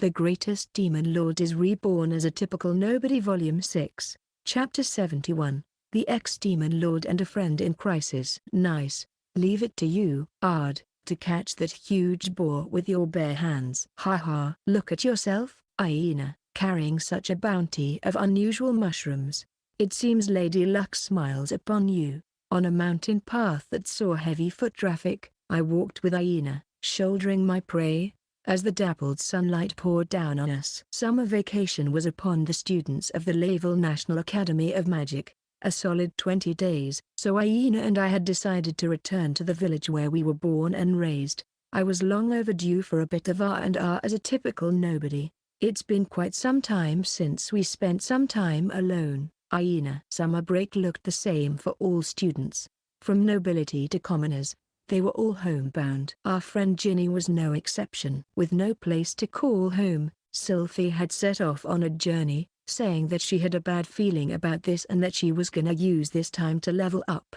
The Greatest Demon Lord is Reborn as a Typical Nobody Volume 6, Chapter 71, The Ex-Demon Lord and a Friend in Crisis. Nice. Leave it to you, Ard, to catch that huge boar with your bare hands. Ha ha. Look at yourself, hyena, carrying such a bounty of unusual mushrooms. It seems Lady Luck smiles upon you. On a mountain path that saw heavy foot traffic, I walked with hyena, shouldering my prey, as the dappled sunlight poured down on us. Summer vacation was upon the students of the Layville National Academy of Magic, a solid 20 days. So hyena and I had decided to return to the village where we were born and raised. I was long overdue for a bit of R&R as a typical nobody. It's been quite some time since we spent some time alone. Hyena. Summer break looked the same for all students. From nobility to commoners, they were all homebound. Our friend Ginny was no exception. With no place to call home, Sylphie had set off on a journey, saying that she had a bad feeling about this and that she was gonna use this time to level up.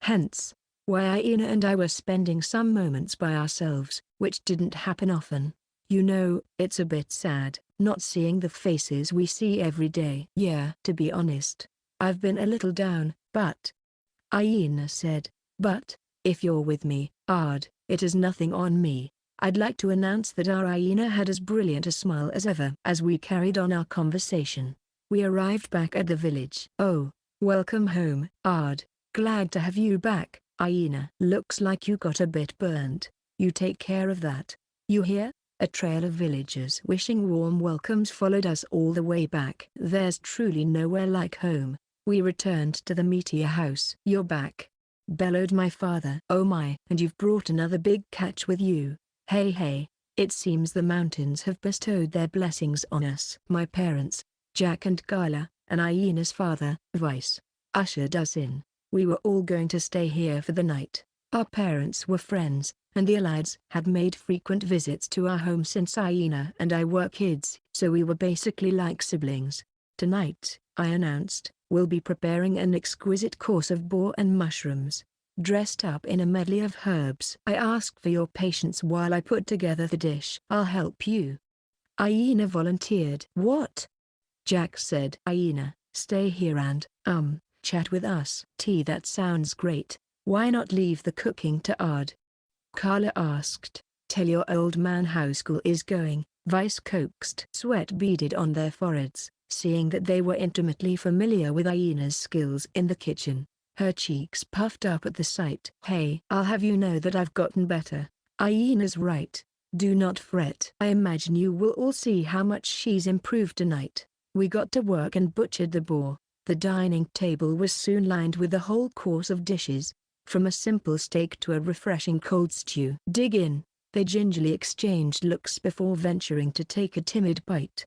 Hence, why hyena and I were spending some moments by ourselves, which didn't happen often. You know, it's a bit sad, not seeing the faces we see every day. Yeah. To be honest, I've been a little down, but... hyena said, but, if you're with me, Ard, it is nothing on me. I'd like to announce that our hyena had as brilliant a smile as ever. As we carried on our conversation, we arrived back at the village. Oh, welcome home, Ard. Glad to have you back, hyena. Looks like you got a bit burnt. You take care of that. You hear? A trail of villagers wishing warm welcomes followed us all the way back. There's truly nowhere like home. We returned to the meteor house. You're back, bellowed my father. Oh my. And you've brought another big catch with you. Hey hey, it seems the mountains have bestowed their blessings on us. My parents, Jack and Carla, and hyena's father, Vice, ushered us in. We were all going to stay here for the night. Our parents were friends, and the Allieds had made frequent visits to our home since hyena and I were kids, so we were basically like siblings. Tonight, I announced, we'll be preparing an exquisite course of boar and mushrooms, dressed up in a medley of herbs. I ask for your patience while I put together the dish. I'll help you. Hyena volunteered. What? Jack said. Hyena, stay here and, chat with us. That sounds great. Why not leave the cooking to Ard? Carla asked. Tell your old man how school is going, Vice coaxed. Sweat beaded on their foreheads, seeing that they were intimately familiar with hyena's skills in the kitchen. Her cheeks puffed up at the sight. Hey, I'll have you know that I've gotten better. Hyena's right. Do not fret. I imagine you will all see how much she's improved tonight. We got to work and butchered the boar. The dining table was soon lined with a whole course of dishes, from a simple steak to a refreshing cold stew. Dig in. They gingerly exchanged looks before venturing to take a timid bite.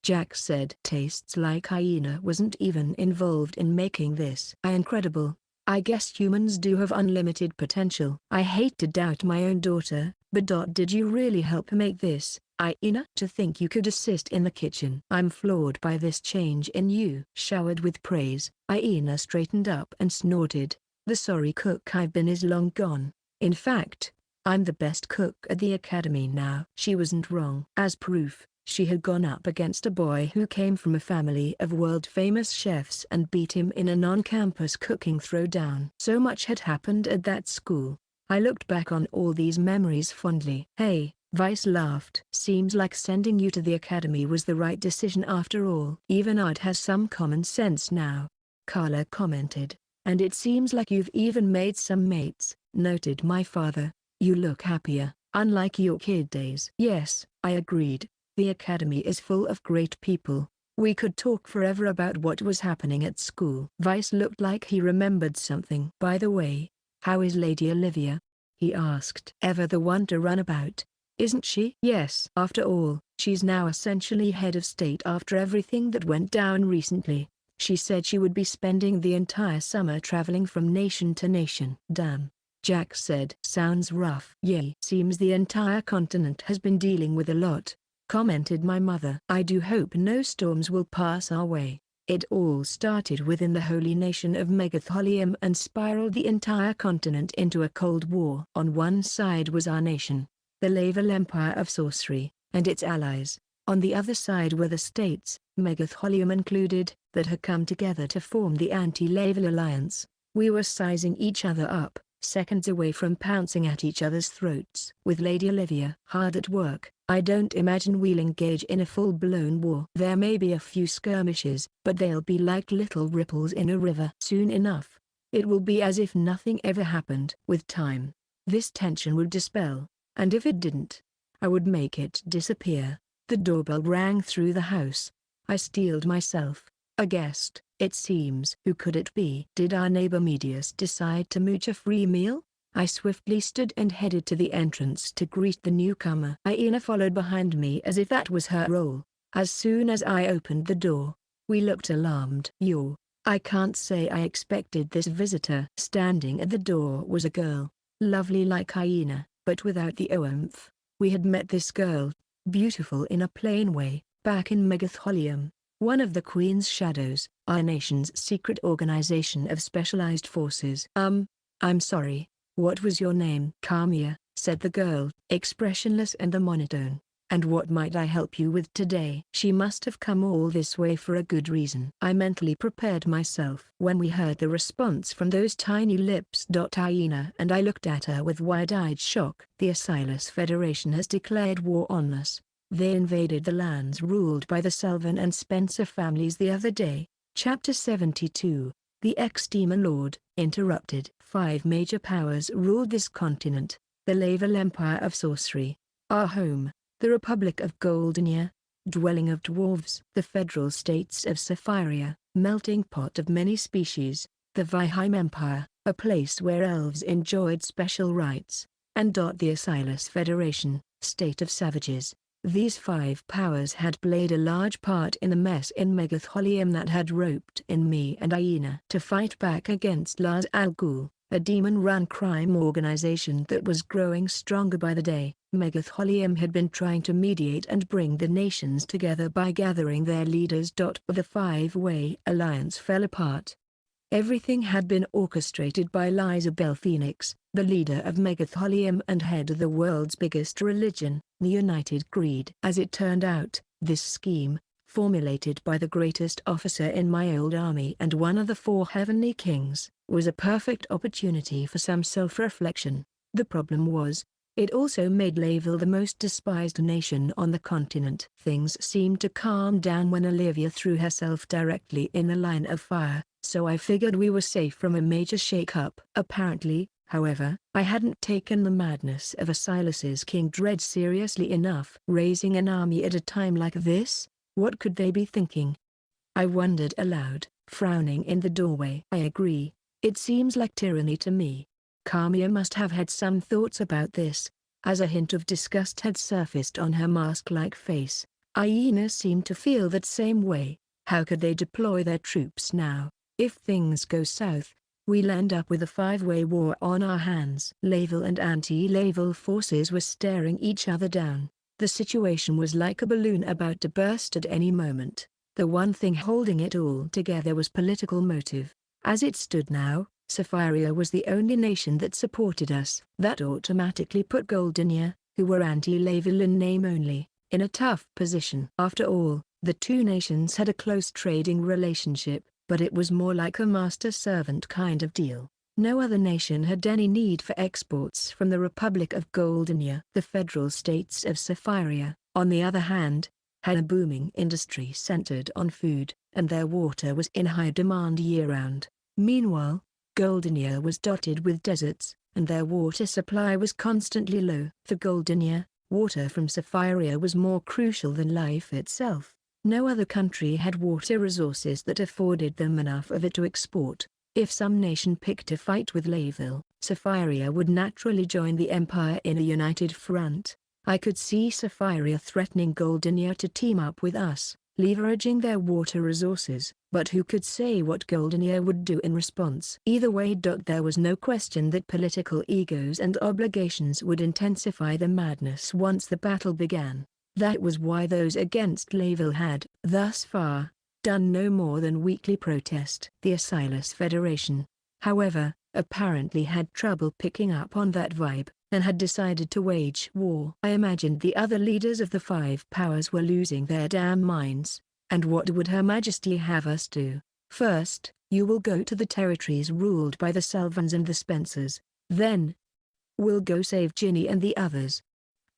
Jack said. Tastes like hyena wasn't even involved in making this. Incredible. I guess humans do have unlimited potential. I hate to doubt my own daughter, but did you really help make this, hyena? To think you could assist in the kitchen. I'm floored by this change in you. Showered with praise, hyena straightened up and snorted. The sorry cook I've been is long gone. In fact, I'm the best cook at the academy now. She wasn't wrong. As proof, she had gone up against a boy who came from a family of world-famous chefs and beat him in a non-campus cooking throwdown. So much had happened at that school. I looked back on all these memories fondly. Hey, Vice laughed. Seems like sending you to the academy was the right decision after all. Even Ard has some common sense now, Carla commented. And it seems like you've even made some mates, noted my father. You look happier, unlike your kid days. Yes, I agreed. The academy is full of great people. We could talk forever about what was happening at school. Vice looked like he remembered something. By the way, how is Lady Olivia? He asked. Ever the one to run about, isn't she? Yes. After all, she's now essentially head of state after everything that went down recently. She said she would be spending the entire summer traveling from nation to nation. Damn, Jack said. Sounds rough. Yay. Seems the entire continent has been dealing with a lot, commented my mother. I do hope no storms will pass our way. It all started within the holy nation of Megatholium and spiraled the entire continent into a cold war. On one side was our nation, the Layville Empire of Sorcery, and its allies. On the other side were the states, Megatholium included, that had come together to form the Anti-Laval Alliance. We were sizing each other up, seconds away from pouncing at each other's throats. With Lady Olivia hard at work, I don't imagine we'll engage in a full-blown war. There may be a few skirmishes, but they'll be like little ripples in a river. Soon enough, it will be as if nothing ever happened. With time, this tension would dispel, and if it didn't, I would make it disappear. The doorbell rang through the house. I steeled myself. A guest, it seems. Who could it be? Did our neighbor Medius decide to mooch a free meal? I swiftly stood and headed to the entrance to greet the newcomer. Aina followed behind me as if that was her role. As soon as I opened the door, we looked alarmed. I can't say I expected this visitor. Standing at the door was a girl, lovely like Aina, but without the oomph. We had met this girl, beautiful in a plain way, back in Megatholium, one of the Queen's Shadows, our nation's secret organization of specialized forces. I'm sorry, what was your name? Kamiya, said the girl, expressionless and monotone. And what might I help you with today? She must have come all this way for a good reason. I mentally prepared myself. When we heard the response from those tiny lips. Aina and I looked at her with wide-eyed shock. The Assailants Federation has declared war on us. They invaded the lands ruled by the Selvin and Spencer families the other day. Chapter 72, The Ex-Demon Lord, interrupted. 5 major powers ruled this continent. The Laval Empire of Sorcery, our home. The Republic of Goldenia, dwelling of dwarves. The Federal States of Saphiria, melting pot of many species. The Vihime Empire, a place where elves enjoyed special rights. And the Assailants Federation, state of savages. These 5 powers had played a large part in the mess in Megatholium that had roped in me and Aina to fight back against Lars Al Ghul, a demon-run crime organization that was growing stronger by the day. Megatholium had been trying to mediate and bring the nations together by gathering their leaders. But the 5-way alliance fell apart. Everything had been orchestrated by Lizabel Phoenix, the leader of Megatholium and head of the world's biggest religion, the United Greed. As it turned out, this scheme, formulated by the greatest officer in my old army and one of the 4 heavenly kings, was a perfect opportunity for some self-reflection. The problem was, it also made Laval the most despised nation on the continent. Things seemed to calm down when Olivia threw herself directly in the line of fire, so I figured we were safe from a major shake-up. Apparently, however, I hadn't taken the madness of Asilas's King Dread seriously enough. Raising an army at a time like this? What could they be thinking? I wondered aloud, frowning in the doorway. I agree, it seems like tyranny to me. Kamiya must have had some thoughts about this, as a hint of disgust had surfaced on her mask-like face. Aina seemed to feel that same way. How could they deploy their troops now? If things go south, we'll end up with a 5-way war on our hands. Laval and anti-Laval forces were staring each other down. The situation was like a balloon about to burst at any moment. The one thing holding it all together was political motive. As it stood now, Saphiria was the only nation that supported us. That automatically put Goldenia, who were anti-Laval in name only, in a tough position. After all, the 2 nations had a close trading relationship, but it was more like a master-servant kind of deal. No other nation had any need for exports from the Republic of Goldenia. The Federal States of Saphiria, on the other hand, had a booming industry centered on food, and their water was in high demand year-round. Meanwhile, Goldenia was dotted with deserts, and their water supply was constantly low. For Goldenia, water from Saphiria was more crucial than life itself. No other country had water resources that afforded them enough of it to export. If some nation picked a fight with Laval, Saphiria would naturally join the empire in a united front. I could see Saphiria threatening Goldenia to team up with us, leveraging their water resources, but who could say what Goldenia would do in response? Either way, there was no question that political egos and obligations would intensify the madness once the battle began. That was why those against Laval had, thus far, done no more than weekly protest. The Assailants Federation, however, apparently had trouble picking up on that vibe. and had decided to wage war. I imagined the other leaders of the 5 powers were losing their damn minds. And what would Her Majesty have us do? First, you will go to the territories ruled by the Salvans and the Spencers. Then, we'll go save Ginny and the others.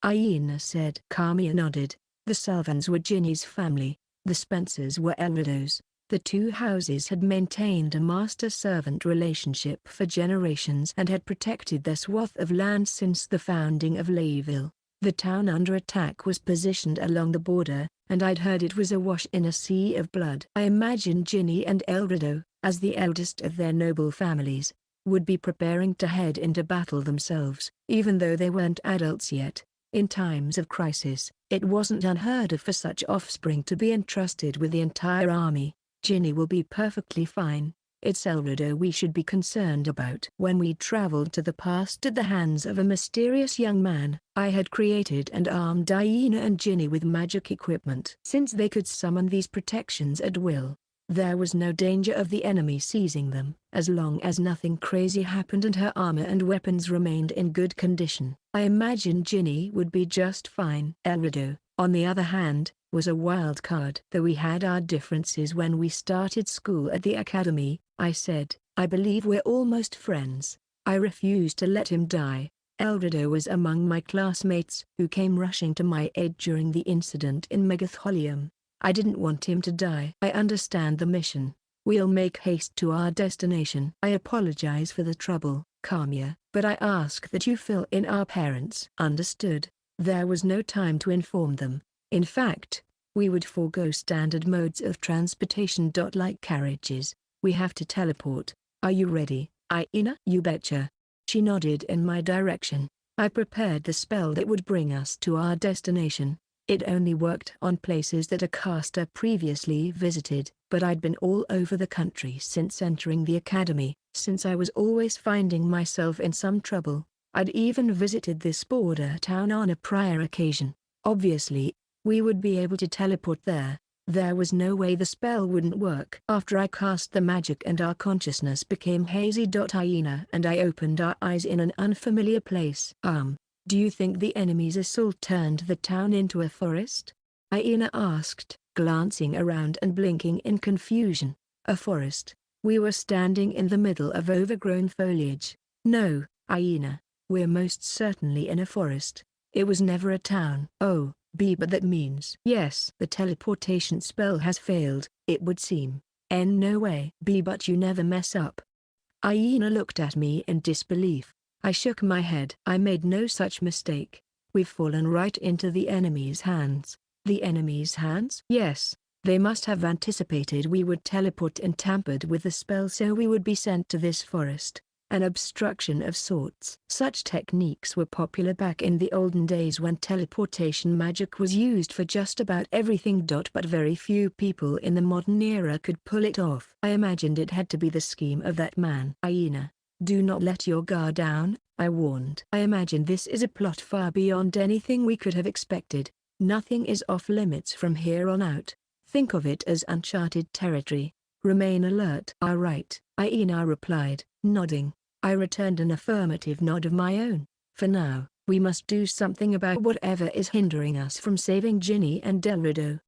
Aina said. Carmia nodded. The Salvans were Ginny's family. The Spencers were Elrido's. The 2 houses had maintained a master-servant relationship for generations and had protected their swath of land since the founding of Layville. The town under attack was positioned along the border, and I'd heard it was awash in a sea of blood. I imagined Ginny and Elrido, as the eldest of their noble families, would be preparing to head into battle themselves. Even though they weren't adults yet, in times of crisis, it wasn't unheard of for such offspring to be entrusted with the entire army. Ginny will be perfectly fine. It's Elrido we should be concerned about. When we traveled to the past at the hands of a mysterious young man, I had created and armed Aina and Ginny with magic equipment. Since they could summon these protections at will, there was no danger of the enemy seizing them, as long as nothing crazy happened and her armor and weapons remained in good condition. I imagined Ginny would be just fine. Elrido, on the other hand, was a wild card. Though we had our differences when we started school at the academy, I said, I believe we're almost friends. I refused to let him die. Elrido was among my classmates who came rushing to my aid during the incident in Megatholium. I didn't want him to die. I understand the mission. We'll make haste to our destination. I apologize for the trouble, Carmia, but I ask that you fill in our parents. Understood. There was no time to inform them. In fact, we would forego standard modes of transportation. Like carriages, we have to teleport. Are you ready, Aina? You betcha. She nodded in my direction. I prepared the spell that would bring us to our destination. It only worked on places that a caster previously visited, but I'd been all over the country since entering the academy. Since I was always finding myself in some trouble, I'd even visited this border town on a prior occasion. Obviously, we would be able to teleport there. There was no way the spell wouldn't work. After I cast the magic and our consciousness became hazy. Aina and I opened our eyes in an unfamiliar place. Do you think the enemy's assault turned the town into a forest? Aina asked, glancing around and blinking in confusion. A forest? We were standing in the middle of overgrown foliage. No, Aina, we're most certainly in a forest. It was never a town. Oh, but that means yes, the teleportation spell has failed, it would seem. No way. But you never mess up. Aina looked at me in disbelief. I shook my head. I made no such mistake. We've fallen right into the enemy's hands. The enemy's hands? Yes. They must have anticipated we would teleport and tampered with the spell, so we would be sent to this forest. An obstruction of sorts. Such techniques were popular back in the olden days when teleportation magic was used for just about everything. But very few people in the modern era could pull it off. I imagined it had to be the scheme of that man. Aina, do not let your guard down, I warned. I imagine this is a plot far beyond anything we could have expected. Nothing is off limits from here on out. Think of it as uncharted territory. Remain alert. All right, Aina replied, nodding. I returned an affirmative nod of my own. For now, we must do something about whatever is hindering us from saving Ginny and Elrido.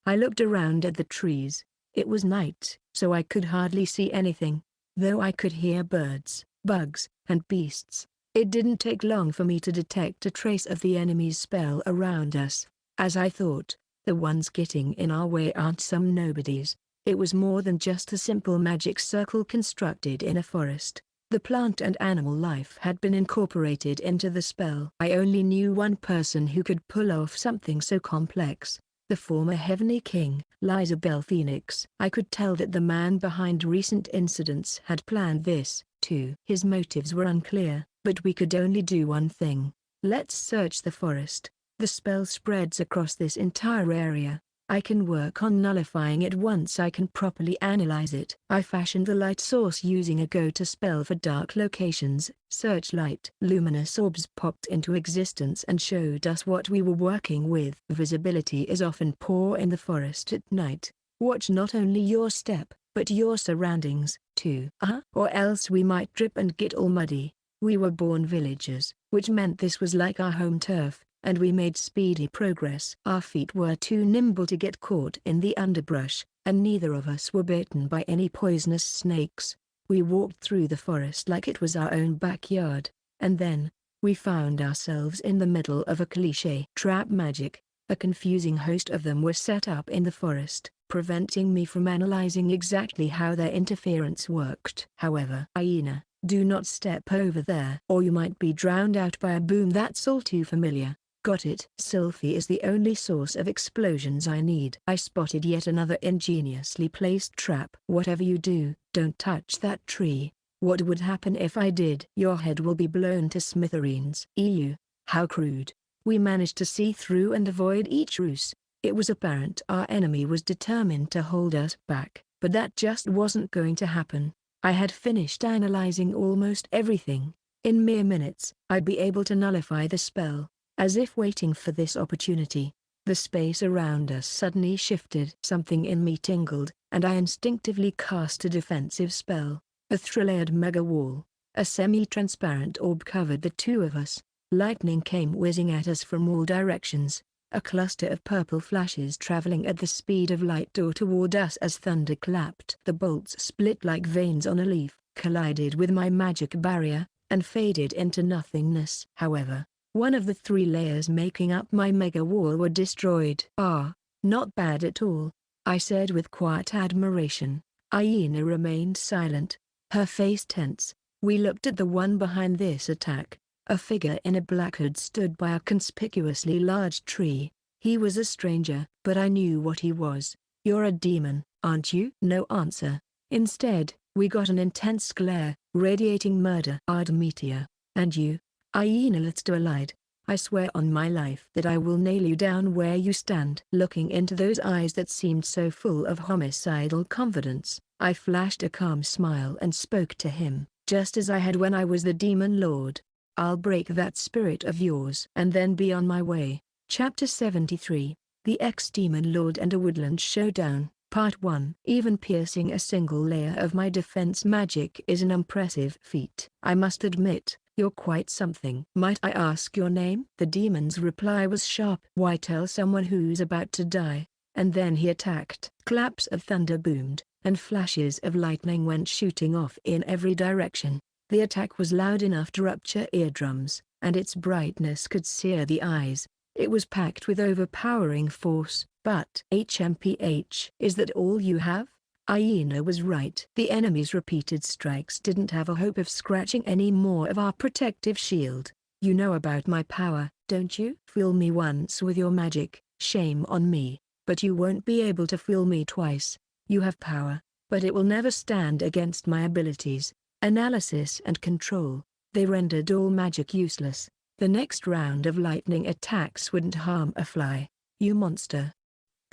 I looked around at the trees. It was night, so I could hardly see anything, though I could hear birds, bugs, and beasts. It didn't take long for me to detect a trace of the enemy's spell around us. As I thought, the ones getting in our way aren't some nobodies. It was more than just a simple magic circle constructed in a forest. The plant and animal life had been incorporated into the spell. I only knew one person who could pull off something so complex. The former Heavenly King, Lizabel Phoenix. I could tell that the man behind recent incidents had planned this, too. His motives were unclear, but we could only do one thing. Let's search the forest. The spell spreads across this entire area. I can work on nullifying it once I can properly analyze it. I fashioned the light source using a go-to spell for dark locations. Searchlight. Luminous orbs popped into existence and showed us what we were working with. Visibility is often poor in the forest at night. Watch not only your step, but your surroundings, too. Or else we might trip and get all muddy. We were born villagers, which meant this was like our home turf, and we made speedy progress. Our feet were too nimble to get caught in the underbrush, and neither of us were bitten by any poisonous snakes. We walked through the forest like it was our own backyard, and then, we found ourselves in the middle of a cliché trap magic. A confusing host of them were set up in the forest, preventing me from analyzing exactly how their interference worked. However, hyena, do not step over there, or you might be drowned out by a boom that's all too familiar. Got it? Sylphie is the only source of explosions I need. I spotted yet another ingeniously placed trap. Whatever you do, don't touch that tree. What would happen if I did? Your head will be blown to smithereens. Ew, how crude. We managed to see through and avoid each ruse. It was apparent our enemy was determined to hold us back, but that just wasn't going to happen. I had finished analyzing almost everything. In mere minutes, I'd be able to nullify the spell. As if waiting for this opportunity, the space around us suddenly shifted. Something in me tingled, and I instinctively cast a defensive spell. A three-layered mega wall, a semi-transparent orb covered the two of us. Lightning came whizzing at us from all directions. A cluster of purple flashes traveling at the speed of light tore toward us as thunder clapped. The bolts split like veins on a leaf, collided with my magic barrier, and faded into nothingness. However, one of the three layers making up my mega wall were destroyed. Ah, not bad at all, I said with quiet admiration. Hyena remained silent, her face tense. We looked at the one behind this attack. A figure in a black hood stood by a conspicuously large tree. He was a stranger, but I knew what he was. You're a demon, aren't you? No answer. Instead, we got an intense glare, radiating murder. Ardemetia. And you? Hyena lied. I swear on my life that I will nail you down where you stand. Looking into those eyes that seemed so full of homicidal confidence, I flashed a calm smile and spoke to him, just as I had when I was the Demon Lord. I'll break that spirit of yours and then be on my way. Chapter 73, The Ex-Demon Lord and a Woodland Showdown, Part 1. Even piercing a single layer of my defense magic is an impressive feat. I must admit, you're quite something. Might I ask your name? The demon's reply was sharp. Why tell someone who's about to die? And then he attacked. Claps of thunder boomed, and flashes of lightning went shooting off in every direction. The attack was loud enough to rupture eardrums, and its brightness could sear the eyes. It was packed with overpowering force. But HMPH, is that all you have? Hyena was right. The enemy's repeated strikes didn't have a hope of scratching any more of our protective shield. You know about my power, don't you? Fool me once with your magic, shame on me, but you won't be able to fool me twice. You have power, but it will never stand against my abilities. Analysis and control. They rendered all magic useless. The next round of lightning attacks wouldn't harm a fly. You monster.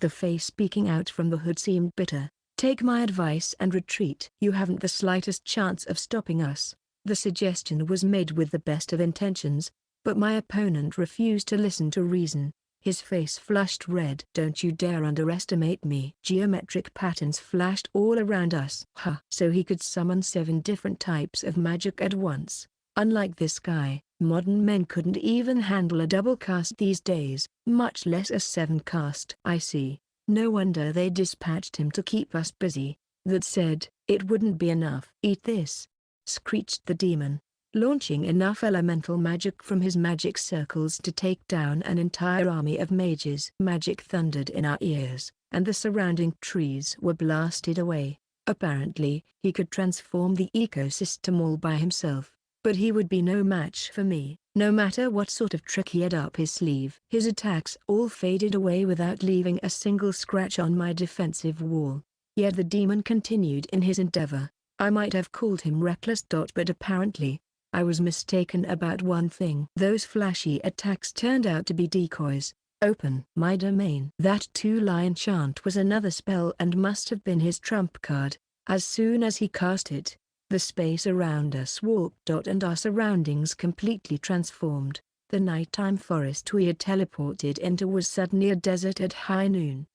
The face speaking out from the hood seemed bitter. Take my advice and retreat. You haven't the slightest chance of stopping us. The suggestion was made with the best of intentions, but my opponent refused to listen to reason. His face flushed red. Don't you dare underestimate me. Geometric patterns flashed all around us. So he could summon 7 different types of magic at once. Unlike this guy, modern men couldn't even handle a double cast these days, much less a 7 cast. I see. No wonder they dispatched him to keep us busy. That said, it wouldn't be enough. Eat this, screeched the demon, launching enough elemental magic from his magic circles to take down an entire army of mages. Magic thundered in our ears, and the surrounding trees were blasted away. Apparently, he could transform the ecosystem all by himself, but he would be no match for me, no matter what sort of trick he had up his sleeve. His attacks all faded away without leaving a single scratch on my defensive wall. Yet the demon continued in his endeavor. I might have called him reckless. But apparently, I was mistaken about one thing. Those flashy attacks turned out to be decoys. Open my domain. That 2-line chant was another spell and must have been his trump card. As soon as he cast it, the space around us warped and our surroundings completely transformed. The nighttime forest we had teleported into was suddenly a desert at high noon.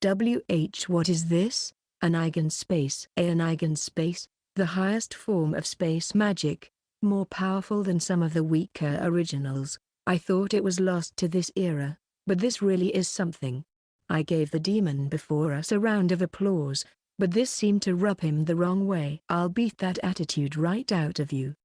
What is this? An eigenspace. An eigenspace, the highest form of space magic. more powerful than some of the weaker originals. I thought it was lost to this era, but this really is something. I gave the demon before us a round of applause, but this seemed to rub him the wrong way. "I'll beat that attitude right out of you,"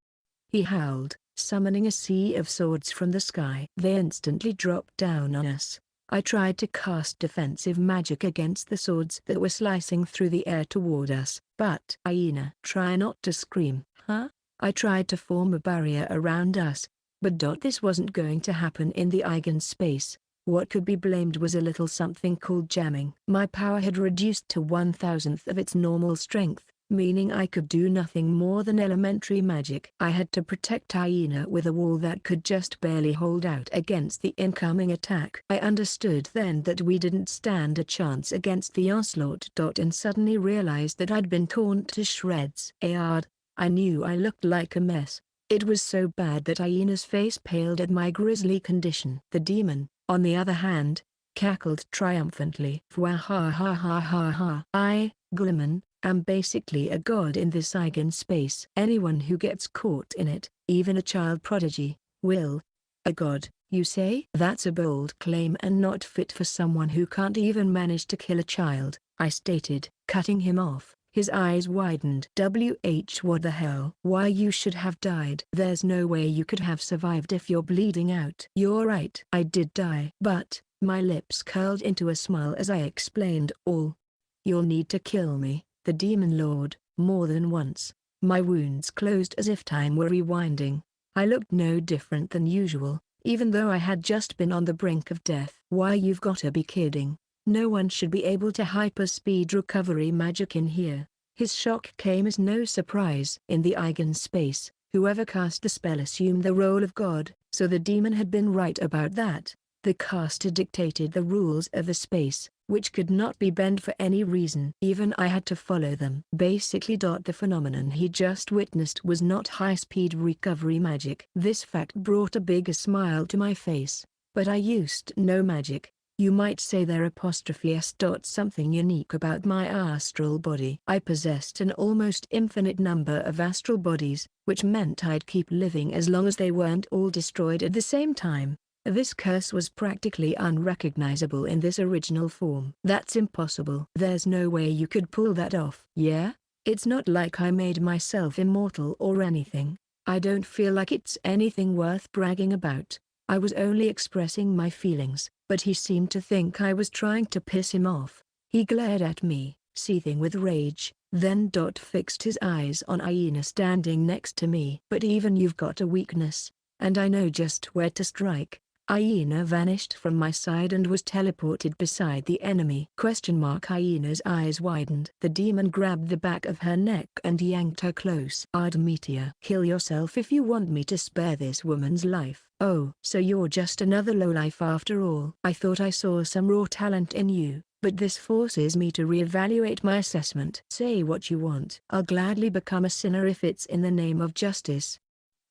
he howled, summoning a sea of swords from the sky. They instantly dropped down on us. I tried to cast defensive magic against the swords that were slicing through the air toward us, but Hyena, try not to scream, huh? I tried to form a barrier around us, but this wasn't going to happen in the Eigen space. What could be blamed was a little something called jamming. My power had reduced to 1,000th of its normal strength, meaning I could do nothing more than elementary magic. I had to protect Hyena with a wall that could just barely hold out against the incoming attack. I understood then that we didn't stand a chance against the onslaught. And suddenly realized that I'd been torn to shreds. I knew I looked like a mess. It was so bad that Hyena's face paled at my grisly condition. The demon, on the other hand, cackled triumphantly. Fwahahahaha. I, Gulliman, am basically a god in this Eigen space. Anyone who gets caught in it, even a child prodigy, will. A god, you say? That's a bold claim and not fit for someone who can't even manage to kill a child, I stated, cutting him off. His eyes widened. What the hell? Why, you should have died. There's no way you could have survived if you're bleeding out. You're right. I did die. But, my lips curled into a smile as I explained all. You'll need to kill me, the demon lord, more than once. My wounds closed as if time were rewinding. I looked no different than usual, even though I had just been on the brink of death. Why, you've gotta be kidding. No one should be able to hyperspeed recovery magic in here. His shock came as no surprise. In the Eigen space, whoever cast the spell assumed the role of god, so the demon had been right about that. The caster dictated the rules of the space, which could not be bent for any reason. Even I had to follow them. Basically, the phenomenon he just witnessed was not high-speed recovery magic. This fact brought a bigger smile to my face. But I used no magic. You might say there s. Something unique about my astral body. I possessed an almost infinite number of astral bodies, which meant I'd keep living as long as they weren't all destroyed at the same time. This curse was practically unrecognizable in this original form. That's impossible. There's no way you could pull that off. Yeah? It's not like I made myself immortal or anything. I don't feel like it's anything worth bragging about. I was only expressing my feelings, but he seemed to think I was trying to piss him off. He glared at me, seething with rage, then fixed his eyes on Hyena standing next to me. But even you've got a weakness, and I know just where to strike. Hyena vanished from my side and was teleported beside the enemy. Hyena's eyes widened. The demon grabbed the back of her neck and yanked her close. Meteor. Kill yourself if you want me to spare this woman's life. Oh, so you're just another lowlife after all. I thought I saw some raw talent in you, but this forces me to reevaluate my assessment. Say what you want. I'll gladly become a sinner if it's in the name of justice.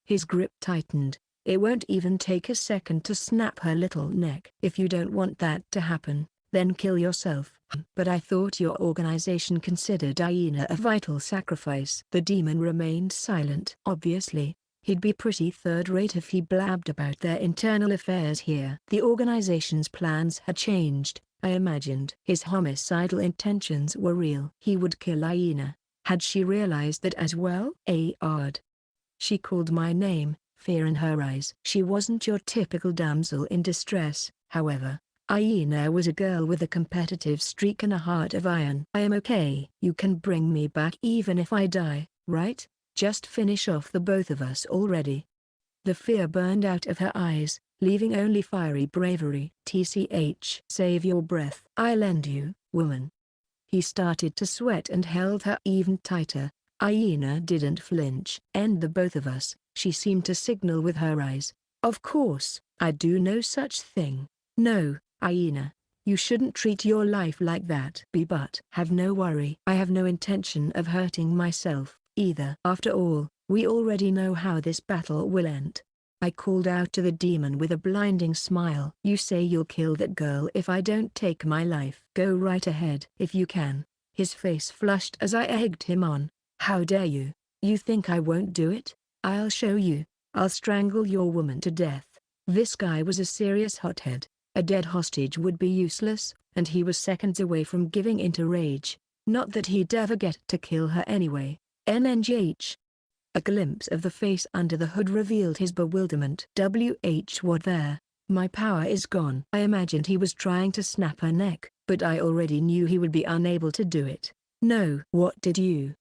His grip tightened. It won't even take a second to snap her little neck. If you don't want that to happen, then kill yourself. But I thought your organization considered Hyena a vital sacrifice. The demon remained silent. Obviously, he'd be pretty third-rate if he blabbed about their internal affairs here. The organization's plans had changed, I imagined. His homicidal intentions were real. He would kill Hyena. Had she realized that as well? Ard. She called my name. Fear in her eyes. She wasn't your typical damsel in distress, however. Hyena was a girl with a competitive streak and a heart of iron. I am okay. You can bring me back even if I die, right? Just finish off the both of us already. The fear burned out of her eyes, leaving only fiery bravery. Save your breath. I'll end you, woman. He started to sweat and held her even tighter. Hyena didn't flinch. End the both of us, she seemed to signal with her eyes. Of course, I'd do no such thing. No, Hyena, you shouldn't treat your life like that. But have no worry. I have no intention of hurting myself, either. After all, we already know how this battle will end. I called out to the demon with a blinding smile. You say you'll kill that girl if I don't take my life. Go right ahead. If you can. His face flushed as I egged him on. How dare you? You think I won't do it? I'll show you. I'll strangle your woman to death. This guy was a serious hothead. A dead hostage would be useless, and he was seconds away from giving into rage. Not that he'd ever get to kill her anyway. NNGH. A glimpse of the face under the hood revealed his bewilderment. What there? My power is gone. I imagined he was trying to snap her neck, but I already knew he would be unable to do it. No. What did you?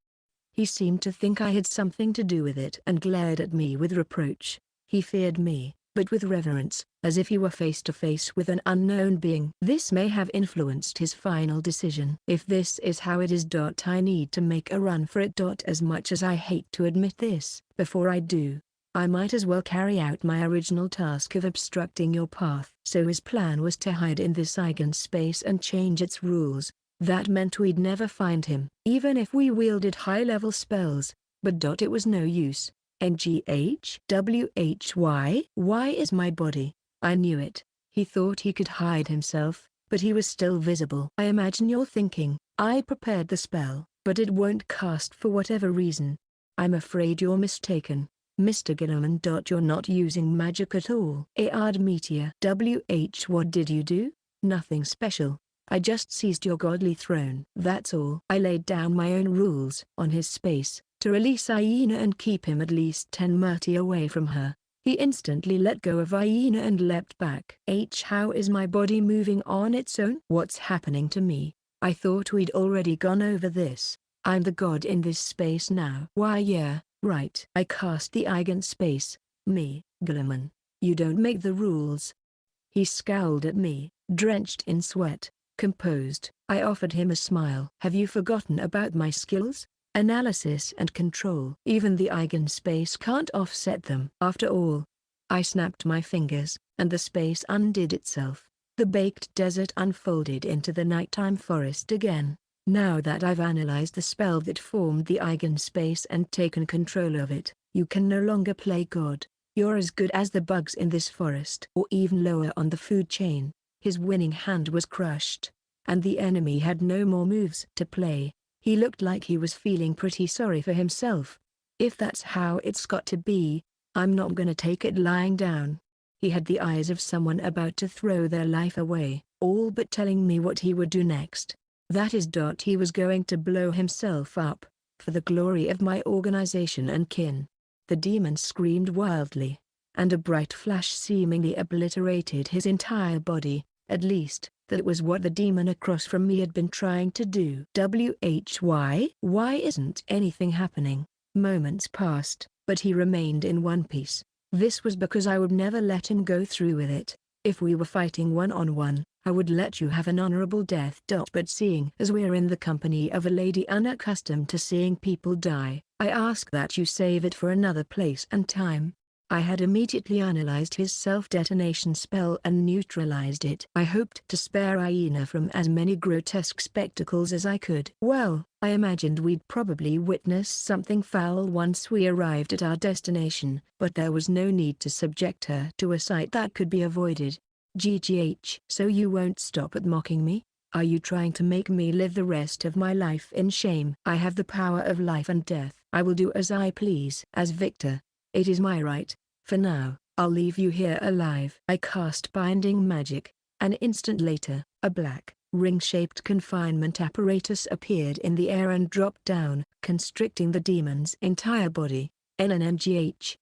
He seemed to think I had something to do with it and glared at me with reproach. He feared me, but with reverence, as if he were face to face with an unknown being. This may have influenced his final decision. If this is how it is. I need to make a run for it. As much as I hate to admit this, before I do, I might as well carry out my original task of obstructing your path. So his plan was to hide in this eigen space and change its rules. That meant we'd never find him, even if we wielded high-level spells, but it was no use. NGHWHY? Why is my body? I knew it. He thought he could hide himself, but he was still visible. I imagine you're thinking, I prepared the spell, but it won't cast for whatever reason. I'm afraid you're mistaken, Mr. Gilliman. You're not using magic at all. Aard Meteor. What did you do? Nothing special. I just seized your godly throne. That's all. I laid down my own rules on his space, to release Aina and keep him at least 10 murti away from her. He instantly let go of Aina and leapt back. How is my body moving on its own? What's happening to me? I thought we'd already gone over this. I'm the god in this space now. Why yeah, right. I cast the eigen space. Me, Gilliman. You don't make the rules. He scowled at me, drenched in sweat. Composed, I offered him a smile. Have you forgotten about my skills? Analysis and control. Even the eigen space can't offset them. After all, I snapped my fingers, and the space undid itself. The baked desert unfolded into the nighttime forest again. Now that I've analyzed the spell that formed the eigen space and taken control of it, you can no longer play God. You're as good as the bugs in this forest, or even lower on the food chain. His winning hand was crushed, and the enemy had no more moves to play. He looked like he was feeling pretty sorry for himself. If that's how it's got to be, I'm not gonna take it lying down. He had the eyes of someone about to throw their life away, all but telling me what he would do next. That is. He was going to blow himself up, for the glory of my organization and kin. The demon screamed wildly, and a bright flash seemingly obliterated his entire body. At least, that was what the demon across from me had been trying to do. Why isn't anything happening? Moments passed, but he remained in one piece. This was because I would never let him go through with it. If we were fighting one-on-one, I would let you have an honorable death. But seeing as we're in the company of a lady unaccustomed to seeing people die, I ask that you save it for another place and time. I had immediately analyzed his self-detonation spell and neutralized it. I hoped to spare Aina from as many grotesque spectacles as I could. Well, I imagined we'd probably witness something foul once we arrived at our destination, but there was no need to subject her to a sight that could be avoided. GGH. So you won't stop at mocking me? Are you trying to make me live the rest of my life in shame? I have the power of life and death. I will do as I please. As victor, it is my right. For now, I'll leave you here alive. I cast binding magic. An instant later, a black, ring-shaped confinement apparatus appeared in the air and dropped down, constricting the demon's entire body. NNGH.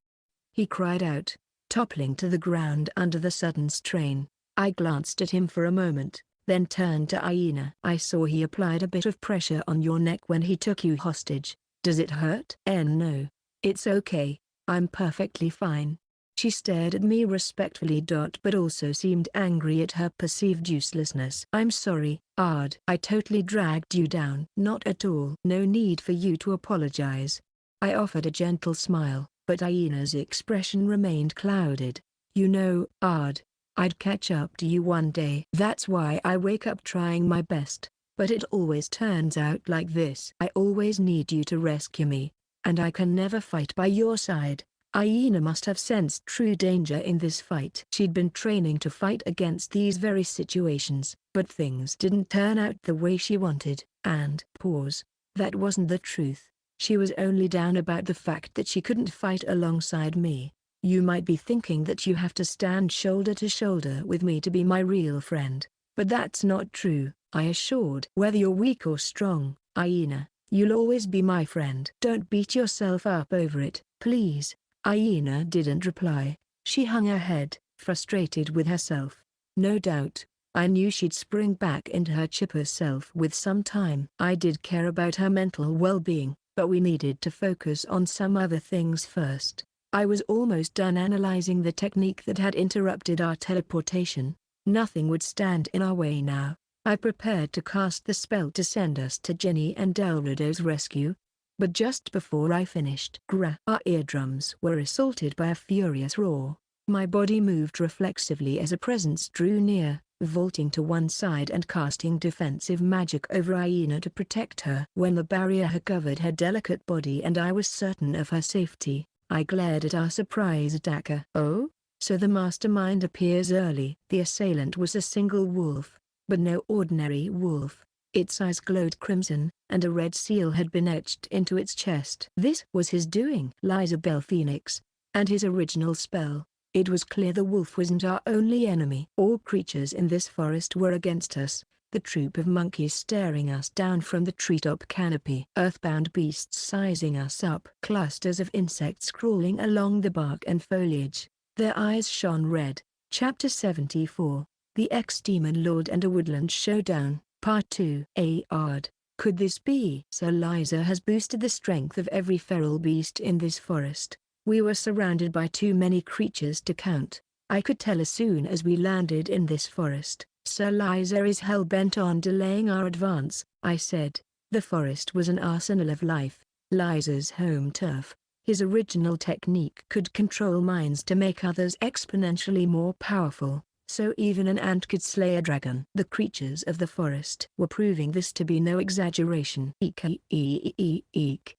He cried out, toppling to the ground under the sudden strain. I glanced at him for a moment, then turned to Aina. I saw he applied a bit of pressure on your neck when he took you hostage. Does it hurt? No. It's okay. I'm perfectly fine. She stared at me respectfully. But also seemed angry at her perceived uselessness. I'm sorry, Ard. I totally dragged you down. Not at all. No need for you to apologize. I offered a gentle smile, but Aina's expression remained clouded. You know, Ard, I'd catch up to you one day. That's why I wake up trying my best, but it always turns out like this. I always need you to rescue me, and I can never fight by your side. Aina must have sensed true danger in this fight. She'd been training to fight against these very situations, but things didn't turn out the way she wanted. And pause. That wasn't the truth. She was only down about the fact that she couldn't fight alongside me. You might be thinking that you have to stand shoulder to shoulder with me to be my real friend. But that's not true, I assured. Whether you're weak or strong, Aina, you'll always be my friend. Don't beat yourself up over it, please. Aina didn't reply. She hung her head, frustrated with herself. No doubt, I knew she'd spring back into her chipper self with some time. I did care about her mental well-being, but we needed to focus on some other things first. I was almost done analyzing the technique that had interrupted our teleportation. Nothing would stand in our way now. I prepared to cast the spell to send us to Jenny and Delrido's rescue. But just before I finished, our eardrums were assaulted by a furious roar. My body moved reflexively as a presence drew near, vaulting to one side and casting defensive magic over Aina to protect her. When the barrier had covered her delicate body and I was certain of her safety, I glared at our surprise attacker. Oh? So the mastermind appears early. The assailant was a single wolf, but no ordinary wolf. Its eyes glowed crimson, and a red seal had been etched into its chest. This was his doing. Liza Bell Phoenix, and his original spell. It was clear the wolf wasn't our only enemy. All creatures in this forest were against us, the troop of monkeys staring us down from the treetop canopy. Earthbound beasts sizing us up. Clusters of insects crawling along the bark and foliage. Their eyes shone red. Chapter 74, The Ex-Demon Lord and a Woodland Showdown, Part 2. Ard. Could this be? Sir Liza has boosted the strength of every feral beast in this forest. We were surrounded by too many creatures to count. I could tell as soon as we landed in this forest. Sir Liza is hell-bent on delaying our advance, I said. The forest was an arsenal of life, Liza's home turf. His original technique could control minds to make others exponentially more powerful, so even an ant could slay a dragon. The creatures of the forest were proving this to be no exaggeration. Eek,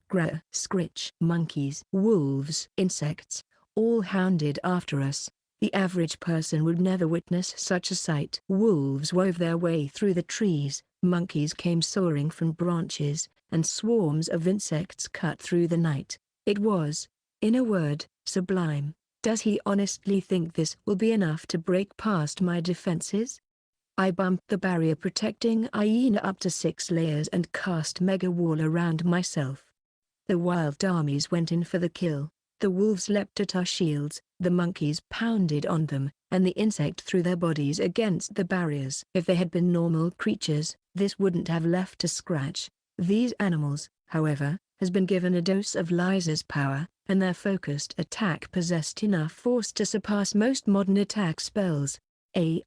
scritch, monkeys, wolves, insects, all hounded after us. The average person would never witness such a sight. Wolves wove their way through the trees, monkeys came soaring from branches, and swarms of insects cut through the night. It was, in a word, sublime. Does he honestly think this will be enough to break past my defenses? I bumped the barrier protecting Aina up to 6 layers and cast Mega Wall around myself. The wild armies went in for the kill. The wolves leapt at our shields, the monkeys pounded on them, and the insect threw their bodies against the barriers. If they had been normal creatures, this wouldn't have left a scratch. These animals, however, has been given a dose of Liza's power, and their focused attack possessed enough force to surpass most modern attack spells.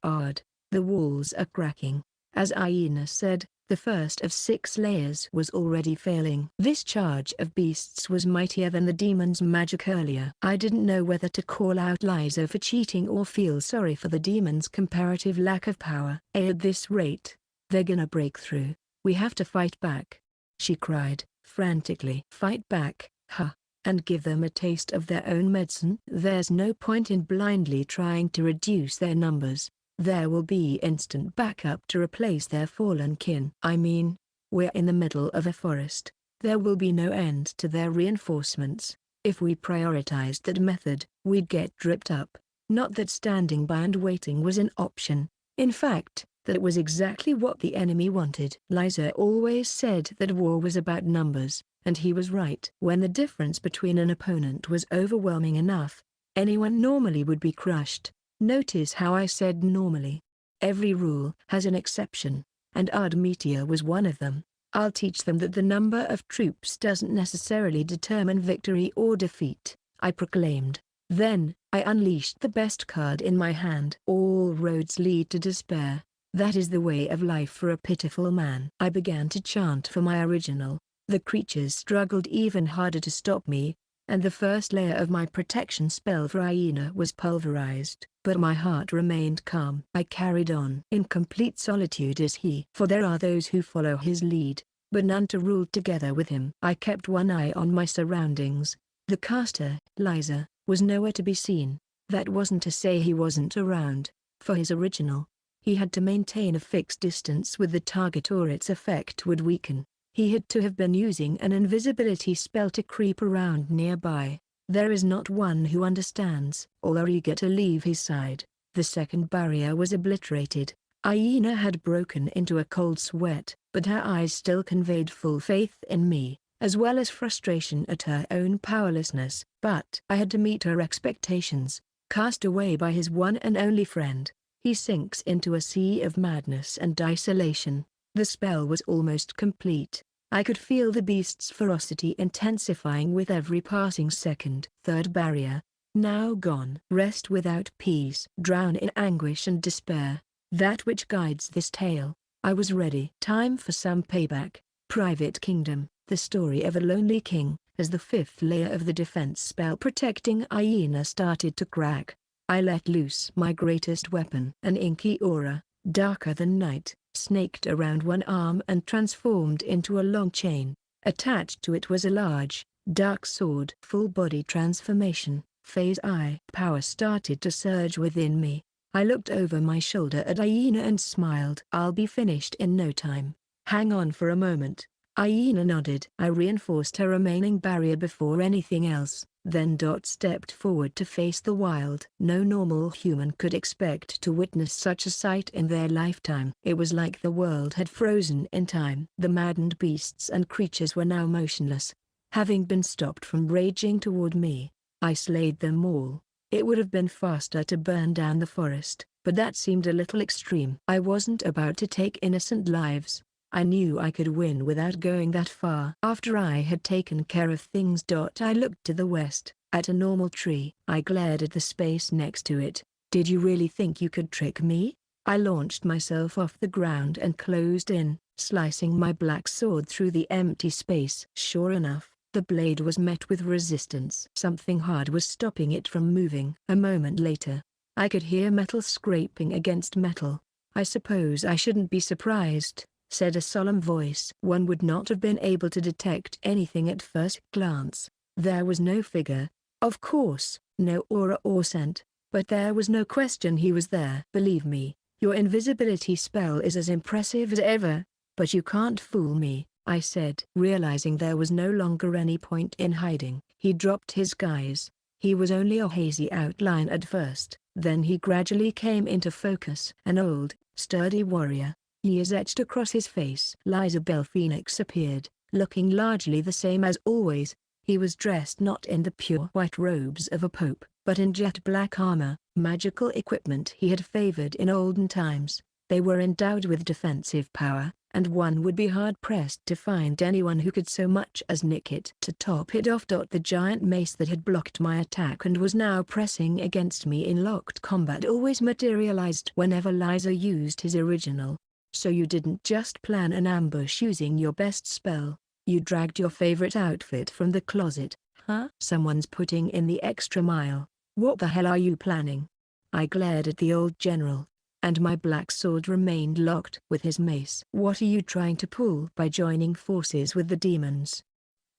Ard. The walls are cracking. As Aina said, the first of 6 layers was already failing. This charge of beasts was mightier than the demon's magic earlier. I didn't know whether to call out Liza for cheating or feel sorry for the demon's comparative lack of power. At this rate, they're gonna break through. We have to fight back, she cried, frantically. Fight back, huh? And give them a taste of their own medicine? There's no point in blindly trying to reduce their numbers. There will be instant backup to replace their fallen kin. I mean, we're in the middle of a forest. There will be no end to their reinforcements. If we prioritized that method, we'd get dripped up. Not that standing by and waiting was an option. In fact, that was exactly what the enemy wanted. Liza always said that war was about numbers, and he was right. When the difference between an opponent was overwhelming enough, anyone normally would be crushed. Notice how I said normally. Every rule has an exception, and Ard Meteor was one of them. I'll teach them that the number of troops doesn't necessarily determine victory or defeat, I proclaimed. Then, I unleashed the best card in my hand. All roads lead to despair. That is the way of life for a pitiful man. I began to chant for my original. The creatures struggled even harder to stop me, and the first layer of my protection spell for Aina was pulverized. But my heart remained calm. I carried on. In complete solitude is he. For there are those who follow his lead, but none to rule together with him. I kept one eye on my surroundings. The caster, Liza, was nowhere to be seen. That wasn't to say he wasn't around. For his original, he had to maintain a fixed distance with the target or its effect would weaken. He had to have been using an invisibility spell to creep around nearby. There is not one who understands or are eager to leave his side. The second barrier was obliterated. Aina had broken into a cold sweat, but her eyes still conveyed full faith in me, as well as frustration at her own powerlessness. But I had to meet her expectations. Cast away by his one and only friend, he sinks into a sea of madness and isolation. The spell was almost complete. I could feel the beast's ferocity intensifying with every passing second. Third barrier, now gone. Rest without peace. Drown in anguish and despair. That which guides this tale. I was ready. Time for some payback. Private Kingdom, the story of a lonely king. As the fifth layer of the defense spell protecting Aina started to crack, I let loose my greatest weapon. An inky aura, darker than night, snaked around one arm and transformed into a long chain. Attached to it was a large, dark sword. Full body transformation, phase I. Power started to surge within me. I looked over my shoulder at Aina and smiled. I'll be finished in no time. Hang on for a moment. Aina nodded. I reinforced her remaining barrier before anything else, then stepped forward to face the wild. No normal human could expect to witness such a sight in their lifetime. It was like the world had frozen in time. The maddened beasts and creatures were now motionless, having been stopped from raging toward me. I slayed them all. It would have been faster to burn down the forest, but that seemed a little extreme. I wasn't about to take innocent lives. I knew I could win without going that far. After I had taken care of things. I looked to the west, at a normal tree. I glared at the space next to it. Did you really think you could trick me? I launched myself off the ground and closed in, slicing my black sword through the empty space. Sure enough, the blade was met with resistance. Something hard was stopping it from moving. A moment later, I could hear metal scraping against metal. I suppose I shouldn't be surprised, said a solemn voice. One would not have been able to detect anything at first glance. There was no figure, of course, no aura or scent, but there was no question he was there. Believe me, your invisibility spell is as impressive as ever, but you can't fool me, I said. Realizing there was no longer any point in hiding, he dropped his guise. He was only a hazy outline at first, then he gradually came into focus. An old, sturdy warrior, years etched across his face. Lizabel Phoenix appeared, looking largely the same as always. He was dressed not in the pure white robes of a pope, but in jet black armor, magical equipment he had favored in olden times. They were endowed with defensive power, and one would be hard-pressed to find anyone who could so much as nick it. To top it off, the giant mace that had blocked my attack and was now pressing against me in locked combat always materialized whenever Liza used his original. So you didn't just plan an ambush using your best spell, you dragged your favorite outfit from the closet, huh? Someone's putting in the extra mile. What the hell are you planning? I glared at the old general, and my black sword remained locked with his mace. What are you trying to pull by joining forces with the demons?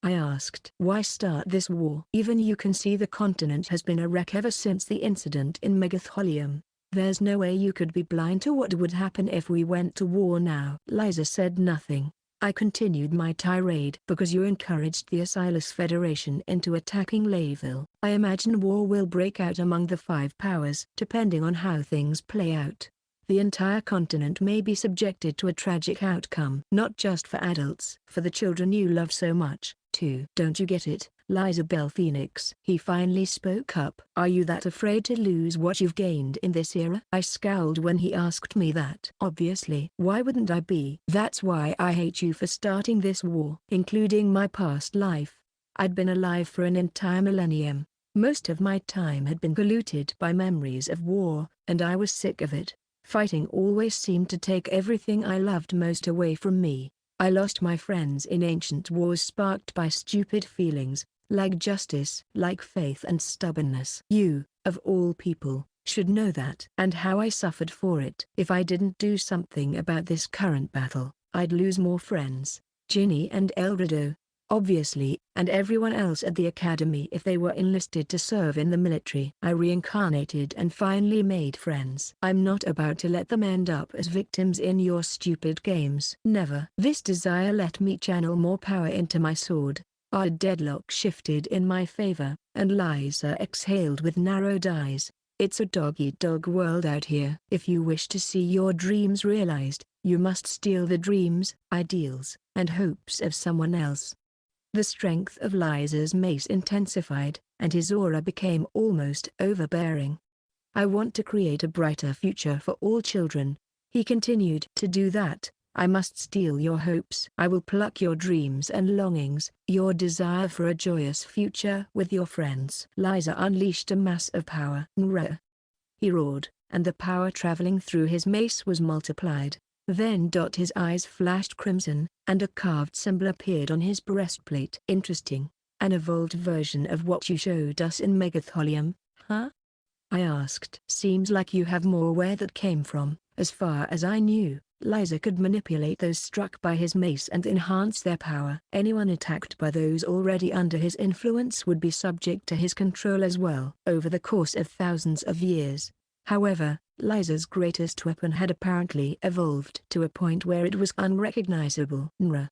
I asked. Why start this war? Even you can see the continent has been a wreck ever since the incident in Megatholium. There's no way you could be blind to what would happen if we went to war now. Liza said nothing. I continued my tirade. Because you encouraged the Assailants Federation into attacking Layville. I imagine war will break out among the five powers. Depending on how things play out, the entire continent may be subjected to a tragic outcome. Not just for adults, for the children you love so much, too. Don't you get it, Lizabel Phoenix? He finally spoke up. Are you that afraid to lose what you've gained in this era? I scowled when he asked me that. Obviously. Why wouldn't I be? That's why I hate you for starting this war. Including my past life, I'd been alive for an entire millennium. Most of my time had been polluted by memories of war, and I was sick of it. Fighting always seemed to take everything I loved most away from me. I lost my friends in ancient wars sparked by stupid feelings, like justice, like faith and stubbornness. You, of all people, should know that. And how I suffered for it. If I didn't do something about this current battle, I'd lose more friends, Ginny and Eldorado. obviously, and everyone else at the academy if they were enlisted to serve in the military. I reincarnated and finally made friends. I'm not about to let them end up as victims in your stupid games. Never. This desire let me channel more power into my sword. Our deadlock shifted in my favor, and Liza exhaled with narrowed eyes. It's a dog-eat-dog world out here. If you wish to see your dreams realized, you must steal the dreams, ideals, and hopes of someone else. The strength of Liza's mace intensified, and his aura became almost overbearing. I want to create a brighter future for all children. He continued. To do that, I must steal your hopes. I will pluck your dreams and longings, your desire for a joyous future with your friends. Liza unleashed a mass of power. Nra! He roared, and the power traveling through his mace was multiplied. Then his eyes flashed crimson, and a carved symbol appeared on his breastplate. Interesting. An evolved version of what you showed us in Megatholium, huh? I asked. Seems like you have more where that came from. As far as I knew, Liza could manipulate those struck by his mace and enhance their power. Anyone attacked by those already under his influence would be subject to his control as well. Over the course of thousands of years, however, Liza's greatest weapon had apparently evolved to a point where it was unrecognizable. Nra!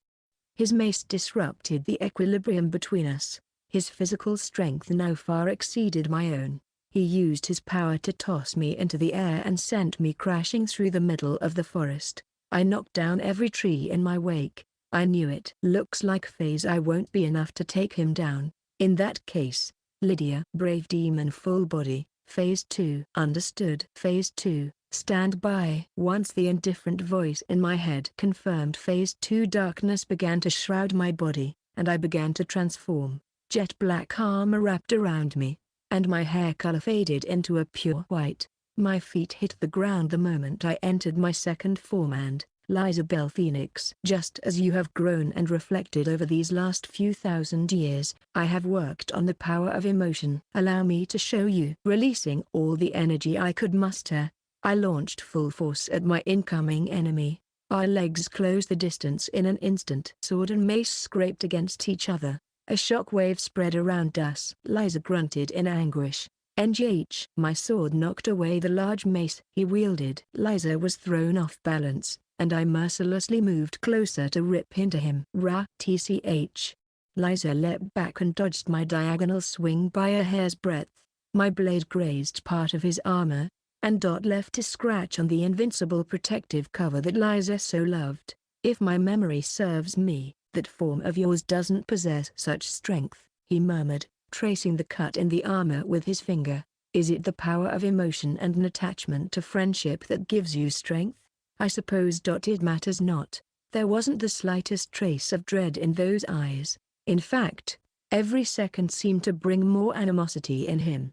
His mace disrupted the equilibrium between us. His physical strength now far exceeded my own. He used his power to toss me into the air and sent me crashing through the middle of the forest. I knocked down every tree in my wake. I knew it. Looks like phase I won't be enough to take him down. In that case, Lydia. Brave demon full body. Phase 2. Understood. Phase 2. Stand by. Once the indifferent voice in my head confirmed Phase 2, darkness began to shroud my body, and I began to transform. Jet black armor wrapped around me, and my hair color faded into a pure white. My feet hit the ground the moment I entered my second form and, Liza Bell Phoenix. Just as you have grown and reflected over these last few thousand years, I have worked on the power of emotion. Allow me to show you. Releasing all the energy I could muster, I launched full force at my incoming enemy. Our legs closed the distance in an instant. Sword and mace scraped against each other. A shockwave spread around us. Liza grunted in anguish. NGH. My sword knocked away the large mace he wielded. Liza was thrown off balance, and I mercilessly moved closer to rip into him. Ra! TCH. Liza leapt back and dodged my diagonal swing by a hair's breadth. My blade grazed part of his armor, and left a scratch on the invincible protective cover that Liza so loved. If my memory serves me, that form of yours doesn't possess such strength, he murmured, tracing the cut in the armor with his finger. Is it the power of emotion and an attachment to friendship that gives you strength? I suppose. It matters not. There wasn't the slightest trace of dread in those eyes. In fact, every second seemed to bring more animosity in him.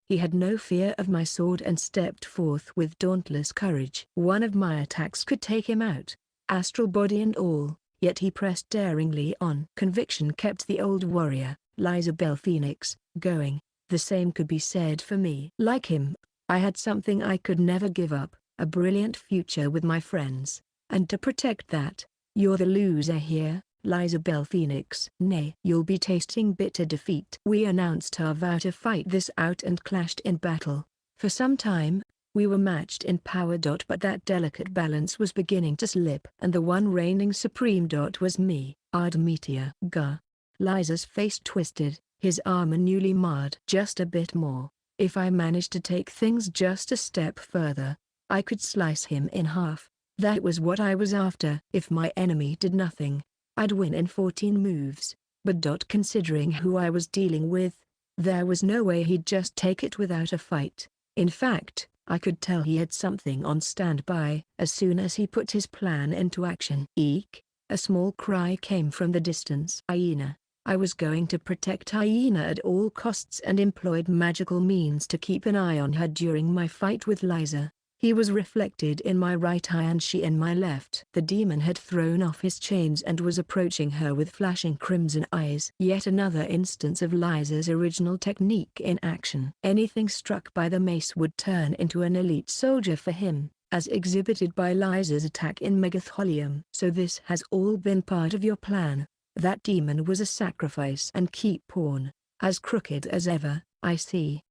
He had no fear of my sword and stepped forth with dauntless courage. One of my attacks could take him out, astral body and all, yet he pressed daringly on. Conviction kept the old warrior, Liza Bell Phoenix, going. The same could be said for me. Like him, I had something I could never give up, a brilliant future with my friends, and to protect that, you're the loser here, Liza Bell Phoenix. Nay, you'll be tasting bitter defeat. We announced our vow to fight this out and clashed in battle. For some time, we were matched in power. But that delicate balance was beginning to slip, and the one reigning supreme. Was me. Ardemetia. Gah. Liza's face twisted, his armor newly marred. Just a bit more. If I managed to take things just a step further, I could slice him in half. That was what I was after. If my enemy did nothing, I'd win in 14 moves, but considering who I was dealing with, there was no way he'd just take it without a fight. In fact, I could tell he had something on standby as soon as he put his plan into action. Eek! A small cry came from the distance. Hyena. I was going to protect Hyena at all costs and employed magical means to keep an eye on her during my fight with Liza. He was reflected in my right eye and she in my left. The demon had thrown off his chains and was approaching her with flashing crimson eyes. Yet another instance of Liza's original technique in action. Anything struck by the mace would turn into an elite soldier for him, as exhibited by Liza's attack in Megatholium. So this has all been part of your plan. That demon was a sacrifice and keep pawn. As crooked as ever, I see.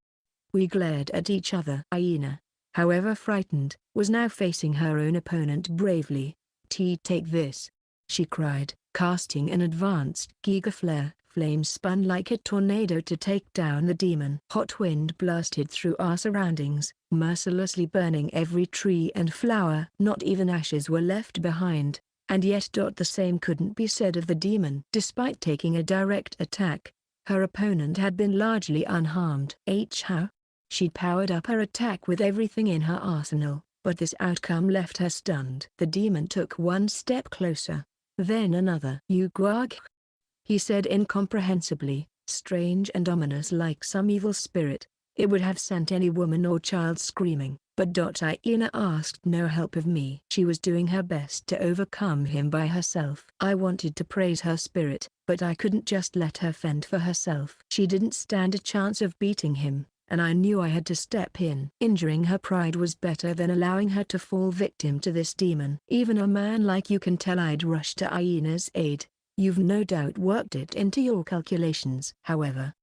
We glared at each other. Aina, however frightened, was now facing her own opponent bravely. Take this," she cried, casting an advanced Giga Flare. Flames spun like a tornado to take down the demon. Hot wind blasted through our surroundings, mercilessly burning every tree and flower. Not even ashes were left behind, and yet the same couldn't be said of the demon. Despite taking a direct attack, her opponent had been largely unharmed. How? She'd powered up her attack with everything in her arsenal, but this outcome left her stunned. The demon took one step closer, then another. "You Guag?" he said incomprehensibly, strange and ominous like some evil spirit. It would have sent any woman or child screaming. But Aina asked no help of me. She was doing her best to overcome him by herself. I wanted to praise her spirit, but I couldn't just let her fend for herself. She didn't stand a chance of beating him, and I knew I had to step in. Injuring her pride was better than allowing her to fall victim to this demon. "Even a man like you can tell I'd rush to Aina's aid. You've no doubt worked it into your calculations." However,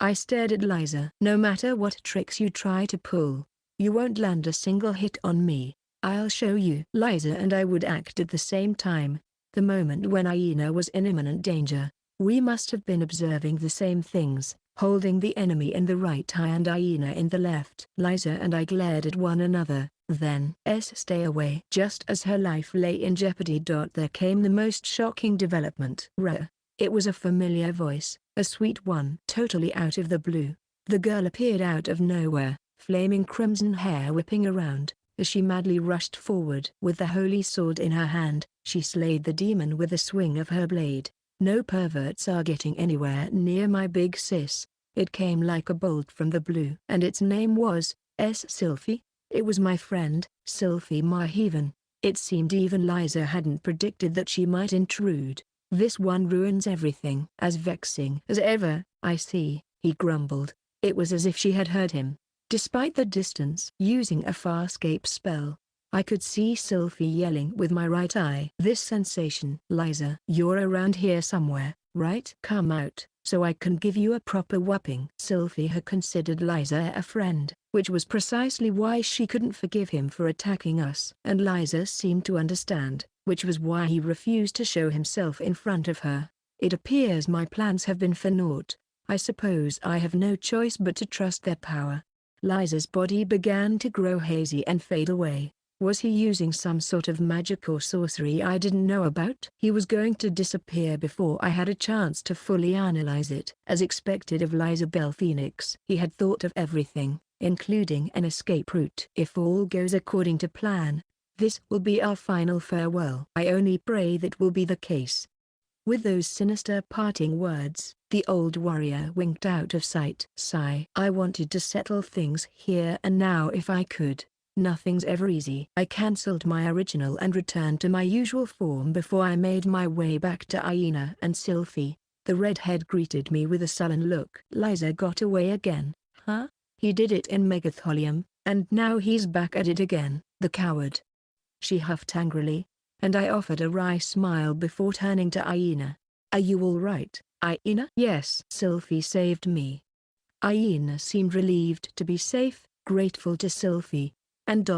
I stared at Liza. "No matter what tricks you try to pull, you won't land a single hit on me. I'll show you." Liza and I would act at the same time. The moment when Aina was in imminent danger, we must have been observing the same things, holding the enemy in the right eye and Aina in the left. Liza and I glared at one another, then stay away. Just as her life lay in jeopardy. There came the most shocking development. It was a familiar voice, a sweet one. Totally out of the blue, the girl appeared out of nowhere, flaming crimson hair whipping around, as she madly rushed forward. With the holy sword in her hand, she slayed the demon with a swing of her blade. No perverts are getting anywhere near my big sis. It came like a bolt from the blue. And its name was, Sylphie? It was my friend, Sylphie Marheven. It seemed even Liza hadn't predicted that she might intrude. "This one ruins everything." "As vexing as ever, I see," he grumbled. It was as if she had heard him, despite the distance. Using a farscape spell, I could see Sylphie yelling with my right eye. This sensation. "Liza, you're around here somewhere, right? Come out, so I can give you a proper whopping." Sylphie had considered Liza a friend, which was precisely why she couldn't forgive him for attacking us. And Liza seemed to understand, which was why he refused to show himself in front of her. "It appears my plans have been for naught. I suppose I have no choice but to trust their power." Liza's body began to grow hazy and fade away. Was he using some sort of magic or sorcery I didn't know about? He was going to disappear before I had a chance to fully analyze it. As expected of Liza Bell Phoenix, he had thought of everything, including an escape route. "If all goes according to plan, this will be our final farewell. I only pray that will be the case." With those sinister parting words, the old warrior winked out of sight. Sigh. I wanted to settle things here and now if I could. Nothing's ever easy. I cancelled my original and returned to my usual form before I made my way back to Aina and Sylphie. The redhead greeted me with a sullen look. "Liza got away again, huh? He did it in Megatholium, and now he's back at it again, the coward." She huffed angrily, and I offered a wry smile before turning to Aina. "Are you all right, Aina?" "Yes." "Sylphie saved me." Aina seemed relieved to be safe, grateful to Sylphie, and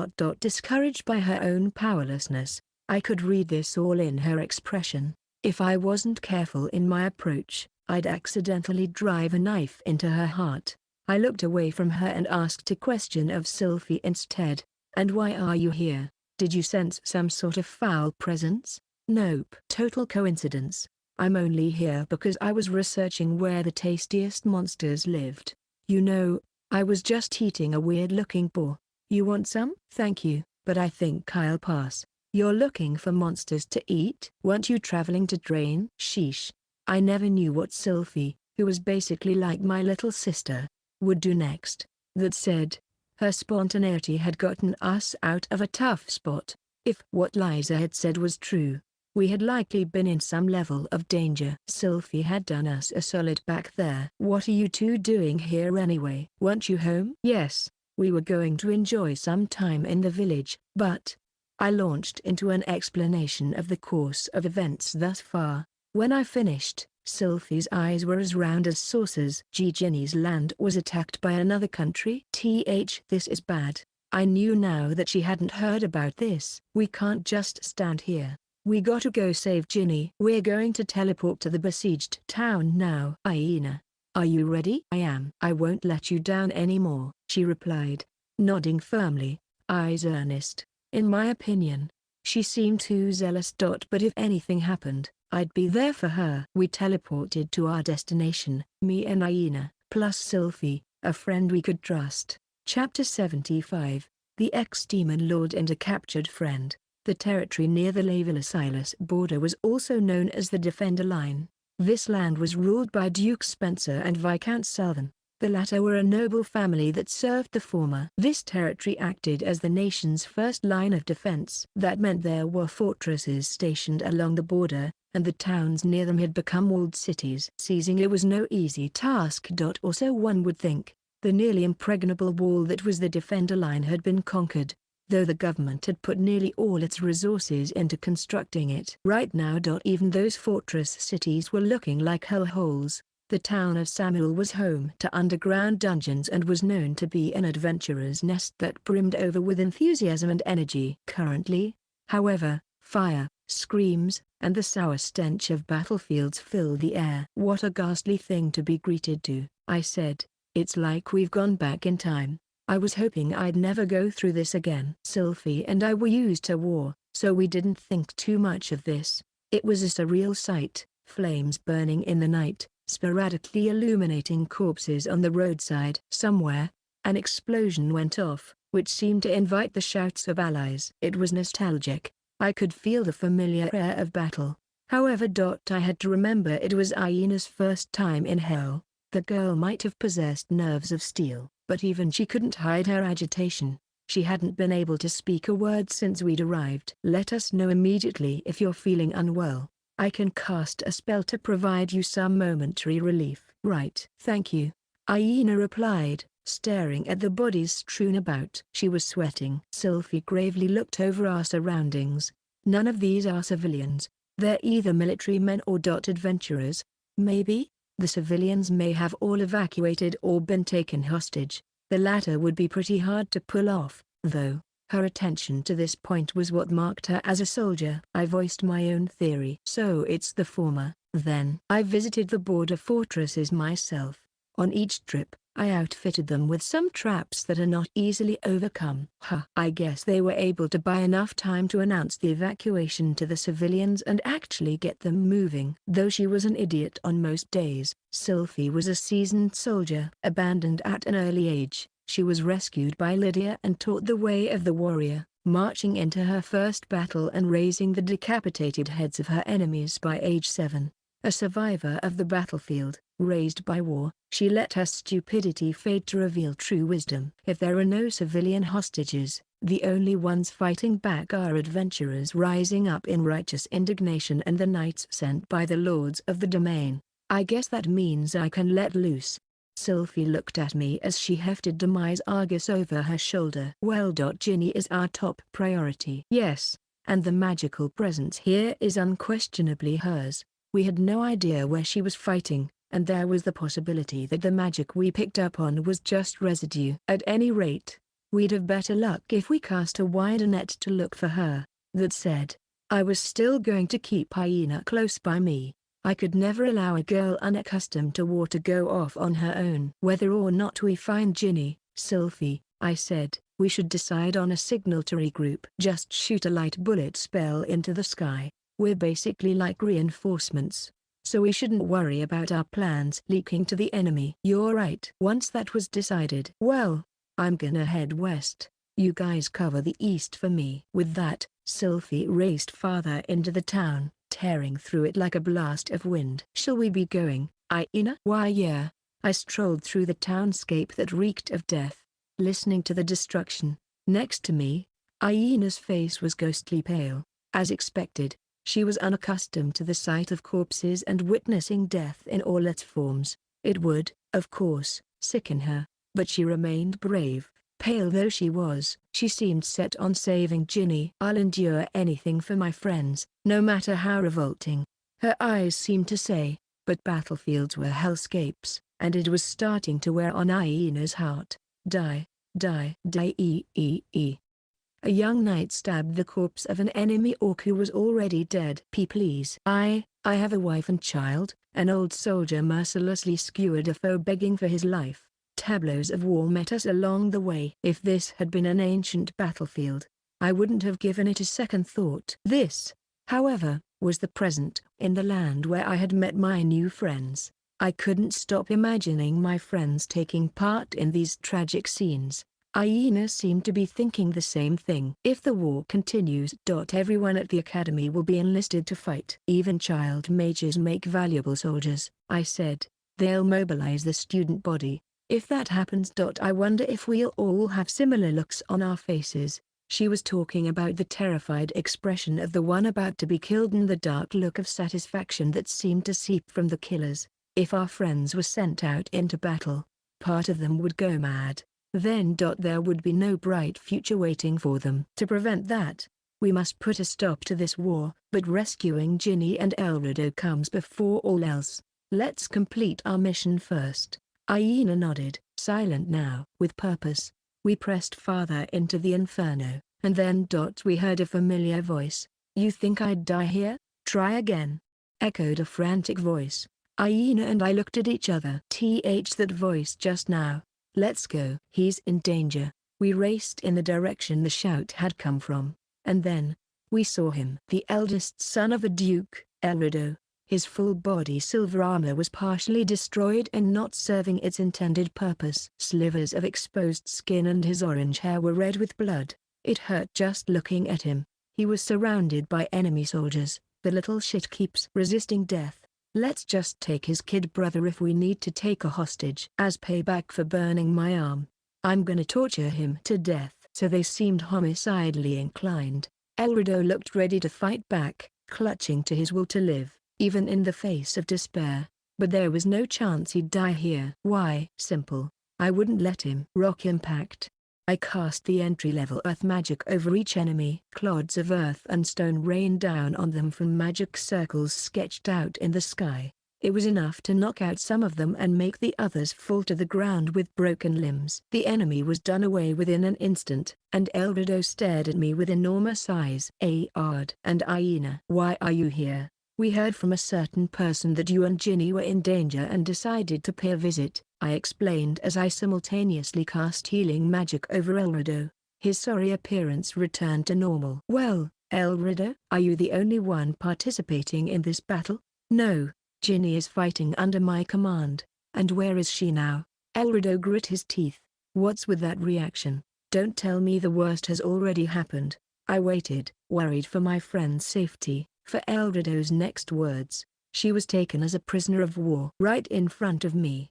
discouraged by her own powerlessness. I could read this all in her expression. If I wasn't careful in my approach, I'd accidentally drive a knife into her heart. I looked away from her and asked a question of Sylphie instead. "And why are you here? Did you sense some sort of foul presence?" "Nope. Total coincidence. I'm only here because I was researching where the tastiest monsters lived. You know, I was just eating a weird-looking boar. You want some?" "Thank you, but I think I'll pass." "You're looking for monsters to eat? Weren't you traveling to drain?" Sheesh. I never knew what Sylphie, who was basically like my little sister, would do next. That said, her spontaneity had gotten us out of a tough spot. If what Liza had said was true, we had likely been in some level of danger. Sylphie had done us a solid back there. "What are you two doing here anyway? Weren't you home?" "Yes, we were going to enjoy some time in the village, but..." I launched into an explanation of the course of events thus far. When I finished, Sylphie's eyes were as round as saucers. Ginny's land was attacked by another country? This is bad. I knew now that she hadn't heard about this. We can't just stand here. We gotta go save Ginny. We're going to teleport to the besieged town now. Aina, are you ready? I am. I won't let you down anymore, she replied, nodding firmly, eyes earnest. In my opinion, she seemed too zealous. But if anything happened, I'd be there for her. We teleported to our destination, me and Aina, plus Sylphie, a friend we could trust. Chapter 75, The Ex-Demon Lord and a Captured Friend. The territory near the Lavilla-Silas border was also known as the Defender Line. This land was ruled by Duke Spencer and Viscount Salvan. The latter were a noble family that served the former. This territory acted as the nation's first line of defense. That meant there were fortresses stationed along the border, and the towns near them had become walled cities. Seizing it was no easy task. Or so one would think. The nearly impregnable wall that was the Defender Line had been conquered, though the government had put nearly all its resources into constructing it. Right now, even those fortress cities were looking like hellholes. The town of Samuel was home to underground dungeons and was known to be an adventurer's nest that brimmed over with enthusiasm and energy. Currently, however, fire, screams, and the sour stench of battlefields filled the air. What a ghastly thing to be greeted to, I said. It's like we've gone back in time. I was hoping I'd never go through this again. Sylphie and I were used to war, so we didn't think too much of this. It was a surreal sight, flames burning in the night, sporadically illuminating corpses on the roadside. Somewhere, an explosion went off, which seemed to invite the shouts of allies. It was nostalgic. I could feel the familiar air of battle. However, I had to remember it was Aina's first time in hell. The girl might have possessed nerves of steel, but even she couldn't hide her agitation. She hadn't been able to speak a word since we'd arrived. Let us know immediately if you're feeling unwell. I can cast a spell to provide you some momentary relief. Right. Thank you, Aina replied, staring at the bodies strewn about. She was sweating. Sylphie gravely looked over our surroundings. None of these are civilians. They're either military men or adventurers. Maybe? The civilians may have all evacuated or been taken hostage. The latter would be pretty hard to pull off, though. Her attention to this point was what marked her as a soldier. I voiced my own theory. So it's the former, then. I visited the border fortresses myself. On each trip, I outfitted them with some traps that are not easily overcome. I guess they were able to buy enough time to announce the evacuation to the civilians and actually get them moving. Though she was an idiot on most days, Sylphie was a seasoned soldier. Abandoned at an early age, she was rescued by Lydia and taught the way of the warrior, marching into her first battle and raising the decapitated heads of her enemies by age 7. A survivor of the battlefield, raised by war, she let her stupidity fade to reveal true wisdom. If there are no civilian hostages, the only ones fighting back are adventurers rising up in righteous indignation and the knights sent by the lords of the domain. I guess that means I can let loose. Sylphie looked at me as she hefted Demise Argus over her shoulder. Well, Ginny is our top priority. Yes, and the magical presence here is unquestionably hers. We had no idea where she was fighting, and there was the possibility that the magic we picked up on was just residue. At any rate, we'd have better luck if we cast a wider net to look for her. That said, I was still going to keep Aina close by me. I could never allow a girl unaccustomed to war to go off on her own. Whether or not we find Ginny, Sylphie, I said, we should decide on a signal to regroup. Just shoot a light bullet spell into the sky. We're basically like reinforcements, so we shouldn't worry about our plans leaking to the enemy. You're right. Once that was decided, well, I'm gonna head west. You guys cover the east for me. With that, Sylphie raced farther into the town, tearing through it like a blast of wind. Shall we be going, Aina? Why, yeah. I strolled through the townscape that reeked of death, listening to the destruction. Next to me, Aina's face was ghostly pale. As expected, she was unaccustomed to the sight of corpses and witnessing death in all its forms. It would, of course, sicken her, but she remained brave. Pale though she was, she seemed set on saving Ginny. I'll endure anything for my friends, no matter how revolting. Her eyes seemed to say, but battlefields were hellscapes, and it was starting to wear on Aina's heart. Die, die, die. A young knight stabbed the corpse of an enemy orc who was already dead. Please. I have a wife and child. An old soldier mercilessly skewered a foe begging for his life. Tableaus of war met us along the way. If this had been an ancient battlefield, I wouldn't have given it a second thought. This, however, was the present. In the land where I had met my new friends, I couldn't stop imagining my friends taking part in these tragic scenes. Aina seemed to be thinking the same thing. If the war continues, everyone at the academy will be enlisted to fight. Even child mages make valuable soldiers, I said. They'll mobilize the student body. If that happens, I wonder if we'll all have similar looks on our faces. She was talking about the terrified expression of the one about to be killed and the dark look of satisfaction that seemed to seep from the killers. If our friends were sent out into battle, part of them would go mad. Then there would be no bright future waiting for them. To prevent that, we must put a stop to this war, but rescuing Ginny and Elrido comes before all else. Let's complete our mission first. Aina nodded, silent now. With purpose, we pressed farther into the inferno, and then we heard a familiar voice. You think I'd die here? Try again. Echoed a frantic voice. Aina and I looked at each other. That voice just now. Let's go. He's in danger. We raced in the direction the shout had come from, and then we saw him. The eldest son of a duke, Elrido. His full body silver armor was partially destroyed and not serving its intended purpose. Slivers of exposed skin and his orange hair were red with blood. It hurt just looking at him. He was surrounded by enemy soldiers. The little shit keeps resisting death. Let's just take his kid brother if we need to take a hostage. As payback for burning my arm, I'm gonna torture him to death. So they seemed homicidally inclined. Elrido looked ready to fight back, clutching to his will to live, even in the face of despair. But there was no chance he'd die here. Why? Simple. I wouldn't let him. Rock impact. I cast the entry-level earth magic over each enemy. Clods of earth and stone rained down on them from magic circles sketched out in the sky. It was enough to knock out some of them and make the others fall to the ground with broken limbs. The enemy was done away within an instant, and Elrido stared at me with enormous eyes. Ard and Aina. Why are you here? We heard from a certain person that you and Ginny were in danger and decided to pay a visit, I explained as I simultaneously cast healing magic over Elrido. His sorry appearance returned to normal. Well, Elrido, are you the only one participating in this battle? No, Ginny is fighting under my command. And where is she now? Elrido grit his teeth. What's with that reaction? Don't tell me the worst has already happened. I waited, worried for my friend's safety. For Elrido's next words, she was taken as a prisoner of war right in front of me.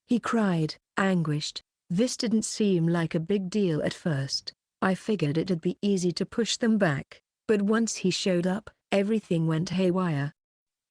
He cried, anguished. This didn't seem like a big deal at first. I figured it'd be easy to push them back, but once he showed up, everything went haywire.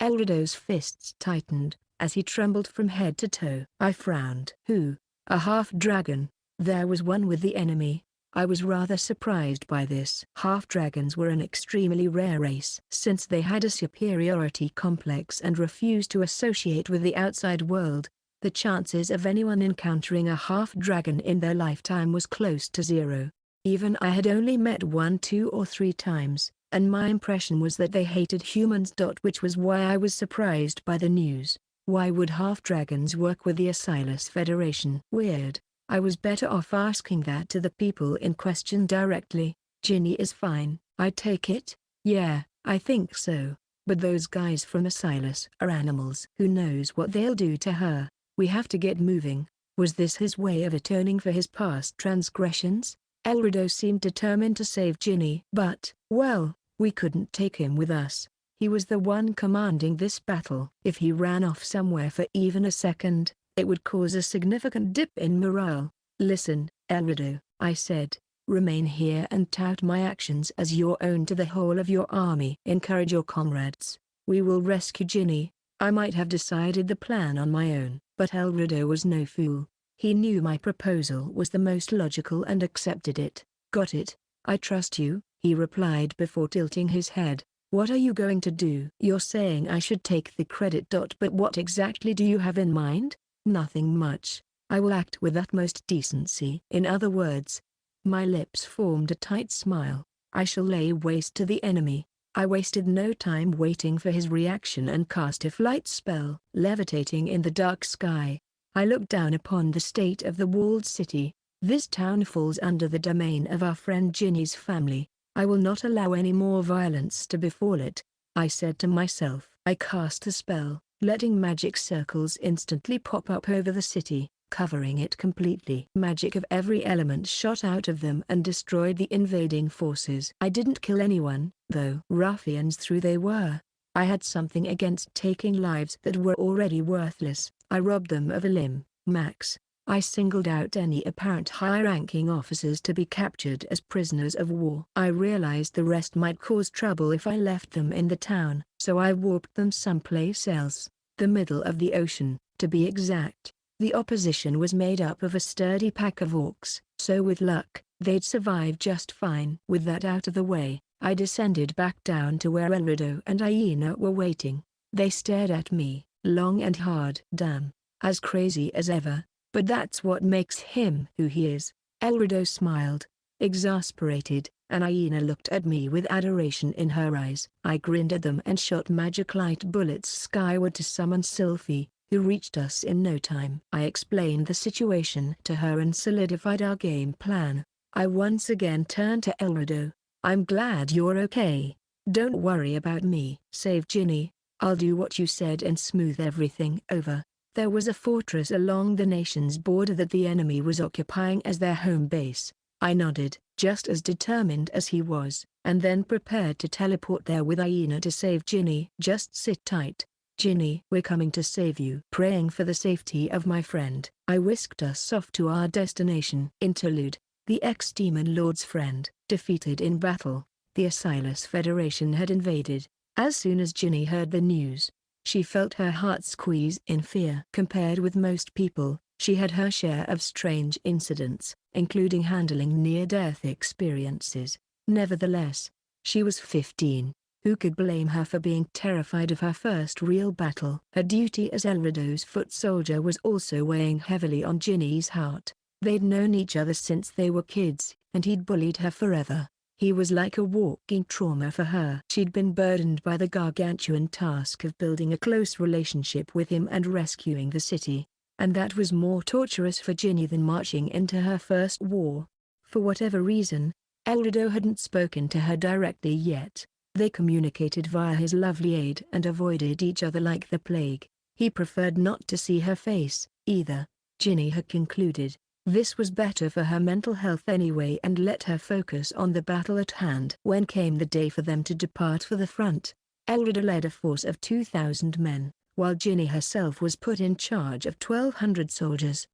Elrido's fists tightened, as he trembled from head to toe. I frowned. Who? A half-dragon? There was one with the enemy. I was rather surprised by this. Half-dragons were an extremely rare race. Since they had a superiority complex and refused to associate with the outside world, the chances of anyone encountering a half-dragon in their lifetime was close to zero. Even I had only met one, 2 or 3 times, and my impression was that they hated humans. Which was why I was surprised by the news. Why would half-dragons work with the Assailants Federation? Weird. I was better off asking that to the people in question directly. Ginny is fine, I take it? Yeah, I think so. But those guys from Assailants are animals. Who knows what they'll do to her? We have to get moving. Was this his way of atoning for his past transgressions? Elrido seemed determined to save Ginny. But, well, we couldn't take him with us. He was the one commanding this battle. If he ran off somewhere for even a second, it would cause a significant dip in morale. Listen, Elrido, I said, remain here and tout my actions as your own to the whole of your army. Encourage your comrades. We will rescue Ginny. I might have decided the plan on my own, but Elrido was no fool. He knew my proposal was the most logical and accepted it. Got it, I trust you, he replied before tilting his head. What are you going to do? You're saying I should take the credit. But what exactly do you have in mind? Nothing much. I will act with utmost decency. In other words, my lips formed a tight smile. I shall lay waste to the enemy. I wasted no time waiting for his reaction and cast a flight spell. Levitating in the dark sky, I looked down upon the state of the walled city. This town falls under the domain of our friend Ginny's family. I will not allow any more violence to befall it, I said to myself. I cast the spell, letting magic circles instantly pop up over the city, covering it completely. Magic of every element shot out of them and destroyed the invading forces. I didn't kill anyone, though. Ruffians through they were. I had something against taking lives that were already worthless. I robbed them of a limb, max. I singled out any apparent high-ranking officers to be captured as prisoners of war. I realized the rest might cause trouble if I left them in the town, so I warped them someplace else, the middle of the ocean, to be exact. The opposition was made up of a sturdy pack of orcs, so with luck, they'd survive just fine. With that out of the way, I descended back down to where Elrido and Aina were waiting. They stared at me, long and hard. Damn, as crazy as ever. But that's what makes him who he is. Elrido smiled, exasperated, and Aina looked at me with adoration in her eyes. I grinned at them and shot magic light bullets skyward to summon Sylphie, who reached us in no time. I explained the situation to her and solidified our game plan. I once again turned to Elrido. I'm glad you're okay. Don't worry about me. Save Ginny. I'll do what you said and smooth everything over. There was a fortress along the nation's border that the enemy was occupying as their home base. I nodded, just as determined as he was, and then prepared to teleport there with Aina to save Ginny. Just sit tight, Ginny. We're coming to save you. Praying for the safety of my friend, I whisked us off to our destination. Interlude. The ex-demon lord's friend, defeated in battle. The Assailants Federation had invaded. As soon as Ginny heard the news, she felt her heart squeeze in fear. Compared with most people, she had her share of strange incidents, including handling near-death experiences. Nevertheless, she was 15. Who could blame her for being terrified of her first real battle? Her duty as Elrido's foot soldier was also weighing heavily on Ginny's heart. They'd known each other since they were kids, and he'd bullied her forever. He was like a walking trauma for her. She'd been burdened by the gargantuan task of building a close relationship with him and rescuing the city, and that was more torturous for Ginny than marching into her first war. For whatever reason, Elrido hadn't spoken to her directly yet. They communicated via his lovely aide and avoided each other like the plague. He preferred not to see her face, either. Ginny had concluded this was better for her mental health anyway and let her focus on the battle at hand. When came the day for them to depart for the front, Elrido led a force of 2,000 men, while Ginny herself was put in charge of 1,200 soldiers.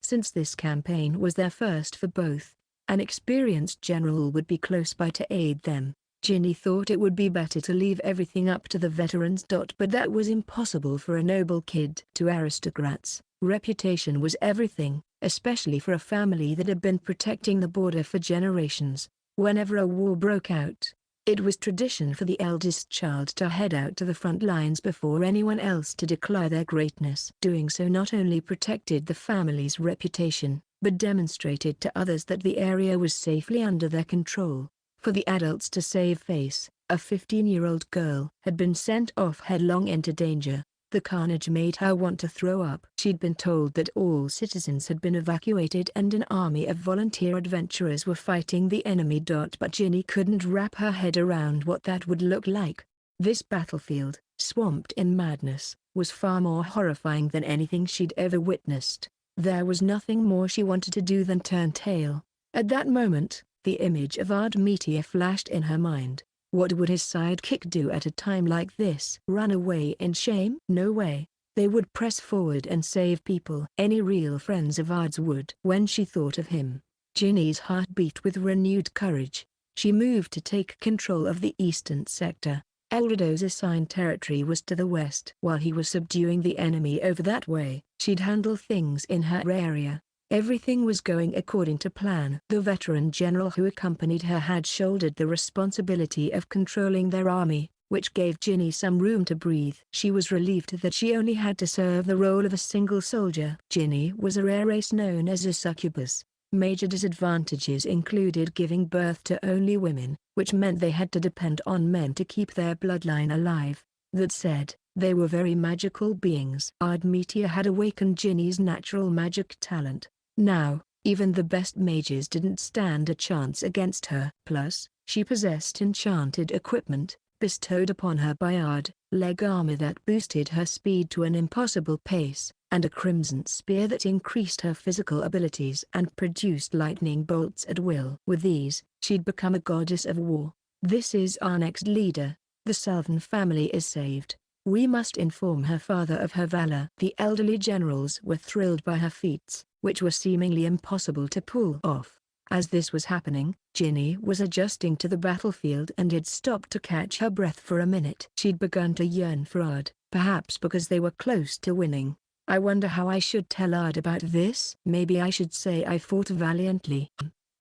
Since this campaign was their first for both, an experienced general would be close by to aid them. Ginny thought it would be better to leave everything up to the veterans. But that was impossible for a noble kid. To aristocrats, reputation was everything, especially for a family that had been protecting the border for generations. Whenever a war broke out, it was tradition for the eldest child to head out to the front lines before anyone else to declare their greatness. Doing so not only protected the family's reputation, but demonstrated to others that the area was safely under their control. For the adults to save face, a 15-year-old girl had been sent off headlong into danger. The carnage made her want to throw up. She'd been told that all citizens had been evacuated and an army of volunteer adventurers were fighting the enemy. But Ginny couldn't wrap her head around what that would look like. This battlefield, swamped in madness, was far more horrifying than anything she'd ever witnessed. There was nothing more she wanted to do than turn tail. At that moment, the image of Ardmetia flashed in her mind. What would his sidekick do at a time like this? Run away in shame? No way. They would press forward and save people. Any real friends of Ard's would. When she thought of him, Ginny's heart beat with renewed courage. She moved to take control of the eastern sector. Elrido's assigned territory was to the west. While he was subduing the enemy over that way, she'd handle things in her area. Everything was going according to plan. The veteran general who accompanied her had shouldered the responsibility of controlling their army, which gave Ginny some room to breathe. She was relieved that she only had to serve the role of a single soldier. Ginny was a rare race known as a succubus. Major disadvantages included giving birth to only women, which meant they had to depend on men to keep their bloodline alive. That said, they were very magical beings. Ardmetia had awakened Ginny's natural magic talent. Now, even the best mages didn't stand a chance against her. Plus, she possessed enchanted equipment, bestowed upon her by Ard, leg armor that boosted her speed to an impossible pace, and a crimson spear that increased her physical abilities and produced lightning bolts at will. With these, she'd become a goddess of war. This is our next leader. The Salvan family is saved. We must inform her father of her valor. The elderly generals were thrilled by her feats, which were seemingly impossible to pull off. As this was happening, Ginny was adjusting to the battlefield and had stopped to catch her breath for a minute. She'd begun to yearn for Ard, perhaps because they were close to winning. I wonder how I should tell Ard about this. Maybe I should say I fought valiantly.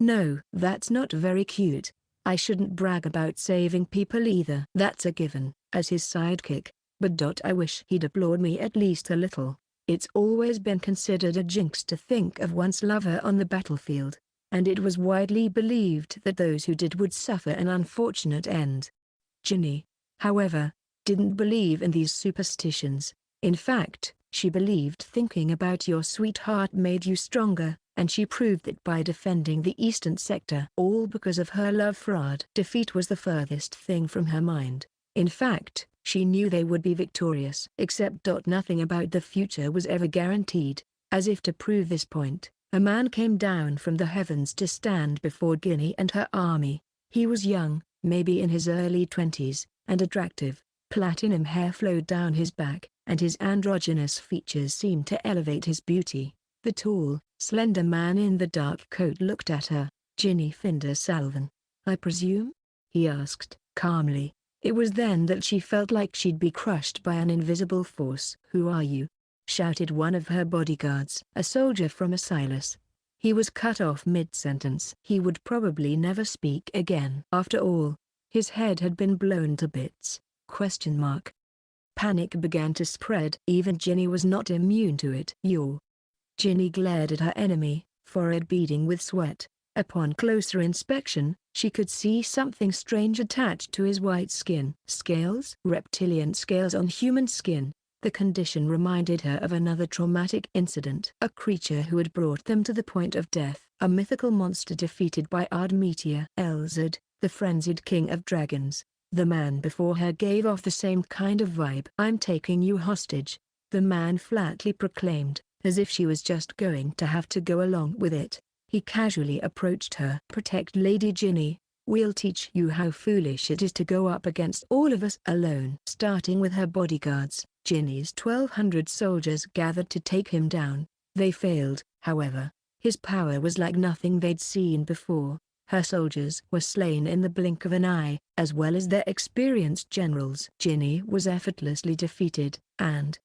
No, that's not very cute. I shouldn't brag about saving people either. That's a given, as his sidekick. But I wish he'd applaud me at least a little. It's always been considered a jinx to think of one's lover on the battlefield, and it was widely believed that those who did would suffer an unfortunate end. Ginny, however, didn't believe in these superstitions. In fact, she believed thinking about your sweetheart made you stronger, and she proved it by defending the eastern sector. All because of her love for Ard. Defeat was the furthest thing from her mind. In fact, she knew they would be victorious. Except nothing about the future was ever guaranteed. As if to prove this point, a man came down from the heavens to stand before Ginny and her army. He was young, maybe in his early 20s, and attractive. Platinum hair flowed down his back, and his androgynous features seemed to elevate his beauty. The tall, slender man in the dark coat looked at her. "Ginny Finder Salvan, I presume?" he asked, calmly. It was then that she felt like she'd be crushed by an invisible force. "Who are you?" shouted one of her bodyguards. "A soldier from Assailants." He was cut off mid-sentence. He would probably never speak again. After all, his head had been blown to bits. Panic began to spread. Even Ginny was not immune to it. Ginny glared at her enemy, forehead beading with sweat. Upon closer inspection, she could see something strange attached to his white skin. Scales? Reptilian scales on human skin. The condition reminded her of another traumatic incident. A creature who had brought them to the point of death. A mythical monster defeated by Ardmetia. Elzad, the frenzied king of dragons. The man before her gave off the same kind of vibe. "I'm taking you hostage," the man flatly proclaimed, as if she was just going to have to go along with it. He casually approached her. "Protect Lady Ginny. We'll teach you how foolish it is to go up against all of us alone." Starting with her bodyguards, Ginny's 1,200 soldiers gathered to take him down. They failed, however. His power was like nothing they'd seen before. Her soldiers were slain in the blink of an eye, as well as their experienced generals. Ginny was effortlessly defeated, and,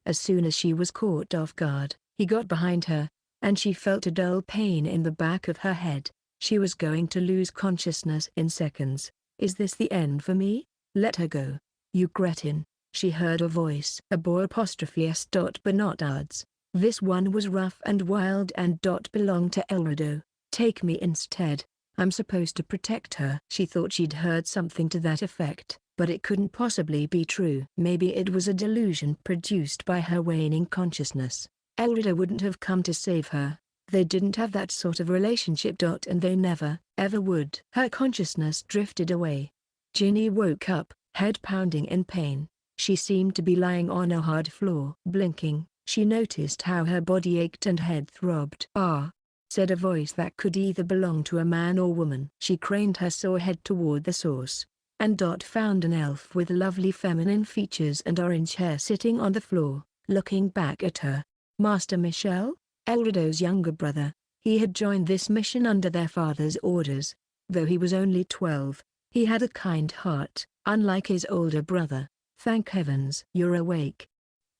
as soon as she was caught off guard, he got behind her, and she felt a dull pain in the back of her head. She was going to lose consciousness in seconds. "Is this the end for me? Let her go, you cretin," she heard a voice. A boy apostrophe s. But not Ard's. This one was rough and wild and belonged to Elrido. "Take me instead. I'm supposed to protect her." She thought she'd heard something to that effect, but it couldn't possibly be true. Maybe it was a delusion produced by her waning consciousness. Elrido wouldn't have come to save her. They didn't have that sort of relationship. And they never, ever would. Her consciousness drifted away. Ginny woke up, head pounding in pain. She seemed to be lying on a hard floor. Blinking, she noticed how her body ached and head throbbed. "Ah," said a voice that could either belong to a man or woman. She craned her sore head toward the source, and found an elf with lovely feminine features and orange hair sitting on the floor, looking back at her. Master Michel, Elrido's younger brother. He had joined this mission under their father's orders. Though he was only 12, he had a kind heart, unlike his older brother. "Thank heavens you're awake,"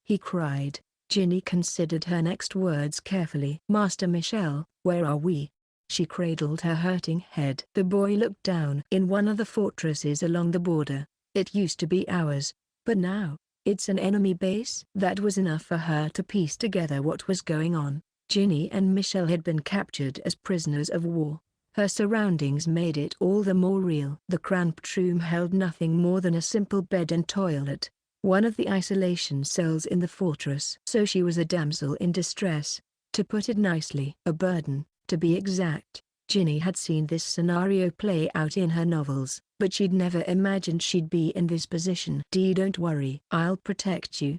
he cried. Ginny considered her next words carefully. "Master Michel, where are we?" She cradled her hurting head. The boy looked down. "In one of the fortresses along the border. It used to be ours, but now, it's an enemy base. That was enough for her to piece together what was going on. Ginny and Michelle had been captured as prisoners of war. Her surroundings made it all the more real. The cramped room held nothing more than a simple bed and toilet, one of the isolation cells in the fortress. So she was a damsel in distress, to put it nicely. A burden, to be exact. Ginny had seen this scenario play out in her novels, but she'd never imagined she'd be in this position. Don't worry, I'll protect you,"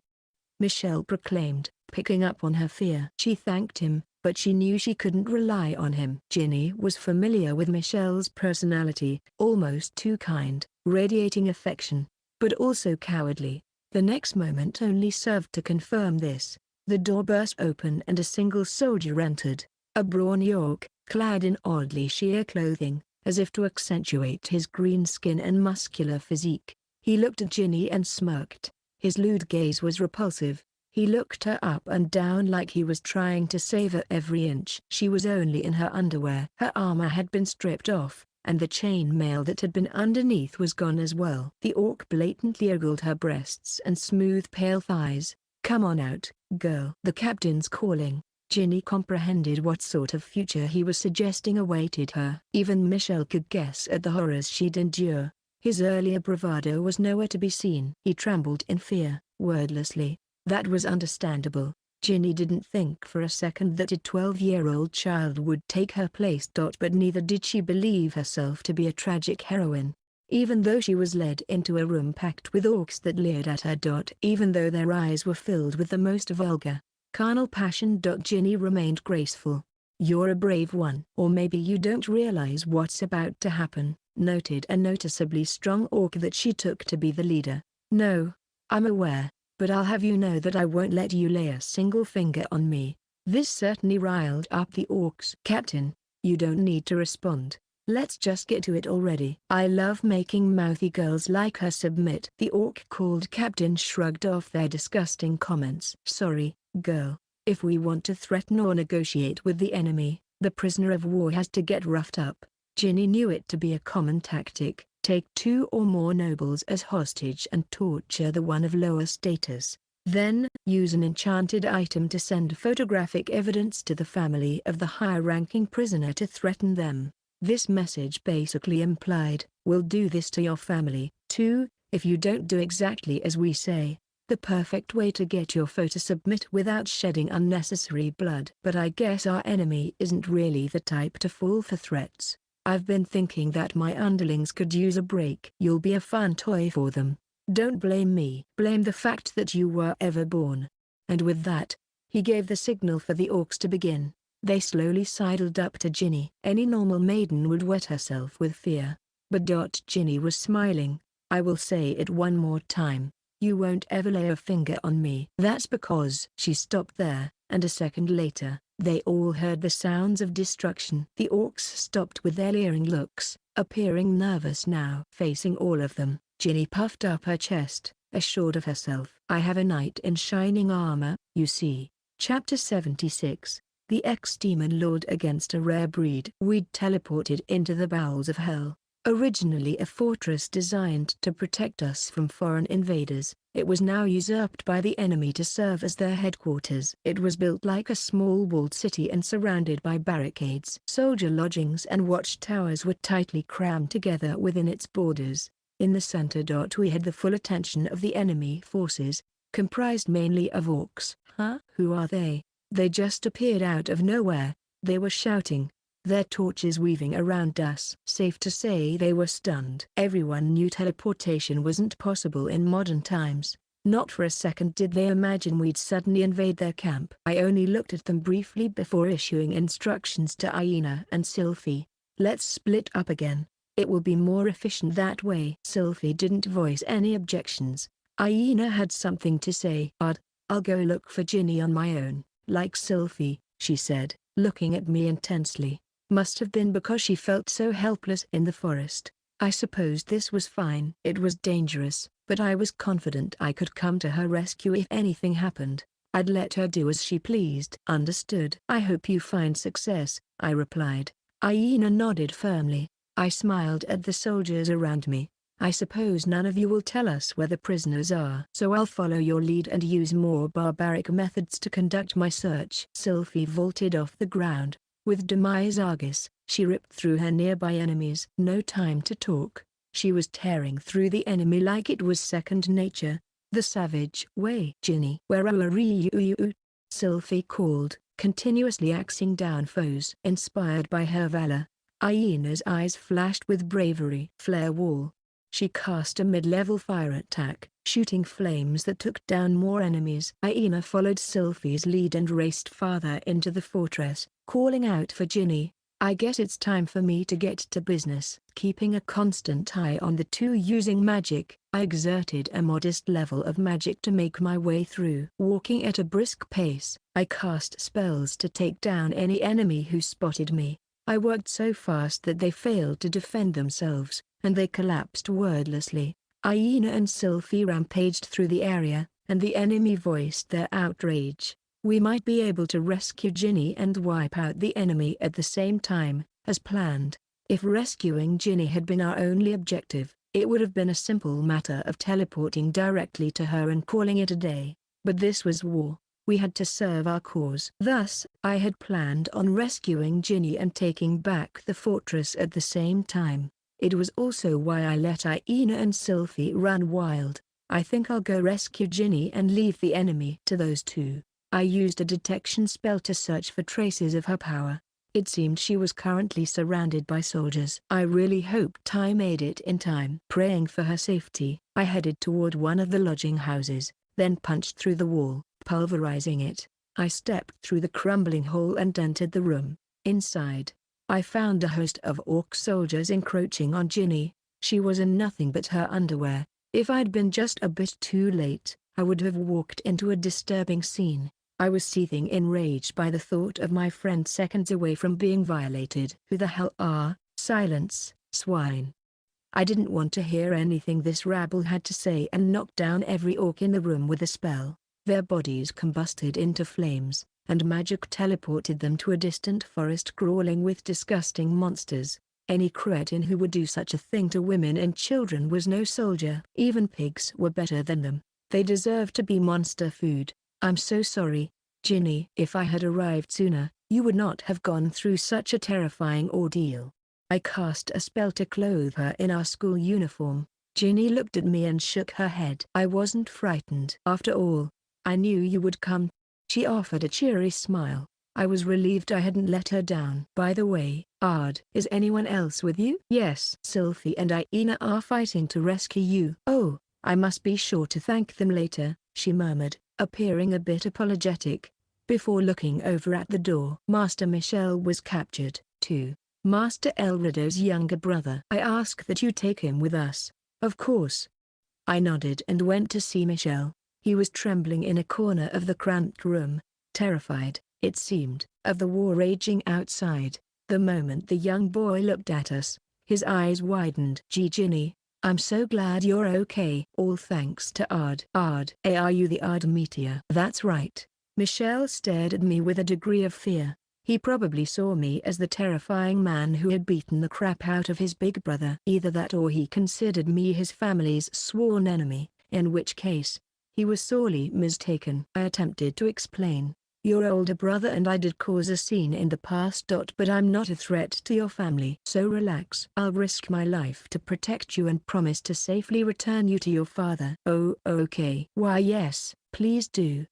Michelle proclaimed, picking up on her fear. She thanked him, but she knew she couldn't rely on him. Ginny was familiar with Michelle's personality, almost too kind, radiating affection, but also cowardly. The next moment only served to confirm this. The door burst open and a single soldier entered, a brawn York, clad in oddly sheer clothing, as if to accentuate his green skin and muscular physique. He looked at Ginny and smirked. His lewd gaze was repulsive. He looked her up and down like he was trying to savor every inch. She was only in her underwear. Her armor had been stripped off, and the chain mail that had been underneath was gone as well. The orc blatantly ogled her breasts and smooth pale thighs. "Come on out, girl." The captain's calling. Ginny comprehended what sort of future he was suggesting awaited her. Even Michelle could guess at the horrors she'd endure. His earlier bravado was nowhere to be seen. He trembled in fear, wordlessly. That was understandable. Ginny didn't think for a second that a 12-year-old child would take her place. But neither did she believe herself to be a tragic heroine. Even though she was led into a room packed with orcs that leered at her. Even though their eyes were filled with the most vulgar, carnal passion. Ginny remained graceful. "You're a brave one." "Or maybe you don't realize what's about to happen," noted a noticeably strong orc that she took to be the leader. "No, I'm aware, but I'll have you know that I won't let you lay a single finger on me." This certainly riled up the orcs. "Captain, you don't need to respond. Let's just get to it already." "I love making mouthy girls like her submit." The orc called captain shrugged off their disgusting comments. "Sorry, girl. If we want to threaten or negotiate with the enemy, the prisoner of war has to get roughed up." Ginny knew it to be a common tactic. Take 2 or more nobles as hostage and torture the one of lower status. Then, use an enchanted item to send photographic evidence to the family of the higher-ranking prisoner to threaten them. This message basically implied, "We'll do this to your family, too, if you don't do exactly as we say." The perfect way to get your foe to submit without shedding unnecessary blood. "But I guess our enemy isn't really the type to fall for threats. I've been thinking that my underlings could use a break." "You'll be a fun toy for them. Don't blame me. Blame the fact that you were ever born." And with that, he gave the signal for the orcs to begin. They slowly sidled up to Ginny. Any normal maiden would wet herself with fear. But Ginny was smiling. "I will say it one more time. You won't ever lay a finger on me." "That's because..." She stopped there, and a second later, they all heard the sounds of destruction. The orcs stopped with their leering looks, appearing nervous now. Facing all of them, Ginny puffed up her chest, assured of herself. "I have a knight in shining armor, you see." Chapter 76. The ex-demon lord against a rare breed. We'd teleported into the bowels of hell. Originally a fortress designed to protect us from foreign invaders, it was now usurped by the enemy to serve as their headquarters. It was built like a small walled city and surrounded by barricades. Soldier lodgings and watchtowers were tightly crammed together within its borders. In the center. We had the full attention of the enemy forces, comprised mainly of orcs. "Huh? Who are they? They just appeared out of nowhere," they were shouting, their torches weaving around us. Safe to say they were stunned. Everyone knew teleportation wasn't possible in modern times. Not for a second did they imagine we'd suddenly invade their camp. I only looked at them briefly before issuing instructions to Aina and Sylphie. "Let's split up again. It will be more efficient that way." Sylphie didn't voice any objections. Aina had something to say. I'll go look for Ginny on my own." "Like Sylphie," she said, looking at me intensely. Must have been because she felt so helpless in the forest. I suppose this was fine. It was dangerous, but I was confident I could come to her rescue if anything happened. I'd let her do as she pleased. "Understood." "I hope you find success," I replied. Aina nodded firmly. I smiled at the soldiers around me. I suppose none of you will tell us where the prisoners are. So I'll follow your lead and use more barbaric methods to conduct my search. Sylphie vaulted off the ground. With Demise Argus, she ripped through her nearby enemies. No time to talk. She was tearing through the enemy like it was second nature. The savage way. Ginny, where are you? Sylphie called, continuously axing down foes. Inspired by her valor, Aina's eyes flashed with bravery. Flare wall. She cast a mid-level fire attack, shooting flames that took down more enemies. Aina followed Sylphie's lead and raced farther into the fortress, calling out for Ginny. I guess it's time for me to get to business. Keeping a constant eye on the two using magic, I exerted a modest level of magic to make my way through. Walking at a brisk pace, I cast spells to take down any enemy who spotted me. I worked so fast that they failed to defend themselves, and they collapsed wordlessly. Aina and Sylphie rampaged through the area, and the enemy voiced their outrage. We might be able to rescue Ginny and wipe out the enemy at the same time, as planned. If rescuing Ginny had been our only objective, it would have been a simple matter of teleporting directly to her and calling it a day. But this was war. We had to serve our cause. Thus, I had planned on rescuing Ginny and taking back the fortress at the same time. It was also why I let Aina and Sylphie run wild. I think I'll go rescue Ginny and leave the enemy to those two. I used a detection spell to search for traces of her power. It seemed she was currently surrounded by soldiers. I really hoped I made it in time. Praying for her safety, I headed toward one of the lodging houses, then punched through the wall, pulverizing it. I stepped through the crumbling hole and entered the room. Inside, I found a host of orc soldiers encroaching on Ginny. She was in nothing but her underwear. If I'd been just a bit too late, I would have walked into a disturbing scene. I was seething in rage by the thought of my friend seconds away from being violated. Who the hell are, silence, swine? I didn't want to hear anything this rabble had to say and knocked down every orc in the room with a spell. Their bodies combusted into flames, and magic teleported them to a distant forest crawling with disgusting monsters. Any cretin who would do such a thing to women and children was no soldier. Even pigs were better than them. They deserved to be monster food. I'm so sorry, Ginny. If I had arrived sooner, you would not have gone through such a terrifying ordeal. I cast a spell to clothe her in our school uniform. Ginny looked at me and shook her head. I wasn't frightened. After all, I knew you would come. She offered a cheery smile. I was relieved I hadn't let her down. By the way, Ard, is anyone else with you? Yes. Sylphie and Aina are fighting to rescue you. Oh, I must be sure to thank them later, she murmured, appearing a bit apologetic, before looking over at the door. Master Michel was captured, too. Master Elrido's younger brother. I ask that you take him with us. Of course. I nodded and went to see Michel. He was trembling in a corner of the cramped room, terrified, it seemed, of the war raging outside. The moment the young boy looked at us, his eyes widened. Ginny, I'm so glad you're okay. All thanks to Ard. Ard, are you the Ard Meteor? That's right. Michel stared at me with a degree of fear. He probably saw me as the terrifying man who had beaten the crap out of his big brother. Either that or he considered me his family's sworn enemy, in which case, he was sorely mistaken. I attempted to explain. Your older brother and I did cause a scene in the past. But I'm not a threat to your family. So relax. I'll risk my life to protect you and promise to safely return you to your father. Oh, okay. Why yes, please do,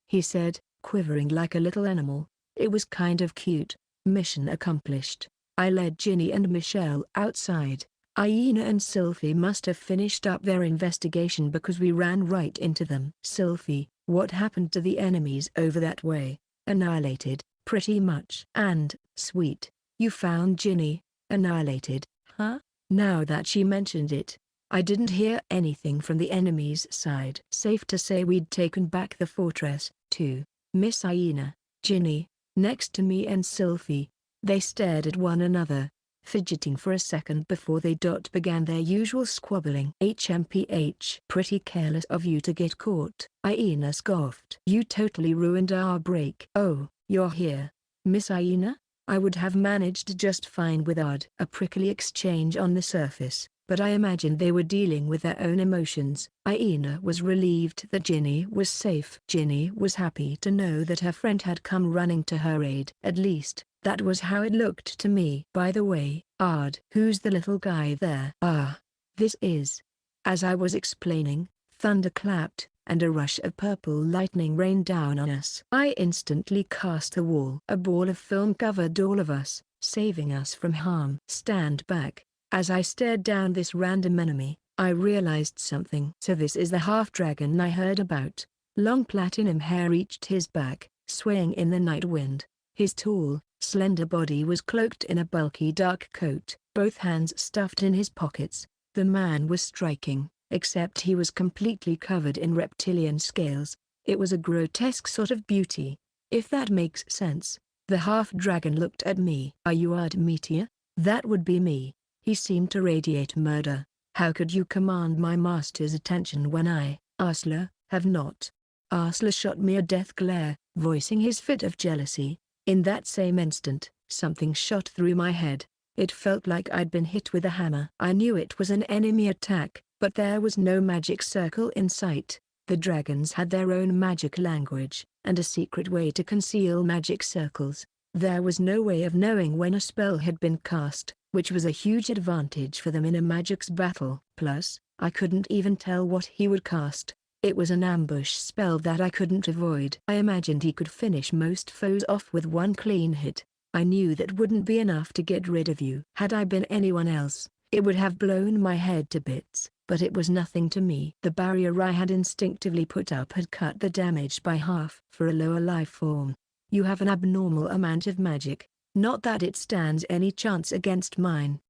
he said, quivering like a little animal. It was kind of cute. Mission accomplished. I led Ginny and Michel outside. Aina and Sylphie must have finished up their investigation because we ran right into them. Sylphie, what happened to the enemies over that way? Annihilated, pretty much. And, sweet, you found Ginny, annihilated, huh? Now that she mentioned it, I didn't hear anything from the enemy's side. Safe to say we'd taken back the fortress, too. Miss Aina, Ginny, next to me and Sylphie. They stared at one another, fidgeting for a second before they began their usual squabbling. HMPH. Pretty careless of you to get caught. Aina scoffed. You totally ruined our break. Oh, you're here, Miss Aina? I would have managed just fine with Ard. A prickly exchange on the surface, but I imagined they were dealing with their own emotions. Aina was relieved that Ginny was safe. Ginny was happy to know that her friend had come running to her aid. At least, that was how it looked to me. By the way, Ard, who's the little guy there? Ah, this is. As I was explaining, thunder clapped, and a rush of purple lightning rained down on us. I instantly cast the wall. A ball of film covered all of us, saving us from harm. Stand back. As I stared down this random enemy, I realized something. So this is the half-dragon I heard about. Long platinum hair reached his back, swaying in the night wind. His tall, slender body was cloaked in a bulky dark coat, both hands stuffed in his pockets. The man was striking, except he was completely covered in reptilian scales. It was a grotesque sort of beauty, if that makes sense. The half-dragon looked at me. Are you Ard Meteor? That would be me. He seemed to radiate murder. How could you command my master's attention when I, Arslan, have not? Arslan shot me a death glare, voicing his fit of jealousy. In that same instant, something shot through my head. It felt like I'd been hit with a hammer. I knew it was an enemy attack, but there was no magic circle in sight. The dragons had their own magic language, and a secret way to conceal magic circles. There was no way of knowing when a spell had been cast, which was a huge advantage for them in a magic's battle. Plus, I couldn't even tell what he would cast. It was an ambush spell that I couldn't avoid. I imagined he could finish most foes off with one clean hit. I knew that wouldn't be enough to get rid of you. Had I been anyone else, it would have blown my head to bits, but it was nothing to me. The barrier I had instinctively put up had cut the damage by half. For a lower life form, you have an abnormal amount of magic. Not that it stands any chance against mine.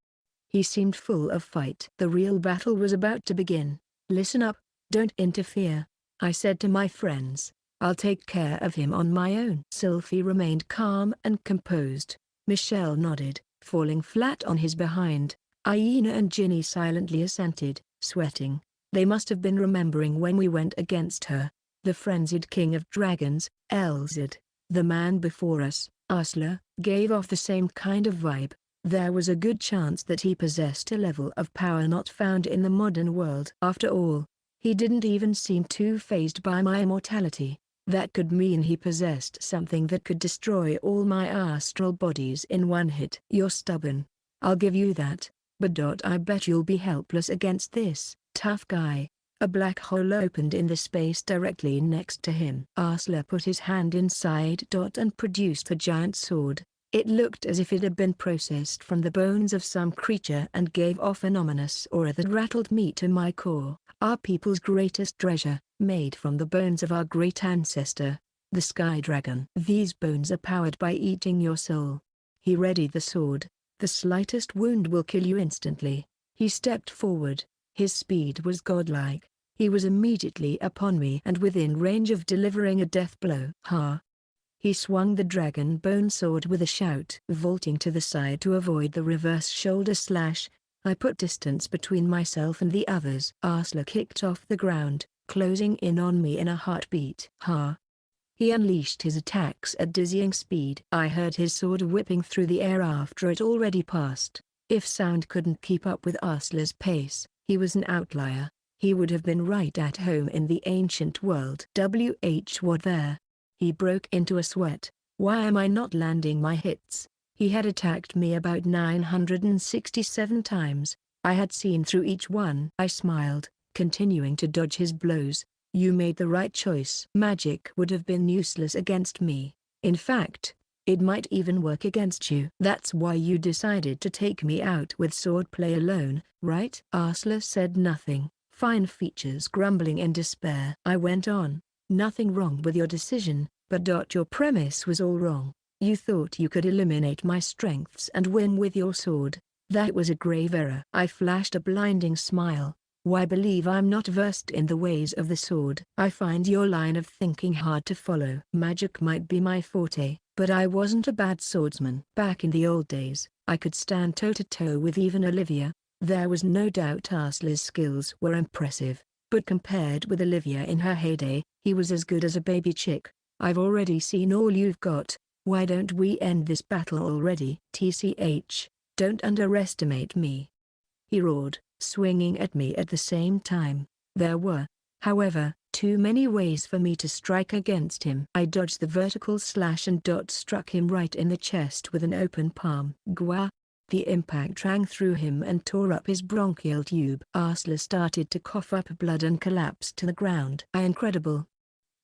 He seemed full of fight. The real battle was about to begin. Listen up, don't interfere, I said to my friends. I'll take care of him on my own. Sylphie remained calm and composed. Michelle nodded, falling flat on his behind. Aina and Ginny silently assented, sweating. They must have been remembering when we went against her. The frenzied king of dragons, Elzid, the man before us, Arslan, gave off the same kind of vibe. There was a good chance that he possessed a level of power not found in the modern world. After all, he didn't even seem too fazed by my immortality. That could mean he possessed something that could destroy all my astral bodies in one hit. You're stubborn. I'll give you that, but I bet you'll be helpless against this tough guy. A black hole opened in the space directly next to him. Arslan put his hand inside and produced a giant sword. It looked as if it had been processed from the bones of some creature and gave off an ominous aura that rattled me to my core. Our people's greatest treasure, made from the bones of our great ancestor, the Sky Dragon. These bones are powered by eating your soul. He readied the sword. The slightest wound will kill you instantly. He stepped forward. His speed was godlike. He was immediately upon me and within range of delivering a death blow. Ha! He swung the dragon bone sword with a shout. Vaulting to the side to avoid the reverse shoulder slash, I put distance between myself and the others. Arslan kicked off the ground, closing in on me in a heartbeat. Ha! He unleashed his attacks at dizzying speed. I heard his sword whipping through the air after it already passed. If sound couldn't keep up with Arslan's pace, he was an outlier. He would have been right at home in the ancient world. What there? He broke into a sweat. Why am I not landing my hits? He had attacked me about 967 times. I had seen through each one. I smiled, continuing to dodge his blows. You made the right choice. Magic would have been useless against me. In fact, it might even work against you. That's why you decided to take me out with swordplay alone, right? Arslan said nothing, fine features grumbling in despair. I went on. Nothing wrong with your decision, but your premise was all wrong. You thought you could eliminate my strengths and win with your sword. That was a grave error. I flashed a blinding smile. Why believe I'm not versed in the ways of the sword? I find your line of thinking hard to follow. Magic might be my forte, but I wasn't a bad swordsman. Back in the old days, I could stand toe-to-toe with even Olivia. There was no doubt Arslan's skills were impressive, but compared with Olivia in her heyday, he was as good as a baby chick. I've already seen all you've got. Why don't we end this battle already? TCH, don't underestimate me. He roared, swinging at me at the same time. There were, however, too many ways for me to strike against him. I dodged the vertical slash and struck him right in the chest with an open palm. Gwa! The impact rang through him and tore up his bronchial tube. Arslan started to cough up blood and collapsed to the ground. Incredible!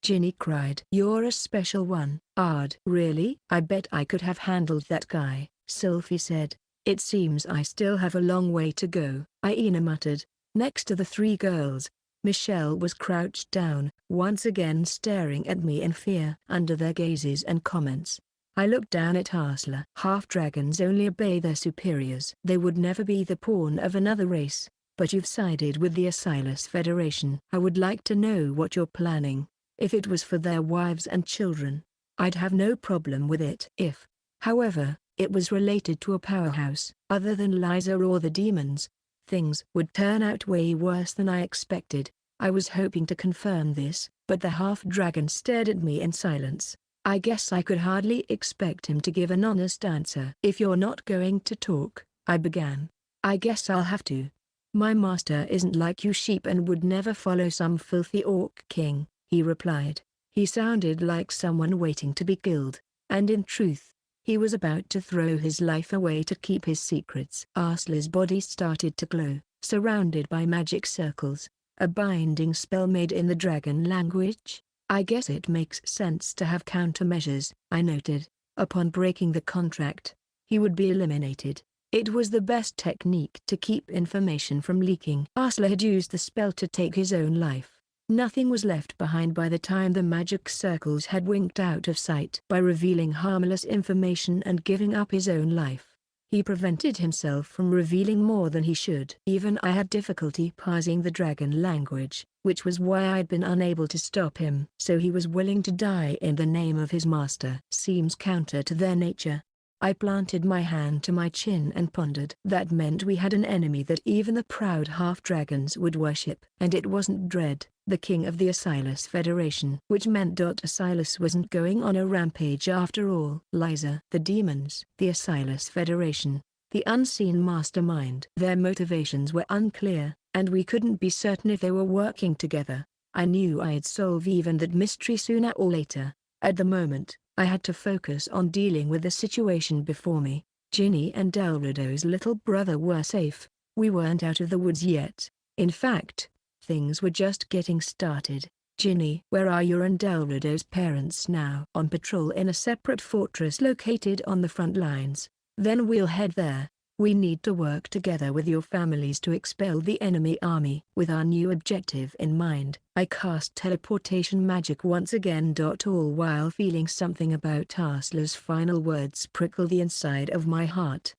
Ginny cried. You're a special one, Ard. Really? I bet I could have handled that guy, Sylphie said. It seems I still have a long way to go, Aina muttered. Next to the three girls, Michelle was crouched down, once again staring at me in fear. Under their gazes and comments, I looked down at Arslan. Half-dragons only obey their superiors. They would never be the pawn of another race, but you've sided with the Assailants Federation. I would like to know what you're planning. If it was for their wives and children, I'd have no problem with it. If, however, it was related to a powerhouse other than Liza or the demons, things would turn out way worse than I expected. I was hoping to confirm this, but the half-dragon stared at me in silence. I guess I could hardly expect him to give an honest answer. If you're not going to talk, I began. I guess I'll have to. My master isn't like you sheep and would never follow some filthy orc king, he replied. He sounded like someone waiting to be killed, and in truth, he was about to throw his life away to keep his secrets. Arslan's body started to glow, surrounded by magic circles, a binding spell made in the dragon language. I guess it makes sense to have countermeasures, I noted. Upon breaking the contract, he would be eliminated. It was the best technique to keep information from leaking. Arslan had used the spell to take his own life. Nothing was left behind by the time the magic circles had winked out of sight. By revealing harmless information and giving up his own life, he prevented himself from revealing more than he should. Even I had difficulty parsing the dragon language, which was why I'd been unable to stop him. So he was willing to die in the name of his master. Seems counter to their nature. I planted my hand to my chin and pondered. That meant we had an enemy that even the proud half-dragons would worship. And it wasn't Dread, the king of the Assailants Federation. Which meant Assailants wasn't going on a rampage after all. Liza. The demons. The Assailants Federation. The unseen mastermind. Their motivations were unclear, and we couldn't be certain if they were working together. I knew I'd solve even that mystery sooner or later. At the moment, I had to focus on dealing with the situation before me. Ginny and Elrido's little brother were safe. We weren't out of the woods yet. In fact, things were just getting started. Ginny, where are your and Elrido's parents now? On patrol in a separate fortress located on the front lines. Then we'll head there. We need to work together with your families to expel the enemy army. With our new objective in mind, I cast teleportation magic once again. All while feeling something about Arslan's final words prickle the inside of my heart.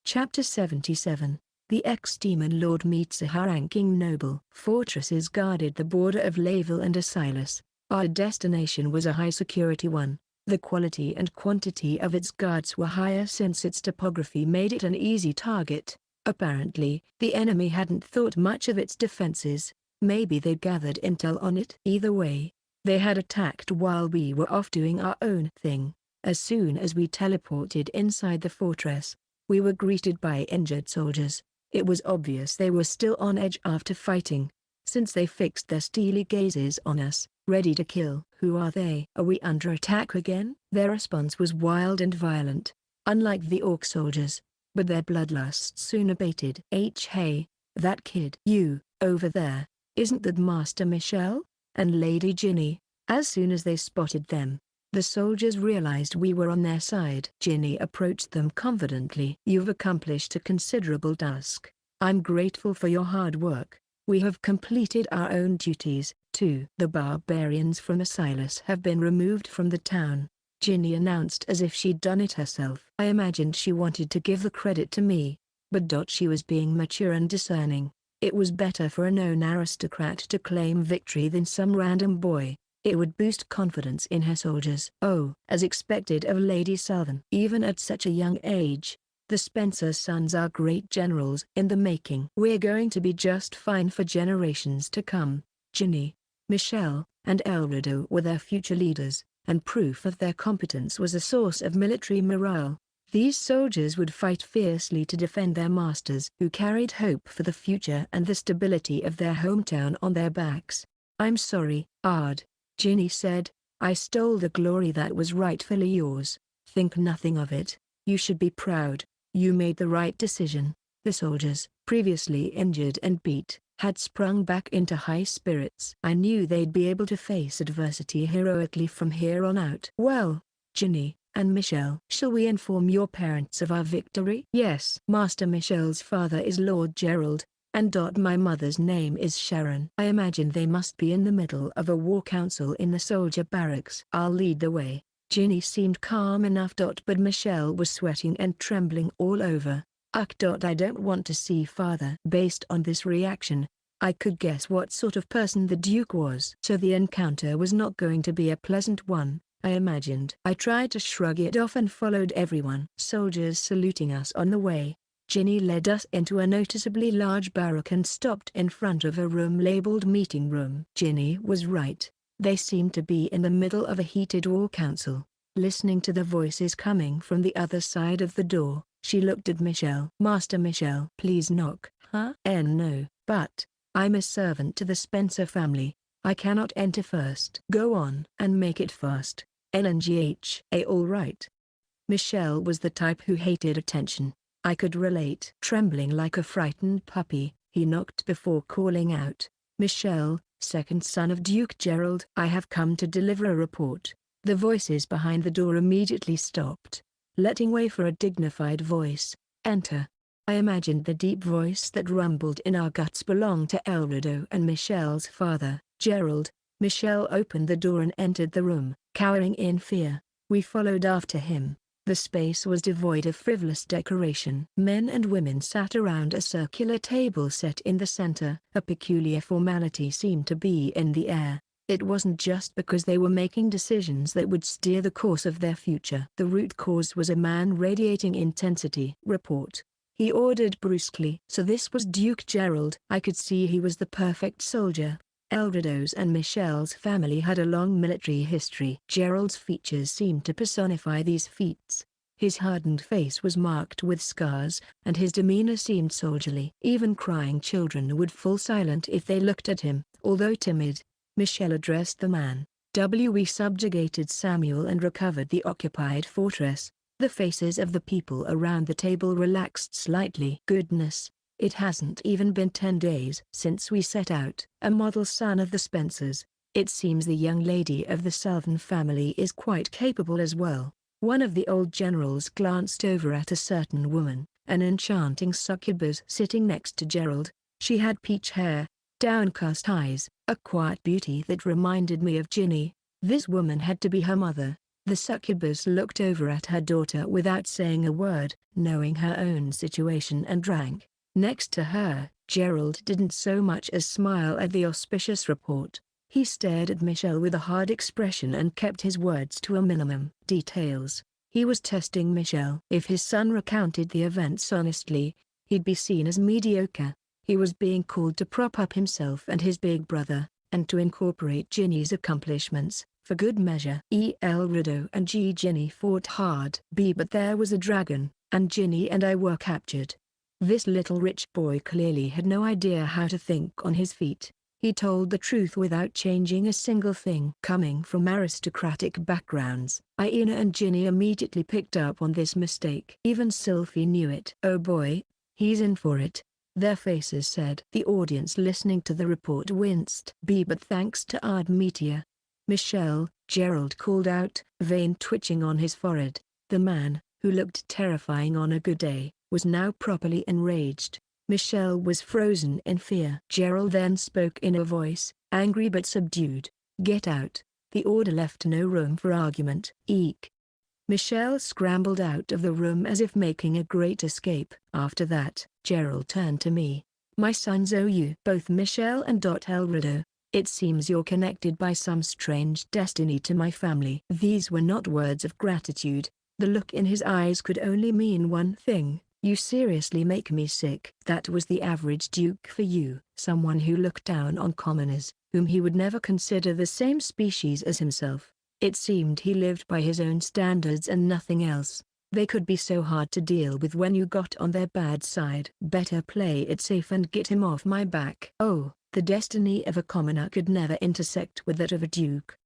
Chapter 77. The ex-demon lord meets a high-ranking noble. Fortresses guarded the border of Laville and Assailus. Our destination was a high-security one. The quality and quantity of its guards were higher since its topography made it an easy target. Apparently, the enemy hadn't thought much of its defenses. Maybe they'd gathered intel on it. Either way, they had attacked while we were off doing our own thing. As soon as we teleported inside the fortress, we were greeted by injured soldiers. It was obvious they were still on edge after fighting, since they fixed their steely gazes on us, ready to kill. Who are they? Are we under attack again? Their response was wild and violent, unlike the orc soldiers, but their bloodlust soon abated. Hey, that kid. You, over there, isn't that Master Michelle? And Lady Ginny? As soon as they spotted them, the soldiers realized we were on their side. Ginny approached them confidently. You've accomplished a considerable task. I'm grateful for your hard work. We have completed our own duties, too. The barbarians from Assailus have been removed from the town, Ginny announced as if she'd done it herself. I imagined she wanted to give the credit to me, but she was being mature and discerning. It was better for a known aristocrat to claim victory than some random boy. It would boost confidence in her soldiers. Oh, as expected of Lady Southern. Even at such a young age, the Spencer sons are great generals in the making. We're going to be just fine for generations to come. Ginny, Michelle, and Elrido were their future leaders, and proof of their competence was a source of military morale. These soldiers would fight fiercely to defend their masters who carried hope for the future and the stability of their hometown on their backs. "I'm sorry, Ard," Ginny said. "I stole the glory that was rightfully yours. Think nothing of it. You should be proud. You made the right decision." The soldiers, previously injured and beat, had sprung back into high spirits. "I knew they'd be able to face adversity heroically from here on out." "Well, Ginny and Michelle, shall we inform your parents of our victory?" "Yes." "Master Michelle's father is Lord Gerald, and my mother's name is Sharon. I imagine they must be in the middle of a war council in the soldier barracks." "I'll lead the way." Ginny seemed calm enough. But Michelle was sweating and trembling all over. "I don't want to see father." Based on this reaction, I could guess what sort of person the Duke was. So the encounter was not going to be a pleasant one, I imagined. I tried to shrug it off and followed everyone. Soldiers saluting us on the way, Ginny led us into a noticeably large barrack and stopped in front of a room labeled meeting room. Ginny was right. They seemed to be in the middle of a heated war council. Listening to the voices coming from the other side of the door, she looked at Michelle. "Master Michelle, please knock." "Huh?" "No, but I'm a servant to the Spencer family. I cannot enter first." "Go on and make it fast. LNGH. All right." Michelle was the type who hated attention. I could relate. Trembling like a frightened puppy, he knocked before calling out, "Michelle, second son of Duke Gerald." "I have come to deliver a report." The voices behind the door immediately stopped, letting way for a dignified voice. "Enter." I imagined the deep voice that rumbled in our guts belonged to Elrido and Michelle's father, Gerald. Michelle opened the door and entered the room, cowering in fear. We followed after him. The space was devoid of frivolous decoration. Men and women sat around a circular table set in the center. A peculiar formality seemed to be in the air. It wasn't just because they were making decisions that would steer the course of their future. The root cause was a man radiating intensity. "Report," he ordered brusquely. So this was Duke Gerald. I could see he was the perfect soldier. Elrido's and Michelle's family had a long military history. Gerald's features seemed to personify these feats. His hardened face was marked with scars, and his demeanor seemed soldierly. Even crying children would fall silent if they looked at him. Although timid, Michelle addressed the man. "We subjugated Samuel and recovered the occupied fortress." The faces of the people around the table relaxed slightly. "Goodness. It hasn't even been 10 days since we set out." "A model son of the Spencers. It seems the young lady of the Selvin family is quite capable as well." One of the old generals glanced over at a certain woman, an enchanting succubus sitting next to Gerald. She had peach hair, downcast eyes, a quiet beauty that reminded me of Ginny. This woman had to be her mother. The succubus looked over at her daughter without saying a word, knowing her own situation, and drank. Next to her, Gerald didn't so much as smile at the auspicious report. He stared at Michelle with a hard expression and kept his words to a minimum. Details. He was testing Michelle. If his son recounted the events honestly, he'd be seen as mediocre. He was being called to prop up himself and his big brother, and to incorporate Ginny's accomplishments, for good measure. Elrido and Ginny fought hard. But there was a dragon, and Ginny and I were captured. This little rich boy clearly had no idea how to think on his feet. He told the truth without changing a single thing. Coming from aristocratic backgrounds, Aina and Ginny immediately picked up on this mistake. Even Sylphie knew it. "Oh boy, he's in for it," their faces said. The audience listening to the report winced. But thanks to Ard Meteor. "Michelle," Gerald called out, vein twitching on his forehead. The man, who looked terrifying on a good day, was now properly enraged. Michelle was frozen in fear. Gerald then spoke in a voice, angry but subdued. "Get out." The order left no room for argument. "Eek." Michelle scrambled out of the room as if making a great escape. After that, Gerald turned to me. "My sons owe you." "Both Michelle and Elrido. It seems you're connected by some strange destiny to my family." These were not words of gratitude. The look in his eyes could only mean one thing. "You seriously make me sick." That was the average Duke for you. Someone who looked down on commoners, whom he would never consider the same species as himself. It seemed he lived by his own standards and nothing else. They could be so hard to deal with when you got on their bad side. Better play it safe and get him off my back. Oh, the destiny of a commoner could never intersect with that of a duke,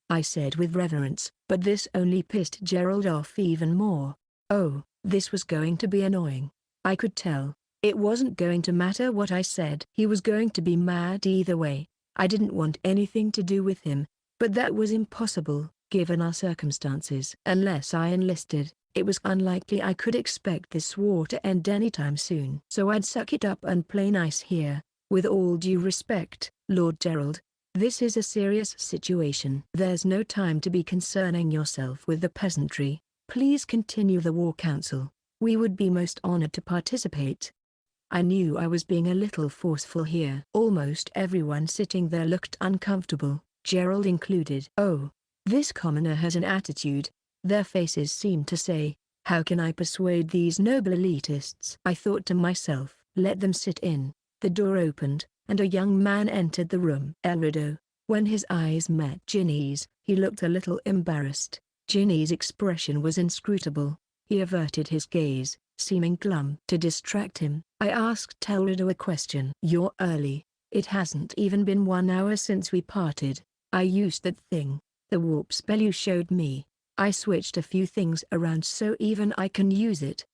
I said with reverence, but this only pissed Gerald off even more. Oh, this was going to be annoying. I could tell. It wasn't going to matter what I said. He was going to be mad either way. I didn't want anything to do with him, but that was impossible, given our circumstances. Unless I enlisted, it was unlikely I could expect this war to end anytime soon. So I'd suck it up and play nice here. With all due respect, Lord Gerald, this is a serious situation. There's no time to be concerning yourself with the peasantry. Please continue the war council. We would be most honored to participate. I knew I was being a little forceful here. Almost everyone sitting there looked uncomfortable, Gerald included. Oh, this commoner has an attitude. Their faces seemed to say, how can I persuade these noble elitists? I thought to myself, let them sit in. The door opened, and a young man entered the room. Elrido. When his eyes met Ginny's, he looked a little embarrassed. Ginny's expression was inscrutable. He averted his gaze, seeming glum. To distract him, I asked Elrido a question. You're early. It hasn't even been 1 hour since we parted. I used that thing, the warp spell you showed me. I switched a few things around so even I can use it.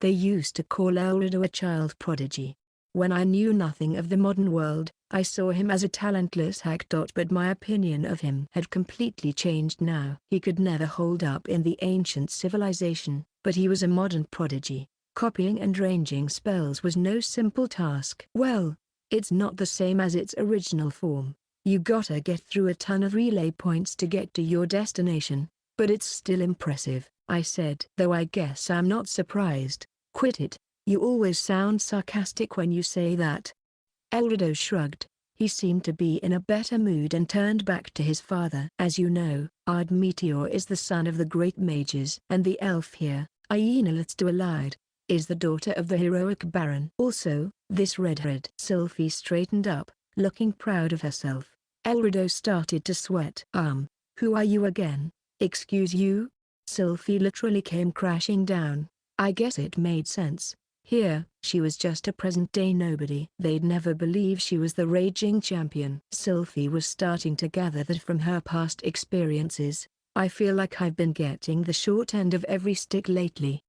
They used to call Elrido a child prodigy. When I knew nothing of the modern world, I saw him as a talentless hack. But my opinion of him had completely changed now. He could never hold up in the ancient civilization, but he was a modern prodigy. Copying and ranging spells was no simple task. Well, it's not the same as its original form. You gotta get through a ton of relay points to get to your destination, but it's still impressive, I said. Though I guess I'm not surprised. Quit it. You always sound sarcastic when you say that. Elrido shrugged. He seemed to be in a better mood and turned back to his father. As you know, Ard Meteor is the son of the great mages. And the elf here, Aina Let's-Do-Allied, is the daughter of the heroic Baron. Also, this redhead. Sylphie straightened up, looking proud of herself. Elrido started to sweat. Who are you again? Excuse you? Sylphie literally came crashing down. I guess it made sense. Here, she was just a present-day nobody. They'd never believe she was the raging champion. Sylphie was starting to gather that from her past experiences. I feel like I've been getting the short end of every stick lately.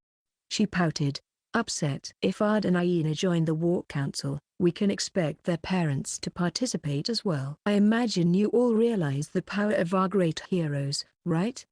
She pouted, upset. If Ard and Aina join the War Council, we can expect their parents to participate as well. I imagine you all realize the power of our great heroes, right?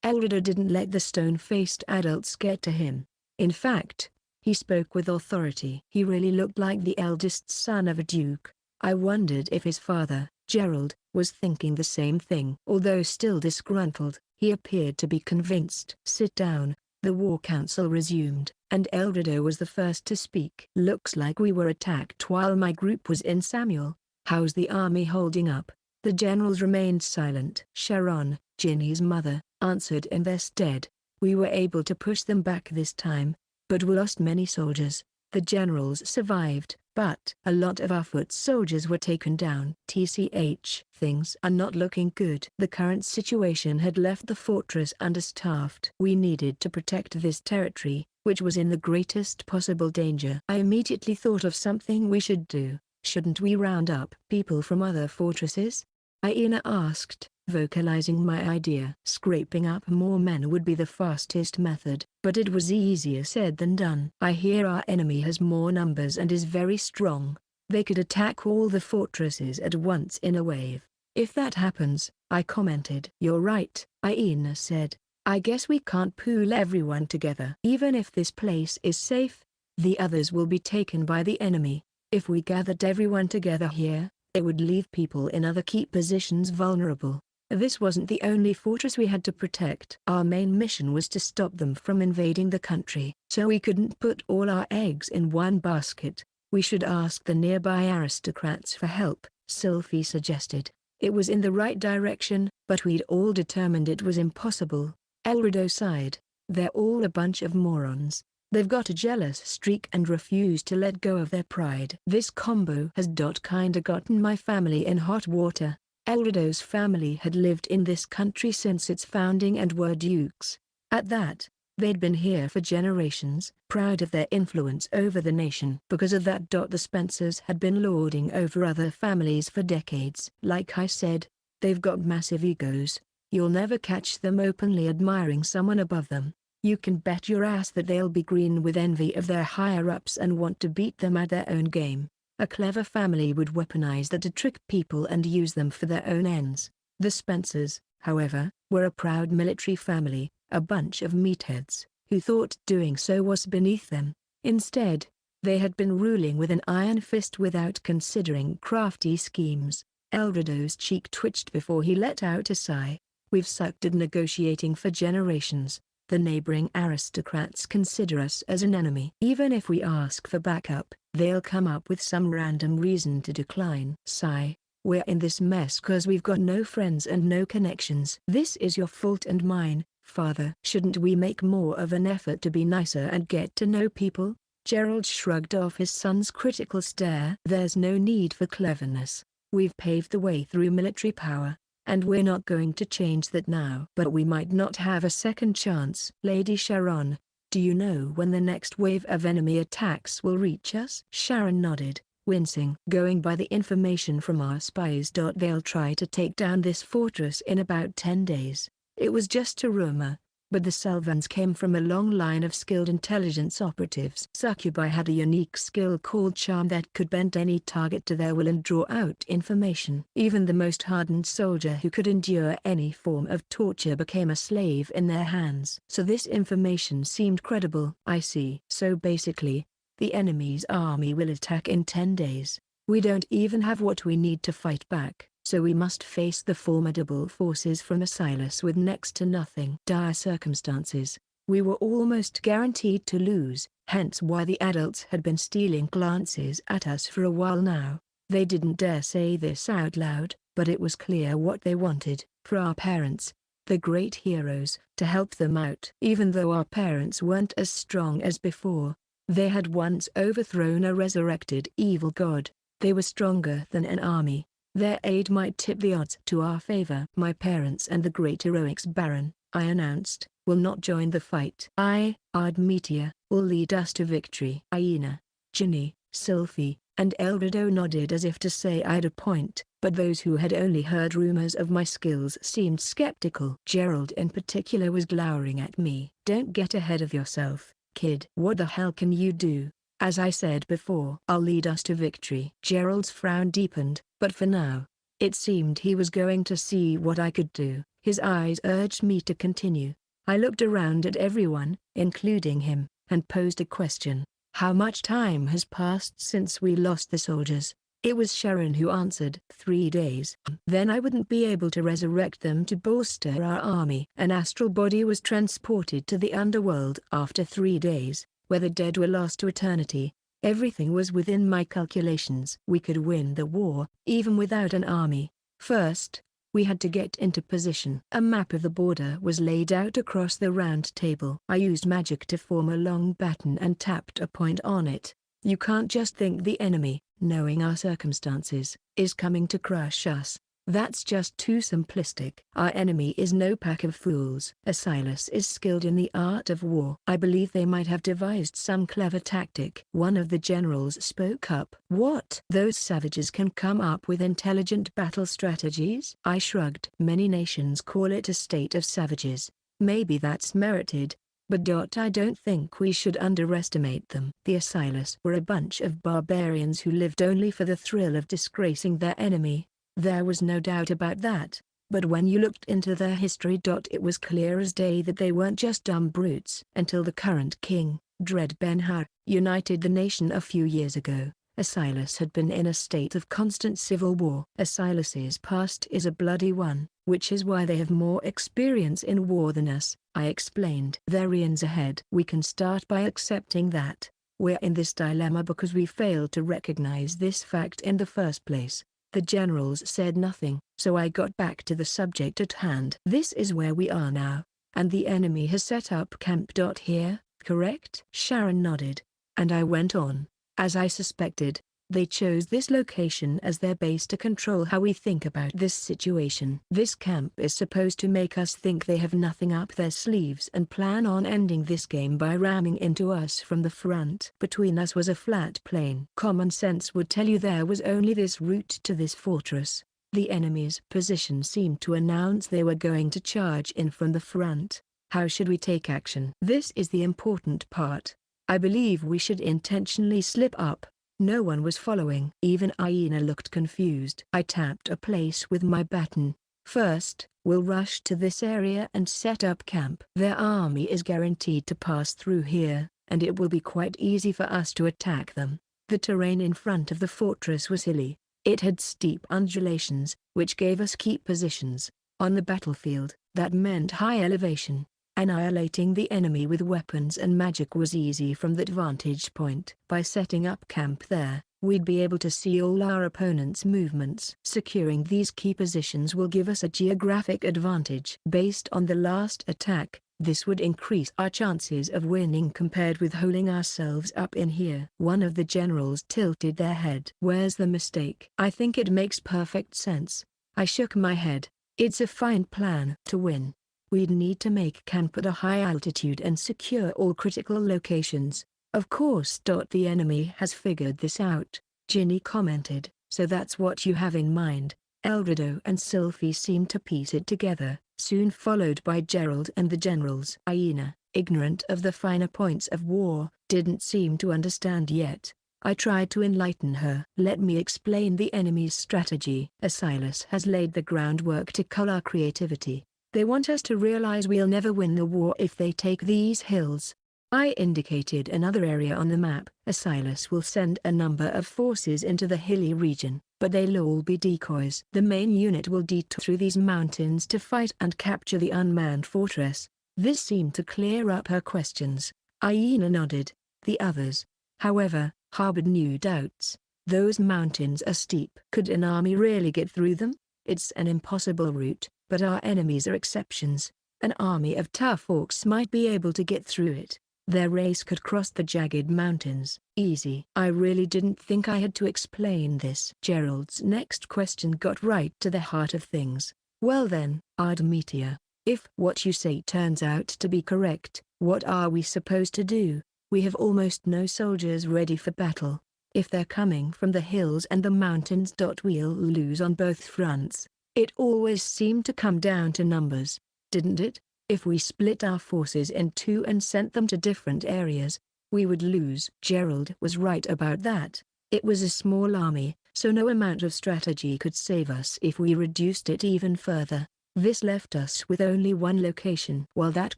Elrido didn't let the stone-faced adults get to him. In fact, he spoke with authority. He really looked like the eldest son of a duke. I wondered if his father, Gerald, was thinking the same thing. Although still disgruntled, he appeared to be convinced. Sit down, the War Council resumed, and Elrido was the first to speak. Looks like we were attacked while my group was in Samuel. How's the army holding up? The generals remained silent. Sharon, Ginny's mother, answered in their stead. We were able to push them back this time, but we lost many soldiers. The generals survived, but a lot of our foot soldiers were taken down. TCH, things are not looking good. The current situation had left the fortress understaffed. We needed to protect this territory, which was in the greatest possible danger. I immediately thought of something we should do. Shouldn't we round up people from other fortresses? Aina asked, vocalizing my idea. Scraping up more men would be the fastest method, but it was easier said than done. I hear our enemy has more numbers and is very strong. They could attack all the fortresses at once in a wave. If that happens, I commented. You're right, Aina said. I guess we can't pool everyone together. Even if this place is safe, the others will be taken by the enemy. If we gathered everyone together here, it would leave people in other key positions vulnerable. This wasn't the only fortress we had to protect. Our main mission was to stop them from invading the country. So we couldn't put all our eggs in one basket. We should ask the nearby aristocrats for help, Sylphie suggested. It was in the right direction, but we'd all determined it was impossible. Elrido sighed. They're all a bunch of morons. They've got a jealous streak and refuse to let go of their pride. This combo has kinda gotten my family in hot water. Elrido's family had lived in this country since its founding and were dukes. At that, They'd been here for generations, proud of their influence over the nation. Because of that, the Spencers had been lording over other families for decades. Like I said, they've got massive egos. You'll never catch them openly admiring someone above them. You can bet your ass that they'll be green with envy of their higher-ups and want to beat them at their own game. A clever family would weaponize that to trick people and use them for their own ends. The Spencers, however, were a proud military family, a bunch of meatheads, who thought doing so was beneath them. Instead, they had been ruling with an iron fist without considering crafty schemes. Eldrado's cheek twitched before he let out a sigh. We've sucked at negotiating for generations. The neighboring aristocrats consider us as an enemy. Even if we ask for backup, they'll come up with some random reason to decline. Sigh. We're in this mess cause we've got no friends and no connections. This is your fault and mine, Father. Shouldn't we make more of an effort to be nicer and get to know people? Gerald shrugged off his son's critical stare. There's no need for cleverness. We've paved the way through military power, and we're not going to change that now. But we might not have a second chance. Lady Sharon, do you know when the next wave of enemy attacks will reach us? Sharon nodded, wincing. Going by the information from our spies. They'll try to take down this fortress in about 10 days. It was just a rumor, but the Selvans came from a long line of skilled intelligence operatives. Succubi had a unique skill called charm that could bend any target to their will and draw out information. Even the most hardened soldier who could endure any form of torture became a slave in their hands. So this information seemed credible. I see. So basically, the enemy's army will attack in 10 days. We don't even have what we need to fight back. So we must face the formidable forces from Assailants with next to nothing. Dire circumstances. We were almost guaranteed to lose, hence why the adults had been stealing glances at us for a while now. They didn't dare say this out loud, but it was clear what they wanted, for our parents, the great heroes, to help them out. Even though our parents weren't as strong as before, they had once overthrown a resurrected evil god. They were stronger than an army. Their aid might tip the odds to our favor. My parents and the great heroics Baron, I announced, will not join the fight. Meteor, will lead us to victory. Aina, Ginny, Sylphie, and Eldrado nodded as if to say I'd a point, but those who had only heard rumors of my skills seemed skeptical. Gerald in particular was glowering at me. Don't get ahead of yourself, kid. What the hell can you do? As I said before, I'll lead us to victory. Gerald's frown deepened, but for now, it seemed he was going to see what I could do. His eyes urged me to continue. I looked around at everyone, including him, and posed a question. How much time has passed since we lost the soldiers? It was Sharon who answered. 3 days. Then I wouldn't be able to resurrect them to bolster our army. An astral body was transported to the underworld after 3 days, where the dead were lost to eternity. Everything was within my calculations. We could win the war, even without an army. First, we had to get into position. A map of the border was laid out across the round table. I used magic to form a long baton and tapped a point on it. You can't just think the enemy, knowing our circumstances, is coming to crush us. That's just too simplistic. Our enemy is no pack of fools. Assailants is skilled in the art of war. I believe they might have devised some clever tactic. One of the generals spoke up. What? Those savages can come up with intelligent battle strategies? I shrugged. Many nations call it a state of savages. Maybe that's merited, but I don't think we should underestimate them. The Assailants were a bunch of barbarians who lived only for the thrill of disgracing their enemy. There was no doubt about that, but when you looked into their history, it was clear as day that they weren't just dumb brutes. Until the current king, Dread Ben-Hur, united the nation a few years ago, Assailants had been in a state of constant civil war. Assailants' past is a bloody one, which is why they have more experience in war than us, I explained. There is ahead. We can start by accepting that we're in this dilemma because we failed to recognize this fact in the first place. The generals said nothing, so I got back to the subject at hand. This is where we are now, and the enemy has set up camp. Here, correct? Sharon nodded, and I went on. As I suspected, They chose this location as their base to control how we think about this situation. This camp is supposed to make us think they have nothing up their sleeves and plan on ending this game by ramming into us from the front. Between us was a flat plain. Common sense would tell you there was only this route to this fortress. The enemy's position seemed to announce they were going to charge in from the front. How should we take action? This is the important part. I believe we should intentionally slip up. No one was following. Even Aina looked confused. I tapped a place with my baton. First, we'll rush to this area and set up camp. Their army is guaranteed to pass through here, and it will be quite easy for us to attack them. The terrain in front of the fortress was hilly. It had steep undulations, which gave us key positions. On the battlefield, that meant high elevation. Annihilating the enemy with weapons and magic was easy from that vantage point. By setting up camp there, we'd be able to see all our opponents' movements. Securing these key positions will give us a geographic advantage. Based on the last attack, this would increase our chances of winning compared with holding ourselves up in here. One of the generals tilted their head. Where's the mistake? I think it makes perfect sense. I shook my head. It's a fine plan. To win, we'd need to make camp at a high altitude and secure all critical locations. Of course. The enemy has figured this out, Ginny commented. So that's what you have in mind. Eldredo and Sylphie seemed to piece it together, soon followed by Gerald and the generals. Aina, ignorant of the finer points of war, didn't seem to understand yet. I tried to enlighten her. Let me explain the enemy's strategy. Assailants has laid the groundwork to cull our creativity. They want us to realize we'll never win the war if they take these hills. I indicated another area on the map. Assailants will send a number of forces into the hilly region, but they'll all be decoys. The main unit will detour through these mountains to fight and capture the unmanned fortress. This seemed to clear up her questions. Aina nodded. The others, however, harbored new doubts. Those mountains are steep. Could an army really get through them? It's an impossible route, but our enemies are exceptions. An army of tough orcs might be able to get through it. Their race could cross the jagged mountains. Easy. I really didn't think I had to explain this. Gerald's next question got right to the heart of things. Well then, Ardemetia, if what you say turns out to be correct, what are we supposed to do? We have almost no soldiers ready for battle. If they're coming from the hills and the mountains, we'll lose on both fronts. It always seemed to come down to numbers, didn't it? If we split our forces in two and sent them to different areas, we would lose. Gerald was right about that. It was a small army, so no amount of strategy could save us if we reduced it even further. This left us with only one location. While that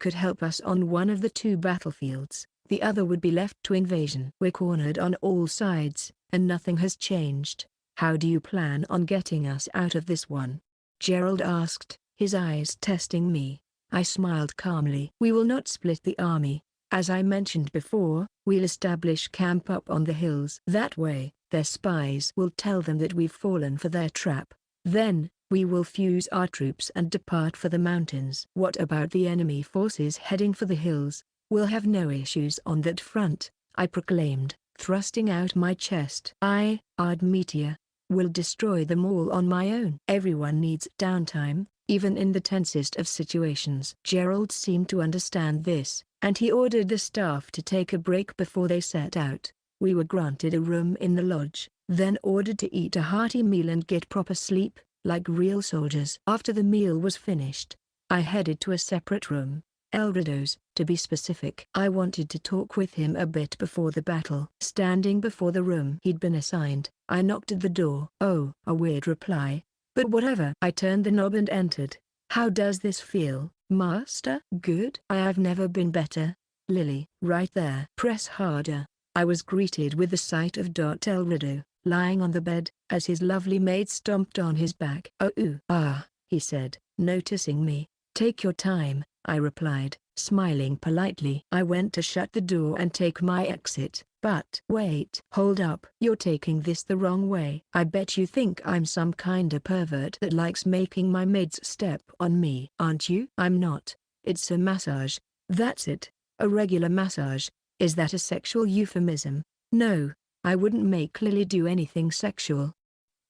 could help us on one of the two battlefields, the other would be left to invasion. We're cornered on all sides, and nothing has changed. How do you plan on getting us out of this one? Gerald asked, his eyes testing me. I smiled calmly. We will not split the army. As I mentioned before, we'll establish camp up on the hills. That way, their spies will tell them that we've fallen for their trap. Then, we will fuse our troops and depart for the mountains. What about the enemy forces heading for the hills? We'll have no issues on that front, I proclaimed, thrusting out my chest. I, Ardemetia, will destroy them all on my own. Everyone needs downtime, even in the tensest of situations. Gerald seemed to understand this, and he ordered the staff to take a break before they set out. We were granted a room in the lodge, then ordered to eat a hearty meal and get proper sleep, like real soldiers. After the meal was finished, I headed to a separate room, Eldredo's, to be specific. I wanted to talk with him a bit before the battle. Standing before the room he'd been assigned, I knocked at the door. Oh, a weird reply. But whatever. I turned the knob and entered. How does this feel, Master? Good. I've never been better. Lily. Right there. Press harder. I was greeted with the sight of Eldredo, lying on the bed, as his lovely maid stomped on his back. Oh, he said, noticing me. Take your time, I replied, smiling politely. I went to shut the door and take my exit. But wait. Hold up. You're taking this the wrong way. I bet you think I'm some kinda pervert that likes making my maids step on me. Aren't you? I'm not. It's a massage. That's it. A regular massage. Is that a sexual euphemism? No. I wouldn't make Lily do anything sexual.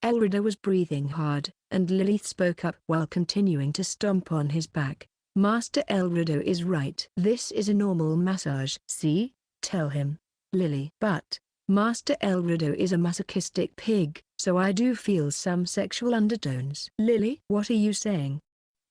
Elrido was breathing hard, and Lilith spoke up while continuing to stomp on his back. Master Elrido is right. This is a normal massage. See? Tell him. Lily. But, Master Elrido is a masochistic pig, so I do feel some sexual undertones. Lily? What are you saying?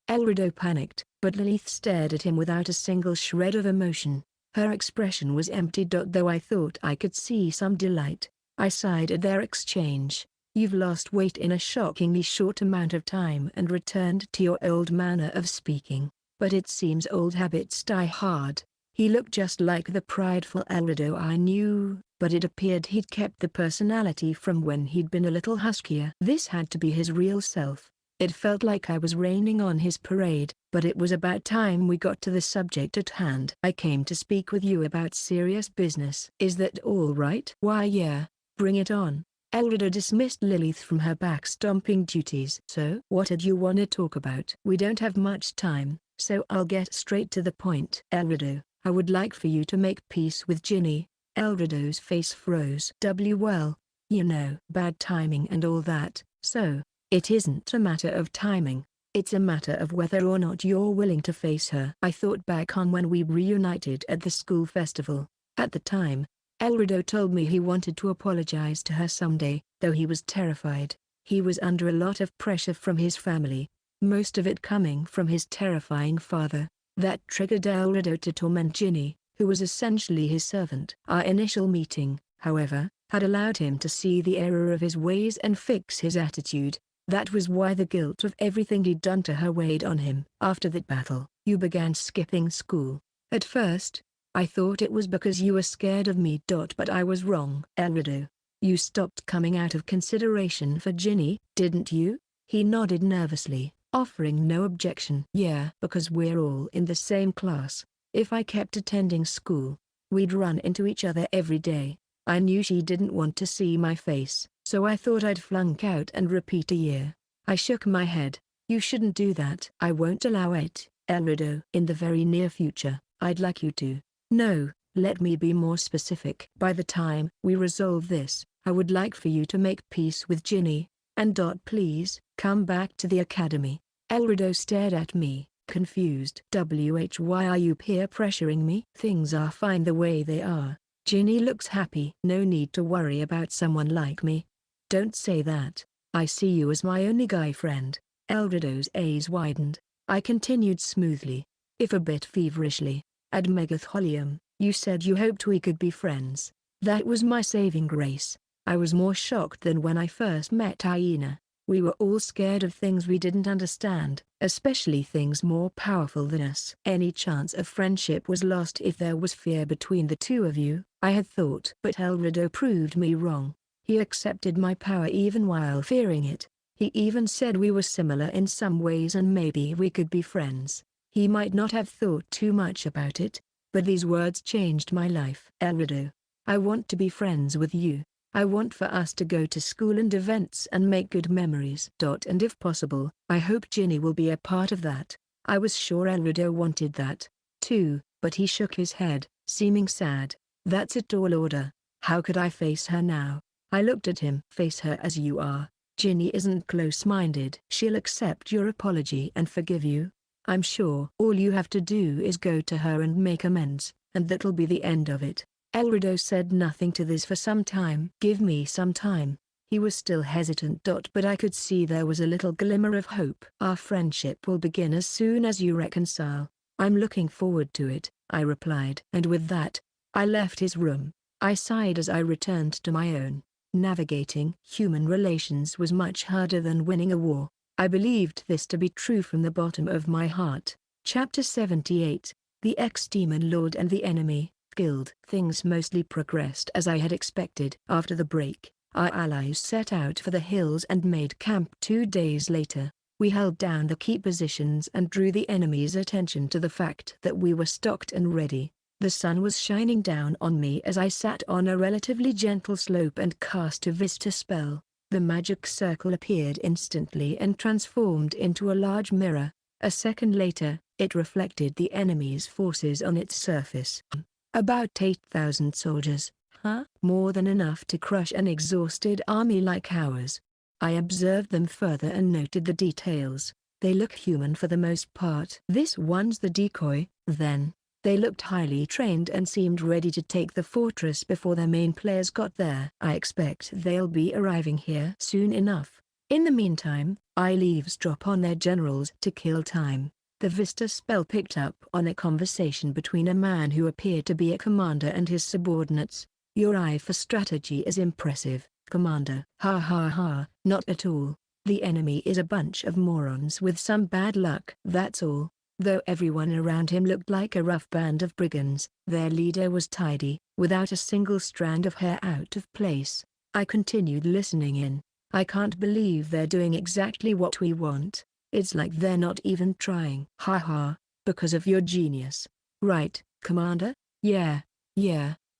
Elrido panicked, but Lilith stared at him without a single shred of emotion. Her expression was empty. Though I thought I could see some delight. I sighed at their exchange. You've lost weight in a shockingly short amount of time and returned to your old manner of speaking, but it seems old habits die hard. He looked just like the prideful Elrido I knew, but it appeared he'd kept the personality from when he'd been a little huskier. This had to be his real self. It felt like I was raining on his parade, but it was about time we got to the subject at hand. I came to speak with you about serious business. Is that all right? Why yeah, bring it on. Elrido dismissed Lilith from her back-stomping duties. So? What did you want to talk about? We don't have much time, so I'll get straight to the point. Elrido, I would like for you to make peace with Ginny. Elrido's face froze. Well, you know, bad timing and all that, so, it isn't a matter of timing. It's a matter of whether or not you're willing to face her. I thought back on when we reunited at the school festival. At the time, Elrido told me he wanted to apologize to her someday, though he was terrified. He was under a lot of pressure from his family, most of it coming from his terrifying father. That triggered Elrido to torment Ginny, who was essentially his servant. Our initial meeting, however, had allowed him to see the error of his ways and fix his attitude. That was why the guilt of everything he'd done to her weighed on him. After that battle, you began skipping school. At first, I thought it was because you were scared of me. But I was wrong. Elrido, you stopped coming out of consideration for Ginny, didn't you? He nodded nervously, offering no objection. Yeah, because we're all in the same class. If I kept attending school, we'd run into each other every day. I knew she didn't want to see my face, so I thought I'd flunk out and repeat a year. I shook my head. You shouldn't do that. I won't allow it, Elrido. In the very near future, I'd like you to. No, let me be more specific. By the time we resolve this, I would like for you to make peace with Ginny, and please, come back to the academy. Elrido stared at me, confused. Why are you peer pressuring me? Things are fine the way they are. Ginny looks happy. No need to worry about someone like me. Don't say that. I see you as my only guy friend. Elrido's eyes widened. I continued smoothly, if a bit feverishly. Ad Megatholium, you said you hoped we could be friends. That was my saving grace. I was more shocked than when I first met Hyena. We were all scared of things we didn't understand, especially things more powerful than us. Any chance of friendship was lost if there was fear between the two of you, I had thought. But Elrido proved me wrong. He accepted my power even while fearing it. He even said we were similar in some ways and maybe we could be friends. He might not have thought too much about it, but these words changed my life. Elrido, I want to be friends with you. I want for us to go to school and events and make good memories. And if possible, I hope Ginny will be a part of that. I was sure Elrido wanted that, too, but he shook his head, seeming sad. That's a tall order. How could I face her now? I looked at him. Face her as you are. Ginny isn't close-minded. She'll accept your apology and forgive you. I'm sure. All you have to do is go to her and make amends, and that'll be the end of it. Elrido said nothing to this for some time. Give me some time. He was still hesitant. But I could see there was a little glimmer of hope. Our friendship will begin as soon as you reconcile. I'm looking forward to it, I replied. And with that, I left his room. I sighed as I returned to my own. Navigating human relations was much harder than winning a war. I believed this to be true from the bottom of my heart. Chapter 78, The Ex-Demon Lord and the Enemy, Guild. Things mostly progressed as I had expected. After the break, our allies set out for the hills and made camp 2 days later. We held down the key positions and drew the enemy's attention to the fact that we were stocked and ready. The sun was shining down on me as I sat on a relatively gentle slope and cast a Vista spell. The magic circle appeared instantly and transformed into a large mirror. A second later, it reflected the enemy's forces on its surface. About 8,000 soldiers. Haha, more than enough to crush an exhausted army like ours. I observed them further and noted the details. They look human for the most part. This one's the decoy, then. They looked highly trained and seemed ready to take the fortress before their main players got there. I expect they'll be arriving here soon enough. In the meantime, I'll eavesdrop on their generals to kill time. The Vista spell picked up on a conversation between a man who appeared to be a commander and his subordinates. Your eye for strategy is impressive, Commander. Ha ha ha, not at all. The enemy is a bunch of morons with some bad luck. That's all. Though everyone around him looked like a rough band of brigands, their leader was tidy, without a single strand of hair out of place. I continued listening in. I can't believe they're doing exactly what we want. It's like they're not even trying. Ha ha, because of your genius. Right, Commander? Yeah.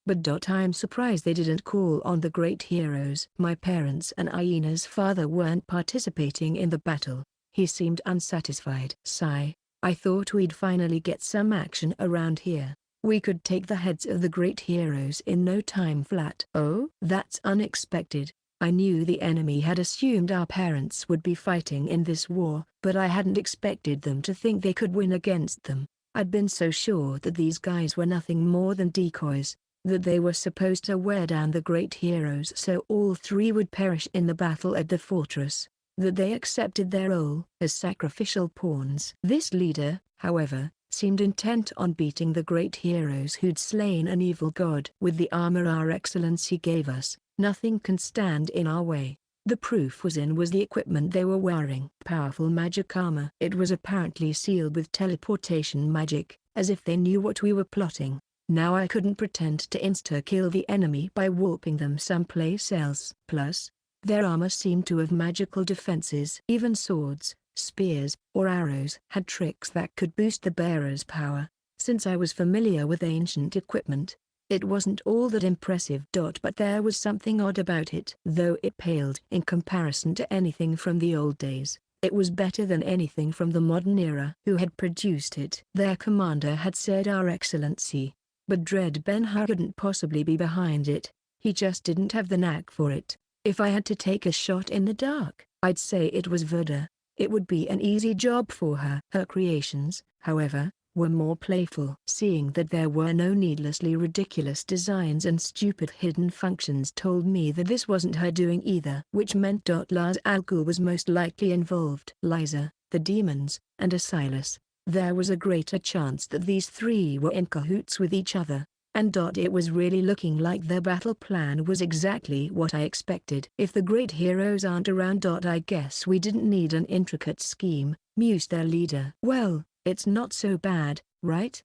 But I'm surprised they didn't call on the great heroes. My parents and Aina's father weren't participating in the battle. He seemed unsatisfied. Sigh. I thought we'd finally get some action around here. We could take the heads of the great heroes in no time flat. Oh? That's unexpected. I knew the enemy had assumed our parents would be fighting in this war, but I hadn't expected them to think they could win against them. I'd been so sure that these guys were nothing more than decoys, that they were supposed to wear down the great heroes so all three would perish in the battle at the fortress, that they accepted their role as sacrificial pawns. This leader, however, seemed intent on beating the great heroes who'd slain an evil god. With the armor Our Excellency gave us, nothing can stand in our way. The proof was the equipment they were wearing. Powerful magic armor. It was apparently sealed with teleportation magic, as if they knew what we were plotting. Now I couldn't pretend to insta-kill the enemy by warping them someplace else. Plus, their armor seemed to have magical defenses. Even swords, spears, or arrows had tricks that could boost the bearer's power. Since I was familiar with ancient equipment, it wasn't all that impressive. But there was something odd about it. Though it paled in comparison to anything from the old days, it was better than anything from the modern era. Who had produced it? Their commander had said Our Excellency. But Dread Ben-Hur couldn't possibly be behind it. He just didn't have the knack for it. If I had to take a shot in the dark, I'd say it was Verda. It would be an easy job for her. Her creations, however, were more playful. Seeing that there were no needlessly ridiculous designs and stupid hidden functions told me that this wasn't her doing either. Which meant Lars Al Ghul was most likely involved. Liza, the demons, and Assailants. There was a greater chance that these three were in cahoots with each other. And it was really looking like their battle plan was exactly what I expected. If the great heroes aren't around, I guess we didn't need an intricate scheme, mused their leader. Well, it's not so bad, right?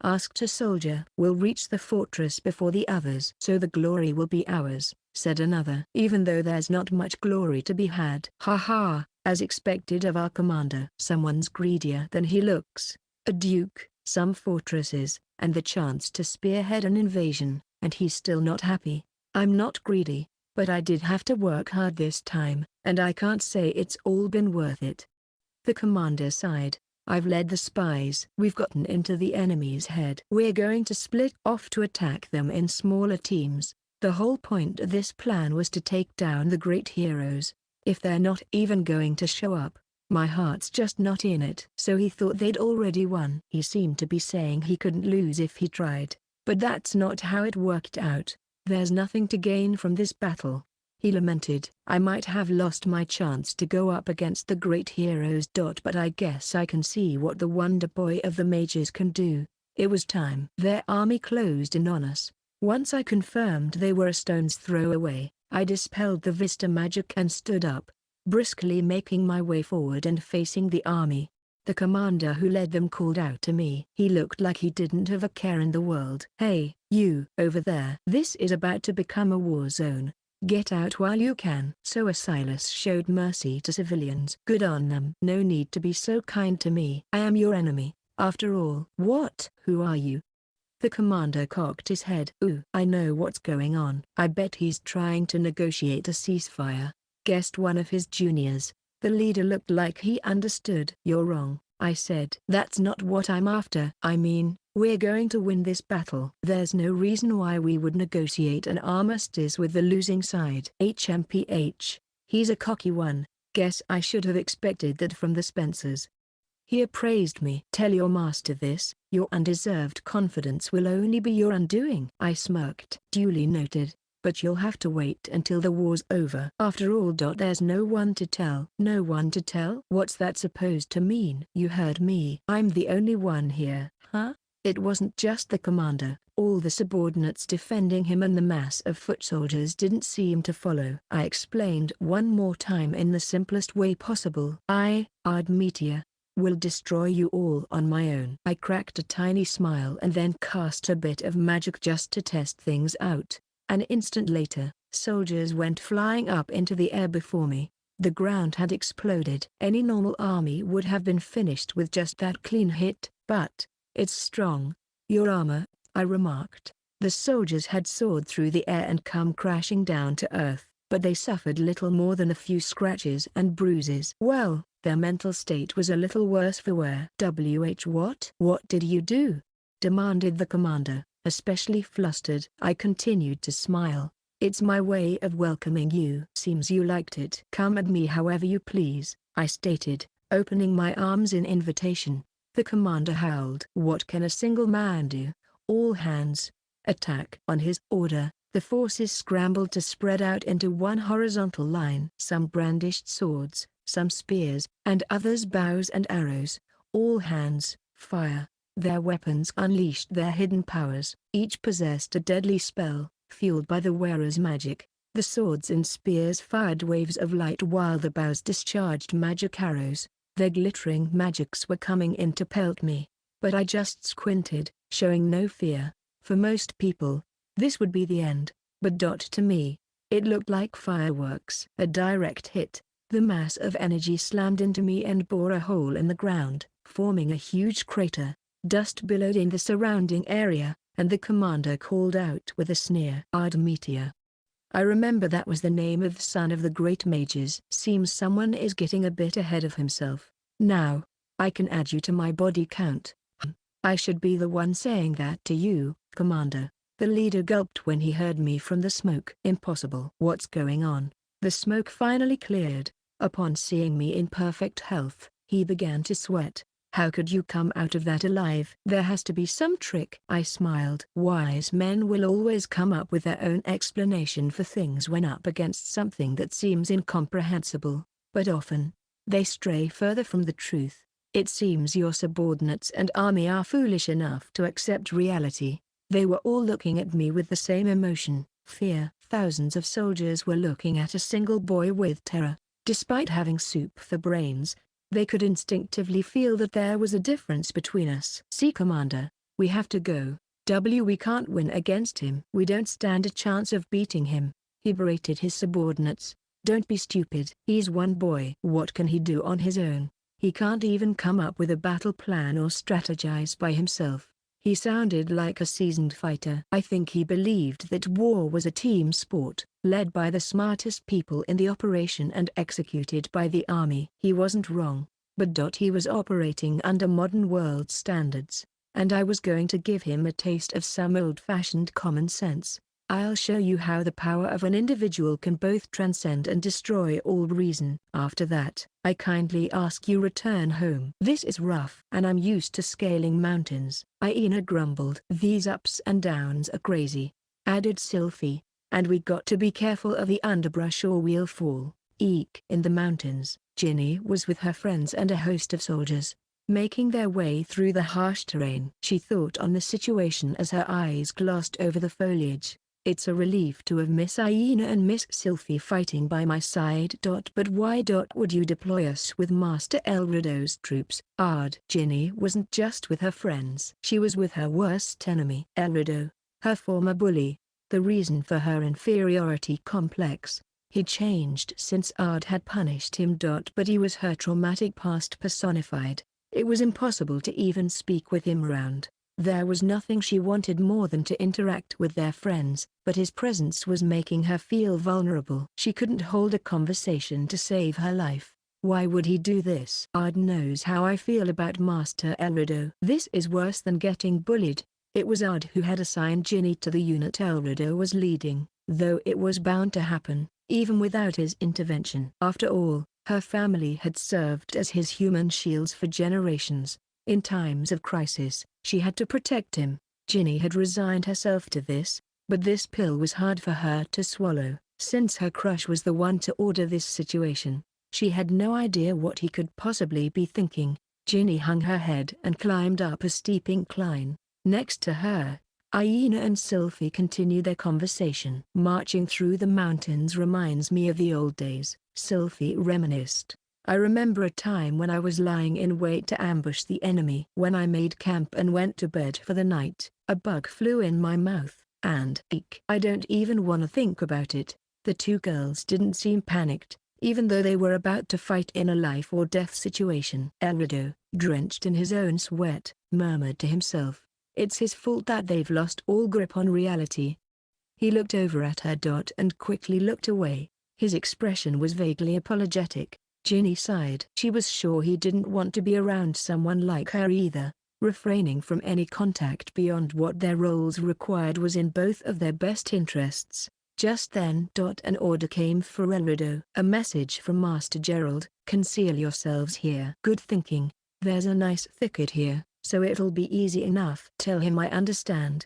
Asked a soldier. We'll reach the fortress before the others. So the glory will be ours, said another. Even though there's not much glory to be had. Ha ha, as expected of our commander. Someone's greedier than he looks. A duke, some fortresses, and the chance to spearhead an invasion, and he's still not happy. I'm not greedy, but I did have to work hard this time, and I can't say it's all been worth it. The commander sighed. I've led the spies. We've gotten into the enemy's head. We're going to split off to attack them in smaller teams. The whole point of this plan was to take down the great heroes. If they're not even going to show up, my heart's just not in it. So he thought they'd already won. He seemed to be saying he couldn't lose if he tried. But that's not how it worked out. There's nothing to gain from this battle. He lamented. I might have lost my chance to go up against the great heroes. But I guess I can see what the Wonder Boy of the mages can do. It was time. Their army closed in on us. Once I confirmed they were a stone's throw away, I dispelled the Vista magic and stood up, briskly making my way forward and facing the army. The commander who led them called out to me. He looked like he didn't have a care in the world. Hey, you over there. This is about to become a war zone. Get out while you can. So Assailants showed mercy to civilians. Good on them. No need to be so kind to me. I am your enemy, after all. What? Who are you? The commander cocked his head. Ooh, I know what's going on. I bet he's trying to negotiate a ceasefire, guessed one of his juniors. The leader looked like he understood. You're wrong. I said. That's not what I'm after. I mean, we're going to win this battle. There's no reason why we would negotiate an armistice with the losing side. HMPH. He's a cocky one. Guess I should have expected that from the Spencers. He appraised me. Tell your master this, your undeserved confidence will only be your undoing. I smirked. Duly noted, but you'll have to wait until the war's over. After all, there's no one to tell. No one to tell? What's that supposed to mean? You heard me. I'm the only one here. Huh? It wasn't just the commander. All the subordinates defending him and the mass of foot soldiers didn't seem to follow. I explained one more time in the simplest way possible. Meteor, will destroy you all on my own. I cracked a tiny smile and then cast a bit of magic just to test things out. An instant later, soldiers went flying up into the air before me. The ground had exploded. Any normal army would have been finished with just that clean hit, but it's strong. Your armor, I remarked. The soldiers had soared through the air and come crashing down to earth, but they suffered little more than a few scratches and bruises. Well, their mental state was a little worse for wear. What? What did you do? Demanded the commander, especially flustered. I continued to smile. It's my way of welcoming you. Seems you liked it. Come at me however you please, I stated, opening my arms in invitation. The commander howled. What can a single man do? All hands, attack. On his order, the forces scrambled to spread out into one horizontal line. Some brandished swords, some spears, and others bows and arrows. All hands, fire. Their weapons unleashed their hidden powers. Each possessed a deadly spell, fueled by the wearer's magic. The swords and spears fired waves of light while the bows discharged magic arrows. Their glittering magics were coming in to pelt me. But I just squinted, showing no fear. For most people, this would be the end. But to me, it looked like fireworks. A direct hit. The mass of energy slammed into me and bore a hole in the ground, forming a huge crater. Dust billowed in the surrounding area, and the commander called out with a sneer. Meteor. I remember that was the name of the son of the great mages. Seems someone is getting a bit ahead of himself. Now, I can add you to my body count. I should be the one saying that to you, Commander. The leader gulped when he heard me from the smoke. Impossible. What's going on? The smoke finally cleared. Upon seeing me in perfect health, he began to sweat. How could you come out of that alive? There has to be some trick. I smiled. Wise men will always come up with their own explanation for things when up against something that seems incomprehensible, but often, they stray further from the truth. It seems your subordinates and army are foolish enough to accept reality. They were all looking at me with the same emotion, fear. Thousands of soldiers were looking at a single boy with terror. Despite having soup for brains, they could instinctively feel that there was a difference between us. See, Commander, we have to go. We can't win against him. We don't stand a chance of beating him. He berated his subordinates. Don't be stupid. He's one boy. What can he do on his own? He can't even come up with a battle plan or strategize by himself. He sounded like a seasoned fighter. I think he believed that war was a team sport, led by the smartest people in the operation and executed by the army. He wasn't wrong, but he was operating under modern world standards, and I was going to give him a taste of some old-fashioned common sense. I'll show you how the power of an individual can both transcend and destroy all reason. After that, I kindly ask you return home. This is rough, and I'm used to scaling mountains. Aina grumbled. These ups and downs are crazy, added Sylphie, and we got to be careful of the underbrush or we'll fall. Eek. In the mountains, Ginny was with her friends and a host of soldiers, making their way through the harsh terrain. She thought on the situation as her eyes glossed over the foliage. It's a relief to have Miss Aina and Miss Sylphie fighting by my side. But why would you deploy us with Master Elrido's troops? Ginny wasn't just with her friends. She was with her worst enemy. Elrido, her former bully, the reason for her inferiority complex. He changed since Ard had punished him. But he was her traumatic past personified. It was impossible to even speak with him around. There was nothing she wanted more than to interact with their friends, but his presence was making her feel vulnerable. She couldn't hold a conversation to save her life. Why would he do this? Ard knows how I feel about Master Elrido. This is worse than getting bullied. It was Ard who had assigned Ginny to the unit Elrido was leading, though it was bound to happen, even without his intervention. After all, her family had served as his human shields for generations. In times of crisis, she had to protect him. Ginny had resigned herself to this, but this pill was hard for her to swallow, since her crush was the one to order this situation. She had no idea what he could possibly be thinking. Ginny hung her head and climbed up a steep incline. Next to her, Aina and Sylphie continued their conversation. Marching through the mountains reminds me of the old days, Sylphie reminisced. I remember a time when I was lying in wait to ambush the enemy. When I made camp and went to bed for the night, a bug flew in my mouth, and eek, I don't even want to think about it. The two girls didn't seem panicked, even though they were about to fight in a life or death situation. Elrido, drenched in his own sweat, murmured to himself, "It's his fault that they've lost all grip on reality." He looked over at her and quickly looked away. His expression was vaguely apologetic. Ginny sighed. She was sure he didn't want to be around someone like her either. Refraining from any contact beyond what their roles required was in both of their best interests. Just then an order came for Elrido. A message from Master Gerald: "Conceal yourselves here." "Good thinking. There's a nice thicket here, so it'll be easy enough." "Tell him I understand."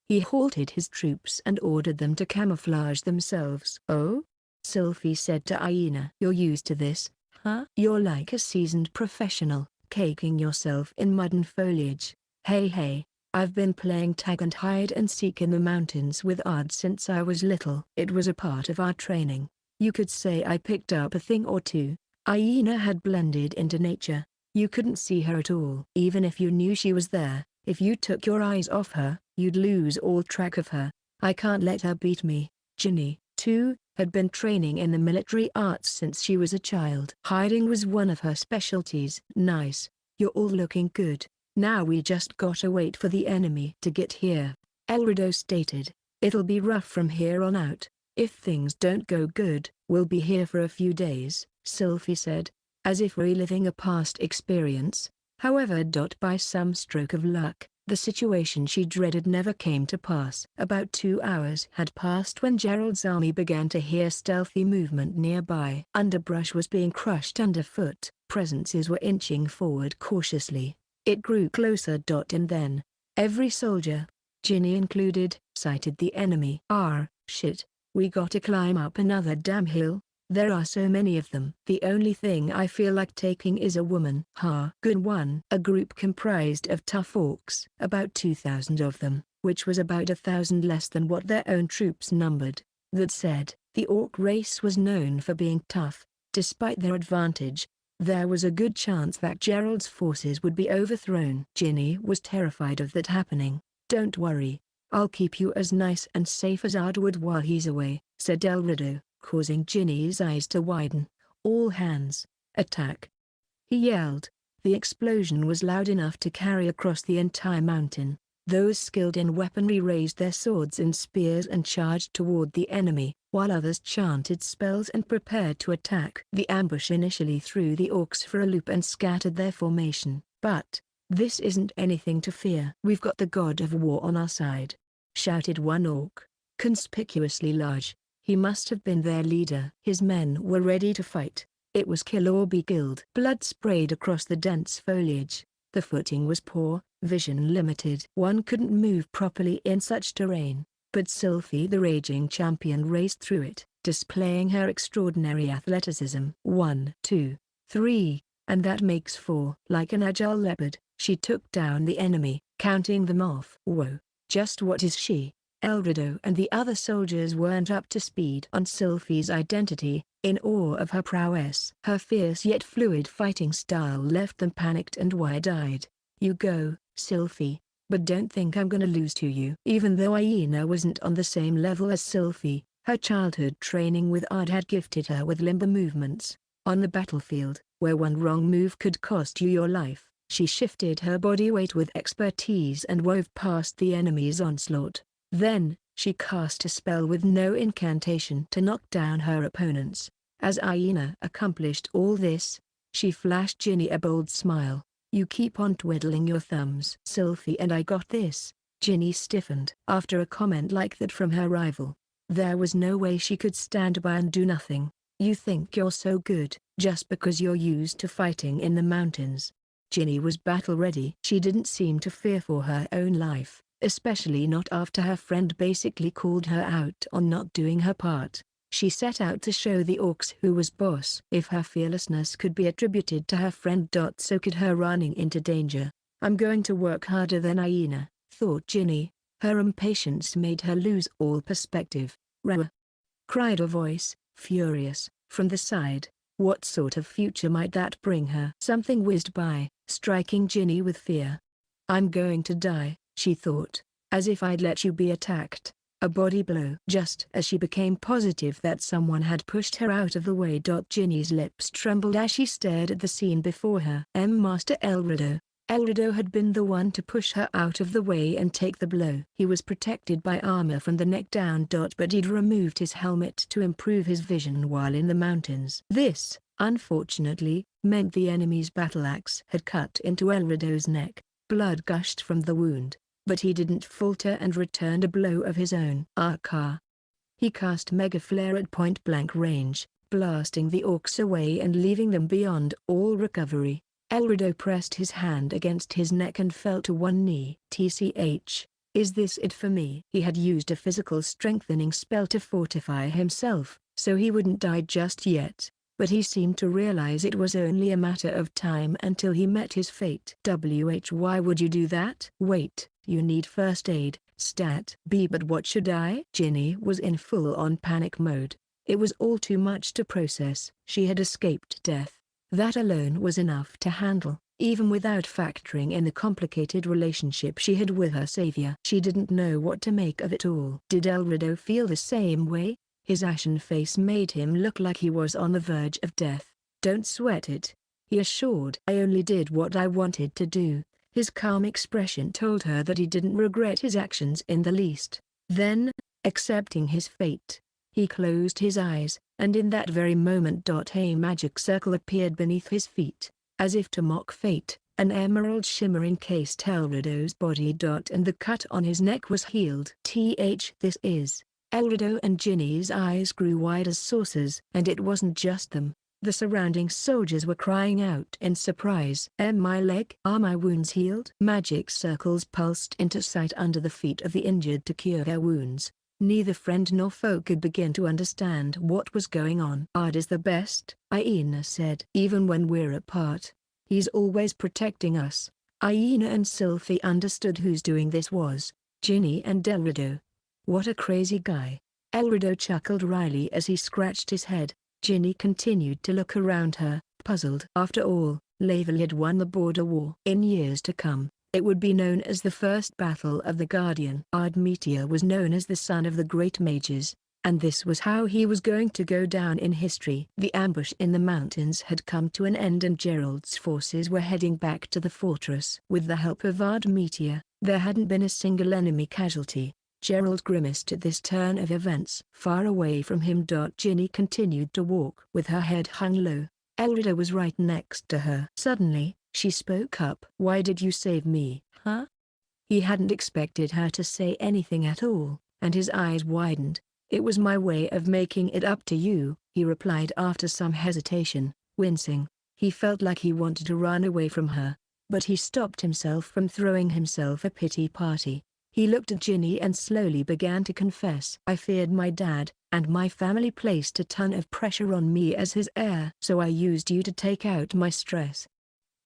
He halted his troops and ordered them to camouflage themselves. "Oh?" Sylphie said to Aina. "You're used to this, huh? You're like a seasoned professional, caking yourself in mud and foliage." Hey, I've been playing tag and hide and seek in the mountains with Ard since I was little. It was a part of our training. You could say I picked up a thing or two." Aina had blended into nature. You couldn't see her at all. Even if you knew she was there, if you took your eyes off her, you'd lose all track of her. "I can't let her beat me." Ginny, too, had been training in the military arts since she was a child. Hiding was one of her specialties. "Nice. You're all looking good. Now we just gotta wait for the enemy to get here," Elrido stated. "It'll be rough from here on out. If things don't go good, we'll be here for a few days," Sylphie said, as if reliving a past experience. However, by some stroke of luck, the situation she dreaded never came to pass. About 2 hours had passed when Gerald's army began to hear stealthy movement nearby. Underbrush was being crushed underfoot. Presences were inching forward cautiously. It grew closer. And then, every soldier, Ginny included, sighted the enemy. Shit, we gotta climb up another damn hill. There are so many of them. The only thing I feel like taking is a woman." "Good one." A group comprised of tough orcs, about 2,000 of them, which was about 1,000 less than what their own troops numbered. That said, the orc race was known for being tough. Despite their advantage, there was a good chance that Gerald's forces would be overthrown. Ginny was terrified of that happening. "Don't worry. I'll keep you as nice and safe as Ard would while he's away," said Elrido, causing Ginny's eyes to widen. "All hands, attack!" he yelled. The explosion was loud enough to carry across the entire mountain. Those skilled in weaponry raised their swords and spears and charged toward the enemy, while others chanted spells and prepared to attack. The ambush initially threw the orcs for a loop and scattered their formation. "But this isn't anything to fear. We've got the god of war on our side," shouted one orc, conspicuously large. He must have been their leader. His men were ready to fight. It was kill or be killed. Blood sprayed across the dense foliage. The footing was poor, vision limited. One couldn't move properly in such terrain, but Sylphie the raging champion raced through it, displaying her extraordinary athleticism. 1, 2, 3, and that makes 4. Like an agile leopard, she took down the enemy, counting them off. Whoa, just what is she? Elrido and the other soldiers weren't up to speed on Sylphie's identity, in awe of her prowess. Her fierce yet fluid fighting style left them panicked and wide-eyed. "You go, Sylphie, but don't think I'm gonna lose to you." Even though Aina wasn't on the same level as Sylphie, her childhood training with Ard had gifted her with limber movements. On the battlefield, where one wrong move could cost you your life, she shifted her body weight with expertise and wove past the enemy's onslaught. Then, she cast a spell with no incantation to knock down her opponents. As Aina accomplished all this, she flashed Ginny a bold smile. "You keep on twiddling your thumbs." "Sylphie and I got this." Ginny stiffened after a comment like that from her rival. There was no way she could stand by and do nothing. "You think you're so good, just because you're used to fighting in the mountains." Ginny was battle-ready. She didn't seem to fear for her own life, especially not after her friend basically called her out on not doing her part. She set out to show the orcs who was boss. If her fearlessness could be attributed to her friend, so could her running into danger. "I'm going to work harder than Aina," thought Ginny. Her impatience made her lose all perspective. "Rah!" cried a voice, furious, from the side. What sort of future might that bring her? Something whizzed by, striking Ginny with fear. "I'm going to die," she thought. "As if I'd let you be attacked." A body blow. Just as she became positive that someone had pushed her out of the way. Ginny's lips trembled as she stared at the scene before her. Master Elrido. Elrido had been the one to push her out of the way and take the blow. He was protected by armor from the neck down. But he'd removed his helmet to improve his vision while in the mountains. This, unfortunately, meant the enemy's battle axe had cut into Elrido's neck. Blood gushed from the wound, but he didn't falter and returned a blow of his own. Arcar. He cast Mega Flare at point-blank range, blasting the orcs away and leaving them beyond all recovery. Elrido pressed his hand against his neck and fell to one knee. "TCH, is this it for me?" He had used a physical strengthening spell to fortify himself, so he wouldn't die just yet, but he seemed to realize it was only a matter of time until he met his fate. Why would you do that? Wait, you need first aid, stat B. But what should I? Ginny was in full-on panic mode. It was all too much to process. She had escaped death. That alone was enough to handle, even without factoring in the complicated relationship she had with her savior. She didn't know what to make of it all. Did Elrido feel the same way? His ashen face made him look like he was on the verge of death. "Don't sweat it," he assured. "I only did what I wanted to do." His calm expression told her that he didn't regret his actions in the least. Then, accepting his fate, he closed his eyes, and in that very moment a magic circle appeared beneath his feet. As if to mock fate, an emerald shimmer encased Elrido's body. And the cut on his neck was healed. This is... Elrido and Ginny's eyes grew wide as saucers. And it wasn't just them. The surrounding soldiers were crying out in surprise. My leg? Are my wounds healed?" Magic circles pulsed into sight under the feet of the injured to cure their wounds. Neither friend nor foe could begin to understand what was going on. "Ard is the best," Aina said. "Even when we're apart, he's always protecting us." Aina and Sylphie understood whose doing this was. Ginny and Elrido. What a crazy guy. Elrido chuckled wryly as he scratched his head. Ginny continued to look around her, puzzled. After all, Laval had won the border war. In years to come, it would be known as the First Battle of the Guardian. Ardmetia was known as the son of the Great Mages, and this was how he was going to go down in history. The ambush in the mountains had come to an end and Gerald's forces were heading back to the fortress. With the help of Ardmetia, there hadn't been a single enemy casualty. Gerald grimaced at this turn of events. Far away from him. Ginny continued to walk with her head hung low. Elrido was right next to her. Suddenly, she spoke up. "Why did you save me, huh?" He hadn't expected her to say anything at all, and his eyes widened. "It was my way of making it up to you," he replied after some hesitation, wincing. He felt like he wanted to run away from her, but he stopped himself from throwing himself a pity party. He looked at Ginny and slowly began to confess. "I feared my dad, and my family placed a ton of pressure on me as his heir. So I used you to take out my stress."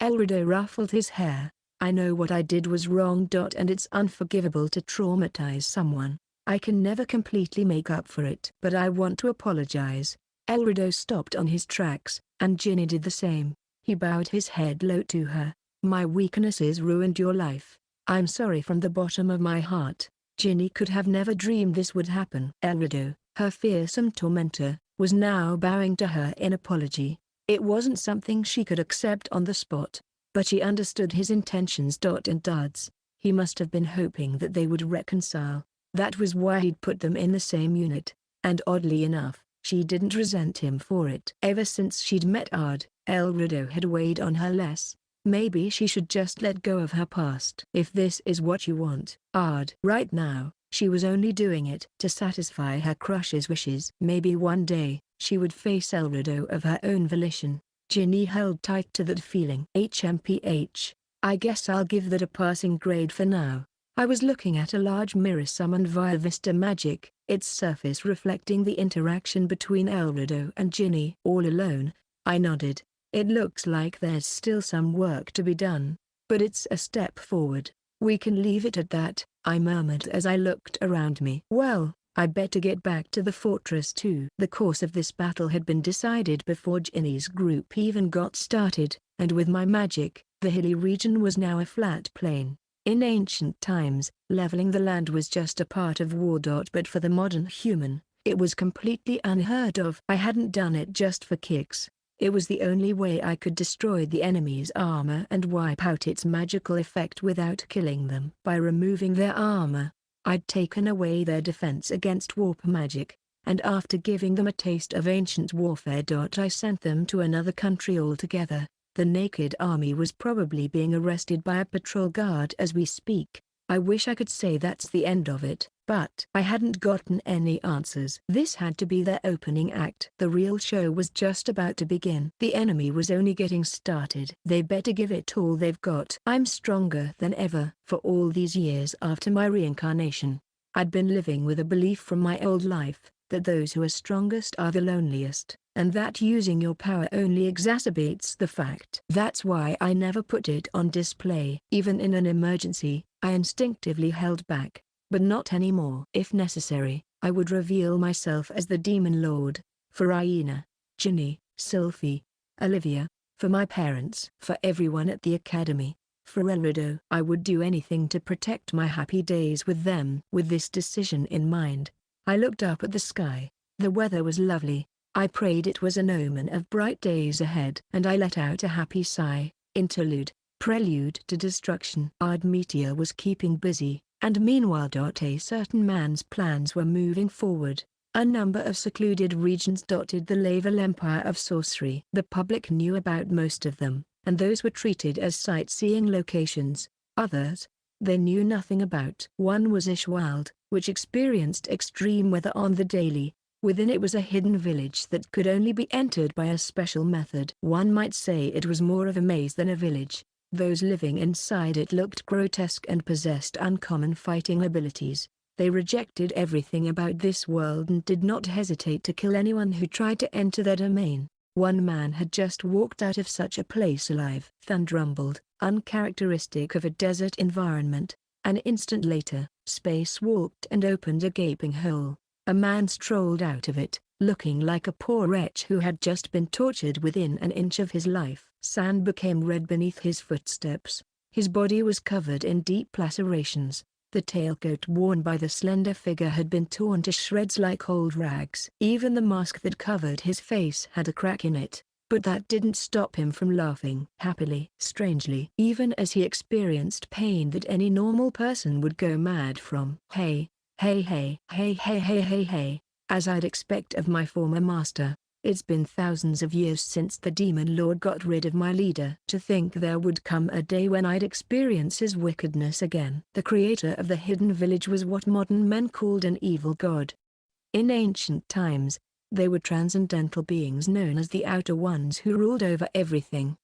Elrido ruffled his hair. "I know what I did was wrong. And it's unforgivable to traumatize someone. I can never completely make up for it. But I want to apologize." Elrido stopped on his tracks, and Ginny did the same. He bowed his head low to her. "My weaknesses ruined your life. I'm sorry from the bottom of my heart." Ginny could have never dreamed this would happen. Elrido, her fearsome tormentor, was now bowing to her in apology. It wasn't something she could accept on the spot, but she understood his intentions. And Dud's. He must have been hoping that they would reconcile. That was why he'd put them in the same unit, and oddly enough, She didn't resent him for it. Ever since she'd met Ard, Elrido had weighed on her less. Maybe she should just let go of her past. If this is what you want, Ard. Right now, she was only doing it to satisfy her crush's wishes. Maybe one day, she would face Elrido of her own volition. Ginny held tight to that feeling. HMPH. I guess I'll give that a passing grade for now. I was looking at a large mirror summoned via Vista Magic, its surface reflecting the interaction between Elrido and Ginny. All alone, I nodded. It looks like there's still some work to be done, but it's a step forward. We can leave it at that, I murmured as I looked around me. Well, I better get back to the fortress too. The course of this battle had been decided before Ginny's group even got started, and with my magic, the hilly region was now a flat plain. In ancient times, leveling the land was just a part of war. But for the modern human, it was completely unheard of. I hadn't done it just for kicks. It was the only way I could destroy the enemy's armor and wipe out its magical effect without killing them. By removing their armor, I'd taken away their defense against warp magic, and after giving them a taste of ancient warfare. I sent them to another country altogether. The naked army was probably being arrested by a patrol guard as we speak. I wish I could say that's the end of it, but I hadn't gotten any answers. This had to be their opening act. The real show was just about to begin. The enemy was only getting started. They better give it all they've got. I'm stronger than ever. For all these years after my reincarnation, I'd been living with a belief from my old life, that those who are strongest are the loneliest, and that using your power only exacerbates the fact. That's why I never put it on display. Even in an emergency, I instinctively held back, but not anymore. If necessary, I would reveal myself as the Demon Lord, for Aina, Ginny, Sylphie, Olivia, for my parents, for everyone at the academy, for Elrido. I would do anything to protect my happy days with them. With this decision in mind, I looked up at the sky. The weather was lovely. I prayed it was an omen of bright days ahead. And I let out a happy sigh. Interlude, prelude to destruction. Ard Meteor was keeping busy, and meanwhile a certain man's plans were moving forward. A number of secluded regions dotted the Laval Empire of Sorcery. The public knew about most of them, and those were treated as sightseeing locations. Others, they knew nothing about. One was Ishwald, which experienced extreme weather on the daily. Within it was a hidden village that could only be entered by a special method. One might say it was more of a maze than a village. Those living inside it looked grotesque and possessed uncommon fighting abilities. They rejected everything about this world and did not hesitate to kill anyone who tried to enter their domain. One man had just walked out of such a place alive. Thunder rumbled, uncharacteristic of a desert environment. An instant later, space warped and opened a gaping hole. A man strolled out of it, looking like a poor wretch who had just been tortured within an inch of his life. Sand became red beneath his footsteps. His body was covered in deep lacerations. The tailcoat worn by the slender figure had been torn to shreds like old rags. Even the mask that covered his face had a crack in it, but that didn't stop him from laughing happily. Strangely, even as he experienced pain that any normal person would go mad from. Hey, hey, hey, hey, hey, hey, hey, hey, as I'd expect of my former master. It's been thousands of years since the Demon Lord got rid of my leader. To think there would come a day when I'd experience his wickedness again. The creator of the hidden village was what modern men called an evil god. In ancient times, they were transcendental beings known as the Outer Ones who ruled over everything.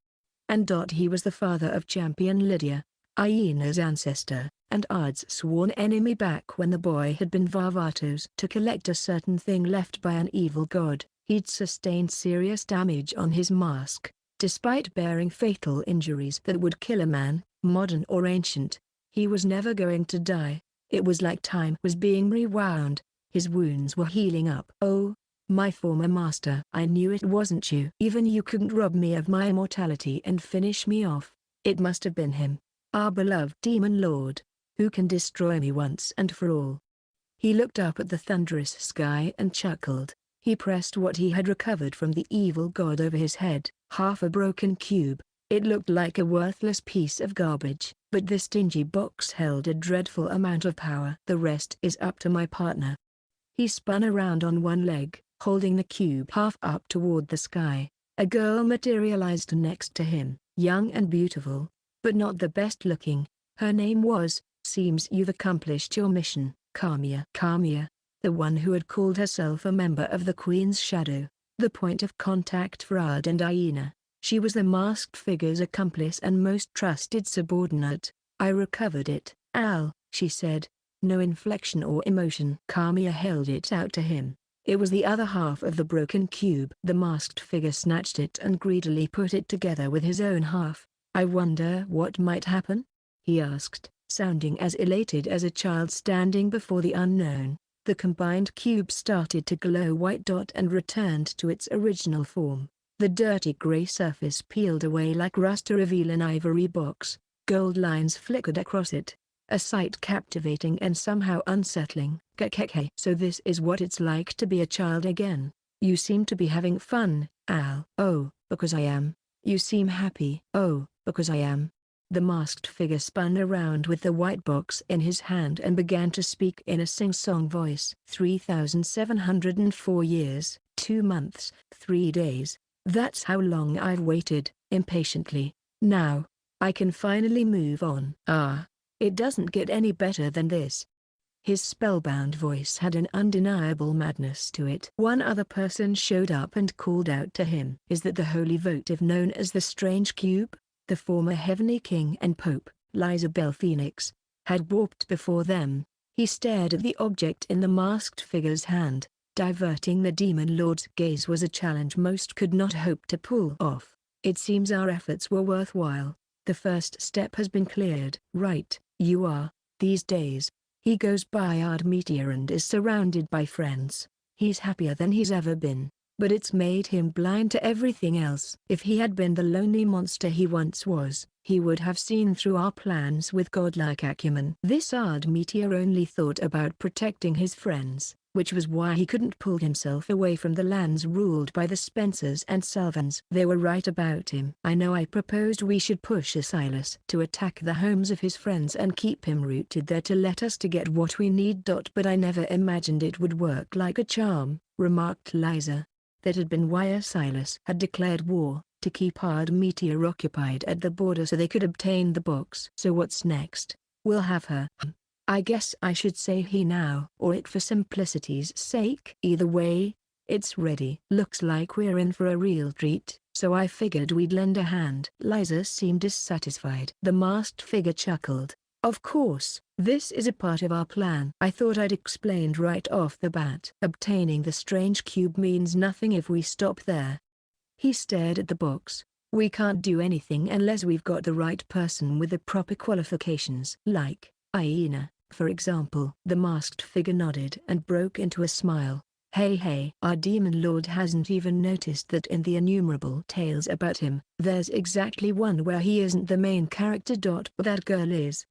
And he was the father of champion Lydia, Aina's ancestor, and Ard's sworn enemy back when the boy had been Varvatos. To collect a certain thing left by an evil god, he'd sustained serious damage on his mask. Despite bearing fatal injuries that would kill a man, modern or ancient, he was never going to die. It was like time was being rewound. His wounds were healing up. Oh, my former master. I knew it wasn't you. Even you couldn't rob me of my immortality and finish me off. It must have been him, our beloved Demon Lord, who can destroy me once and for all. He looked up at the thunderous sky and chuckled. He pressed what he had recovered from the evil god over his head, half a broken cube. It looked like a worthless piece of garbage, but this dingy box held a dreadful amount of power. The rest is up to my partner. He spun around on one leg, Holding the cube half up toward the sky, a girl materialized next to him, young and beautiful, but not the best looking. Her name was, "Seems you've accomplished your mission, Kamiya." Kamiya, the one who had called herself a member of the Queen's Shadow, the point of contact for Ard and Aina. She was the masked figure's accomplice and most trusted subordinate. "I recovered it, Al," she said. No inflection or emotion. Kamiya held it out to him. It was the other half of the broken cube. The masked figure snatched it and greedily put it together with his own half. "I wonder what might happen?" he asked, sounding as elated as a child standing before the unknown. The combined cube started to glow white dot and returned to its original form. The dirty gray surface peeled away like rust to reveal an ivory box. Gold lines flickered across it, a sight captivating and somehow unsettling. "Kekeke. So this is what it's like to be a child again. You seem to be having fun, Al." "Oh, because I am." "You seem happy." "Oh, because I am." The masked figure spun around with the white box in his hand and began to speak in a sing-song voice. 3,704 years, 2 months, 3 days. That's how long I've waited, impatiently. Now, I can finally move on." "Ah, it doesn't get any better than this." His spellbound voice had an undeniable madness to it. One other person showed up and called out to him. "Is that the holy votive known as the Strange Cube?" The former Heavenly King and Pope, Liza Bell Phoenix, had warped before them. He stared at the object in the masked figure's hand. Diverting the Demon Lord's gaze was a challenge most could not hope to pull off. "It seems our efforts were worthwhile. The first step has been cleared." "Right, you are, these days." He goes by Ard Meteor and is surrounded by friends. He's happier than he's ever been, but it's made him blind to everything else. If he had been the lonely monster he once was, he would have seen through our plans with godlike acumen. This Ard Meteor only thought about protecting his friends, which was why he couldn't pull himself away from the lands ruled by the Spencers and Salvans. They were right about him. "I know I proposed we should push Assailants to attack the homes of his friends and keep him rooted there to let us to get what we need. But I never imagined it would work like a charm," remarked Liza. That had been why Assailants had declared war, to keep Ard Meteor occupied at the border so they could obtain the box. "So what's next?" "We'll have her." I guess I should say he now, or it for simplicity's sake. Either way, it's ready. "Looks like we're in for a real treat, so I figured we'd lend a hand." Liza seemed dissatisfied. The masked figure chuckled. "Of course, this is a part of our plan. I thought I'd explained right off the bat. Obtaining the strange cube means nothing if we stop there." He stared at the box. "We can't do anything unless we've got the right person with the proper qualifications. Like Aina, for example." The masked figure nodded and broke into a smile. Hey, our Demon Lord hasn't even noticed that in the innumerable tales about him, there's exactly one where he isn't the main character. But that girl is."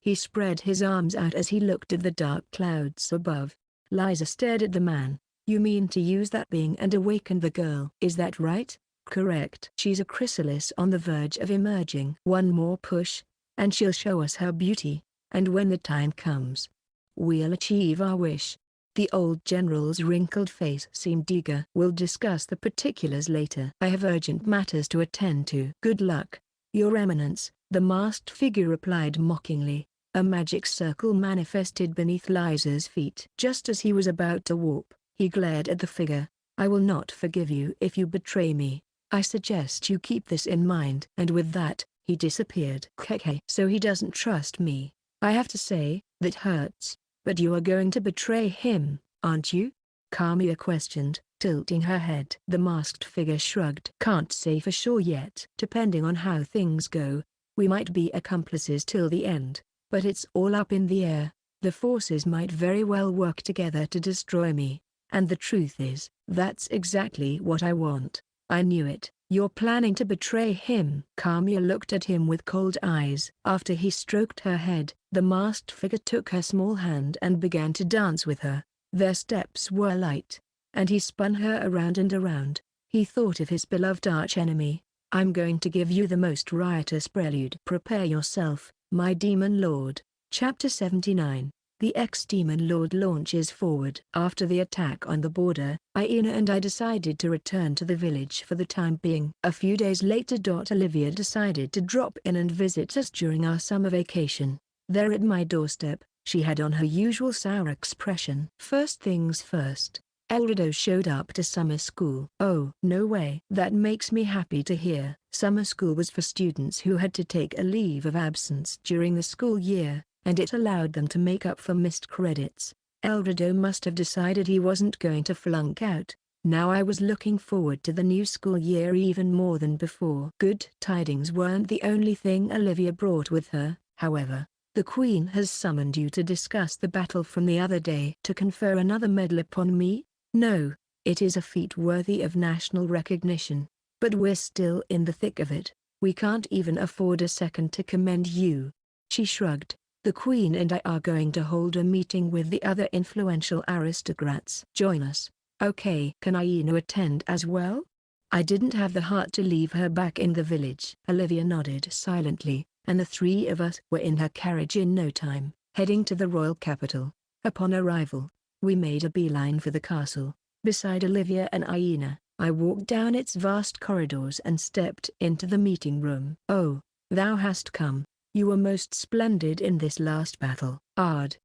He spread his arms out as he looked at the dark clouds above. Liza stared at the man. "You mean to use that being and awaken the girl?" "Is that right?" "Correct. She's a chrysalis on the verge of emerging. One more push, and she'll show us her beauty. And when the time comes, we'll achieve our wish." The old general's wrinkled face seemed eager. "We'll discuss the particulars later. I have urgent matters to attend to." "Good luck, Your Eminence," the masked figure replied mockingly. A magic circle manifested beneath Liza's feet. Just as he was about to warp, he glared at the figure. "I will not forgive you if you betray me. I suggest you keep this in mind." And with that, he disappeared. Keke. So he doesn't trust me. I have to say, that hurts. "But you are going to betray him, aren't you?" Kamiya questioned, tilting her head. The masked figure shrugged. "Can't say for sure yet. Depending on how things go, we might be accomplices till the end. But it's all up in the air. The forces might very well work together to destroy me. And the truth is, that's exactly what I want." "I knew it." "You're planning to betray him." Kamiya looked at him with cold eyes. After he stroked her head, the masked figure took her small hand and began to dance with her. Their steps were light, and he spun her around and around. He thought of his beloved archenemy. "I'm going to give you the most riotous prelude. Prepare yourself, my Demon Lord." Chapter 79. The ex-demon lord launches forward. After the attack on the border, Aina and I decided to return to the village for the time being. A few days later, Olivia decided to drop in and visit us during our summer vacation. There at my doorstep, she had on her usual sour expression. First things first, Elrido showed up to summer school. Oh, no way. That makes me happy to hear. Summer school was for students who had to take a leave of absence during the school year, and it allowed them to make up for missed credits. Elrido must have decided he wasn't going to flunk out. Now I was looking forward to the new school year even more than before. Good tidings weren't the only thing Olivia brought with her, however. The Queen has summoned you to discuss the battle from the other day. To confer another medal upon me? No, it is a feat worthy of national recognition. But we're still in the thick of it. We can't even afford a second to commend you. She shrugged. The Queen and I are going to hold a meeting with the other influential aristocrats. Join us. Okay. Can Aina attend as well? I didn't have the heart to leave her back in the village. Olivia nodded silently, and the three of us were in her carriage in no time, heading to the royal capital. Upon arrival, we made a beeline for the castle. Beside Olivia and Aina, I walked down its vast corridors and stepped into the meeting room. Oh, thou hast come. You were most splendid in this last battle. Ard.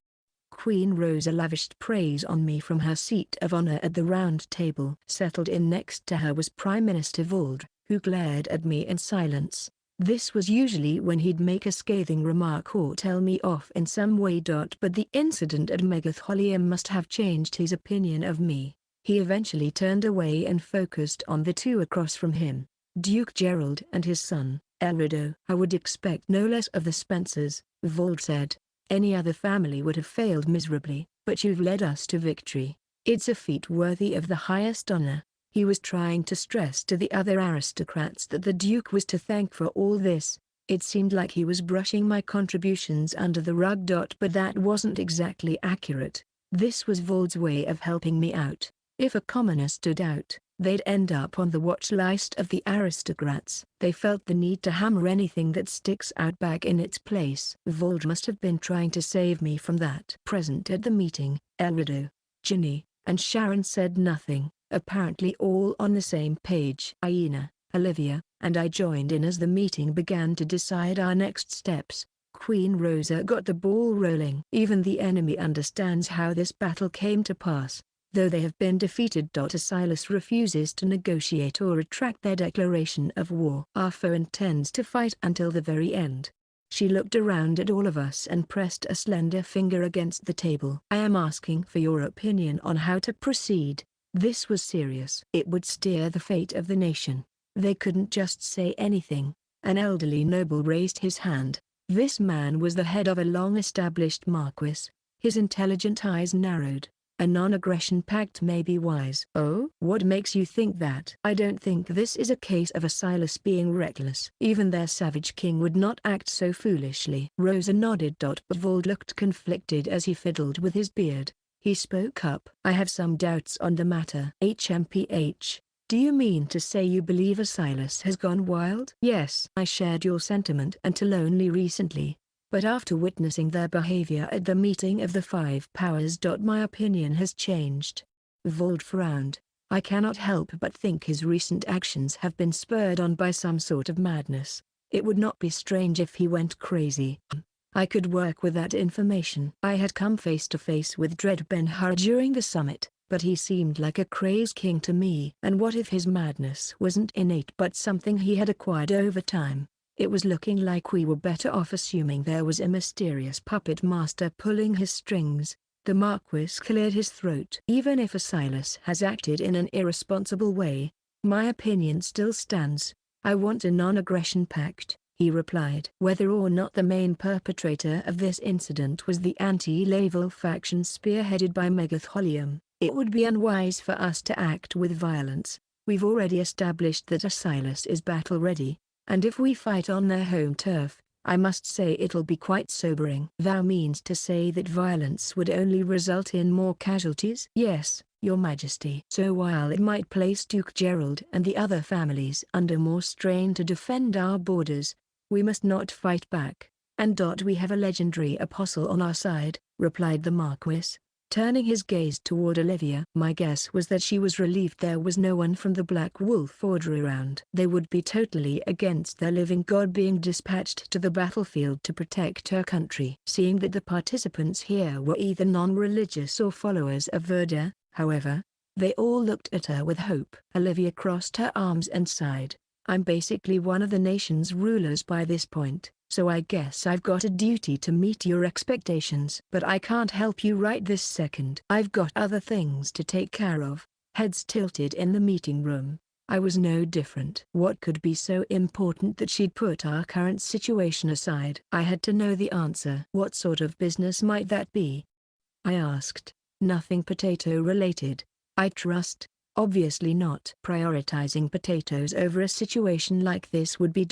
Queen Rosa lavished praise on me from her seat of honor at the round table. Settled in next to her was Prime Minister Vold, who glared at me in silence. This was usually when he'd make a scathing remark or tell me off in some way. But the incident at Megatholium must have changed his opinion of me. He eventually turned away and focused on the two across from him, Duke Gerald and his son, Elrido. I would expect no less of the Spencers, Vold said. Any other family would have failed miserably, but you've led us to victory. It's a feat worthy of the highest honor. He was trying to stress to the other aristocrats that the Duke was to thank for all this. It seemed like he was brushing my contributions under the rug. But that wasn't exactly accurate. This was Vold's way of helping me out. If a commoner stood out, they'd end up on the watch list of the aristocrats. They felt the need to hammer anything that sticks out back in its place. Vold must have been trying to save me from that. Present at the meeting, Elrido, Ginny, and Sharon said nothing, apparently all on the same page. Aina, Olivia, and I joined in as the meeting began to decide our next steps. Queen Rosa got the ball rolling. Even the enemy understands how this battle came to pass. Though they have been defeated. Assailants refuses to negotiate or retract their declaration of war. Our foe intends to fight until the very end. She looked around at all of us and pressed a slender finger against the table. I am asking for your opinion on how to proceed. This was serious. It would steer the fate of the nation. They couldn't just say anything. An elderly noble raised his hand. This man was the head of a long-established marquis. His intelligent eyes narrowed. A non-aggression pact may be wise. Oh? What makes you think that? I don't think this is a case of assailants being reckless. Even their savage king would not act so foolishly. Rosa nodded. But Vold looked conflicted as he fiddled with his beard. He spoke up. I have some doubts on the matter. HMPH. Do you mean to say you believe Assailants has gone wild? Yes. I shared your sentiment until only recently. But after witnessing their behavior at the meeting of the Five Powers. My opinion has changed. Vold frowned. I cannot help but think his recent actions have been spurred on by some sort of madness. It would not be strange if he went crazy. I could work with that information. I had come face to face with Dread Ben-Hur during the summit, but he seemed like a crazed king to me. And what if his madness wasn't innate but something he had acquired over time? It was looking like we were better off assuming there was a mysterious puppet master pulling his strings. The Marquis cleared his throat. Even if Assailants has acted in an irresponsible way, my opinion still stands. I want a non-aggression pact, he replied. Whether or not the main perpetrator of this incident was the anti-Laval faction spearheaded by Megatholium, it would be unwise for us to act with violence. We've already established that Assailants is battle-ready. And if we fight on their home turf, I must say it'll be quite sobering. Thou means to say that violence would only result in more casualties? Yes, Your Majesty. So while it might place Duke Gerald and the other families under more strain to defend our borders, we must not fight back. "And we have a legendary apostle on our side," replied the Marquis, turning his gaze toward Olivia. "My guess was that she was relieved there was no one from the Black Wolf Order around. They would be totally against their living god being dispatched to the battlefield to protect her country." Seeing that the participants here were either non-religious or followers of Verda, however, they all looked at her with hope. Olivia crossed her arms and sighed. "I'm basically one of the nation's rulers by this point, so I guess I've got a duty to meet your expectations. But I can't help you right this second. I've got other things to take care of." Heads tilted in the meeting room. I was no different. What could be so important that she'd put our current situation aside? I had to know the answer. "What sort of business might that be?" I asked. "Nothing potato related, I trust." "Obviously not. Prioritizing potatoes over a situation like this would be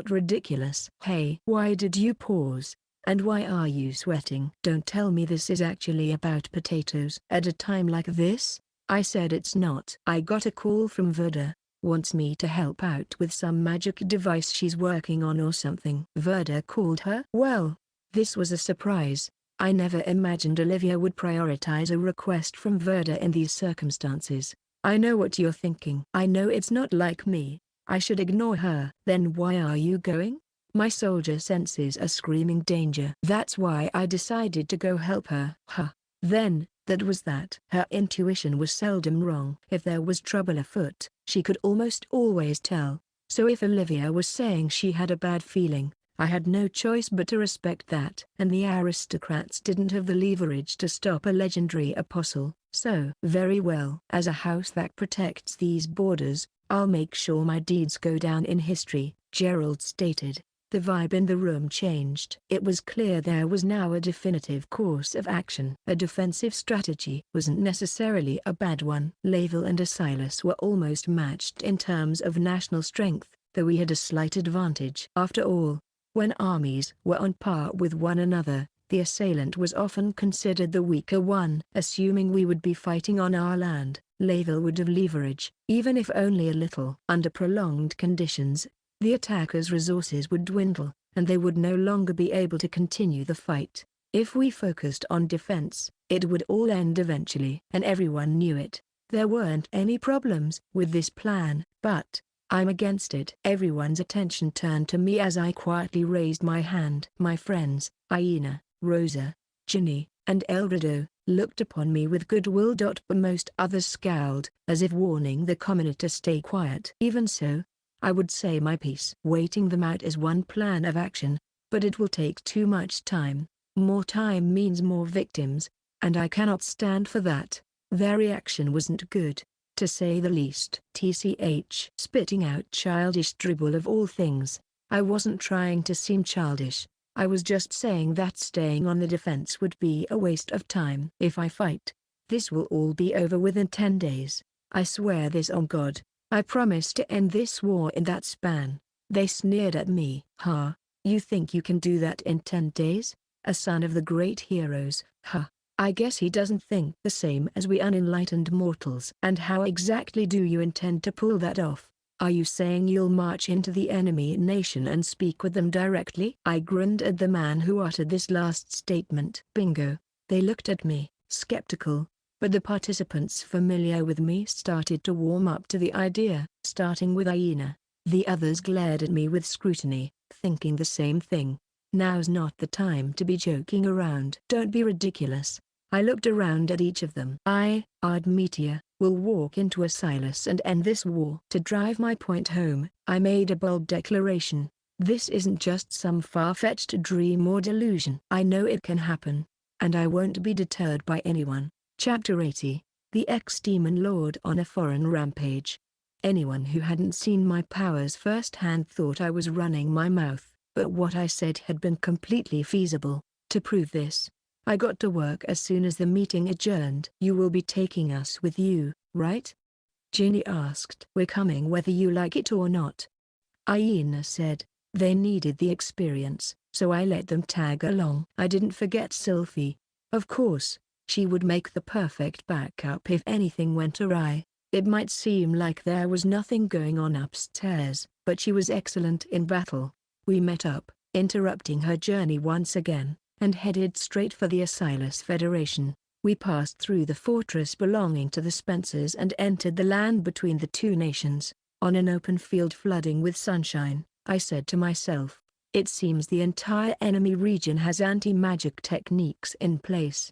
ridiculous." "Hey, why did you pause? And why are you sweating?" "Don't tell me this is actually about potatoes." "At a time like this?" I said. "It's not." "I got a call from Verda. Wants me to help out with some magic device she's working on or something." "Verda called her?" "Well, this was a surprise. I never imagined Olivia would prioritize a request from Verda in these circumstances." "I know what you're thinking. I know it's not like me. I should ignore her." "Then why are you going?" "My soldier senses are screaming danger. That's why I decided to go help her." "Huh. Then, that was that." Her intuition was seldom wrong. If there was trouble afoot, she could almost always tell. So if Olivia was saying she had a bad feeling, I had no choice but to respect that. And the aristocrats didn't have the leverage to stop a legendary apostle. So, "Very well. As a house that protects these borders, I'll make sure my deeds go down in history," Gerald stated. The vibe in the room changed. It was clear there was now a definitive course of action. A defensive strategy wasn't necessarily a bad one. Laval and Assailants were almost matched in terms of national strength, though we had a slight advantage. After all, when armies were on par with one another, the assailant was often considered the weaker one. Assuming we would be fighting on our land, Laval would have leverage, even if only a little. Under prolonged conditions, the attackers' resources would dwindle, and they would no longer be able to continue the fight. If we focused on defense, it would all end eventually. And everyone knew it. There weren't any problems with this plan, but I'm against it. Everyone's attention turned to me as I quietly raised my hand. My friends, Aina, Rosa, Ginny, and Eldredo, looked upon me with goodwill. But most others scowled, as if warning the commoner to stay quiet. Even so, I would say my piece. Waiting them out is one plan of action, but it will take too much time. More time means more victims, and I cannot stand for that. Their reaction wasn't good, to say the least. TCH. Spitting out childish dribble of all things. I wasn't trying to seem childish. I was just saying that staying on the defense would be a waste of time. If I fight, this will all be over within 10 days. I swear this on God. I promise to end this war in that span. They sneered at me. "Huh? You think you can do that in 10 days? A son of the great heroes, huh? I guess he doesn't think the same as we unenlightened mortals." "And how exactly do you intend to pull that off? Are you saying you'll march into the enemy nation and speak with them directly?" I grinned at the man who uttered this last statement. Bingo. They looked at me, skeptical, but the participants familiar with me started to warm up to the idea. Starting with Aina, the others glared at me with scrutiny, thinking the same thing. Now's not the time to be joking around. Don't be ridiculous. I looked around at each of them. I, Ardmetia, will walk into Assailants and end this war. To drive my point home, I made a bold declaration. This isn't just some far-fetched dream or delusion. I know it can happen, and I won't be deterred by anyone. Chapter 80, The Ex-Demon Lord on a Foreign Rampage. Anyone who hadn't seen my powers firsthand thought I was running my mouth, but what I said had been completely feasible. To prove this, I got to work as soon as the meeting adjourned. "You will be taking us with you, right?" Ginny asked. "We're coming whether you like it or not," Aina said. They needed the experience, so I let them tag along. I didn't forget Sylphie. Of course, she would make the perfect backup if anything went awry. It might seem like there was nothing going on upstairs, but she was excellent in battle. We met up, interrupting her journey once again, and headed straight for the Assailants Federation. We passed through the fortress belonging to the Spencers and entered the land between the two nations. On an open field flooding with sunshine, I said to myself, it seems the entire enemy region has anti-magic techniques in place.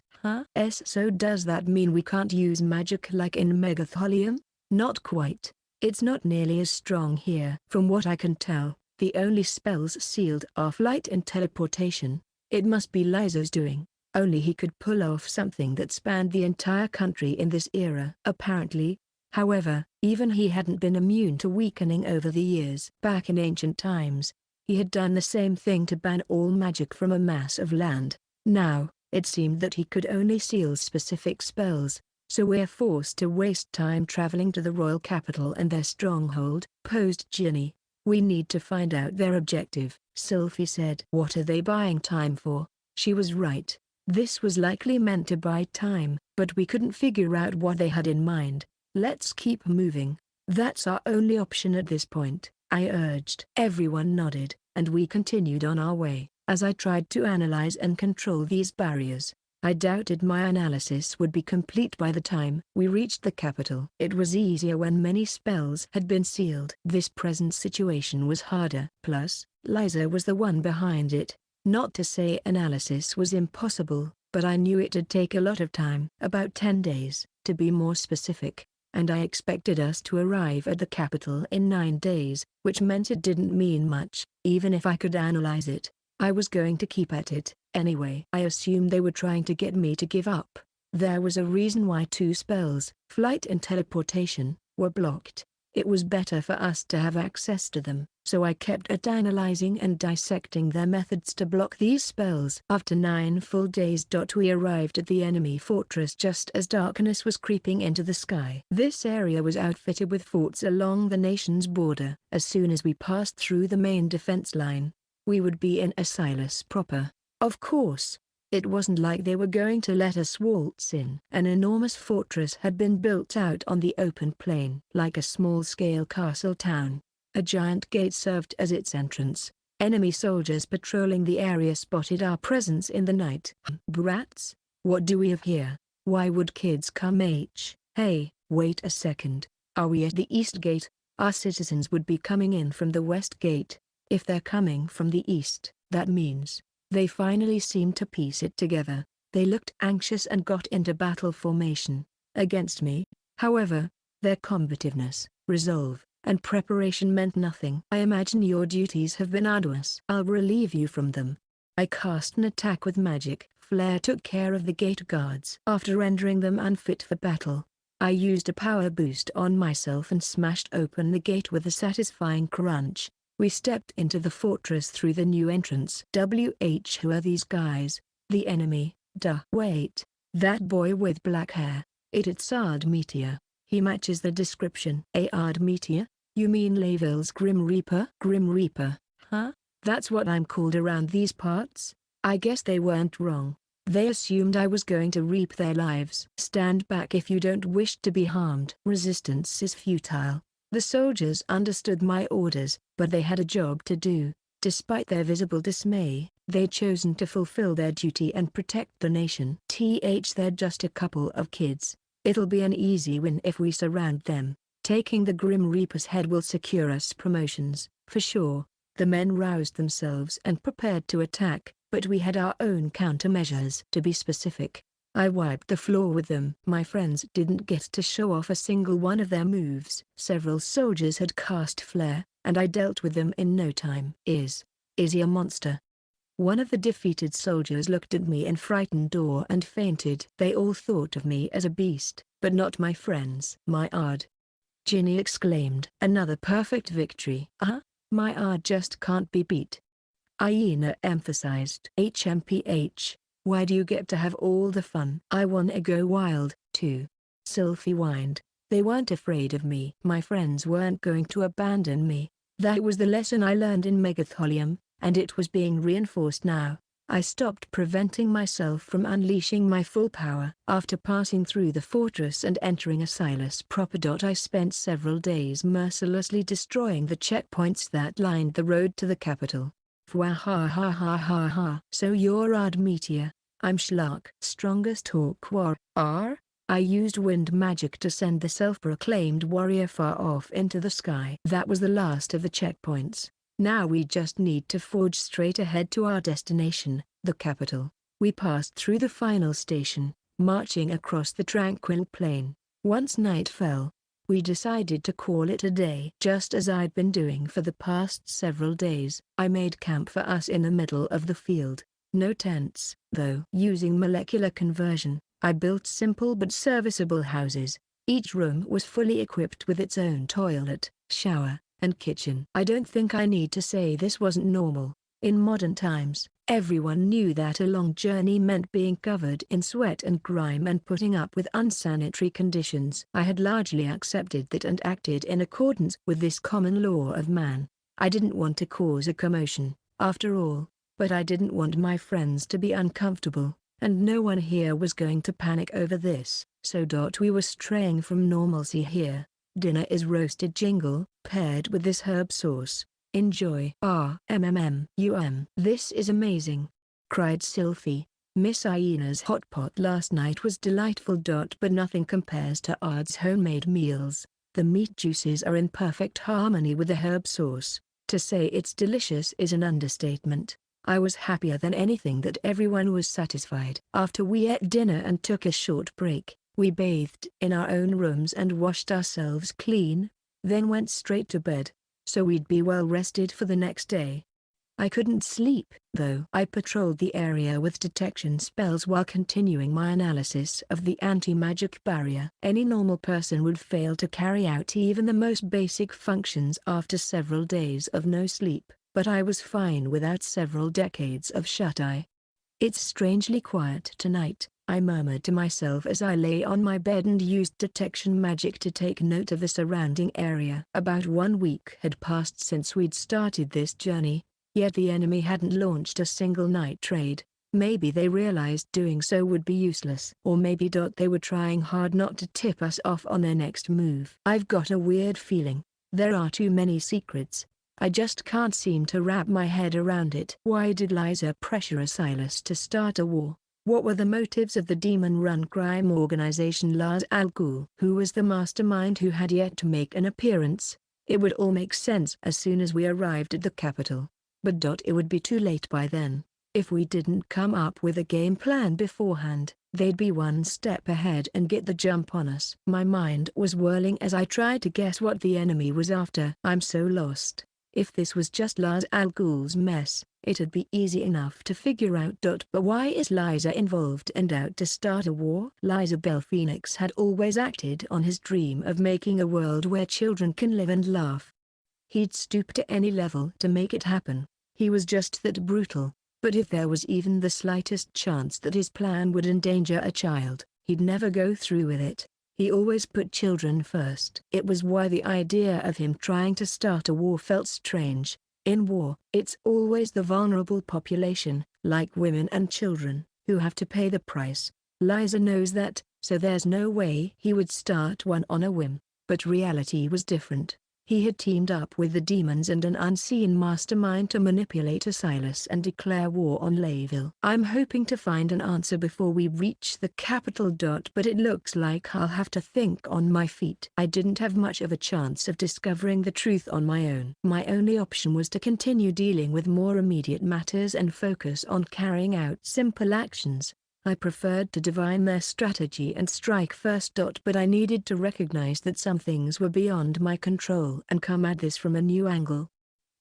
So does that mean we can't use magic like in Megatholium? Not quite. It's not nearly as strong here. From what I can tell, the only spells sealed are flight and teleportation. It must be Liza's doing. Only he could pull off something that spanned the entire country in this era. Apparently, however, even he hadn't been immune to weakening over the years. Back in ancient times, he had done the same thing to ban all magic from a mass of land. Now, it seemed that he could only seal specific spells, so we're forced to waste time traveling to the royal capital and their stronghold. Posed Ginny. We need to find out their objective, Sylphie said. What are they buying time for? She was right. This was likely meant to buy time, but we couldn't figure out what they had in mind. Let's keep moving. That's our only option at this point, I urged. Everyone nodded, and we continued on our way. As I tried to analyze and control these barriers, I doubted my analysis would be complete by the time we reached the capital. It was easier when many spells had been sealed. This present situation was harder. Plus, Liza was the one behind it. Not to say analysis was impossible, but I knew it'd take a lot of time. About 10 days, to be more specific, and I expected us to arrive at the capital in 9 days, which meant it didn't mean much. Even if I could analyze it, I was going to keep at it. Anyway, I assumed they were trying to get me to give up. There was a reason why 2 spells, flight and teleportation, were blocked. It was better for us to have access to them, so I kept at analyzing and dissecting their methods to block these spells. After 9 full days, we arrived at the enemy fortress just as darkness was creeping into the sky. This area was outfitted with forts along the nation's border. As soon as we passed through the main defense line, we would be in Assailants proper. Of course, it wasn't like they were going to let us waltz in. An enormous fortress had been built out on the open plain. Like a small-scale castle town, a giant gate served as its entrance. Enemy soldiers patrolling the area spotted our presence in the night. Brats? What do we have here? Why would kids come? Hey, wait a second. Are we at the East Gate? Our citizens would be coming in from the West Gate. If they're coming from the East, that means they finally seemed to piece it together. They looked anxious and got into battle formation against me. However, their combativeness, resolve, and preparation meant nothing. I imagine your duties have been arduous. I'll relieve you from them. I cast an attack with magic. Flare took care of the gate guards. After rendering them unfit for battle, I used a power boost on myself and smashed open the gate with a satisfying crunch. We stepped into the fortress through the new entrance. Who are these guys? The enemy, duh. Wait, that boy with black hair. It's Meteor. He matches the description. Meteor? You mean Layville's Grim Reaper? Grim Reaper, huh? That's what I'm called around these parts? I guess they weren't wrong. They assumed I was going to reap their lives. Stand back if you don't wish to be harmed. Resistance is futile. The soldiers understood my orders, but they had a job to do. Despite their visible dismay, they'd chosen to fulfill their duty and protect the nation. They're just a couple of kids. It'll be an easy win if we surround them. Taking the Grim Reaper's head will secure us promotions, for sure. The men roused themselves and prepared to attack, but we had our own countermeasures. To be specific, I wiped the floor with them. My friends didn't get to show off a single one of their moves. Several soldiers had cast flare, and I dealt with them in no time. Is he a monster? One of the defeated soldiers looked at me in frightened awe and fainted. They all thought of me as a beast, but not my friends. My Ard! Ginny exclaimed. Another perfect victory. My Ard just can't be beat. Iena emphasized. Why do you get to have all the fun? I wanna go wild, too. Sylphie whined. They weren't afraid of me. My friends weren't going to abandon me. That was the lesson I learned in Megatholium, and it was being reinforced now. I stopped preventing myself from unleashing my full power. After passing through the fortress and entering Assailants proper. I spent several days mercilessly destroying the checkpoints that lined the road to the capital. Fwa ha ha ha ha ha. So you're Odd Meteor. I'm Schlark. Strongest Hawk War. I used wind magic to send the self-proclaimed warrior far off into the sky. That was the last of the checkpoints. Now we just need to forge straight ahead to our destination, the capital. We passed through the final station, marching across the tranquil plain. Once night fell, we decided to call it a day. Just as I'd been doing for the past several days, I made camp for us in the middle of the field. No tents, though. Using molecular conversion, I built simple but serviceable houses. Each room was fully equipped with its own toilet, shower, and kitchen. I don't think I need to say this wasn't normal. In modern times, everyone knew that a long journey meant being covered in sweat and grime and putting up with unsanitary conditions. I had largely accepted that and acted in accordance with this common law of man. I didn't want to cause a commotion, after all, but I didn't want my friends to be uncomfortable, and no one here was going to panic over this. So we were straying from normalcy here. Dinner is roasted jingle, paired with this herb sauce. Enjoy. This is amazing, cried Sylphie. Miss Aina's hot pot last night was delightful. But nothing compares to Ard's homemade meals. The meat juices are in perfect harmony with the herb sauce. To say it's delicious is an understatement. I was happier than anything that everyone was satisfied. After we ate dinner and took a short break, we bathed in our own rooms and washed ourselves clean, then went straight to bed, so we'd be well rested for the next day. I couldn't sleep, though. I patrolled the area with detection spells while continuing my analysis of the anti-magic barrier. Any normal person would fail to carry out even the most basic functions after several days of no sleep, but I was fine without several decades of shut-eye. It's strangely quiet tonight, I murmured to myself as I lay on my bed and used detection magic to take note of the surrounding area. About 1 week had passed since we'd started this journey, yet the enemy hadn't launched a single night raid. Maybe they realized doing so would be useless. Or maybe they were trying hard not to tip us off on their next move. I've got a weird feeling. There are too many secrets. I just can't seem to wrap my head around it. Why did Liza pressure Silas to start a war? What were the motives of the demon-run crime organization Lars Al Ghul? Who was the mastermind who had yet to make an appearance? It would all make sense as soon as we arrived at the capital. But it would be too late by then. If we didn't come up with a game plan beforehand, they'd be one step ahead and get the jump on us. My mind was whirling as I tried to guess what the enemy was after. I'm so lost. If this was just Lars Al Ghul's mess, it'd be easy enough to figure out. But why is Liza involved and out to start a war? Liza Bell Phoenix had always acted on his dream of making a world where children can live and laugh. He'd stoop to any level to make it happen. He was just that brutal. But if there was even the slightest chance that his plan would endanger a child, he'd never go through with it. He always put children first. It was why the idea of him trying to start a war felt strange. In war, it's always the vulnerable population, like women and children, who have to pay the price. Liza knows that, so there's no way he would start one on a whim. But reality was different. He had teamed up with the demons and an unseen mastermind to manipulate Silas and declare war on Layville. I'm hoping to find an answer before we reach the capital. But it looks like I'll have to think on my feet. I didn't have much of a chance of discovering the truth on my own. My only option was to continue dealing with more immediate matters and focus on carrying out simple actions. I preferred to divine their strategy and strike first. But I needed to recognize that some things were beyond my control and come at this from a new angle.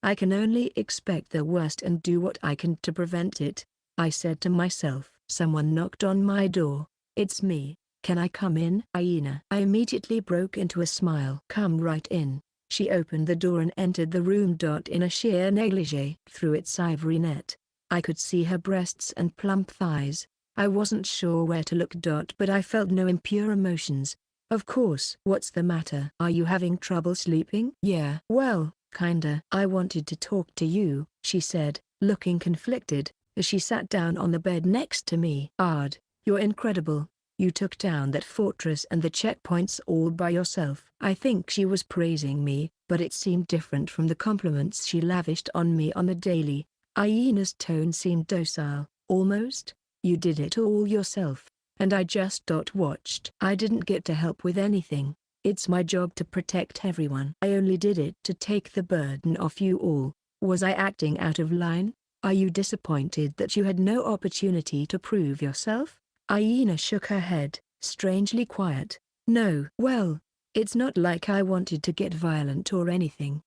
I can only expect the worst and do what I can to prevent it, I said to myself. Someone knocked on my door. It's me. Can I come in? Aina. I immediately broke into a smile. Come right in. She opened the door and entered the room. In a sheer negligee. Through its ivory net, I could see her breasts and plump thighs. I wasn't sure where to look. But I felt no impure emotions. Of course. What's the matter? Are you having trouble sleeping? Yeah. Well, kinda. I wanted to talk to you, she said, looking conflicted, as she sat down on the bed next to me. Ard, you're incredible. You took down that fortress and the checkpoints all by yourself. I think she was praising me, but it seemed different from the compliments she lavished on me on the daily. Aina's tone seemed docile. Almost. You did it all yourself. And I just watched. I didn't get to help with anything. It's my job to protect everyone. I only did it to take the burden off you all. Was I acting out of line? Are you disappointed that you had no opportunity to prove yourself? Aina shook her head, strangely quiet. No. Well, it's not like I wanted to get violent or anything.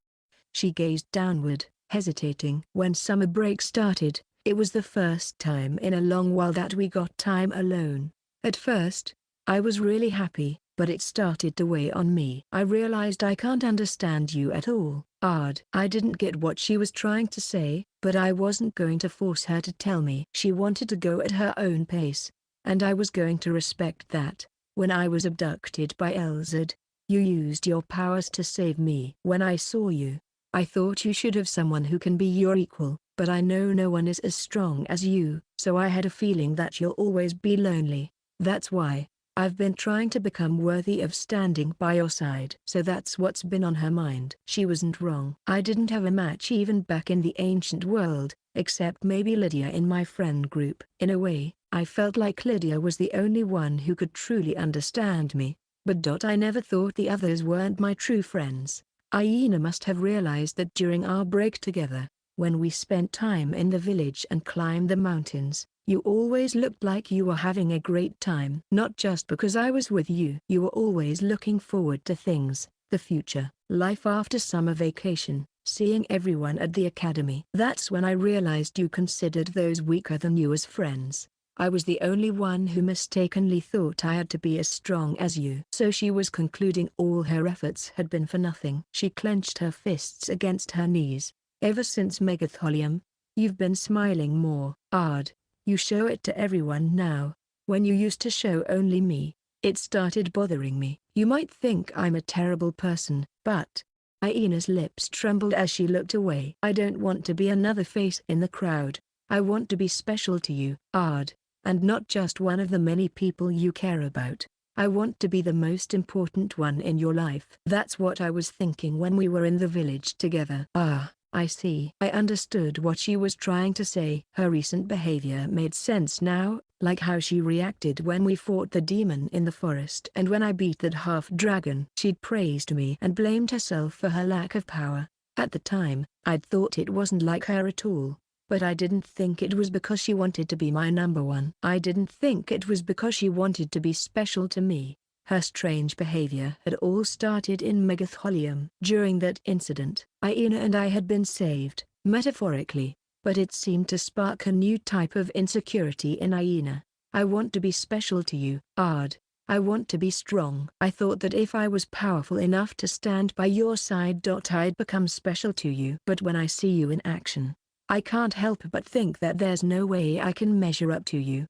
She gazed downward, hesitating. When summer break started, it was the first time in a long while that we got time alone. At first, I was really happy, but it started to weigh on me. I realized I can't understand you at all. I didn't get what she was trying to say, but I wasn't going to force her to tell me. She wanted to go at her own pace, and I was going to respect that. When I was abducted by Elzad, you used your powers to save me. When I saw you, I thought you should have someone who can be your equal, but I know no one is as strong as you, so I had a feeling that you'll always be lonely. That's why I've been trying to become worthy of standing by your side. So that's what's been on her mind. She wasn't wrong. I didn't have a match even back in the ancient world, except maybe Lydia in my friend group. In a way, I felt like Lydia was the only one who could truly understand me. But I never thought the others weren't my true friends. Aina must have realized that during our break together, when we spent time in the village and climbed the mountains, you always looked like you were having a great time. Not just because I was with you. You were always looking forward to things, the future, life after summer vacation, seeing everyone at the academy. That's when I realized you considered those weaker than you as friends. I was the only one who mistakenly thought I had to be as strong as you. So she was concluding all her efforts had been for nothing. She clenched her fists against her knees. Ever since Megatholium, you've been smiling more. You show it to everyone now. When you used to show only me, it started bothering me. You might think I'm a terrible person, but... Aina's lips trembled as she looked away. I don't want to be another face in the crowd. I want to be special to you, and not just one of the many people you care about. I want to be the most important one in your life. That's what I was thinking when we were in the village together. I see. I understood what she was trying to say. Her recent behavior made sense now, like how she reacted when we fought the demon in the forest and when I beat that half-dragon. She'd praised me and blamed herself for her lack of power. At the time, I'd thought it wasn't like her at all, but I didn't think it was because she wanted to be my number one. I didn't think it was because she wanted to be special to me. Her strange behavior had all started in Megatholium. During that incident, Aina and I had been saved, metaphorically, but it seemed to spark a new type of insecurity in Aina. I want to be special to you, I want to be strong. I thought that if I was powerful enough to stand by your side, I'd become special to you. But when I see you in action, I can't help but think that there's no way I can measure up to you.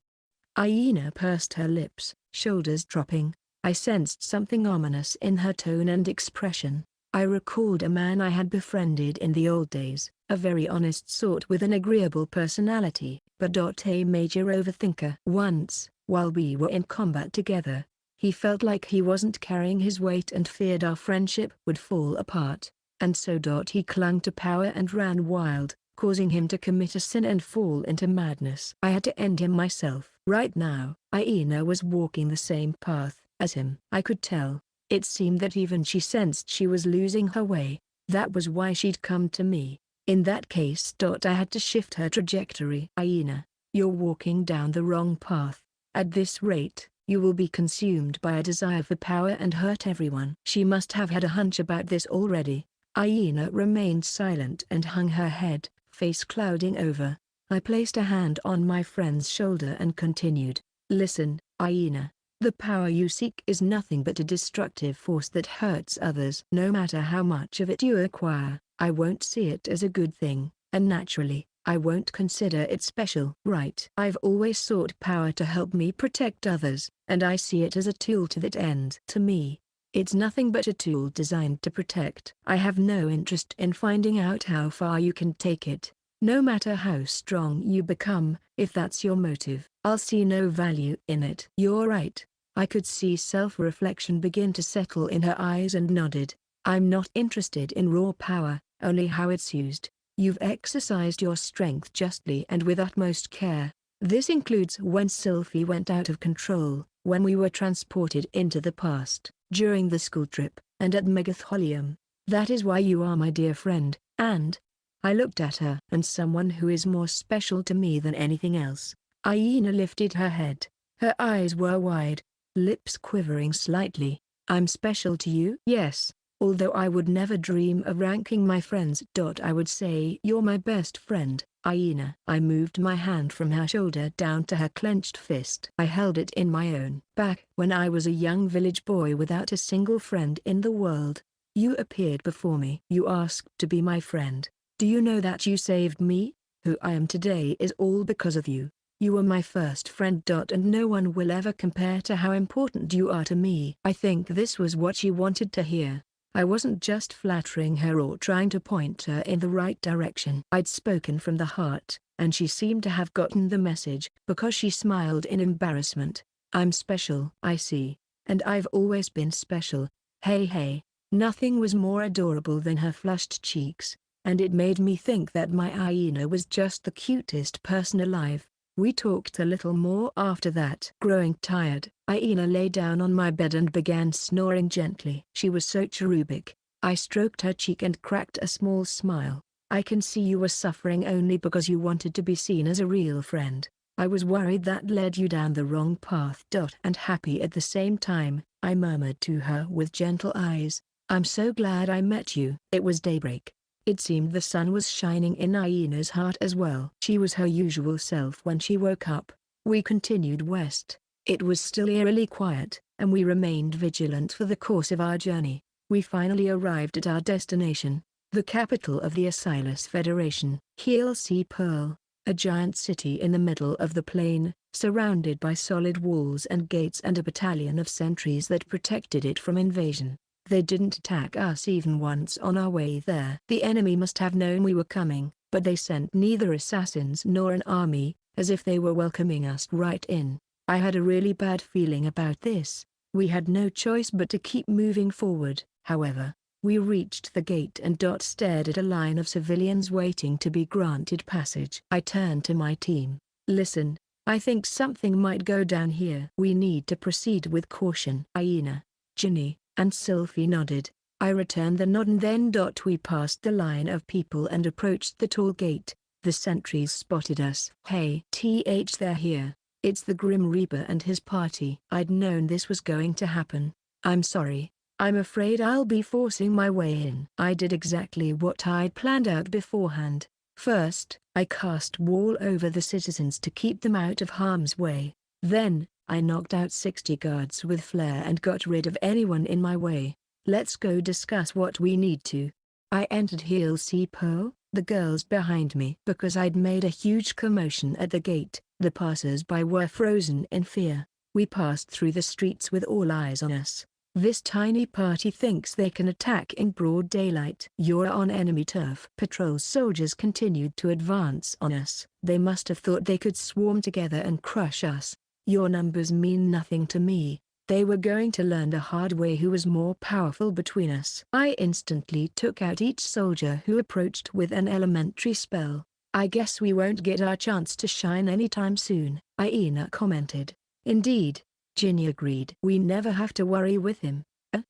Aina pursed her lips, shoulders dropping. I sensed something ominous in her tone and expression. I recalled a man I had befriended in the old days, a very honest sort with an agreeable personality, but a major overthinker. Once, while we were in combat together, he felt like he wasn't carrying his weight and feared our friendship would fall apart, and so he clung to power and ran wild, causing him to commit a sin and fall into madness. I had to end him myself. Right now, Aina was walking the same path as him. I could tell. It seemed that even she sensed she was losing her way. That was why she'd come to me. In that case, I had to shift her trajectory. Aina, you're walking down the wrong path. At this rate, you will be consumed by a desire for power and hurt everyone. She must have had a hunch about this already. Aina remained silent and hung her head, face clouding over. I placed a hand on my friend's shoulder and continued. Listen, Aina. The power you seek is nothing but a destructive force that hurts others. No matter how much of it you acquire, I won't see it as a good thing, and naturally, I won't consider it special. Right. I've always sought power to help me protect others, and I see it as a tool to that end. To me, it's nothing but a tool designed to protect. I have no interest in finding out how far you can take it. No matter how strong you become, if that's your motive, I'll see no value in it. You're right. I could see self-reflection begin to settle in her eyes and nodded. I'm not interested in raw power, only how it's used. You've exercised your strength justly and with utmost care. This includes when Sylphie went out of control, when we were transported into the past, during the school trip, and at Megatholium. That is why you are my dear friend, and I looked at her. And someone who is more special to me than anything else. Aina lifted her head. Her eyes were wide, lips quivering slightly. I'm special to you? Yes. Although I would never dream of ranking my friends. I would say you're my best friend, Aina. I moved my hand from her shoulder down to her clenched fist. I held it in my own. Back when I was a young village boy without a single friend in the world, you appeared before me. You asked to be my friend. Do you know that you saved me? Who I am today is all because of you. You were my first friend. And no one will ever compare to how important you are to me. I think this was what she wanted to hear. I wasn't just flattering her or trying to point her in the right direction. I'd spoken from the heart, and she seemed to have gotten the message, because she smiled in embarrassment. I'm special, I see. And I've always been special. Hey. Nothing was more adorable than her flushed cheeks, and it made me think that my Aina was just the cutest person alive. We talked a little more after that. Growing tired, Aina lay down on my bed and began snoring gently. She was so cherubic. I stroked her cheek and cracked a small smile. I can see you were suffering only because you wanted to be seen as a real friend. I was worried that led you down the wrong path. And happy at the same time, I murmured to her with gentle eyes. I'm so glad I met you. It was daybreak. It seemed the sun was shining in Aina's heart as well. She was her usual self when she woke up. We continued west. It was still eerily quiet, and we remained vigilant for the course of our journey. We finally arrived at our destination, the capital of the Assailants Federation, Heel-Sea Pearl, a giant city in the middle of the plain, surrounded by solid walls and gates and a battalion of sentries that protected it from invasion. They didn't attack us even once on our way there. The enemy must have known we were coming, but they sent neither assassins nor an army, as if they were welcoming us right in. I had a really bad feeling about this. We had no choice but to keep moving forward. However, we reached the gate and stared at a line of civilians waiting to be granted passage. I turned to my team. Listen, I think something might go down here. We need to proceed with caution. Aina, Ginny, and Sylphie nodded. I returned the nod and then we passed the line of people and approached the tall gate. The sentries spotted us. Hey, they're here. It's the Grim Reaper and his party. I'd known this was going to happen. I'm sorry. I'm afraid I'll be forcing my way in. I did exactly what I'd planned out beforehand. First, I cast wall over the citizens to keep them out of harm's way. Then, I knocked out 60 guards with flare and got rid of anyone in my way. Let's go discuss what we need to. I entered Heel-Sea Pearl, the girls behind me. Because I'd made a huge commotion at the gate, the passers-by were frozen in fear. We passed through the streets with all eyes on us. This tiny party thinks they can attack in broad daylight. You're on enemy turf. Patrol soldiers continued to advance on us. They must have thought they could swarm together and crush us. Your numbers mean nothing to me. They were going to learn the hard way who was more powerful between us. I instantly took out each soldier who approached with an elementary spell. I guess we won't get our chance to shine anytime soon, Aina commented. Indeed, Ginny agreed. We never have to worry with him.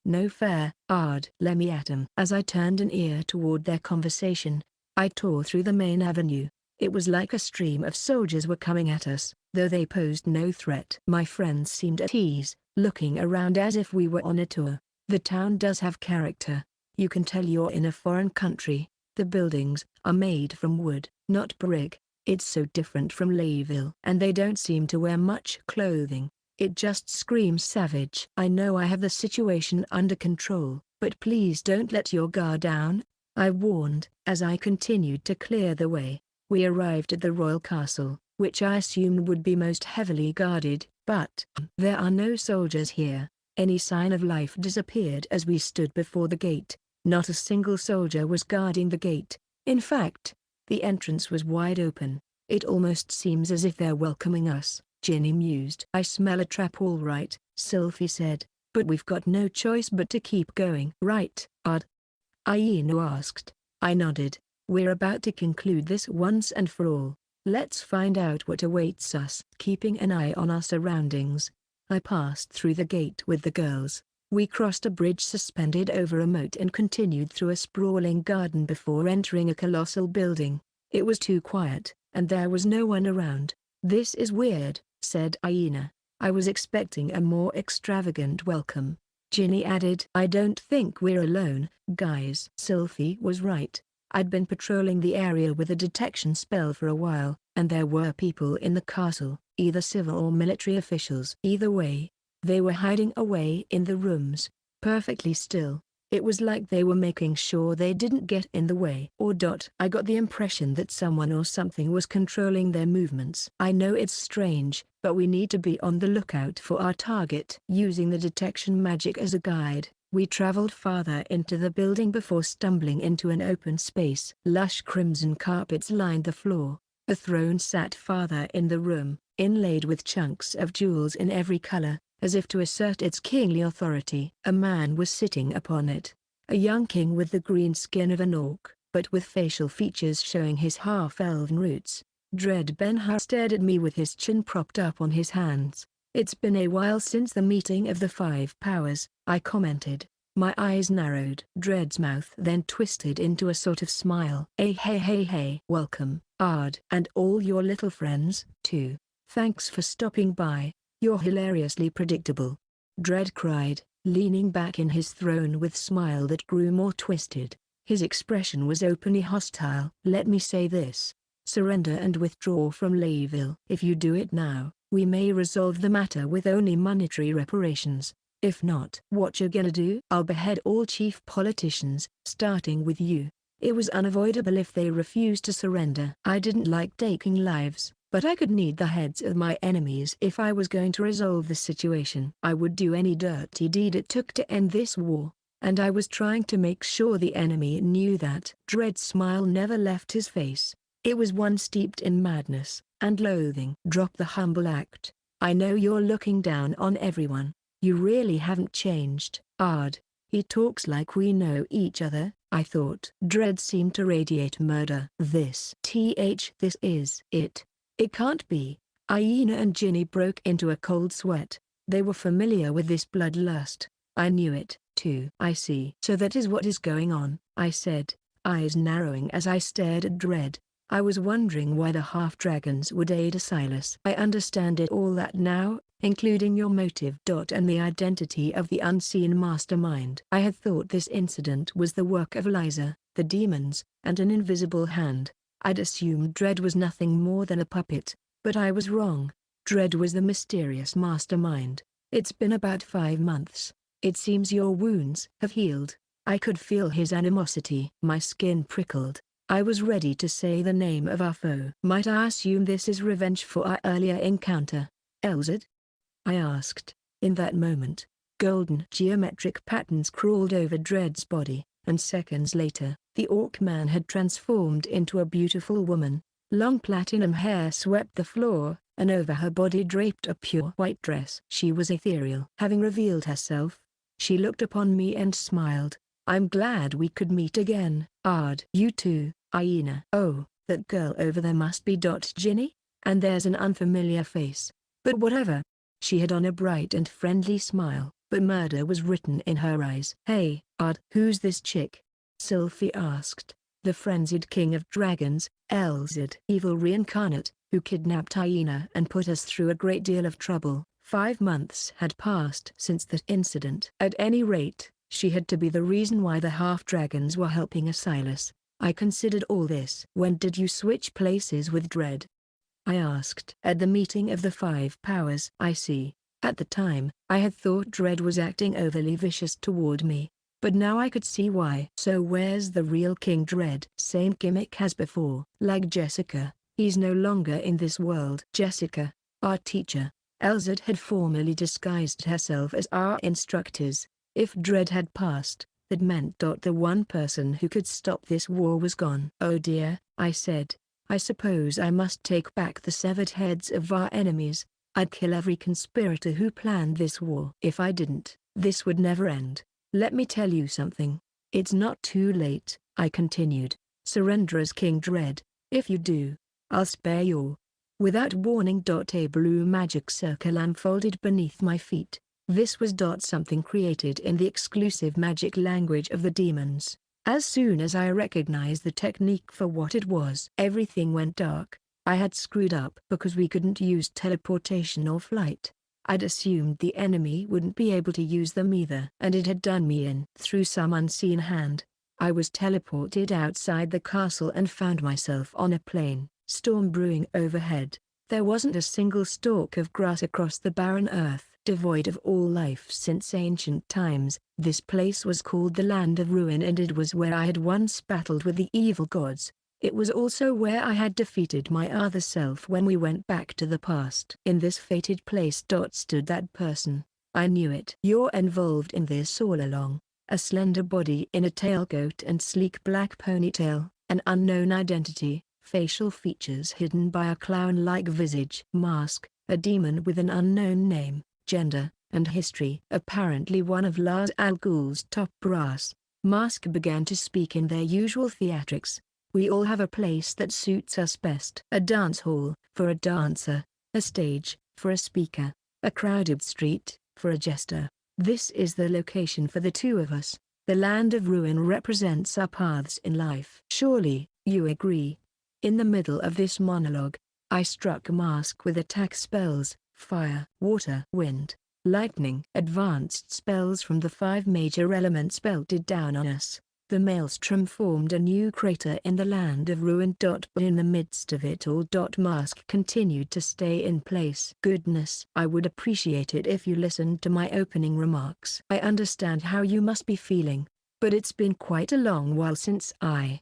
No fair. Let me at him. As I turned an ear toward their conversation, I tore through the main avenue. It was like a stream of soldiers were coming at us, though they posed no threat. My friends seemed at ease, looking around as if we were on a tour. The town does have character. You can tell you're in a foreign country. The buildings are made from wood, not brick. It's so different from Layville. And they don't seem to wear much clothing. It just screams savage. I know I have the situation under control, but please don't let your guard down, I warned, as I continued to clear the way. We arrived at the royal castle, which I assumed would be most heavily guarded, but there are no soldiers here. Any sign of life disappeared as we stood before the gate. Not a single soldier was guarding the gate. In fact, the entrance was wide open. It almost seems as if they're welcoming us, Ginny mused. I smell a trap all right, Sylphie said, but we've got no choice but to keep going. Right, Aina asked. I nodded. We're about to conclude this once and for all. Let's find out what awaits us. Keeping an eye on our surroundings, I passed through the gate with the girls. We crossed a bridge suspended over a moat and continued through a sprawling garden before entering a colossal building. It was too quiet, and there was no one around. "This is weird," said Aina. "I was expecting a more extravagant welcome." Ginny added, "I don't think we're alone, guys." Sylvie was right. I'd been patrolling the area with a detection spell for a while, and there were people in the castle, either civil or military officials. Either way, they were hiding away in the rooms, perfectly still. It was like they were making sure they didn't get in the way. I got the impression that someone or something was controlling their movements. "I know it's strange, but we need to be on the lookout for our target." Using the detection magic as a guide, we traveled farther into the building before stumbling into an open space. Lush crimson carpets lined the floor. A throne sat farther in the room, inlaid with chunks of jewels in every color, as if to assert its kingly authority. A man was sitting upon it, a young king with the green skin of an orc, but with facial features showing his half-elven roots. Dread Ben-Hur stared at me with his chin propped up on his hands. "It's been a while since the meeting of the five powers," I commented. My eyes narrowed. Dread's mouth then twisted into a sort of smile. Hey, welcome, Ard. And all your little friends, too. Thanks for stopping by. You're hilariously predictable," Dread cried, leaning back in his throne with a smile that grew more twisted. His expression was openly hostile. "Let me say this. Surrender and withdraw from Layville. If you do it now, we may resolve the matter with only monetary reparations. If not, what you gonna do?" "I'll behead all chief politicians, starting with you." It was unavoidable if they refused to surrender. I didn't like taking lives, but I could need the heads of my enemies if I was going to resolve the situation. I would do any dirty deed it took to end this war, and I was trying to make sure the enemy knew that. Dread's smile never left his face. It was one steeped in madness and loathing. "Drop the humble act. I know you're looking down on everyone. You really haven't changed, Ard. He talks like we know each other," I thought. Dread seemed to radiate murder. This is it. It can't be." Aina and Ginny broke into a cold sweat. They were familiar with this bloodlust. I knew it, too. "I see. So that is what is going on," I said, eyes narrowing as I stared at Dread. I was wondering why the half-dragons would aid Assailants. "I understand it all that now, including your motive. And the identity of the unseen mastermind." I had thought this incident was the work of Liza, the demons, and an invisible hand. I'd assumed Dread was nothing more than a puppet, but I was wrong. Dread was the mysterious mastermind. "It's been about 5 months. It seems your wounds have healed." I could feel his animosity. My skin prickled. I was ready to say the name of our foe. "Might I assume this is revenge for our earlier encounter, Elzad?" I asked. In that moment, golden geometric patterns crawled over Dread's body, and seconds later, the orc man had transformed into a beautiful woman. Long platinum hair swept the floor, and over her body draped a pure white dress. She was ethereal. Having revealed herself, she looked upon me and smiled. "I'm glad we could meet again, Ard." "You too, Aina." "Oh, that girl over there must be Ginny? And there's an unfamiliar face. But whatever." She had on a bright and friendly smile, but murder was written in her eyes. "Hey, Ard, who's this chick?" Sylvie asked. "The frenzied king of dragons, Elzad." "Evil reincarnate, who kidnapped Aina and put us through a great deal of trouble." 5 months had passed since that incident. At any rate, she had to be the reason why the half-dragons were helping Assailants. I considered all this. "When did you switch places with Dread?" I asked. "At the meeting of the five powers." "I see." At the time, I had thought Dread was acting overly vicious toward me, but now I could see why. "So where's the real King Dread?" "Same gimmick as before." "Like Jessica, he's no longer in this world." "Jessica, our teacher." Elzad had formally disguised herself as our instructors. If Dread had passed, that meant the one person who could stop this war was gone. "Oh dear," I said. "I suppose I must take back the severed heads of our enemies. I'd kill every conspirator who planned this war. If I didn't, this would never end. Let me tell you something. It's not too late," I continued. Surrender as King Dread. If you do, I'll spare your. Without warning. A blue magic circle unfolded beneath my feet. This was something created in the exclusive magic language of the demons. As soon as I recognized the technique for what it was, everything went dark. I had screwed up because we couldn't use teleportation or flight. I'd assumed the enemy wouldn't be able to use them either, and it had done me in. Through some unseen hand, I was teleported outside the castle and found myself on a plain, storm brewing overhead. There wasn't a single stalk of grass across the barren earth, devoid of all life since ancient times. This place was called the Land of Ruin, and it was where I had once battled with the evil gods. It was also where I had defeated my other self when we went back to the past. In this fated place stood that person. I knew it. You're involved in this all along. A slender body in a tailcoat and sleek black ponytail, an unknown identity, facial features hidden by a clown-like visage mask, a demon with an unknown name, gender, and history. Apparently one of Lars Al Ghul's top brass. Mask began to speak in their usual theatrics. We all have a place that suits us best. A dance hall, for a dancer. A stage, for a speaker. A crowded street, for a jester. This is the location for the two of us. The Land of Ruin represents our paths in life. Surely, you agree. In the middle of this monologue, I struck Mask with attack spells, fire, water, wind, lightning. Advanced spells from the 5 major elements belted down on us. The maelstrom formed a new crater in the Land of Ruin. But in the midst of it all, Mask continued to stay in place. Goodness, I would appreciate it if you listened to my opening remarks. I understand how you must be feeling, but it's been quite a long while since I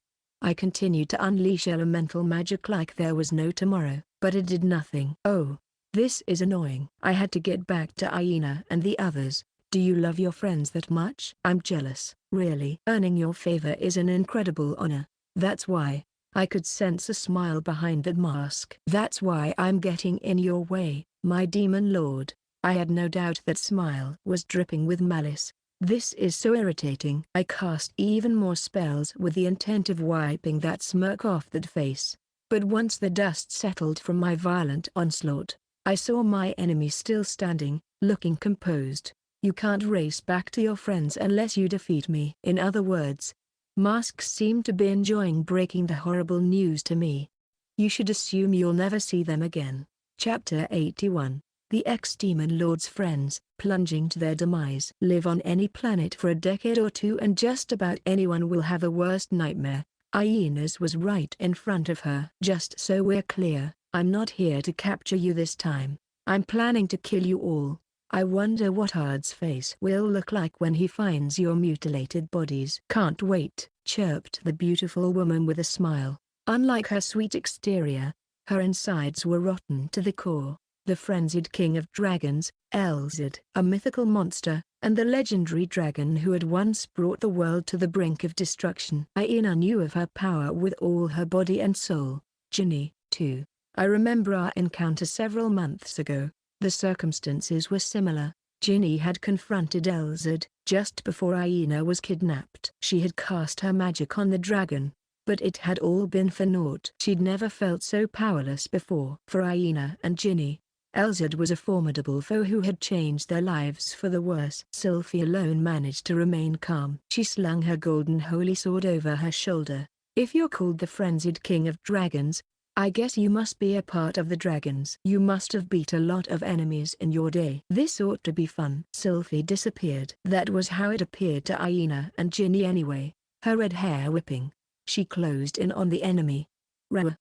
continued to unleash elemental magic like there was no tomorrow, but it did nothing. Oh, this is annoying. I had to get back to Aina and the others. Do you love your friends that much? I'm jealous, really. Earning your favor is an incredible honor. That's why. I could sense a smile behind that mask. That's why I'm getting in your way, my demon lord. I had no doubt that smile was dripping with malice. This is so irritating. I cast even more spells with the intent of wiping that smirk off that face. But once the dust settled from my violent onslaught, I saw my enemy still standing, looking composed. You can't race back to your friends unless you defeat me. In other words, Mask seemed to be enjoying breaking the horrible news to me. You should assume you'll never see them again. Chapter 81. The ex-demon lord's friends, plunging to their demise. Live on any planet for a decade or two and just about anyone will have a worst nightmare. Aina's was right in front of her. Just so we're clear, I'm not here to capture you this time. I'm planning to kill you all. I wonder what Ard's face will look like when he finds your mutilated bodies. Can't wait, chirped the beautiful woman with a smile. Unlike her sweet exterior, her insides were rotten to the core. The frenzied king of dragons, Elzid, a mythical monster, and the legendary dragon who had once brought the world to the brink of destruction. Aina knew of her power with all her body and soul. Ginny, too. I remember our encounter several months ago. The circumstances were similar. Ginny had confronted Elzid just before Aina was kidnapped. She had cast her magic on the dragon, but it had all been for naught. She'd never felt so powerless before. For Aina and Ginny, Elzid was a formidable foe who had changed their lives for the worse. Sylphie alone managed to remain calm. She slung her golden holy sword over her shoulder. If you're called the frenzied king of dragons, I guess you must be a part of the dragons. You must have beat a lot of enemies in your day. This ought to be fun. Sylphie disappeared. That was how it appeared to Aina and Ginny anyway, her red hair whipping. She closed in on the enemy. Rah!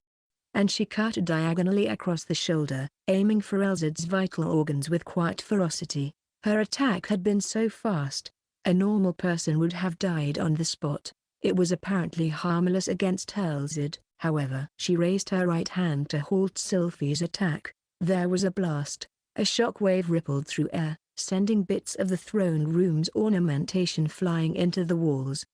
And she cut diagonally across the shoulder, aiming for Elzid's vital organs with quiet ferocity. Her attack had been so fast, a normal person would have died on the spot. It was apparently harmless against Elzid. However, she raised her right hand to halt Sylphie's attack. There was a blast. A shockwave rippled through air, sending bits of the throne room's ornamentation flying into the walls.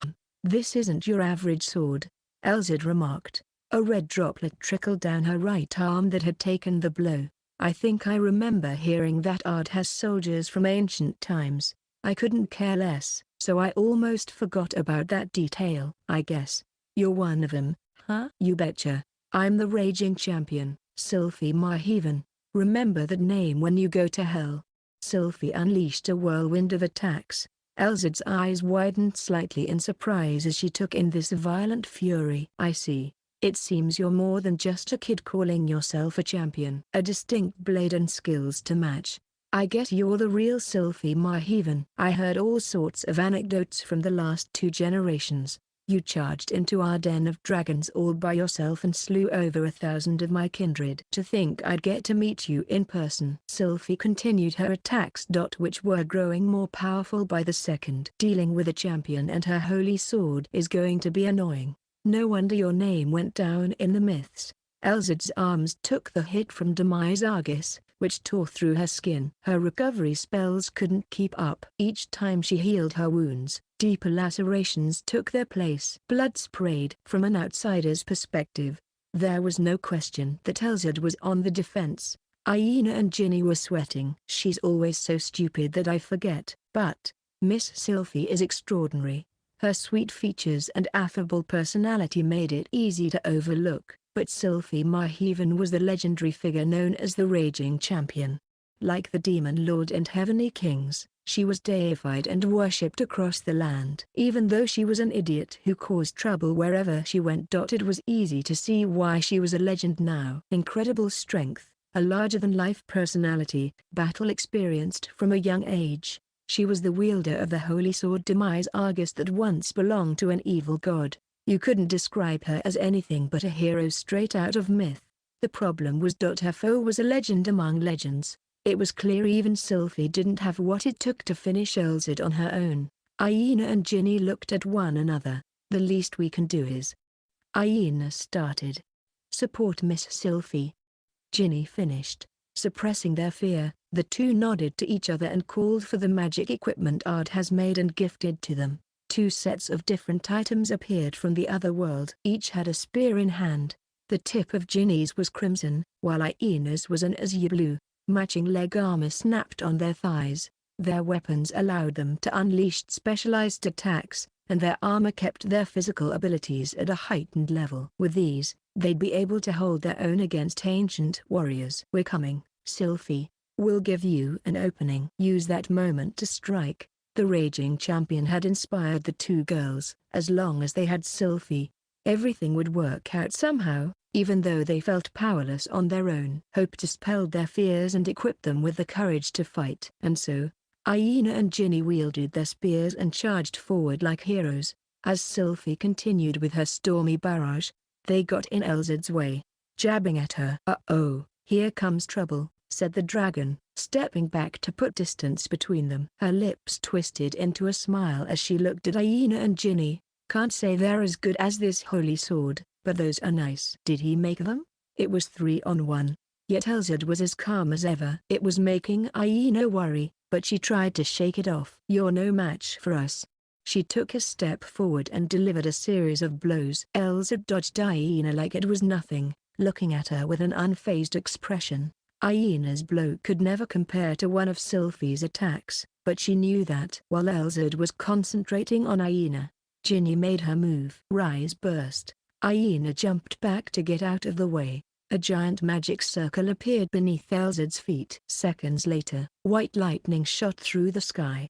This isn't your average sword, Elzid remarked. A red droplet trickled down her right arm that had taken the blow. I think I remember hearing that Ard has soldiers from ancient times. I couldn't care less, so I almost forgot about that detail. I guess you're one of them, Huh? You betcha. I'm the raging champion, Sylphie Marheven. Remember that name when you go to hell. Sylphie unleashed a whirlwind of attacks. Elzad's eyes widened slightly in surprise as she took in this violent fury. I see. It seems you're more than just a kid calling yourself a champion. A distinct blade and skills to match. I guess you're the real Sylphie Marheven. I heard all sorts of anecdotes from the last 2 generations. You charged into our den of dragons all by yourself and slew over 1,000 of my kindred. To think I'd get to meet you in person. Sylphie continued her attacks, which were growing more powerful by the second. Dealing with a champion and her holy sword is going to be annoying. No wonder your name went down in the myths. Elzad's arms took the hit from Demise Argus, which tore through her skin. Her recovery spells couldn't keep up. Each time she healed her wounds, deeper lacerations took their place. Blood sprayed. From an outsider's perspective, there was no question that Elzad was on the defense. Aina and Ginny were sweating. She's always so stupid that I forget. But Miss Sylphie is extraordinary. Her sweet features and affable personality made it easy to overlook. But Sylphie Marheven was the legendary figure known as the Raging Champion. Like the Demon Lord and Heavenly Kings, she was deified and worshipped across the land. Even though she was an idiot who caused trouble wherever she went. It was easy to see why she was a legend now. Incredible strength, a larger-than-life personality, battle experienced from a young age. She was the wielder of the holy sword Demise Argus that once belonged to an evil god. You couldn't describe her as anything but a hero straight out of myth. The problem was her foe was a legend among legends. It was clear even Sylphie didn't have what it took to finish Elzad on her own. Aina and Ginny looked at one another. The least we can do is... Aina started. Support Miss Sylphie. Ginny finished. Suppressing their fear, the two nodded to each other and called for the magic equipment Ard has made and gifted to them. 2 sets of different items appeared from the other world. Each had a spear in hand. The tip of Ginny's was crimson, while Aina's was an azure blue. Matching leg armor snapped on their thighs. Their weapons allowed them to unleash specialized attacks, and their armor kept their physical abilities at a heightened level. With these, they'd be able to hold their own against ancient warriors. We're coming, Sylphie. We'll give you an opening. Use that moment to strike. The Raging Champion had inspired the 2 girls. As long as they had Sylphie, everything would work out somehow, even though they felt powerless on their own. Hope dispelled their fears and equipped them with the courage to fight. And so, Aina and Ginny wielded their spears and charged forward like heroes. As Sylphie continued with her stormy barrage, they got in Elzad's way, jabbing at her. "Uh-oh, here comes trouble," said the dragon, stepping back to put distance between them. Her lips twisted into a smile as she looked at Aina and Ginny. "Can't say they're as good as this holy sword, but those are nice." Did he make them? It was 3 on 1. Yet Elzad was as calm as ever. It was making Aina worry, but she tried to shake it off. "You're no match for us." She took a step forward and delivered a series of blows. Elzad dodged Aina like it was nothing, looking at her with an unfazed expression. Aina's blow could never compare to one of Sylphie's attacks, but she knew that. While Elzad was concentrating on Aina, Ginny made her move. Rise burst. Aina jumped back to get out of the way. A giant magic circle appeared beneath Elzad's feet. Seconds later, white lightning shot through the sky.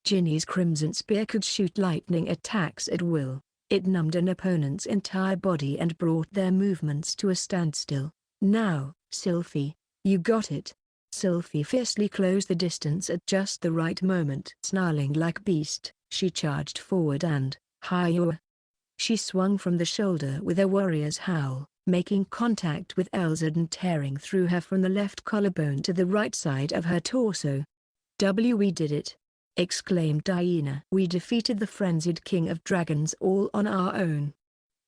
Ginny's crimson spear could shoot lightning attacks at will. It numbed an opponent's entire body and brought their movements to a standstill. "Now, Sylphie, you got it." Sylphie fiercely closed the distance at just the right moment. Snarling like beast, she charged forward and, hi-yo! She swung from the shoulder with a warrior's howl, making contact with Elzad and tearing through her from the left collarbone to the right side of her torso. "We did it!" exclaimed Aina. "We defeated the frenzied king of dragons all on our own!"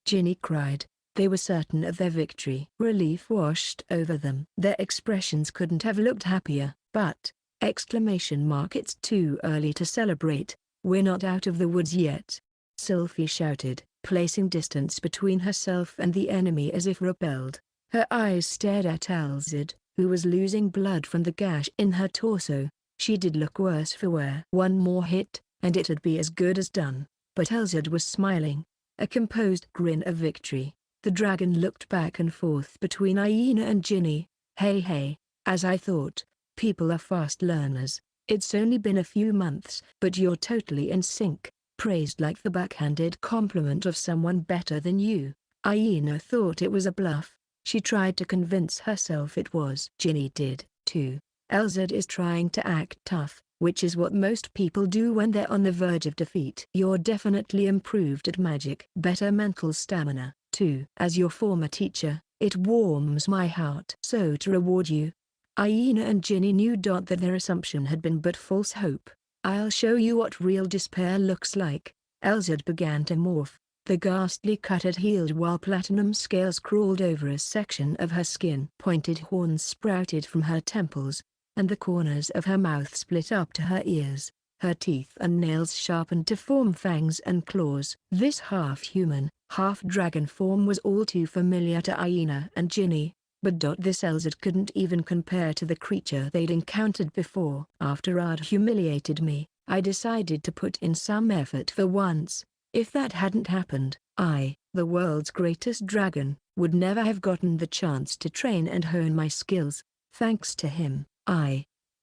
Ginny cried. They were certain of their victory. Relief washed over them. Their expressions couldn't have looked happier. "But, ! It's too early to celebrate. We're not out of the woods yet," Sylphie shouted, placing distance between herself and the enemy as if repelled. Her eyes stared at Elzad, who was losing blood from the gash in her torso. She did look worse for wear. One more hit, and it'd be as good as done. But Elzad was smiling, a composed grin of victory. The dragon looked back and forth between Aina and Ginny. Hey, as I thought, people are fast learners. It's only been a few months, but you're totally in sync, praised like the backhanded compliment of someone better than you. Aina thought it was a bluff. She tried to convince herself it was. Ginny did, too. Elzad is trying to act tough, which is what most people do when they're on the verge of defeat. You're definitely improved at magic. Better mental stamina, too. As your former teacher, it warms my heart. So to reward you. Aina and Ginny knew that their assumption had been but false hope. I'll show you what real despair looks like. Elzad began to morph. The ghastly cut had healed while platinum scales crawled over a section of her skin. Pointed horns sprouted from her temples, and the corners of her mouth split up to her ears. Her teeth and nails sharpened to form fangs and claws. This half-human, half-dragon form was all too familiar to Aina and Ginny, but this Elzad couldn't even compare to the creature they'd encountered before. After Ard humiliated me, I decided to put in some effort for once. If that hadn't happened, I, the world's greatest dragon, would never have gotten the chance to train and hone my skills. Thanks to him,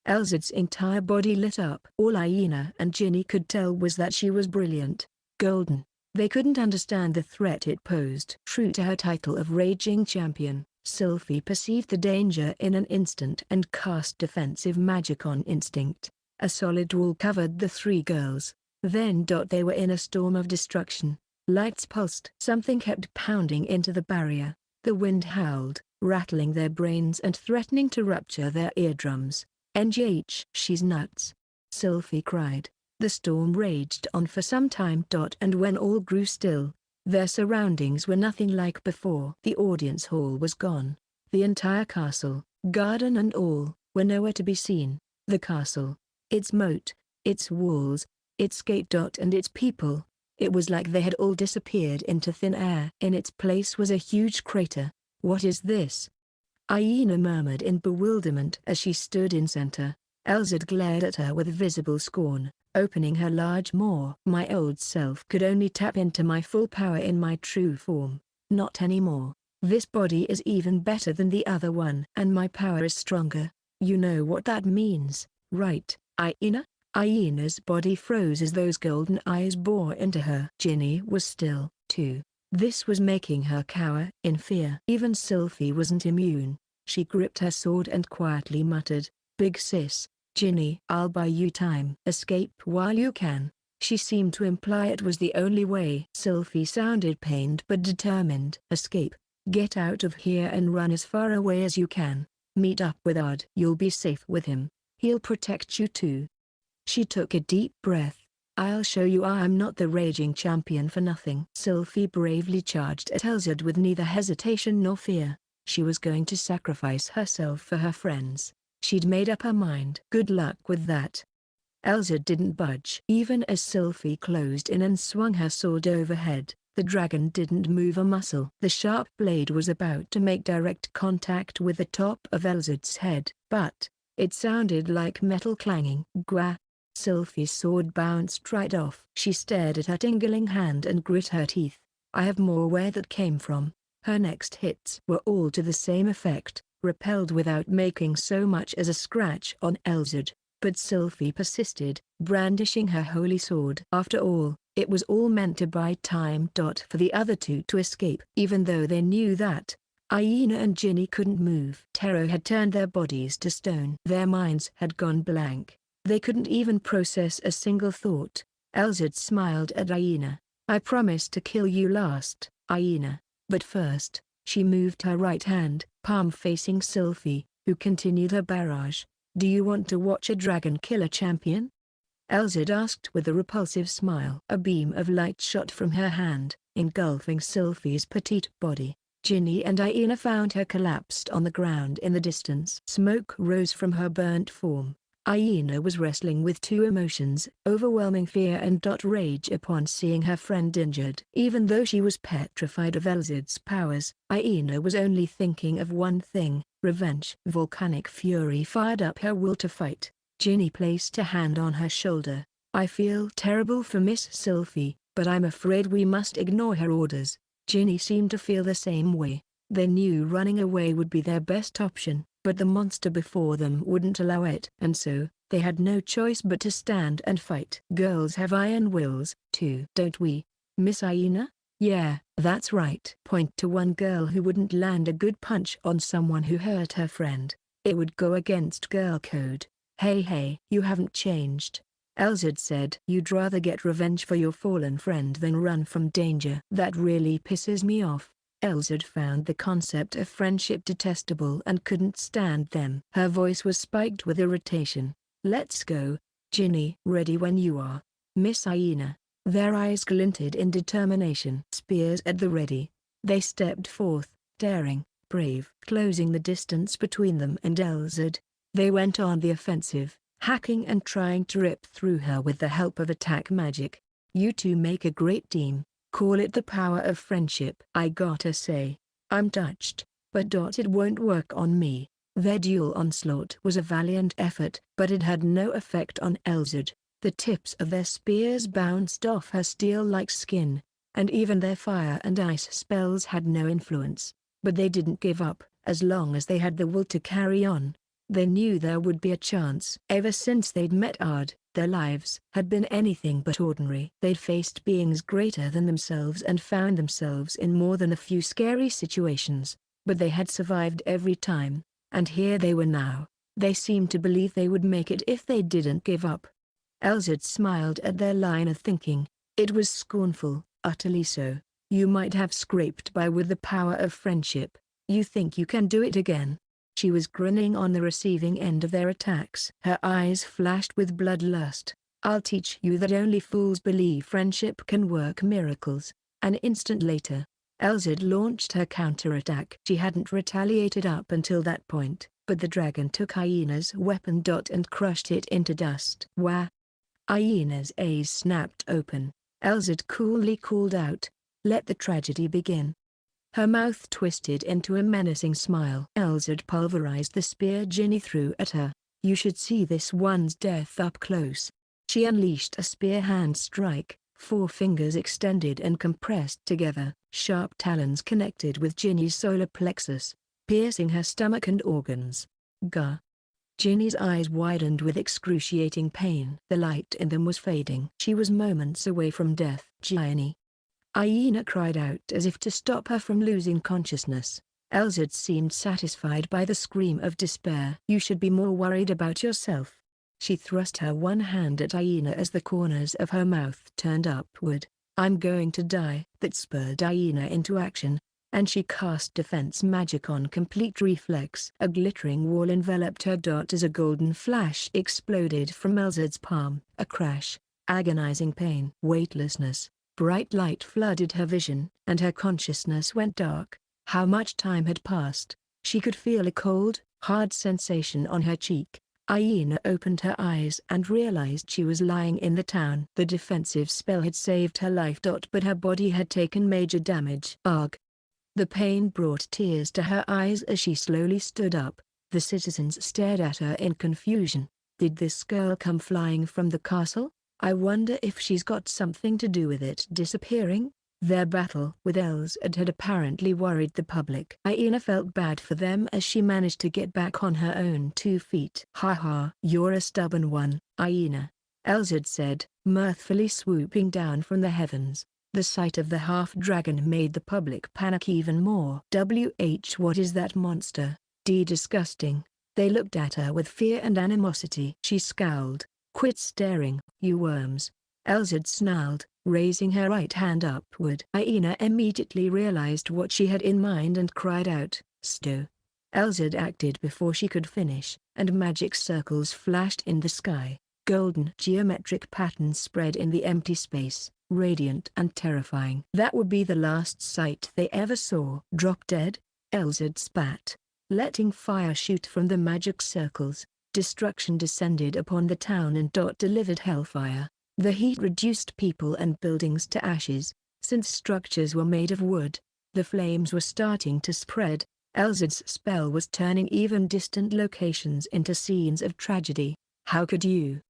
Elzad's entire body lit up. All Aina and Ginny could tell was that she was brilliant, golden. They couldn't understand the threat it posed. True to her title of Raging Champion, Sylphie perceived the danger in an instant and cast defensive magic on instinct. A solid wall covered the three girls. Then they were in a storm of destruction. Lights pulsed. Something kept pounding into the barrier. The wind howled, rattling their brains and threatening to rupture their eardrums. NGH, she's nuts. Sylphie cried. The storm raged on for some time. And when all grew still, their surroundings were nothing like before. The audience hall was gone. The entire castle, garden and all, were nowhere to be seen. The castle, its moat, its walls, its gate. And its people, it was like they had all disappeared into thin air. In its place was a huge crater. What is this? Aina murmured in bewilderment as she stood in center. Elzad glared at her with visible scorn, opening her large maw. My old self could only tap into my full power in my true form. Not anymore. This body is even better than the other one. And my power is stronger. You know what that means, right, Aina? Aina's body froze as those golden eyes bore into her. Ginny was still, too. This was making her cower in fear. Even Sylphie wasn't immune. She gripped her sword and quietly muttered, "Big sis, Ginny, I'll buy you time. Escape while you can." She seemed to imply it was the only way. Sylphie sounded pained but determined. "Escape. Get out of here and run as far away as you can. Meet up with Ard. You'll be safe with him. He'll protect you too." She took a deep breath. "I'll show you I'm not the raging champion for nothing." Sylphie bravely charged at Elzad with neither hesitation nor fear. She was going to sacrifice herself for her friends. She'd made up her mind. Good luck with that. Elzad didn't budge. Even as Sylphie closed in and swung her sword overhead, the dragon didn't move a muscle. The sharp blade was about to make direct contact with the top of Elzad's head, but it sounded like metal clanging. Gwa! Sylphie's sword bounced right off. She stared at her tingling hand and grit her teeth. "I have more where that came from." Her next hits were all to the same effect, repelled without making so much as a scratch on Elzad. But Sylphie persisted, brandishing her holy sword. After all, it was all meant to buy time. For the other two to escape. Even though they knew that Aina and Ginny couldn't move. Terror had turned their bodies to stone. Their minds had gone blank. They couldn't even process a single thought. Elzad smiled at Aina. "I promise to kill you last, Aina. But first," she moved her right hand, palm facing Sylphie, who continued her barrage. "Do you want to watch a dragon kill a champion?" Elzad asked with a repulsive smile. A beam of light shot from her hand, engulfing Sylphie's petite body. Ginny and Aina found her collapsed on the ground in the distance. Smoke rose from her burnt form. Aina was wrestling with two emotions, overwhelming fear and rage upon seeing her friend injured. Even though she was petrified of Elzad's powers, Aina was only thinking of one thing, revenge. Volcanic fury fired up her will to fight. Ginny placed a hand on her shoulder. "I feel terrible for Miss Sylphie, but I'm afraid we must ignore her orders." Ginny seemed to feel the same way. They knew running away would be their best option, but the monster before them wouldn't allow it. And so, they had no choice but to stand and fight. Girls have iron wills, too. Don't we, Miss Aina? Yeah, that's right. Point to one girl who wouldn't land a good punch on someone who hurt her friend. It would go against girl code. Hey, you haven't changed. Elzid said. You'd rather get revenge for your fallen friend than run from danger. That really pisses me off. Elzid found the concept of friendship detestable and couldn't stand them. Her voice was spiked with irritation. Let's go, Ginny. Ready when you are, Miss Aina. Their eyes glinted in determination. Spears at the ready. They stepped forth, daring, brave. Closing the distance between them and Elzid, they went on the offensive, hacking and trying to rip through her with the help of attack magic. You two make a great team. Call it the power of friendship. I gotta say, I'm touched, but it won't work on me. Their dual onslaught was a valiant effort, but it had no effect on Elzid. The tips of their spears bounced off her steel-like skin, and even their fire and ice spells had no influence. But they didn't give up. As long as they had the will to carry on, they knew there would be a chance. Ever since they'd met Ard, their lives had been anything but ordinary. They'd faced beings greater than themselves and found themselves in more than a few scary situations, but they had survived every time, and here they were now. They seemed to believe they would make it if they didn't give up. Elzid smiled at their line of thinking. It was scornful, utterly so. You might have scraped by with the power of friendship. You think you can do it again? She was grinning on the receiving end of their attacks. Her eyes flashed with bloodlust. I'll teach you that only fools believe friendship can work miracles. An instant later, Elzid launched her counterattack. She hadn't retaliated up until that point, but the dragon took Hyena's weapon and crushed it into dust. Wah! Hyena's eyes snapped open. Elzid coolly called out, "Let the tragedy begin." Her mouth twisted into a menacing smile. Elzid pulverized the spear Ginny threw at her. You should see this one's death up close. She unleashed a spear hand strike, 4 fingers extended and compressed together. Sharp talons connected with Ginny's solar plexus, piercing her stomach and organs. Gah! Ginny's eyes widened with excruciating pain. The light in them was fading. She was moments away from death. Ginny! Hyena cried out as if to stop her from losing consciousness. Elzid seemed satisfied by the scream of despair. You should be more worried about yourself. She thrust her one hand at Hyena as the corners of her mouth turned upward. I'm going to die. That spurred Hyena into action, and she cast defense magic on complete reflex. A glittering wall enveloped her as a golden flash exploded from Elzid's palm. A crash, agonizing pain, weightlessness. Bright light flooded her vision, and her consciousness went dark. How much time had passed? She could feel a cold, hard sensation on her cheek. Hyena opened her eyes and realized she was lying in the town. The defensive spell had saved her life. But her body had taken major damage. Ugh! The pain brought tears to her eyes as she slowly stood up. The citizens stared at her in confusion. Did this girl come flying from the castle? I wonder if she's got something to do with it disappearing? Their battle with Elzid had apparently worried the public. Hyena felt bad for them as she managed to get back on her own 2 feet. Ha, you're a stubborn one, Hyena, Elzid said, mirthfully swooping down from the heavens. The sight of the half-dragon made the public panic even more. What is that monster? Disgusting. They looked at her with fear and animosity. She scowled. Quit staring, you worms, Elzid snarled, raising her right hand upward. Hyena immediately realized what she had in mind and cried out, "Stow!" Elzid acted before she could finish, and magic circles flashed in the sky. Golden geometric patterns spread in the empty space, radiant and terrifying. That would be the last sight they ever saw. Drop dead, Elzid spat, letting fire shoot from the magic circles. Destruction descended upon the town and delivered hellfire. The heat reduced people and buildings to ashes. Since structures were made of wood, the flames were starting to spread. Elzid's spell was turning even distant locations into scenes of tragedy. How could you?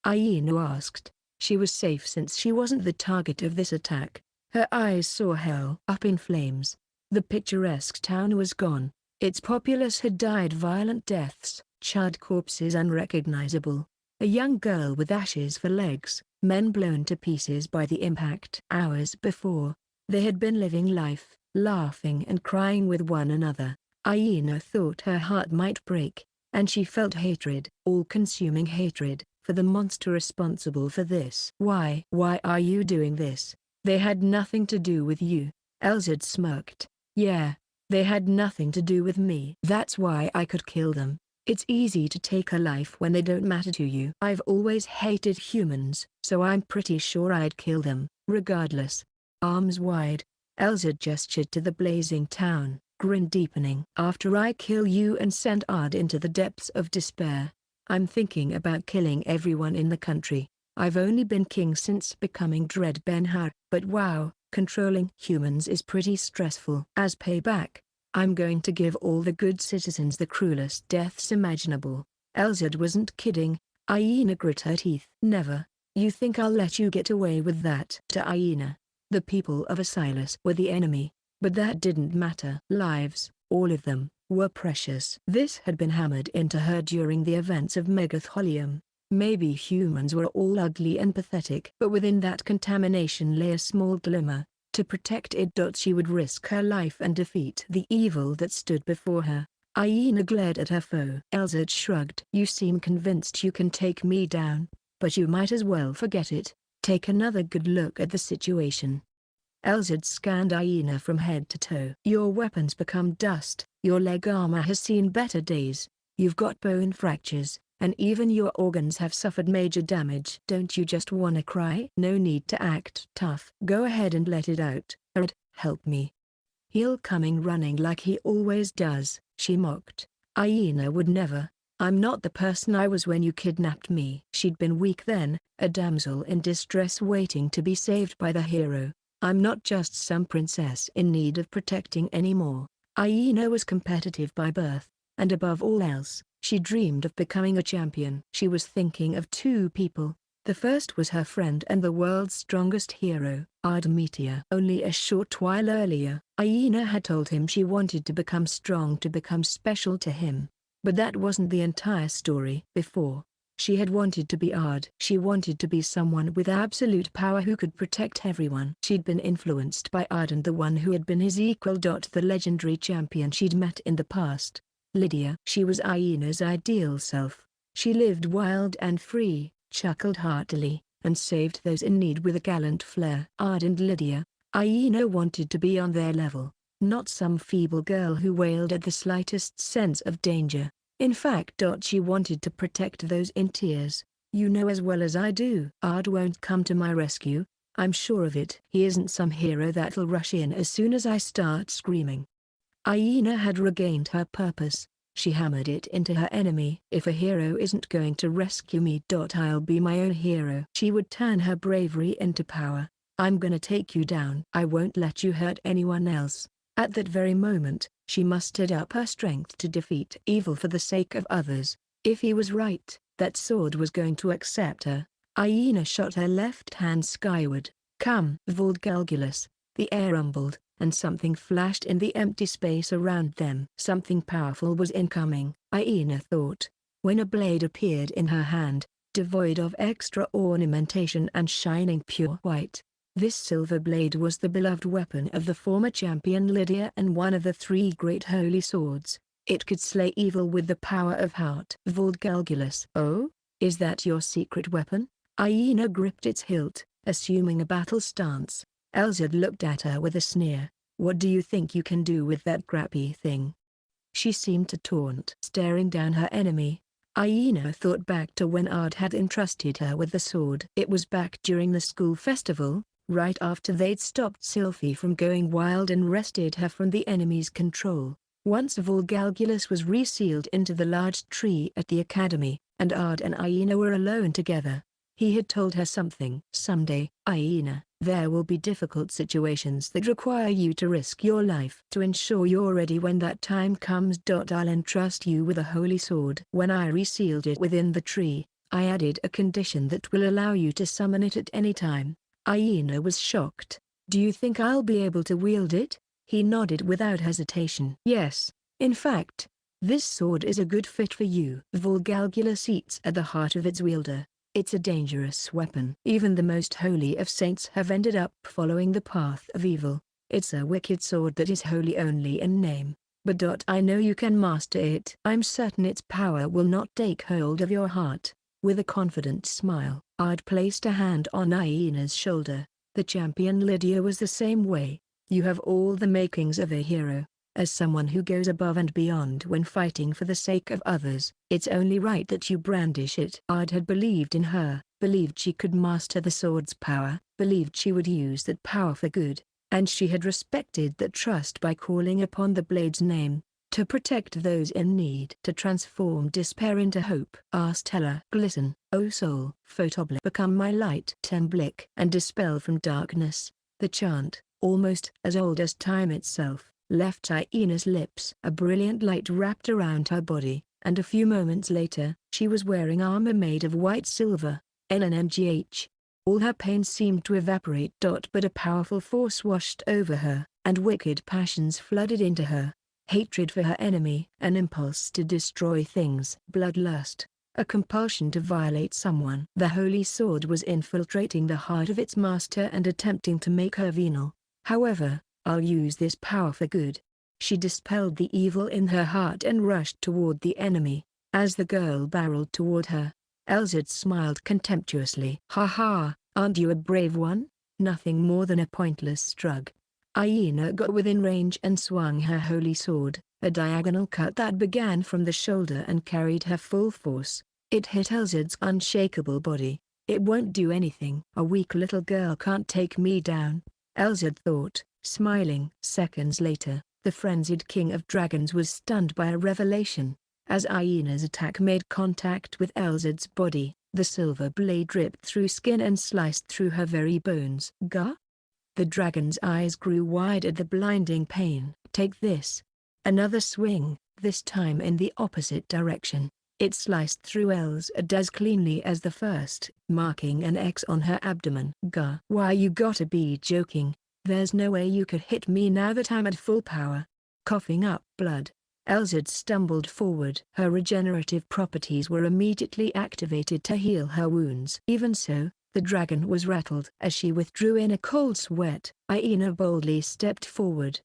Hyena asked. She was safe since she wasn't the target of this attack. Her eyes saw hell up in flames. The picturesque town was gone. Its populace had died violent deaths, charred corpses unrecognizable. A young girl with ashes for legs, men blown to pieces by the impact. Hours before, they had been living life, laughing and crying with one another. Aina thought her heart might break, and she felt hatred, all-consuming hatred, for the monster responsible for this. Why are you doing this? They had nothing to do with you. Elzad smirked. Yeah, they had nothing to do with me. That's why I could kill them. It's easy to take a life when they don't matter to you. I've always hated humans, so I'm pretty sure I'd kill them, regardless. Arms wide, Elzad gestured to the blazing town, grin deepening. After I kill you and send Ard into the depths of despair, I'm thinking about killing everyone in the country. I've only been king since becoming Dread Ben-Har, but wow, controlling humans is pretty stressful. As payback, I'm going to give all the good citizens the cruelest deaths imaginable. Elzad wasn't kidding. Aina grit her teeth. Never. You think I'll let you get away with that? To Aina, the people of Assailants were the enemy, but that didn't matter. Lives, all of them, were precious. This had been hammered into her during the events of Megatholium. Maybe humans were all ugly and pathetic, but within that contamination lay a small glimmer. To protect it. She would risk her life and defeat the evil that stood before her. Aina glared at her foe. Elzad shrugged. You seem convinced you can take me down, but you might as well forget it. Take another good look at the situation. Elzad scanned Aina from head to toe. Your weapons become dust, your leg armor has seen better days, you've got bone fractures, and even your organs have suffered major damage. Don't you just wanna cry? No need to act tough. Go ahead and let it out. Ard, help me. He'll coming running like he always does, she mocked. Aina would never. I'm not the person I was when you kidnapped me. She'd been weak then, a damsel in distress waiting to be saved by the hero. I'm not just some princess in need of protecting anymore. Aina was competitive by birth, and above all else, she dreamed of becoming a champion. She was thinking of two people. The first was her friend and the world's strongest hero, Ardemetia. Only a short while earlier, Aina had told him she wanted to become strong to become special to him. But that wasn't the entire story. Before, she had wanted to be Ard. She wanted to be someone with absolute power who could protect everyone. She'd been influenced by Ard and the one who had been his equal. The legendary champion she'd met in the past, Lydia. She was Aina's ideal self. She lived wild and free, chuckled heartily, and saved those in need with a gallant flair. Ard and Lydia, Aina wanted to be on their level, not some feeble girl who wailed at the slightest sense of danger. In fact, she wanted to protect those in tears. You know as well as I do. Ard won't come to my rescue, I'm sure of it. He isn't some hero that'll rush in as soon as I start screaming. Aina had regained her purpose. She hammered it into her enemy. If a hero isn't going to rescue me, I'll be my own hero. She would turn her bravery into power. I'm gonna take you down. I won't let you hurt anyone else. At that very moment, she mustered up her strength to defeat evil for the sake of others. If he was right, that sword was going to accept her. Aina shot her left hand skyward. Come! Valdgalgulus. The air rumbled, and something flashed in the empty space around them. Something powerful was incoming, Aina thought, when a blade appeared in her hand, devoid of extra ornamentation and shining pure white. This silver blade was the beloved weapon of the former champion Lydia and one of the three great holy swords. It could slay evil with the power of heart. Valdgalgulus. Oh? Is that your secret weapon? Aina gripped its hilt, assuming a battle stance. Elzad looked at her with a sneer. What do you think you can do with that crappy thing? She seemed to taunt. Staring down her enemy, Aina thought back to when Ard had entrusted her with the sword. It was back during the school festival, right after they'd stopped Sylphie from going wild and wrested her from the enemy's control. Once Valdgalgulus was resealed into the large tree at the academy, and Ard and Aina were alone together. He had told her something. Someday, Aina, there will be difficult situations that require you to risk your life. To ensure you're ready when that time comes. I'll entrust you with a holy sword. When I resealed it within the tree, I added a condition that will allow you to summon it at any time. Aina was shocked. Do you think I'll be able to wield it? He nodded without hesitation. Yes, in fact, this sword is a good fit for you. Volgalgulus eats at the heart of its wielder. It's a dangerous weapon. Even the most holy of saints have ended up following the path of evil. It's a wicked sword that is holy only in name. But I know you can master it. I'm certain its power will not take hold of your heart. With a confident smile, Ard placed a hand on Aina's shoulder. The champion Lydia was the same way. You have all the makings of a hero. As someone who goes above and beyond when fighting for the sake of others, it's only right that you brandish it. Ard had believed in her, believed she could master the sword's power, believed she would use that power for good, and she had respected that trust by calling upon the blade's name, to protect those in need, to transform despair into hope. Astella, glisten, O soul, photoblik, become my light, temblick, and dispel from darkness. The chant, almost as old as time itself, left Aina's lips. A brilliant light wrapped around her body, and a few moments later, she was wearing armor made of white silver, NNMGH. All her pain seemed to evaporate. But a powerful force washed over her, and wicked passions flooded into her. Hatred for her enemy, an impulse to destroy things, bloodlust, a compulsion to violate someone. The holy sword was infiltrating the heart of its master and attempting to make her venal. However, I'll use this power for good. She dispelled the evil in her heart and rushed toward the enemy. As the girl barreled toward her, Elzad smiled contemptuously. Ha ha, aren't you a brave one? Nothing more than a pointless shrug. Aina got within range and swung her holy sword, a diagonal cut that began from the shoulder and carried her full force. It hit Elzad's unshakable body. It won't do anything. A weak little girl can't take me down, Elzad thought, smiling. Seconds later, the frenzied king of dragons was stunned by a revelation. As Aina's attack made contact with Elzad's body, the silver blade dripped through skin and sliced through her very bones. Gah! The dragon's eyes grew wide at the blinding pain. Take this. Another swing, this time in the opposite direction. It sliced through Elzad as cleanly as the first, marking an X on her abdomen. Gah! Why, you gotta be joking. There's no way you could hit me now that I'm at full power. Coughing up blood, Elzad stumbled forward. Her regenerative properties were immediately activated to heal her wounds. Even so, the dragon was rattled. As she withdrew in a cold sweat, Aina boldly stepped forward.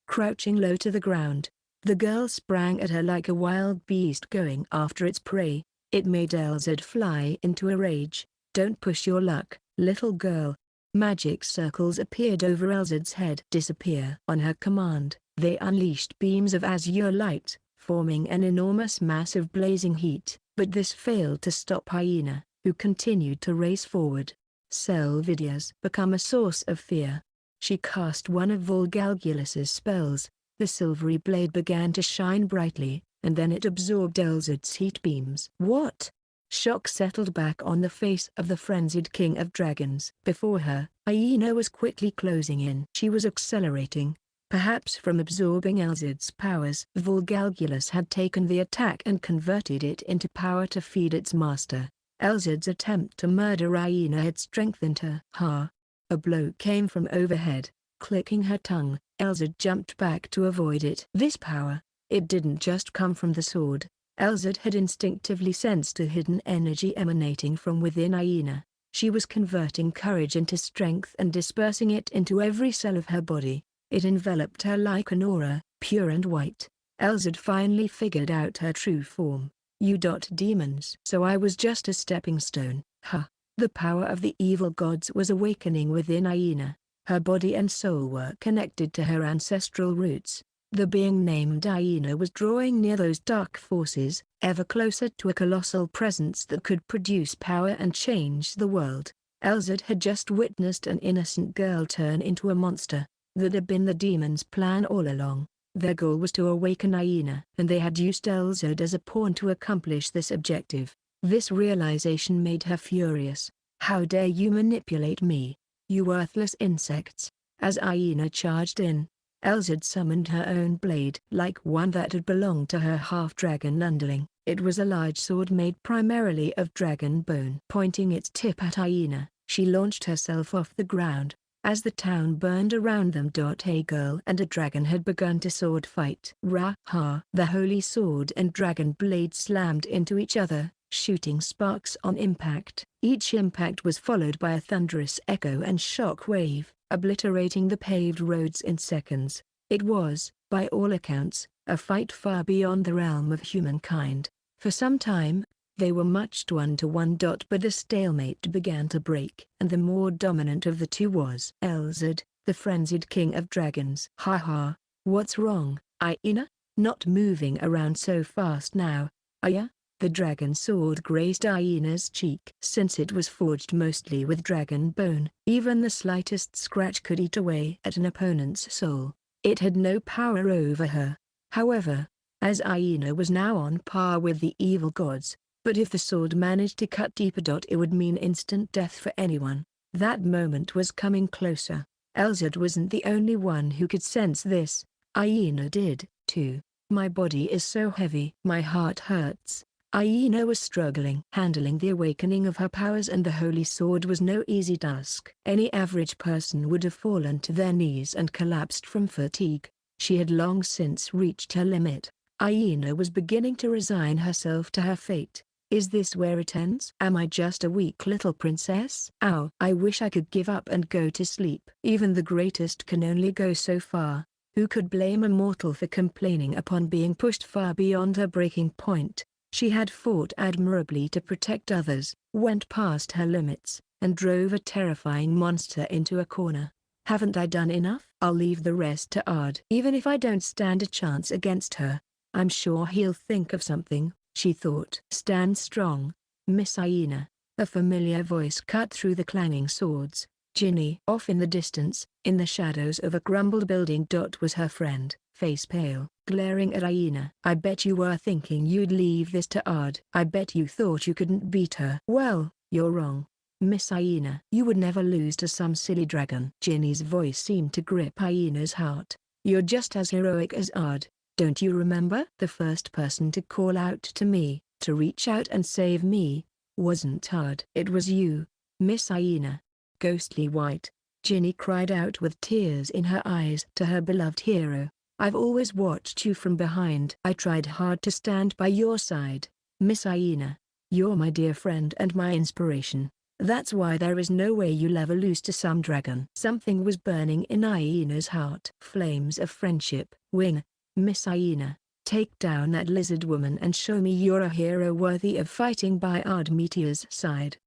Crouching low to the ground, the girl sprang at her like a wild beast going after its prey. It made Elzad fly into a rage. Don't push your luck, little girl. Magic circles appeared over Elzad's head. Disappear. On her command, they unleashed beams of azure light, forming an enormous mass of blazing heat, but this failed to stop Aina, who continued to race forward. Selvidias become a source of fear. She cast one of Volgalgulus's spells. The silvery blade began to shine brightly, and then it absorbed Elzad's heat beams. What? Shock settled back on the face of the frenzied king of dragons. Before her, Aina was quickly closing in. She was accelerating, perhaps from absorbing Elzad's powers. Volgalgulus had taken the attack and converted it into power to feed its master. Elzad's attempt to murder Aina had strengthened her. Ha! A blow came from overhead, clicking her tongue. Elzad jumped back to avoid it. This power, it didn't just come from the sword. Elzad had instinctively sensed a hidden energy emanating from within Aina. She was converting courage into strength and dispersing it into every cell of her body. It enveloped her like an aura, pure and white. Elzad finally figured out her true form. You demons. So I was just a stepping stone. Ha! The power of the evil gods was awakening within Aina. Her body and soul were connected to her ancestral roots. The being named Aina was drawing near those dark forces, ever closer to a colossal presence that could produce power and change the world. Elzad had just witnessed an innocent girl turn into a monster. That had been the demons' plan all along. Their goal was to awaken Aina, and they had used Elzad as a pawn to accomplish this objective. This realization made her furious. How dare you manipulate me, you worthless insects! As Aina charged in, Elzad summoned her own blade, like one that had belonged to her half-dragon underling. It was a large sword made primarily of dragon bone. Pointing its tip at Aina, she launched herself off the ground. As the town burned around them, a girl and a dragon had begun to sword fight. Ra-ha! The holy sword and dragon blade slammed into each other, shooting sparks on impact. Each impact was followed by a thunderous echo and shock wave, obliterating the paved roads in seconds. It was, by all accounts, a fight far beyond the realm of humankind. For some time, they were matched 1-to-1. But the stalemate began to break, and the more dominant of the two was Elzad, the frenzied king of dragons. Ha ha! What's wrong, Aina? Not moving around so fast now, are ya? The dragon sword grazed Aina's cheek. Since it was forged mostly with dragon bone, even the slightest scratch could eat away at an opponent's soul. It had no power over her. However, as Aina was now on par with the evil gods, but if the sword managed to cut deeper, it would mean instant death for anyone. That moment was coming closer. Elzad wasn't the only one who could sense this. Aina did, too. My body is so heavy. My heart hurts. Aina was struggling. Handling the awakening of her powers and the holy sword was no easy task. Any average person would have fallen to their knees and collapsed from fatigue. She had long since reached her limit. Aina was beginning to resign herself to her fate. Is this where it ends? Am I just a weak little princess? Ow! I wish I could give up and go to sleep. Even the greatest can only go so far. Who could blame a mortal for complaining upon being pushed far beyond her breaking point? She had fought admirably to protect others, went past her limits, and drove a terrifying monster into a corner. Haven't I done enough? I'll leave the rest to Ard. Even if I don't stand a chance against her, I'm sure he'll think of something, she thought. Stand strong, Miss Aina. A familiar voice cut through the clanging swords. Ginny. Off in the distance, in the shadows of a crumbled building. Was her friend, face pale, glaring at Aina. I bet you were thinking you'd leave this to Ard. I bet you thought you couldn't beat her. Well, you're wrong, Miss Aina. You would never lose to some silly dragon. Ginny's voice seemed to grip Aina's heart. You're just as heroic as Ard. Don't you remember? The first person to call out to me, to reach out and save me, wasn't Ard. It was you, Miss Aina. Ghostly white, Ginny cried out with tears in her eyes to her beloved hero. I've always watched you from behind. I tried hard to stand by your side, Miss Aina. You're my dear friend and my inspiration. That's why there is no way you'll ever lose to some dragon. Something was burning in Aina's heart. Flames of friendship. Wing, Miss Aina, take down that lizard woman and show me you're a hero worthy of fighting by Ard Meteor's side.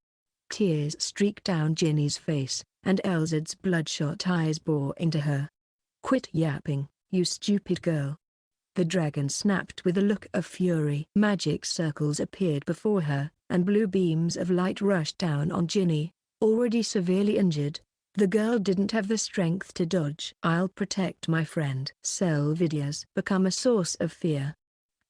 Tears streaked down Ginny's face, and Elzad's bloodshot eyes bore into her. Quit yapping, you stupid girl. The dragon snapped with a look of fury. Magic circles appeared before her, and blue beams of light rushed down on Ginny, already severely injured. The girl didn't have the strength to dodge. I'll protect my friend. Selvidias become a source of fear.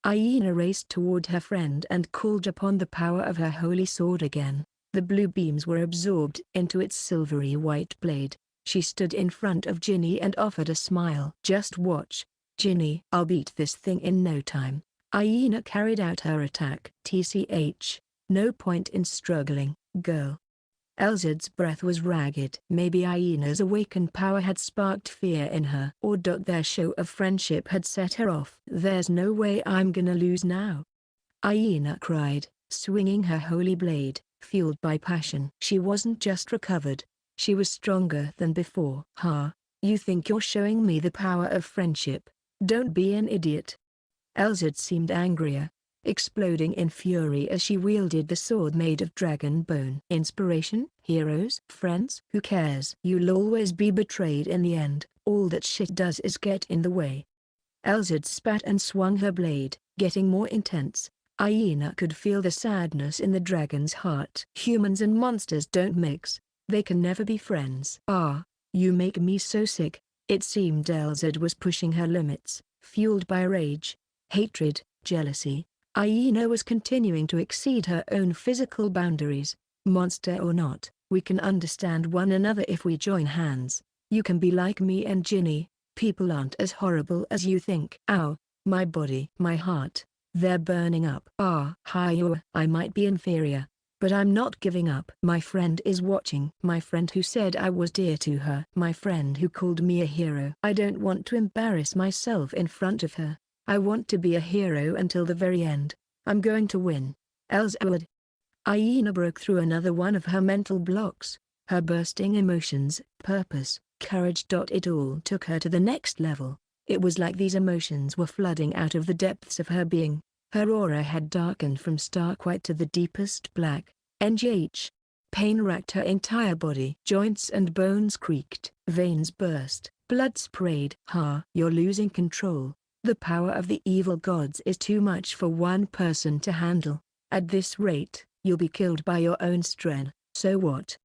Aina raced toward her friend and called upon the power of her holy sword again. The blue beams were absorbed into its silvery white blade. She stood in front of Ginny and offered a smile. Just watch, Ginny. I'll beat this thing in no time. Aina carried out her attack. TCH, no point in struggling, girl. Elzad's breath was ragged. Maybe Aina's awakened power had sparked fear in her. Or their show of friendship had set her off. There's no way I'm gonna lose now, Aina cried, swinging her holy blade, fueled by passion. She wasn't just recovered, she was stronger than before. Ha, you think you're showing me the power of friendship? Don't be an idiot. Elzad seemed angrier, exploding in fury as she wielded the sword made of dragon bone. Inspiration? Heroes? Friends? Who cares? You'll always be betrayed in the end. All that shit does is get in the way. Elzad spat and swung her blade, getting more intense. Aina could feel the sadness in the dragon's heart. Humans and monsters don't mix. They can never be friends. Ah, you make me so sick. It seemed Elzad was pushing her limits, fueled by rage, hatred, jealousy. Aina was continuing to exceed her own physical boundaries. Monster or not, we can understand one another if we join hands. You can be like me and Ginny. People aren't as horrible as you think. Ow, my body, my heart, they're burning up. Ah, hi, I might be inferior, But I'm not giving up. My friend is watching. My friend who said I was dear to her. My friend who called me a hero. I don't want to embarrass myself in front of her. I want to be a hero until the very end. I'm going to win. Elzwood. Aina broke through another one of her mental blocks. Her bursting emotions, purpose, courage. It all took her to the next level. It was like these emotions were flooding out of the depths of her being. Her aura had darkened from stark white to the deepest black. NGH. Pain racked her entire body. Joints and bones creaked. Veins burst. Blood sprayed. You're losing control. The power of the evil gods is too much for one person to handle. At this rate, you'll be killed by your own strength. So what?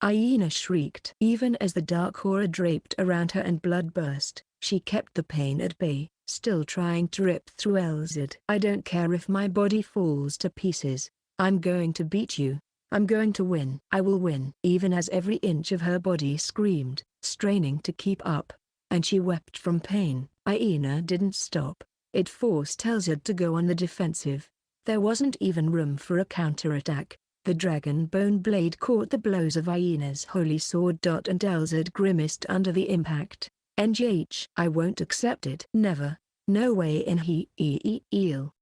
Aina shrieked. Even as the dark aura draped around her and blood burst, she kept the pain at bay, still trying to rip through Elzid. I don't care if my body falls to pieces. I'm going to beat you. I'm going to win. I will win. Even as every inch of her body screamed, straining to keep up, and she wept from pain, Aina didn't stop. It forced Elzid to go on the defensive. There wasn't even room for a counterattack. The dragon bone blade caught the blows of Aina's holy sword. And Elzid grimaced under the impact. NGH. I won't accept it. Never. No way in hell.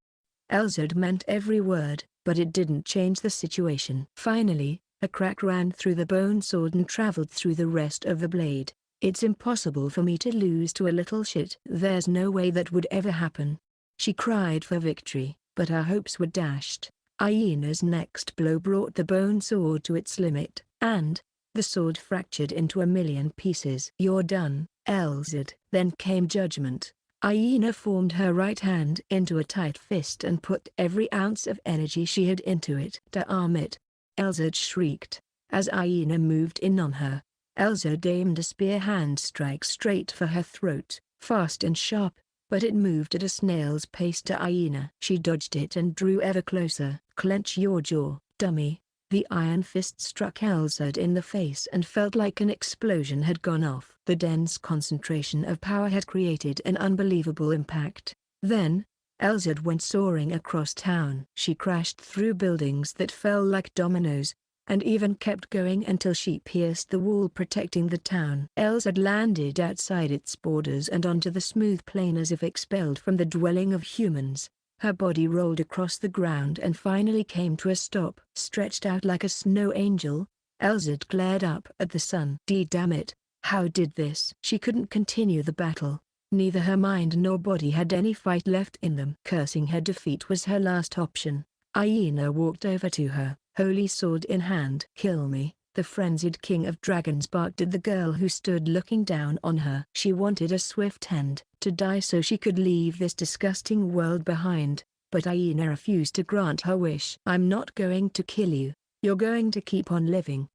Elzid meant every word, but it didn't change the situation. Finally, a crack ran through the bone sword and traveled through the rest of the blade. It's impossible for me to lose to a little shit. There's no way that would ever happen. She cried for victory, but her hopes were dashed. Aina's next blow brought the bone sword to its limit, and the sword fractured into a million pieces. You're done, Elzid. Then came judgment. Aina formed her right hand into a tight fist and put every ounce of energy she had into it. Damn it! Elzid shrieked. As Aina moved in on her, Elzid aimed a spear hand strike straight for her throat, fast and sharp, but it moved at a snail's pace to Aina. She dodged it and drew ever closer. Clench your jaw, dummy. The iron fist struck Elzid in the face and felt like an explosion had gone off. The dense concentration of power had created an unbelievable impact. Then, Elzid went soaring across town. She crashed through buildings that fell like dominoes, and even kept going until she pierced the wall protecting the town. Elzid landed outside its borders and onto the smooth plain as if expelled from the dwelling of humans. Her body rolled across the ground and finally came to a stop. Stretched out like a snow angel, Elzid glared up at the sun. Damn it, how did this? She couldn't continue the battle. Neither her mind nor body had any fight left in them. Cursing her defeat was her last option. Aina walked over to her, holy sword in hand. Kill me, the frenzied king of dragons barked at the girl who stood looking down on her. She wanted a swift end, to die so she could leave this disgusting world behind, but Aina refused to grant her wish. I'm not going to kill you, you're going to keep on living.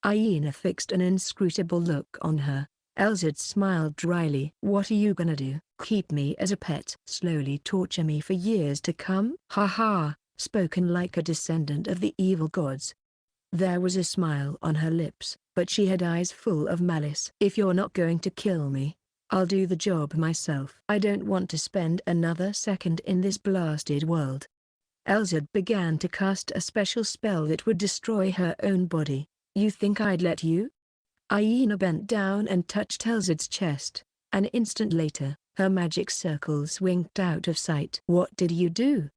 Aina fixed an inscrutable look on her. Elzid smiled dryly. What are you gonna do? Keep me as a pet? Slowly torture me for years to come? Ha, spoken like a descendant of the evil gods. There was a smile on her lips, but she had eyes full of malice. If you're not going to kill me, I'll do the job myself. I don't want to spend another second in this blasted world. Elzid began to cast a special spell that would destroy her own body. You think I'd let you? Aina bent down and touched Elzid's chest. An instant later, her magic circles winked out of sight. What did you do?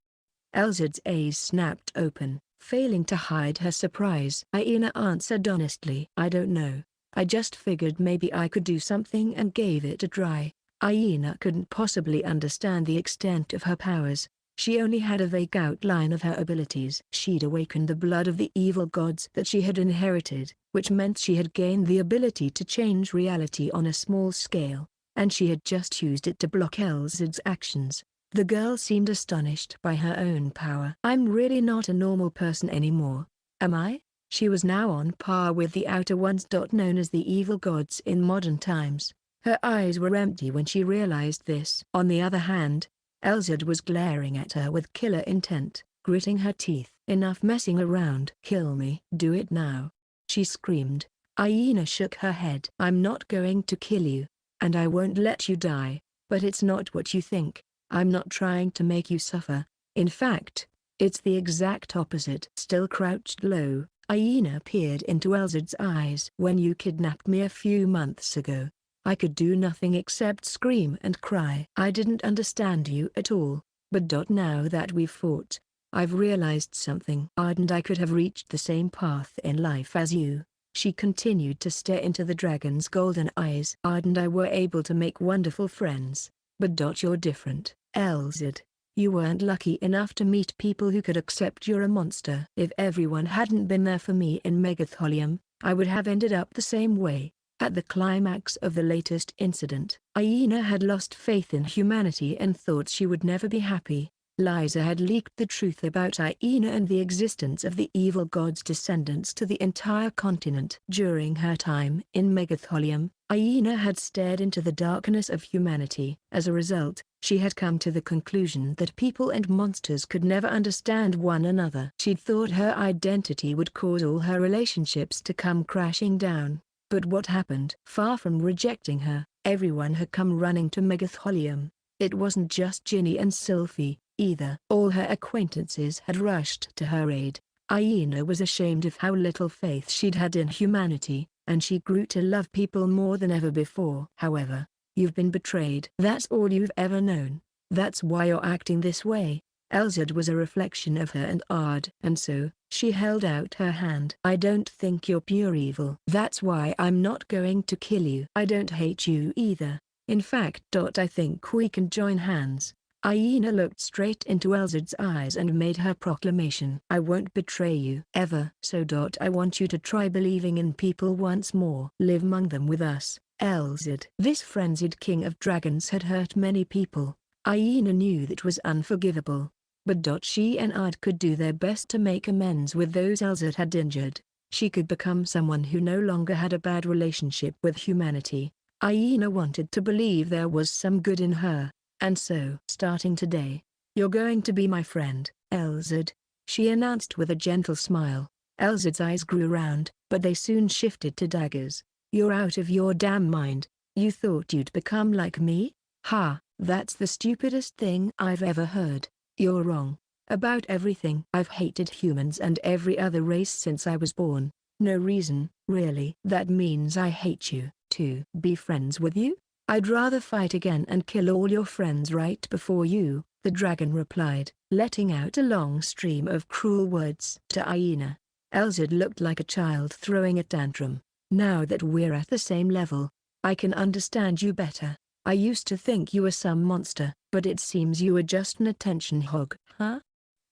Elzid's eyes snapped open, failing to hide her surprise. Aina answered honestly. I don't know. I just figured maybe I could do something and gave it a try. Aina couldn't possibly understand the extent of her powers. She only had a vague outline of her abilities. She'd awakened the blood of the evil gods that she had inherited, which meant she had gained the ability to change reality on a small scale, and she had just used it to block Elzid's actions. The girl seemed astonished by her own power. I'm really not a normal person anymore, am I? She was now on par with the outer ones. Known as the evil gods in modern times. Her eyes were empty when she realized this. On the other hand, Elzid was glaring at her with killer intent, gritting her teeth. Enough messing around. Kill me. Do it now, she screamed. Aina shook her head. I'm not going to kill you, and I won't let you die, but it's not what you think. I'm not trying to make you suffer. In fact, It's the exact opposite. Still crouched low, Aina peered into Elzad's eyes. When you kidnapped me a few months ago, I could do nothing except scream and cry. I didn't understand you at all, but now that we've fought, I've realized something. And I could have reached the same path in life as you. She continued to stare into the dragon's golden eyes. And I were able to make wonderful friends, but you're different. Elzad, you weren't lucky enough to meet people who could accept you're a monster. If everyone hadn't been there for me in Megatholium, I would have ended up the same way. At the climax of the latest incident, Aina had lost faith in humanity and thought she would never be happy. Liza had leaked the truth about Aina and the existence of the evil god's descendants to the entire continent. During her time in Megatholium, Aina had stared into the darkness of humanity. As a result, she had come to the conclusion that people and monsters could never understand one another. She'd thought her identity would cause all her relationships to come crashing down. But what happened? Far from rejecting her, everyone had come running to Megatholium. It wasn't just Ginny and Sylphie, either. All her acquaintances had rushed to her aid. Aina was ashamed of how little faith she'd had in humanity, and she grew to love people more than ever before. However, you've been betrayed. That's all you've ever known. That's why you're acting this way. Elzad was a reflection of her and Ard. And so, she held out her hand. I don't think you're pure evil. That's why I'm not going to kill you. I don't hate you either. In fact, I think we can join hands. Aina looked straight into Elzad's eyes and made her proclamation. I won't betray you. Ever. So I want you to try believing in people once more. Live among them with us, Elzad. This frenzied king of dragons had hurt many people. Aina knew that was unforgivable. But she and Ard could do their best to make amends with those Elzad had injured. She could become someone who no longer had a bad relationship with humanity. Aina wanted to believe there was some good in her. And so, starting today, you're going to be my friend, Elzad, she announced with a gentle smile. Elzad's eyes grew round, but they soon shifted to daggers. You're out of your damn mind. You thought you'd become like me? Ha, that's the stupidest thing I've ever heard. You're wrong. About everything. I've hated humans and every other race since I was born. No reason, really. That means I hate you. To be friends with you? I'd rather fight again and kill all your friends right before you, the dragon replied, letting out a long stream of cruel words. To Aina, Elzad looked like a child throwing a tantrum. Now that we're at the same level, I can understand you better. I used to think you were some monster, but it seems you were just an attention hog. Huh?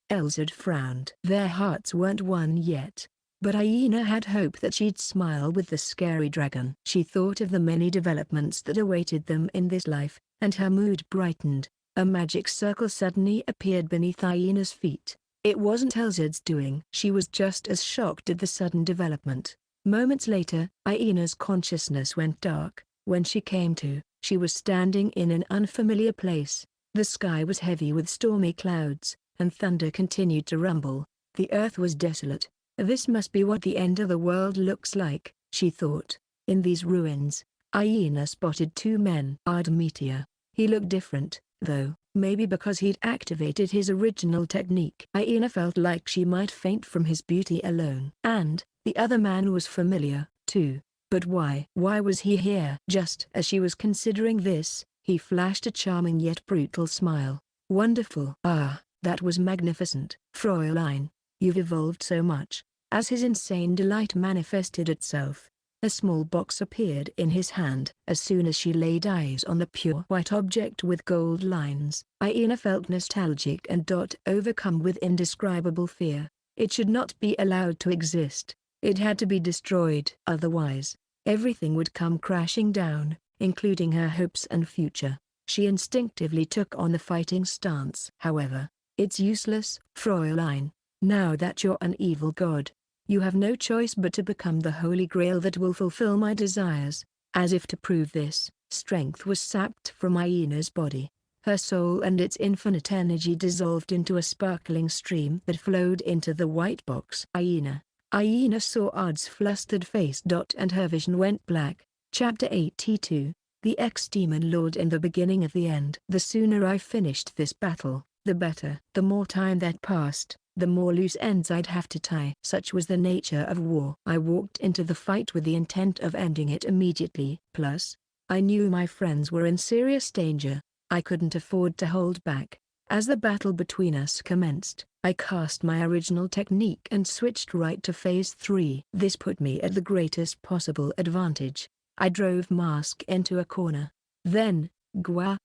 Elzad frowned. Their hearts weren't won yet. But Aina had hope that she'd smile with the scary dragon. She thought of the many developments that awaited them in this life, and her mood brightened. A magic circle suddenly appeared beneath Aina's feet. It wasn't Elzad's doing. She was just as shocked at the sudden development. Moments later, Aina's consciousness went dark. When she came to, she was standing in an unfamiliar place. The sky was heavy with stormy clouds, and thunder continued to rumble. The earth was desolate. This must be what the end of the world looks like, she thought. In these ruins, Aina spotted two men. Meteor. He looked different, though, maybe because he'd activated his original technique. Aina felt like she might faint from his beauty alone. And, the other man was familiar, too. But why? Why was he here? Just as she was considering this, he flashed a charming yet brutal smile. Wonderful. Ah, that was magnificent. Fräulein, you've evolved so much. As his insane delight manifested itself, a small box appeared in his hand. As soon as she laid eyes on the pure white object with gold lines, Aina felt nostalgic and overcome with indescribable fear. It should not be allowed to exist. It had to be destroyed. Otherwise, everything would come crashing down, including her hopes and future. She instinctively took on the fighting stance. However, it's useless, Fräulein. Now that you're an evil god, you have no choice but to become the holy grail that will fulfill my desires. As if to prove this, strength was sapped from Aina's body. Her soul and its infinite energy dissolved into a sparkling stream that flowed into the white box. Aina saw Ard's flustered face. And her vision went black. Chapter 82, The Ex-Demon Lord and the Beginning of the End. The sooner I finished this battle, the better. The more time that passed, the more loose ends I'd have to tie. Such was the nature of war. I walked into the fight with the intent of ending it immediately. Plus, I knew my friends were in serious danger. I couldn't afford to hold back. As the battle between us commenced, I cast my original technique and switched right to phase 3. This put me at the greatest possible advantage. I drove Mask into a corner. Then,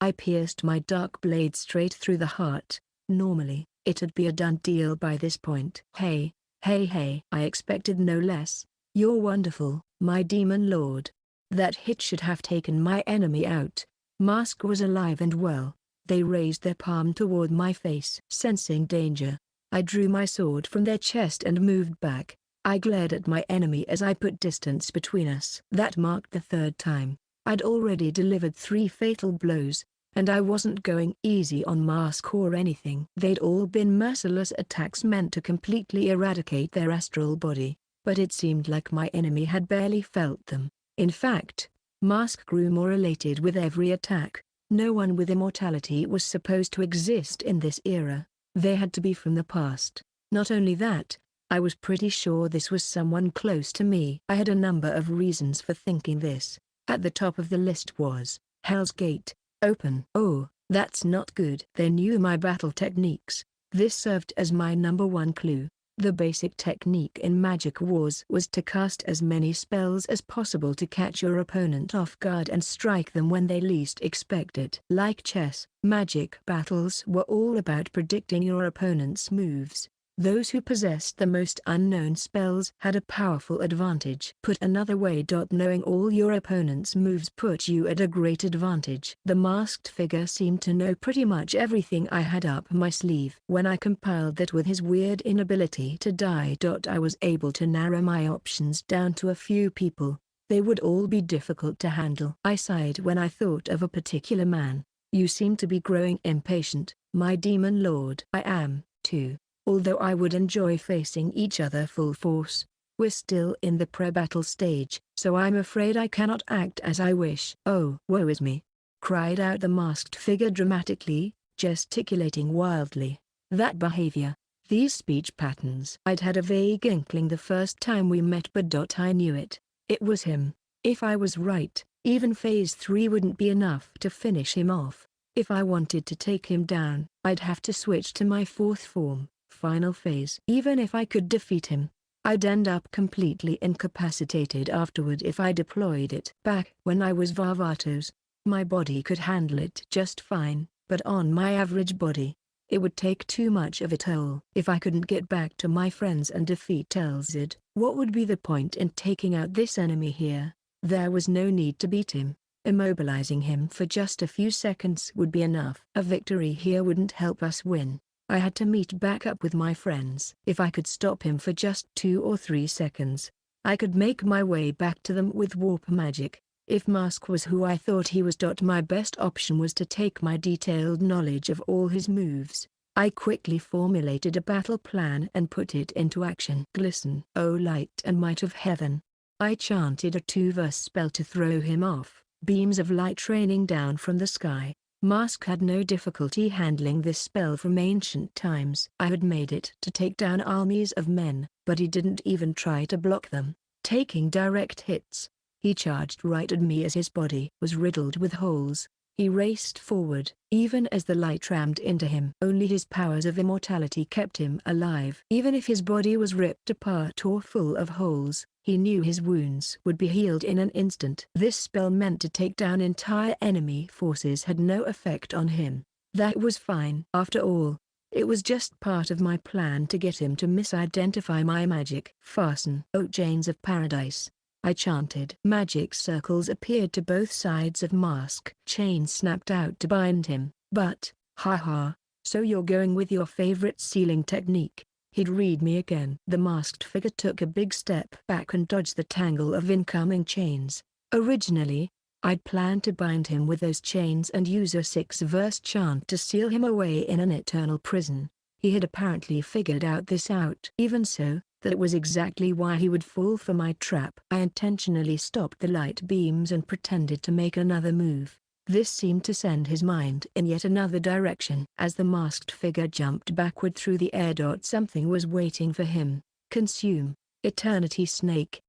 I pierced my dark blade straight through the heart. Normally, it'd be a done deal by this point. Hey, hey, I expected no less. You're wonderful, my demon lord. That hit should have taken my enemy out. Mask was alive and well. They raised their palm toward my face. Sensing danger, I drew my sword from their chest and moved back. I glared at my enemy as I put distance between us. That marked the third time. I'd already delivered 3 fatal blows, and I wasn't going easy on Mask or anything. They'd all been merciless attacks meant to completely eradicate their astral body, but it seemed like my enemy had barely felt them. In fact, Mask grew more elated with every attack. No one with immortality was supposed to exist in this era. They had to be from the past. Not only that, I was pretty sure this was someone close to me. I had a number of reasons for thinking this. At the top of the list was, Hell's Gate, open. Oh, that's not good. They knew my battle techniques. This served as my #1 clue. The basic technique in Magic Wars was to cast as many spells as possible to catch your opponent off guard and strike them when they least expect it. Like chess, Magic battles were all about predicting your opponent's moves. Those who possessed the most unknown spells had a powerful advantage. Put another way, knowing all your opponent's moves put you at a great advantage. The masked figure seemed to know pretty much everything I had up my sleeve. When I compiled that with his weird inability to die, I was able to narrow my options down to a few people. They would all be difficult to handle. I sighed when I thought of a particular man. You seem to be growing impatient, my demon lord. I am, too. Although I would enjoy facing each other full force, we're still in the pre-battle stage, so I'm afraid I cannot act as I wish. Oh, woe is me! Cried out the masked figure dramatically, gesticulating wildly. That behavior, these speech patterns. I'd had a vague inkling the first time we met, but I knew it. It was him. If I was right, even phase 3 wouldn't be enough to finish him off. If I wanted to take him down, I'd have to switch to my 4th form. Final phase. Even if I could defeat him, I'd end up completely incapacitated afterward if I deployed it. Back when I was Varvatos, my body could handle it just fine, but on my average body, it would take too much of a toll. If I couldn't get back to my friends and defeat Telzid, what would be the point in taking out this enemy here? There was no need to beat him. Immobilizing him for just a few seconds would be enough. A victory here wouldn't help us win. I had to meet back up with my friends. If I could stop him for just 2 or 3 seconds, I could make my way back to them with warp magic. If Mask was who I thought he was, my best option was to take my detailed knowledge of all his moves. I quickly formulated a battle plan and put it into action. Glisten, O light and might of heaven. I chanted a 2-verse spell to throw him off. Beams of light raining down from the sky. Mask had no difficulty handling this spell from ancient times. I had made it to take down armies of men, but he didn't even try to block them. Taking direct hits, he charged right at me as his body was riddled with holes. He raced forward, even as the light rammed into him. Only his powers of immortality kept him alive. Even if his body was ripped apart or full of holes, he knew his wounds would be healed in an instant. This spell meant to take down entire enemy forces had no effect on him. That was fine. After all, it was just part of my plan to get him to misidentify my magic. Fasten, O chains of paradise, I chanted. Magic circles appeared to both sides of Mask. Chains snapped out to bind him. But, haha, so you're going with your favorite sealing technique. He'd read me again. The masked figure took a big step back and dodged the tangle of incoming chains. Originally, I'd planned to bind him with those chains and use a 6-verse chant to seal him away in an eternal prison. He had apparently figured this out. Even so, that was exactly why he would fall for my trap. I intentionally stopped the light beams and pretended to make another move. This seemed to send his mind in yet another direction. As the masked figure jumped backward through the air. Something was waiting for him. Consume. Eternity Snake.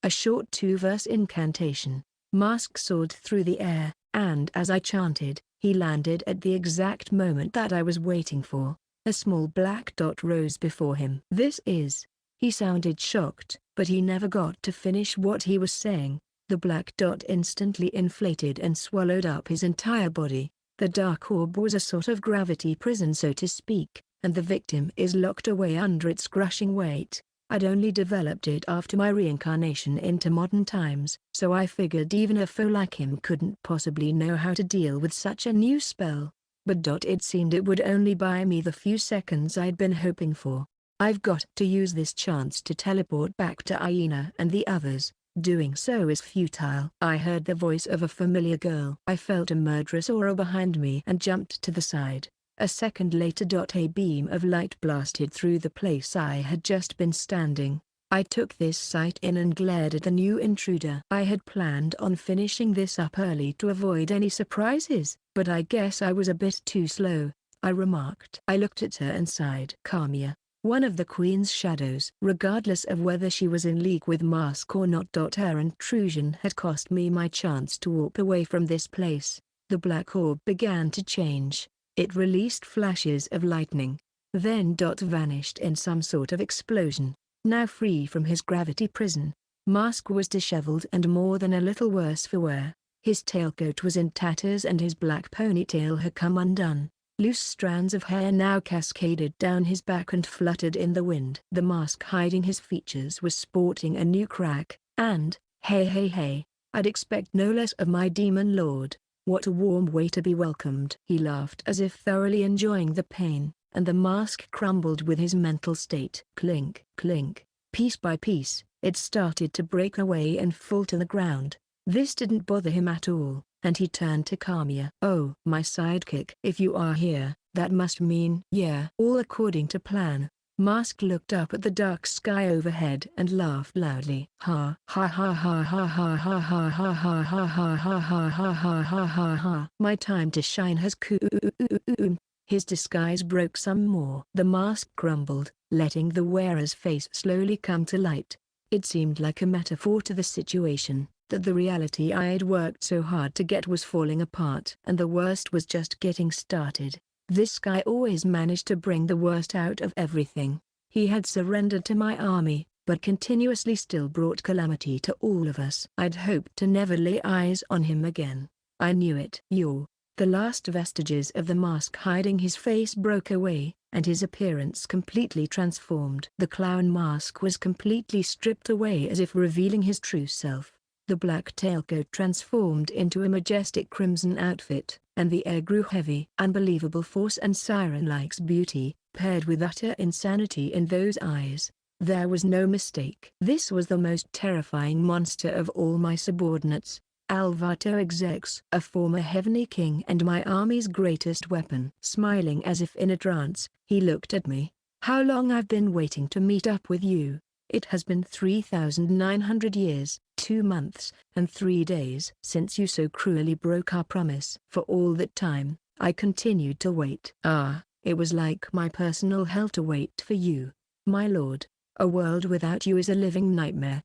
A short 2-verse incantation. Mask soared through the air, and as I chanted, he landed at the exact moment that I was waiting for. A small black dot rose before him. This is... He sounded shocked, but he never got to finish what he was saying. The black dot instantly inflated and swallowed up his entire body. The dark orb was a sort of gravity prison, so to speak, and the victim is locked away under its crushing weight. I'd only developed it after my reincarnation into modern times, so I figured even a foe like him couldn't possibly know how to deal with such a new spell. But it seemed it would only buy me the few seconds I'd been hoping for. I've got to use this chance to teleport back to Aina and the others. Doing so is futile. I heard the voice of a familiar girl. I felt a murderous aura behind me and jumped to the side. A second later. A beam of light blasted through the place I had just been standing. I took this sight in and glared at the new intruder. I had planned on finishing this up early to avoid any surprises, but I guess I was a bit too slow, I remarked. I looked at her and sighed. Kamiya, one of the Queen's shadows. Regardless of whether she was in league with Mask or not. Her intrusion had cost me my chance to walk away from this place. The black orb began to change. It released flashes of lightning, then vanished in some sort of explosion. Now free from his gravity prison, Mask was disheveled and more than a little worse for wear. His tailcoat was in tatters and his black ponytail had come undone. Loose strands of hair now cascaded down his back and fluttered in the wind. The mask hiding his features was sporting a new crack, and, hey, I'd expect no less of my demon lord. What a warm way to be welcomed. He laughed as if thoroughly enjoying the pain, and the mask crumbled with his mental state. Clink, clink. Piece by piece, it started to break away and fall to the ground. This didn't bother him at all, and he turned to Kamiya. Oh, my sidekick. If you are here, that must mean, yeah, all according to plan. Mask looked up at the dark sky overhead and laughed loudly. Ha ha ha ha ha ha ha ha ha ha ha ha ha ha ha ha ha ha ha. My time to shine has come. His disguise broke some more. The mask crumbled, letting the wearer's face slowly come to light. It seemed like a metaphor to the situation, that the reality I'd worked so hard to get was falling apart. And the worst was just getting started. This guy always managed to bring the worst out of everything. He had surrendered to my army, but continuously still brought calamity to all of us. I'd hoped to never lay eyes on him again. I knew it. The last vestiges of the mask hiding his face broke away, and his appearance completely transformed. The clown mask was completely stripped away as if revealing his true self. The black tailcoat transformed into a majestic crimson outfit, and the air grew heavy. Unbelievable force and siren-like beauty, paired with utter insanity in those eyes. There was no mistake. This was the most terrifying monster of all my subordinates. Alvato Exex, a former heavenly king and my army's greatest weapon. Smiling as if in a trance, he looked at me. How long I've been waiting to meet up with you. It has been 3,900 years, 2 months, and 3 days since you so cruelly broke our promise. For all that time, I continued to wait. It was like my personal hell to wait for you, my lord. A world without you is a living nightmare.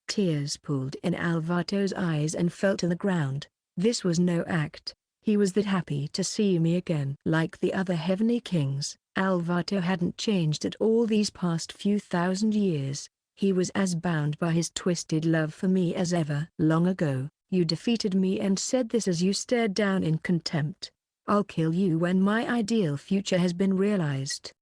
Tears pooled in Alvato's eyes and fell to the ground. This was no act. He was that happy to see me again. Like the other heavenly kings, Alvato hadn't changed at all these past few thousand years. He was as bound by his twisted love for me as ever. Long ago, you defeated me and said this as you stared down in contempt. I'll kill you when my ideal future has been realized.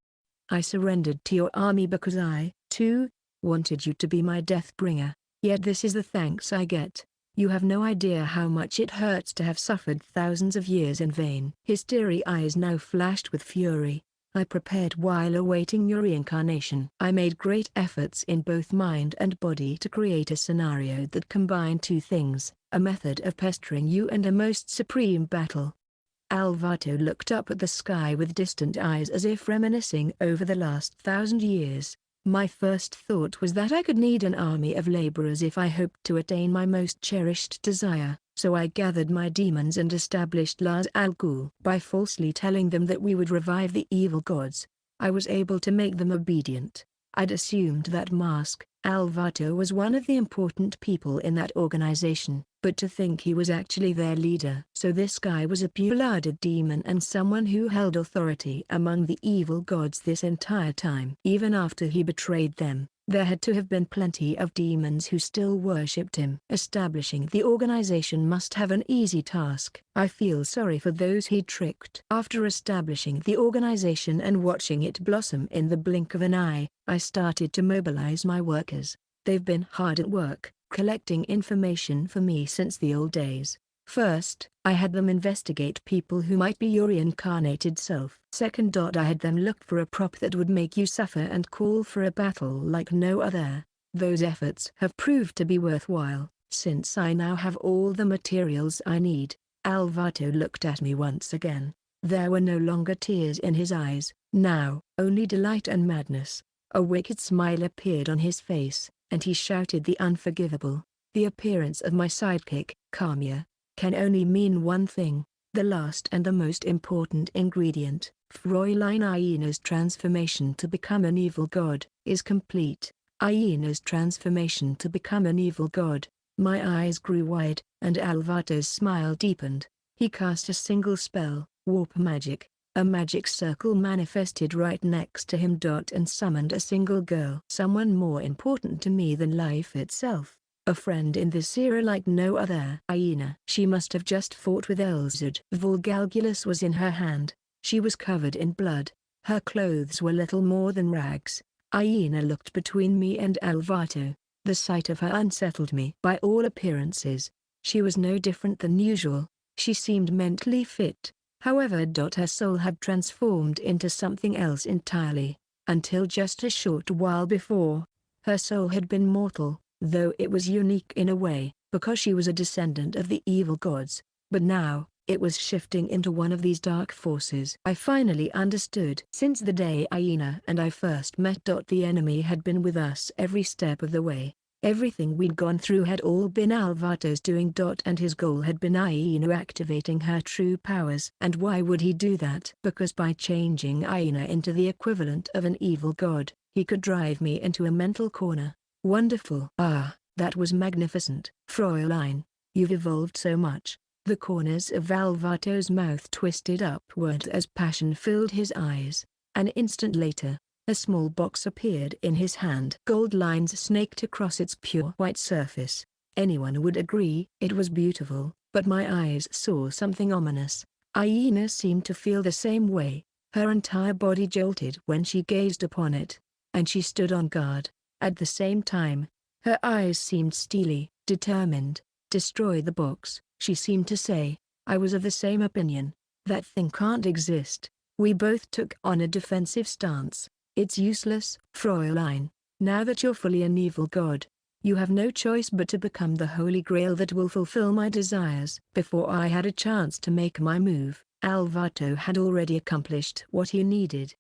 I surrendered to your army because I, too, wanted you to be my death bringer. Yet this is the thanks I get. You have no idea how much it hurts to have suffered thousands of years in vain. His teary eyes now flashed with fury. I prepared while awaiting your reincarnation. I made great efforts in both mind and body to create a scenario that combined two things, a method of pestering you and a most supreme battle. Alvato looked up at the sky with distant eyes as if reminiscing over the last 1,000 years. My first thought was that I could need an army of laborers if I hoped to attain my most cherished desire. So I gathered my demons and established Laz al Ghul. By falsely telling them that we would revive the evil gods, I was able to make them obedient. I'd assumed that Mask Alvato was one of the important people in that organization, but to think he was actually their leader. So this guy was a pure-blooded demon and someone who held authority among the evil gods this entire time. Even after he betrayed them, there had to have been plenty of demons who still worshipped him. Establishing the organization must have an easy task. I feel sorry for those he tricked. After establishing the organization and watching it blossom in the blink of an eye, I started to mobilize my workers. They've been hard at work, collecting information for me since the old days. First, I had them investigate people who might be your reincarnated self. Second, I had them look for a prop that would make you suffer and call for a battle like no other. Those efforts have proved to be worthwhile, since I now have all the materials I need. Alvato looked at me once again. There were no longer tears in his eyes, now only delight and madness. A wicked smile appeared on his face, and he shouted the unforgivable. The appearance of my sidekick, Kamiya, can only mean one thing: the last and the most important ingredient, Fräulein Aina's transformation to become an evil god, is complete. Aina's transformation to become an evil god. My eyes grew wide, and Alvato's smile deepened. He cast a single spell, warp magic. A magic circle manifested right next to him and summoned a single girl. Someone more important to me than life itself. A friend in this era like no other. Aina. She must have just fought with Elzud. Volgalgulus was in her hand. She was covered in blood. Her clothes were little more than rags. Aina looked between me and Alvato. The sight of her unsettled me. By all appearances, she was no different than usual. She seemed mentally fit. However, her soul had transformed into something else entirely. Until just a short while before, her soul had been mortal, though it was unique in a way, because she was a descendant of the evil gods. But now, it was shifting into one of these dark forces. I finally understood. Since the day Aina and I first met, the enemy had been with us every step of the way. Everything we'd gone through had all been Alvato's doing. And his goal had been Aina activating her true powers. And why would he do that? Because by changing Aina into the equivalent of an evil god, he could drive me into a mental corner. Wonderful. Ah, that was magnificent. Fräulein, you've evolved so much. The corners of Alvato's mouth twisted upward as passion filled his eyes. An instant later, a small box appeared in his hand. Gold lines snaked across its pure white surface. Anyone would agree it was beautiful, but my eyes saw something ominous. Aina seemed to feel the same way. Her entire body jolted when she gazed upon it, and she stood on guard. At the same time, her eyes seemed steely, determined. Destroy the box, she seemed to say. I was of the same opinion. That thing can't exist. We both took on a defensive stance. It's useless, Fräulein. Now that you're fully an evil god, you have no choice but to become the holy grail that will fulfill my desires. Before I had a chance to make my move, Alvato had already accomplished what he needed.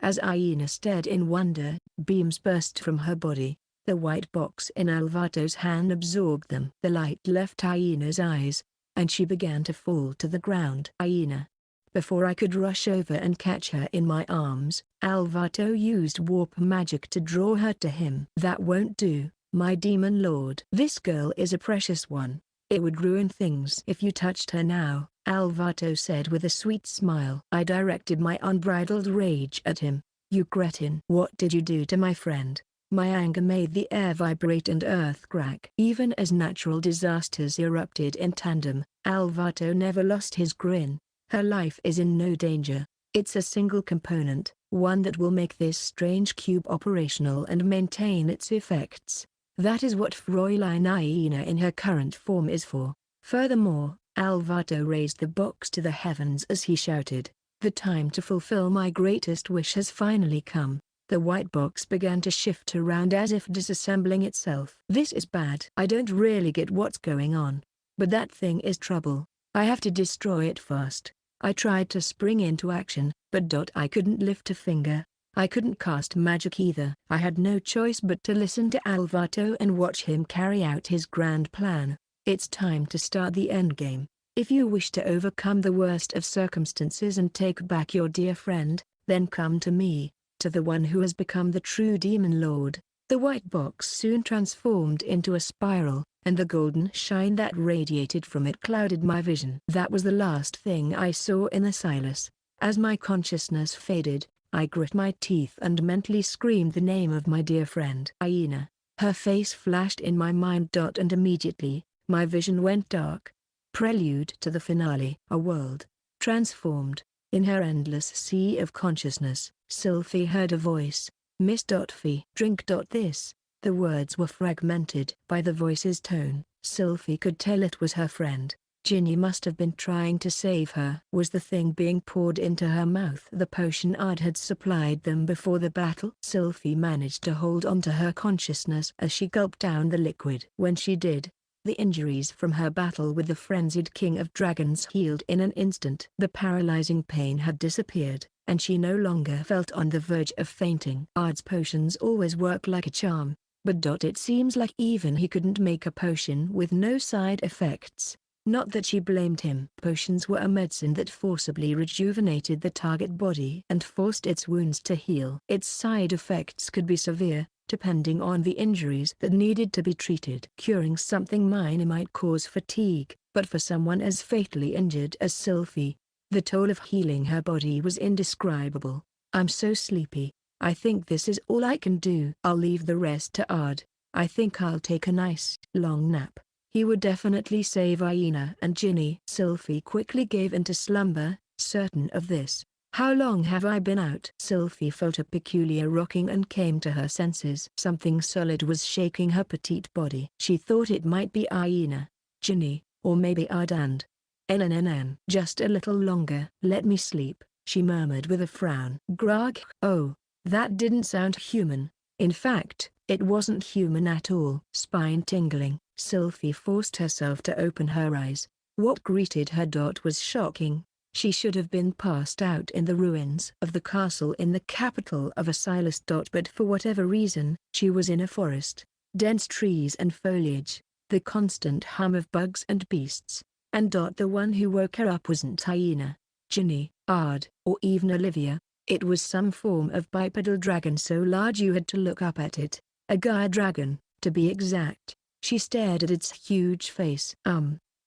As Aina stared in wonder, beams burst from her body. The white box in Alvato's hand absorbed them. The light left Aina's eyes, and she began to fall to the ground. Aina. Before I could rush over and catch her in my arms, Alvato used warp magic to draw her to him. That won't do, my demon lord. This girl is a precious one. It would ruin things if you touched her now, Alvato said with a sweet smile. I directed my unbridled rage at him. You cretin. What did you do to my friend? My anger made the air vibrate and earth crack. Even as natural disasters erupted in tandem, Alvato never lost his grin. Her life is in no danger. It's a single component, one that will make this strange cube operational and maintain its effects. That is what Fräulein Aina in her current form is for. Furthermore, Alvato raised the box to the heavens as he shouted, "The time to fulfill my greatest wish has finally come." The white box began to shift around as if disassembling itself. This is bad. I don't really get what's going on, but that thing is trouble. I have to destroy it fast. I tried to spring into action, but I couldn't lift a finger. I couldn't cast magic either. I had no choice but to listen to Alvato and watch him carry out his grand plan. It's time to start the endgame. If you wish to overcome the worst of circumstances and take back your dear friend, then come to me, to the one who has become the true demon lord. The white box soon transformed into a spiral, and the golden shine that radiated from it clouded my vision. That was the last thing I saw in the Silas. As my consciousness faded, I grit my teeth and mentally screamed the name of my dear friend. Hyena. Her face flashed in my mind. And immediately, my vision went dark. Prelude to the finale. A world, transformed. In her endless sea of consciousness, Sylphie heard a voice. Miss Fee. Drink. This. The words were fragmented by the voice's tone. Sylphie could tell it was her friend. Ginny must have been trying to save her. Was the thing being poured into her mouth the potion Ard had supplied them before the battle? Sylphie managed to hold on to her consciousness as she gulped down the liquid. When she did, the injuries from her battle with the frenzied King of Dragons healed in an instant. The paralyzing pain had disappeared, and she no longer felt on the verge of fainting. Ard's potions always work like a charm, but it seems like even he couldn't make a potion with no side effects. Not that she blamed him. Potions were a medicine that forcibly rejuvenated the target body and forced its wounds to heal. Its side effects could be severe, depending on the injuries that needed to be treated. Curing something minor might cause fatigue, but for someone as fatally injured as Sylphie, the toll of healing her body was indescribable. I'm so sleepy. I think this is all I can do. I'll leave the rest to Ard. I think I'll take a nice, long nap. He would definitely save Hyena and Ginny. Sylphie quickly gave into slumber, certain of this. How long have I been out? Sylphie felt a peculiar rocking and came to her senses. Something solid was shaking her petite body. She thought it might be Hyena, Ginny, or maybe Ard and NNNN. Just a little longer. Let me sleep, she murmured with a frown. Grog. Oh, that didn't sound human. In fact, it wasn't human at all. Spine tingling, Sylphie forced herself to open her eyes. What greeted her was shocking. She should have been passed out in the ruins of the castle in the capital of Assailants. But for whatever reason, she was in a forest. Dense trees and foliage, the constant hum of bugs and beasts. And the one who woke her up wasn't Hyena, Ginny, Ard, or even Olivia. It was some form of bipedal dragon so large you had to look up at it. A Gaia dragon, to be exact. She stared at its huge face.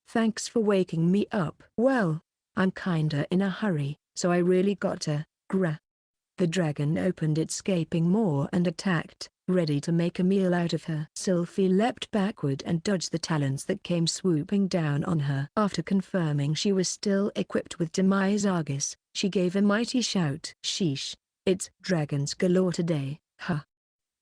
Thanks for waking me up. Well, I'm kinda in a hurry, so I really gotta, The dragon opened its gaping maw and attacked, ready to make a meal out of her. Sylphie leapt backward and dodged the talons that came swooping down on her. After confirming she was still equipped with Demise Argus, she gave a mighty shout. Sheesh, it's dragons galore today, huh?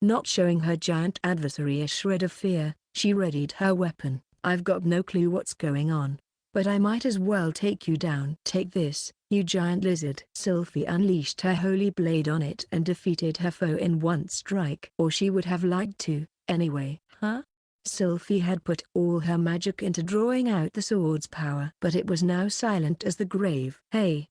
Not showing her giant adversary a shred of fear, she readied her weapon. I've got no clue what's going on, but I might as well take you down. Take this, you giant lizard. Sylphie unleashed her holy blade on it and defeated her foe in one strike. Or she would have liked to, anyway. Huh? Sylphie had put all her magic into drawing out the sword's power. But it was now silent as the grave. Hey,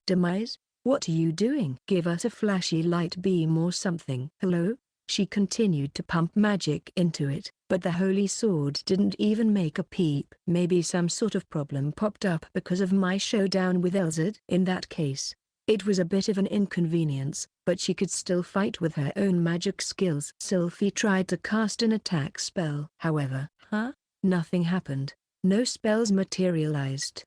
Demise? What are you doing? Give us a flashy light beam or something. Hello? She continued to pump magic into it, but the holy sword didn't even make a peep. Maybe some sort of problem popped up because of my showdown with Elzad. In that case, it was a bit of an inconvenience, but she could still fight with her own magic skills. Sylphie tried to cast an attack spell. However, nothing happened. No spells materialized.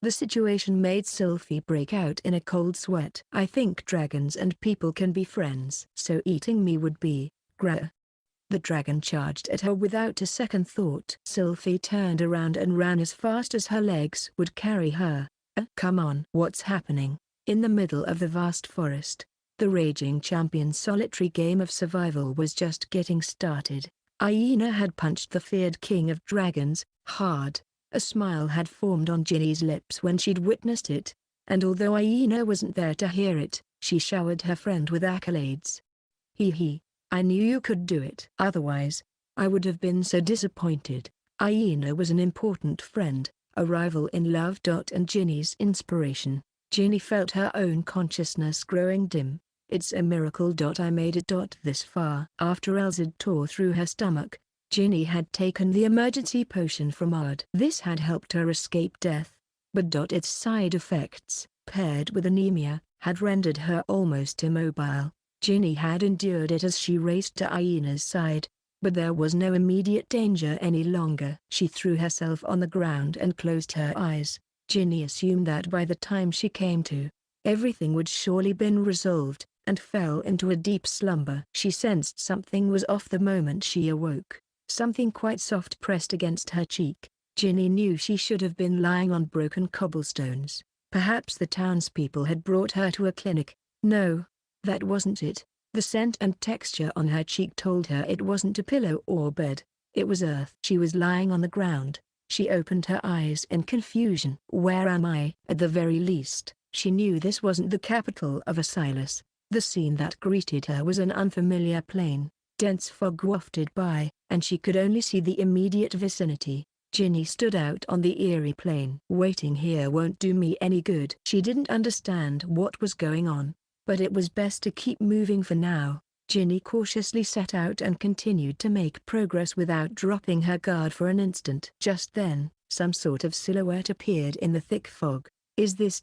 The situation made Sylphie break out in a cold sweat. I think dragons and people can be friends. So eating me would be, The dragon charged at her without a second thought. Sylphie turned around and ran as fast as her legs would carry her. Come on. What's happening? In the middle of the vast forest, the raging champion's solitary game of survival was just getting started. Hyena had punched the feared king of dragons, hard. A smile had formed on Ginny's lips when she'd witnessed it, and although Hyena wasn't there to hear it, she showered her friend with accolades. Hee, I knew you could do it. Otherwise, I would have been so disappointed. Hyena was an important friend, a rival in love. And Ginny's inspiration. Ginny felt her own consciousness growing dim. It's a miracle. I made it. This far. After Elzad tore through her stomach, Ginny had taken the emergency potion from Ard. This had helped her escape death, but its side effects, paired with anemia, had rendered her almost immobile. Ginny had endured it as she raced to Aina's side, but there was no immediate danger any longer. She threw herself on the ground and closed her eyes. Ginny assumed that by the time she came to, everything would surely been resolved, and fell into a deep slumber. She sensed something was off the moment she awoke. Something quite soft pressed against her cheek. Ginny knew she should have been lying on broken cobblestones. Perhaps the townspeople had brought her to a clinic. No, that wasn't it. The scent and texture on her cheek told her it wasn't a pillow or bed. It was earth. She was lying on the ground. She opened her eyes in confusion. Where am I? At the very least, she knew this wasn't the capital of Assailants. The scene that greeted her was an unfamiliar plane. Dense fog wafted by, and she could only see the immediate vicinity. Ginny stood out on the eerie plain. Waiting here won't do me any good. She didn't understand what was going on, but it was best to keep moving for now. Ginny cautiously set out and continued to make progress without dropping her guard for an instant. Just then, some sort of silhouette appeared in the thick fog. Is this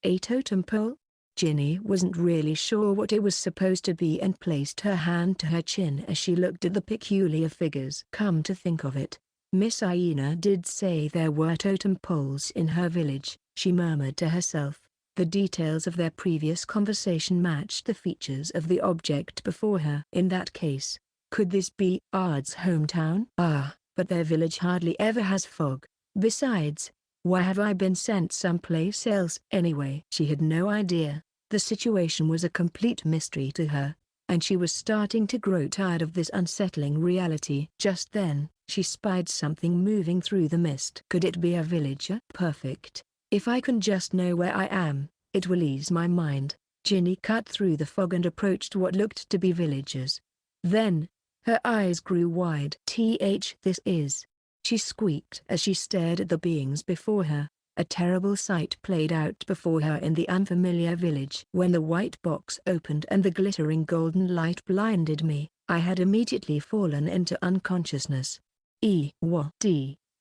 a totem pole? Ginny wasn't really sure what it was supposed to be and placed her hand to her chin as she looked at the peculiar figures. Come to think of it, Miss Aina did say there were totem poles in her village, she murmured to herself. The details of their previous conversation matched the features of the object before her. In that case, could this be Ard's hometown? Ah, but their village hardly ever has fog. Besides, why have I been sent someplace else anyway? She had no idea. The situation was a complete mystery to her, and she was starting to grow tired of this unsettling reality. Just then, she spied something moving through the mist. Could it be a villager? Perfect. If I can just know where I am, it will ease my mind. Ginny cut through the fog and approached what looked to be villagers. Then, her eyes grew wide. This is. She squeaked as she stared at the beings before her. A terrible sight played out before her in the unfamiliar village. When the white box opened and the glittering golden light blinded me, I had immediately fallen into unconsciousness.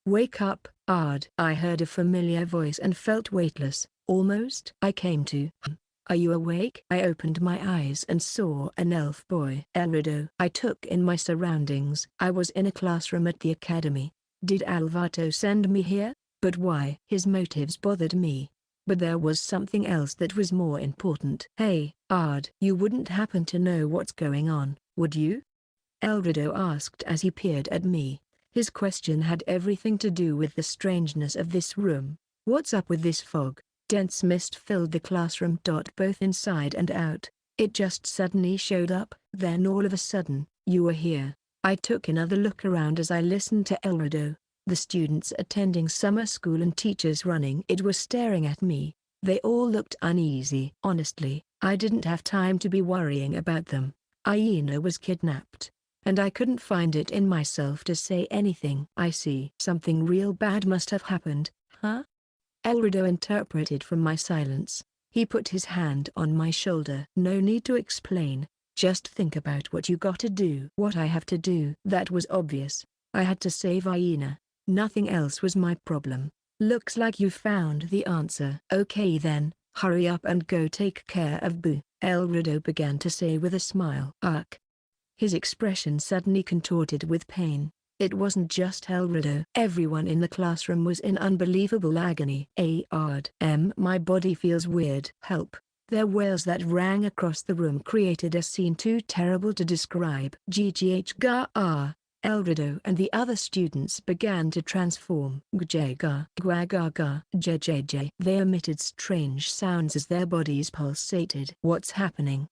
Wake up, Ard. I heard a familiar voice and felt weightless, almost. I came to. Are you awake? I opened my eyes and saw an elf boy. Elrido. I took in my surroundings. I was in a classroom at the academy. Did Varvatos send me here? But why? His motives bothered me. But there was something else that was more important. Hey, Ard. You wouldn't happen to know what's going on, would you? Elrido asked as he peered at me. His question had everything to do with the strangeness of this room. What's up with this fog? Dense mist filled the classroom. Both inside and out. It just suddenly showed up. Then all of a sudden, you were here. I took another look around as I listened to Elrido. The students attending summer school and teachers running it were staring at me. They all looked uneasy. Honestly, I didn't have time to be worrying about them. Aina was kidnapped, and I couldn't find it in myself to say anything. I see. Something real bad must have happened, huh? Elrido interpreted from my silence. He put his hand on my shoulder. No need to explain. Just think about what you gotta do. What I have to do. That was obvious. I had to save Aina. Nothing else was my problem. Looks like you found the answer. Okay then, hurry up and go take care of Boo, Elrido began to say with a smile. Ugh. His expression suddenly contorted with pain. It wasn't just Elrido. Everyone in the classroom was in unbelievable agony. Ard. My body feels weird. Help. Their wails that rang across the room created a scene too terrible to describe. Ggh. Elrido and the other students began to transform. Gjaga, gwagaga, jjj. They emitted strange sounds as their bodies pulsated. What's happening?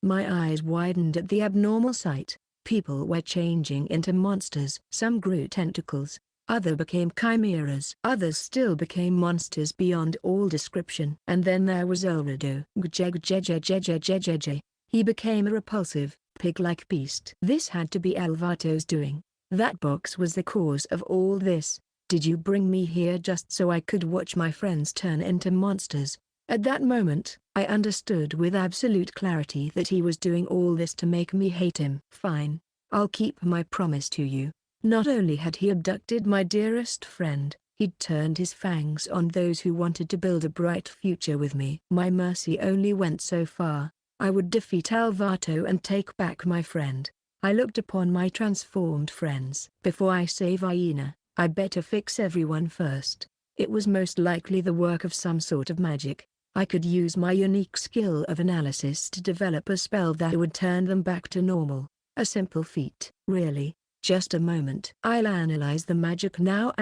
My eyes widened at the abnormal sight. People were changing into monsters. Some grew tentacles, others became chimeras. Others still became monsters beyond all description. And then there was Elrido. Gjaga. He became a repulsive, pig-like beast. This had to be Varvatos' doing. That box was the cause of all this. Did you bring me here just so I could watch my friends turn into monsters? At that moment, I understood with absolute clarity that he was doing all this to make me hate him. Fine. I'll keep my promise to you. Not only had he abducted my dearest friend, he'd turned his fangs on those who wanted to build a bright future with me. My mercy only went so far. I would defeat Alvato and take back my friend. I looked upon my transformed friends. Before I save Aina, I better fix everyone first. It was most likely the work of some sort of magic. I could use my unique skill of analysis to develop a spell that would turn them back to normal. A simple feat, really. Just a moment. I'll analyze the magic now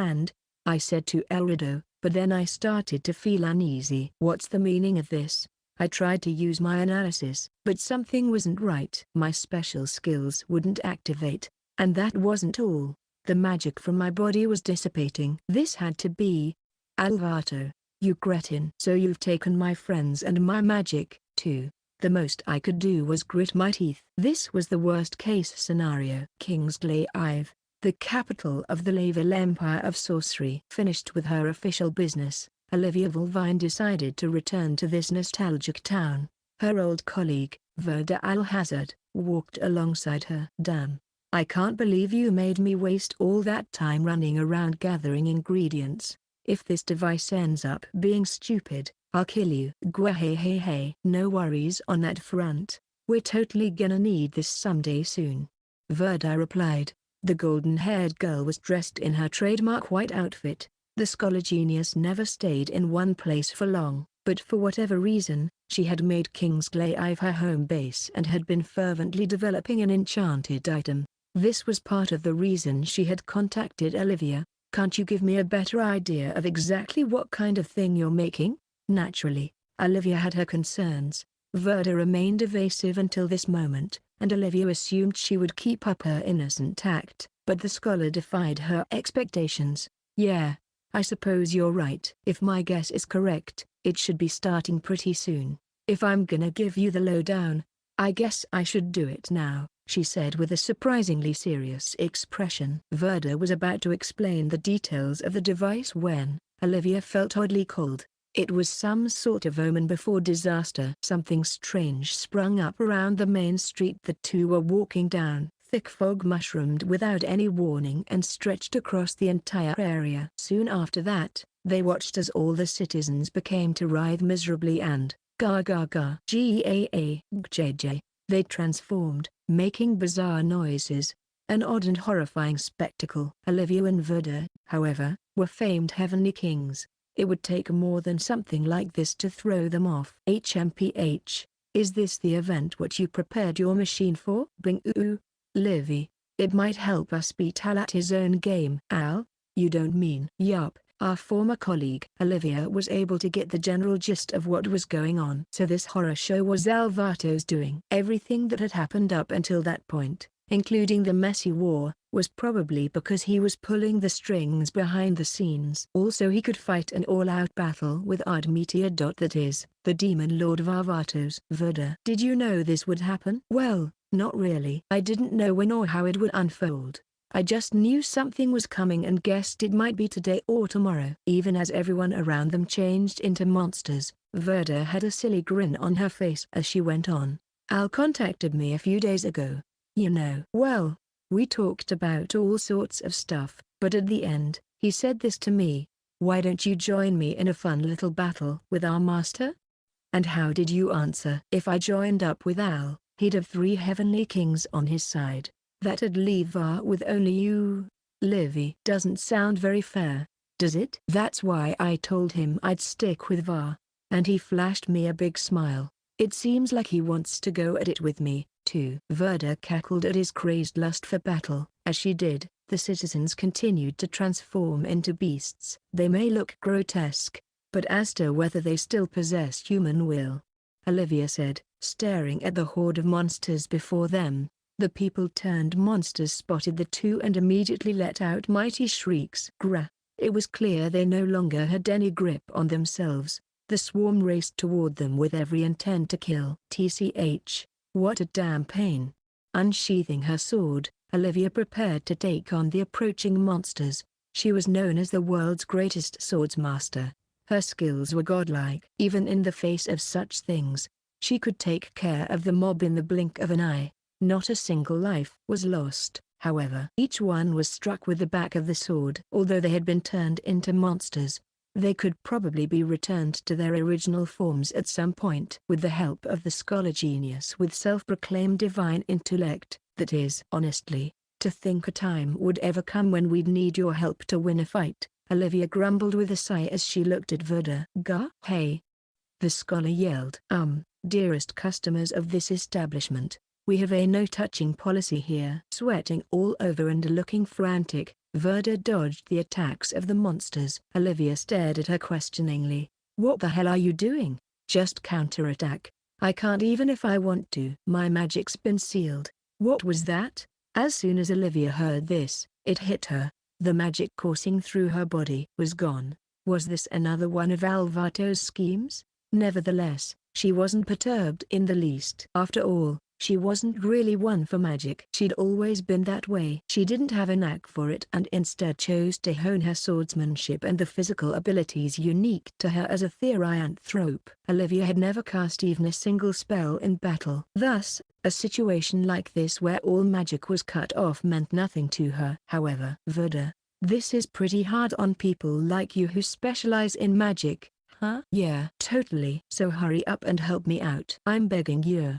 I said to Elrido, but then I started to feel uneasy. What's the meaning of this? I tried to use my analysis, but something wasn't right. My special skills wouldn't activate. And that wasn't all. The magic from my body was dissipating. This had to be Alvato, you cretin. So you've taken my friends and my magic, too. The most I could do was grit my teeth. This was the worst-case scenario. Kingsglaive, the capital of the Laval Empire of Sorcery. Finished with her official business, Olivia Vulvine decided to return to this nostalgic town. Her old colleague, Verda Alhazard, walked alongside her. Damn. I can't believe you made me waste all that time running around gathering ingredients. If this device ends up being stupid, I'll kill you. Gwahehehe. No worries on that front. We're totally gonna need this someday soon. Verda replied. The golden-haired girl was dressed in her trademark white outfit. The scholar genius never stayed in one place for long, but for whatever reason, she had made Kingsglaive her home base and had been fervently developing an enchanted item. This was part of the reason she had contacted Olivia. Can't you give me a better idea of exactly what kind of thing you're making? Naturally, Olivia had her concerns. Verda remained evasive until this moment, and Olivia assumed she would keep up her innocent act, but the scholar defied her expectations. Yeah, I suppose you're right. If my guess is correct, it should be starting pretty soon. If I'm gonna give you the lowdown, I guess I should do it now, she said with a surprisingly serious expression. Verda was about to explain the details of the device when Olivia felt oddly cold. It was some sort of omen before disaster. Something strange sprung up around the main street the two were walking down. Thick fog mushroomed without any warning and stretched across the entire area. Soon after that, they watched as all the citizens began to writhe miserably and ga-ga-ga. G-A-A-J-J. They transformed, making bizarre noises. An odd and horrifying spectacle. Olivia and Verda, however, were famed heavenly kings. It would take more than something like this to throw them off. HMPH, is this the event what you prepared your machine for? Bing ooh, Livy, it might help us beat Al at his own game. Al? You don't mean? Yup, our former colleague. Olivia was able to get the general gist of what was going on. So this horror show was Alvato's doing. Everything that had happened up until that point, including the messy war, was probably because he was pulling the strings behind the scenes. Also he could fight an all-out battle with Ardmetia. That is, the demon lord Varvatos. Verda. Did you know this would happen? Well, not really. I didn't know when or how it would unfold. I just knew something was coming and guessed it might be today or tomorrow. Even as everyone around them changed into monsters, Verda had a silly grin on her face as she went on. Al contacted me a few days ago. You know. Well, we talked about all sorts of stuff, but at the end, he said this to me. Why don't you join me in a fun little battle with our master? And how did you answer? If I joined up with Al, he'd have 3 heavenly kings on his side. That'd leave Var with only you. Livy. Doesn't sound very fair, does it? That's why I told him I'd stick with Var. And he flashed me a big smile. It seems like he wants to go at it with me, too. Verda cackled at his crazed lust for battle. As she did, the citizens continued to transform into beasts. They may look grotesque, but as to whether they still possess human will, Olivia said, staring at the horde of monsters before them. The people-turned monsters spotted the two and immediately let out mighty shrieks. Grah! It was clear they no longer had any grip on themselves. The swarm raced toward them with every intent to kill. TCH, what a damn pain. Unsheathing her sword, Olivia prepared to take on the approaching monsters. She was known as the world's greatest swordsmaster. Her skills were godlike. Even in the face of such things, she could take care of the mob in the blink of an eye. Not a single life was lost. However, each one was struck with the back of the sword. Although they had been turned into monsters, they could probably be returned to their original forms at some point with the help of the scholar genius with self-proclaimed divine intellect. That is, honestly, to think a time would ever come when we'd need your help to win a fight, Olivia grumbled with a sigh as she looked at Verda. Gah, hey! The scholar yelled. Dearest customers of this establishment, we have a no-touching policy here. Sweating all over and looking frantic, Verda dodged the attacks of the monsters. Olivia stared at her questioningly. What the hell are you doing? Just counterattack. I can't even if I want to. My magic's been sealed. What was that? As soon as Olivia heard this, it hit her. The magic coursing through her body was gone. Was this another one of Varvatos' schemes? Nevertheless, she wasn't perturbed in the least. After all, she wasn't really one for magic. She'd always been that way. She didn't have a knack for it and instead chose to hone her swordsmanship and the physical abilities unique to her as a therianthrope. Olivia had never cast even a single spell in battle. Thus, a situation like this where all magic was cut off meant nothing to her. However, Verda, this is pretty hard on people like you who specialize in magic, huh? Yeah, totally. So hurry up and help me out. I'm begging you.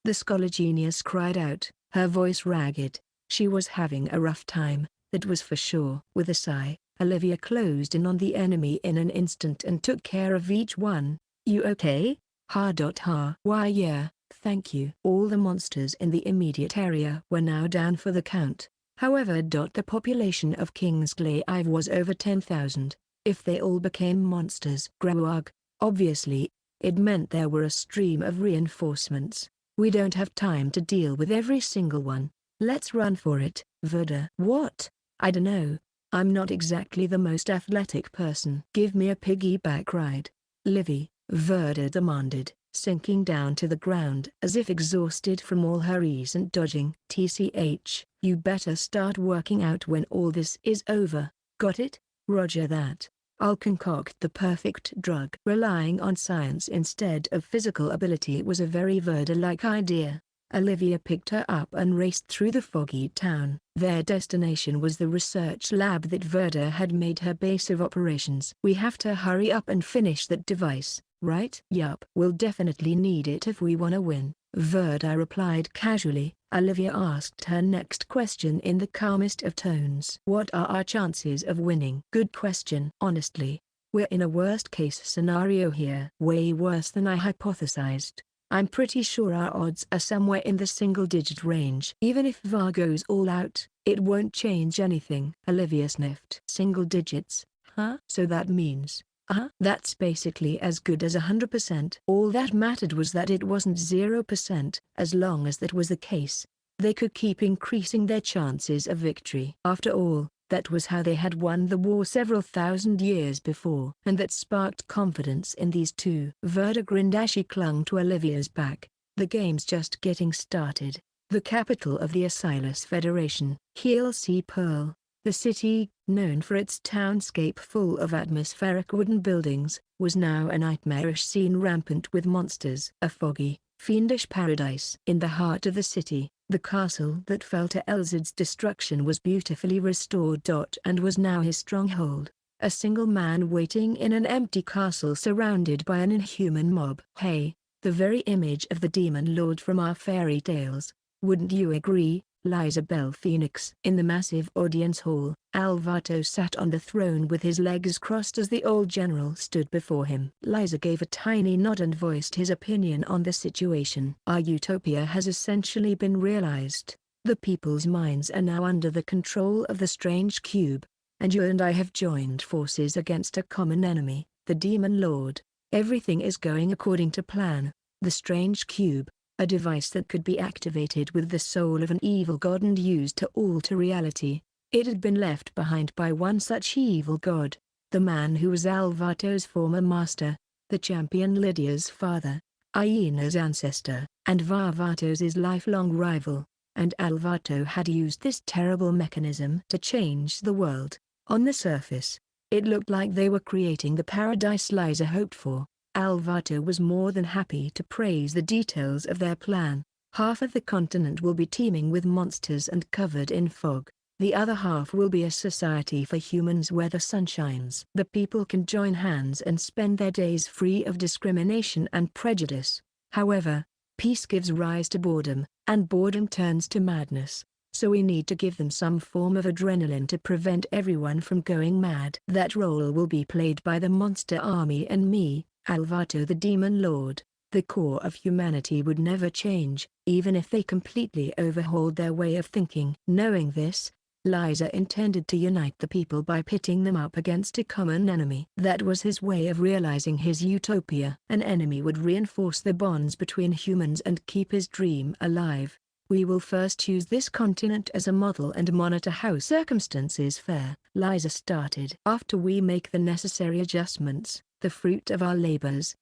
The scholar genius cried out, her voice ragged. She was having a rough time, that was for sure. With a sigh, Olivia closed in on the enemy in an instant and took care of each one. You okay? Ha. Why yeah, thank you. All the monsters in the immediate area were now down for the count. However, the population of Kingsley was over 10,000. If they all became monsters, Growag, obviously, it meant there were a stream of reinforcements. We don't have time to deal with every single one. Let's run for it. Verda. What? I dunno. I'm not exactly the most athletic person. Give me a piggyback ride. Livy, Verda demanded, sinking down to the ground as if exhausted from all her recent dodging. TCH, you better start working out when all this is over. Got it? Roger that. I'll concoct the perfect drug. Relying on science instead of physical ability was a very Verda-like idea. Olivia picked her up and raced through the foggy town. Their destination was the research lab that Verda had made her base of operations. We have to hurry up and finish that device, right? Yup. We'll definitely need it if we wanna win, Verda replied casually. Olivia asked her next question in the calmest of tones. What are our chances of winning? Good question. Honestly, we're in a worst-case scenario here. Way worse than I hypothesized. I'm pretty sure our odds are somewhere in the single-digit range. Even if Var goes all out, it won't change anything. Olivia sniffed. Single digits, huh? So that means, that's basically as good as 100%. All that mattered was that it wasn't 0%. As long as that was the case, they could keep increasing their chances of victory. After all, that was how they had won the war several thousand years before. And that sparked confidence in these two. Verda grinned as she clung to Olivia's back. The game's just getting started. The capital of the Assailants Federation, Heel-C Pearl. The city, known for its townscape full of atmospheric wooden buildings, was now a nightmarish scene rampant with monsters. A foggy, fiendish paradise. In the heart of the city, the castle that fell to Elzid's destruction was beautifully restored. And was now his stronghold. A single man waiting in an empty castle surrounded by an inhuman mob. Hey, the very image of the demon lord from our fairy tales. Wouldn't you agree, Liza Bell Phoenix? In the massive audience hall, Varvatos sat on the throne with his legs crossed as the old general stood before him. Liza gave a tiny nod and voiced his opinion on the situation. Our utopia has essentially been realized. The people's minds are now under the control of the strange cube, and you and I have joined forces against a common enemy, the demon lord. Everything is going according to plan. The strange cube, a device that could be activated with the soul of an evil god and used to alter reality. It had been left behind by one such evil god, the man who was Varvatos' former master, the champion Lydia's father, Iena's ancestor, and Varvatos' lifelong rival, and Varvatos had used this terrible mechanism to change the world. On the surface, it looked like they were creating the paradise Liza hoped for. Varvatos was more than happy to praise the details of their plan. Half of the continent will be teeming with monsters and covered in fog. The other half will be a society for humans where the sun shines. The people can join hands and spend their days free of discrimination and prejudice. However, peace gives rise to boredom, and boredom turns to madness. So we need to give them some form of adrenaline to prevent everyone from going mad. That role will be played by the monster army and me, Alvato the Demon Lord. The core of humanity would never change, even if they completely overhauled their way of thinking. Knowing this, Liza intended to unite the people by pitting them up against a common enemy. That was his way of realizing his utopia. An enemy would reinforce the bonds between humans and keep his dream alive. We will first use this continent as a model and monitor how circumstances fare. Liza started. After we make the necessary adjustments, the fruit of our labors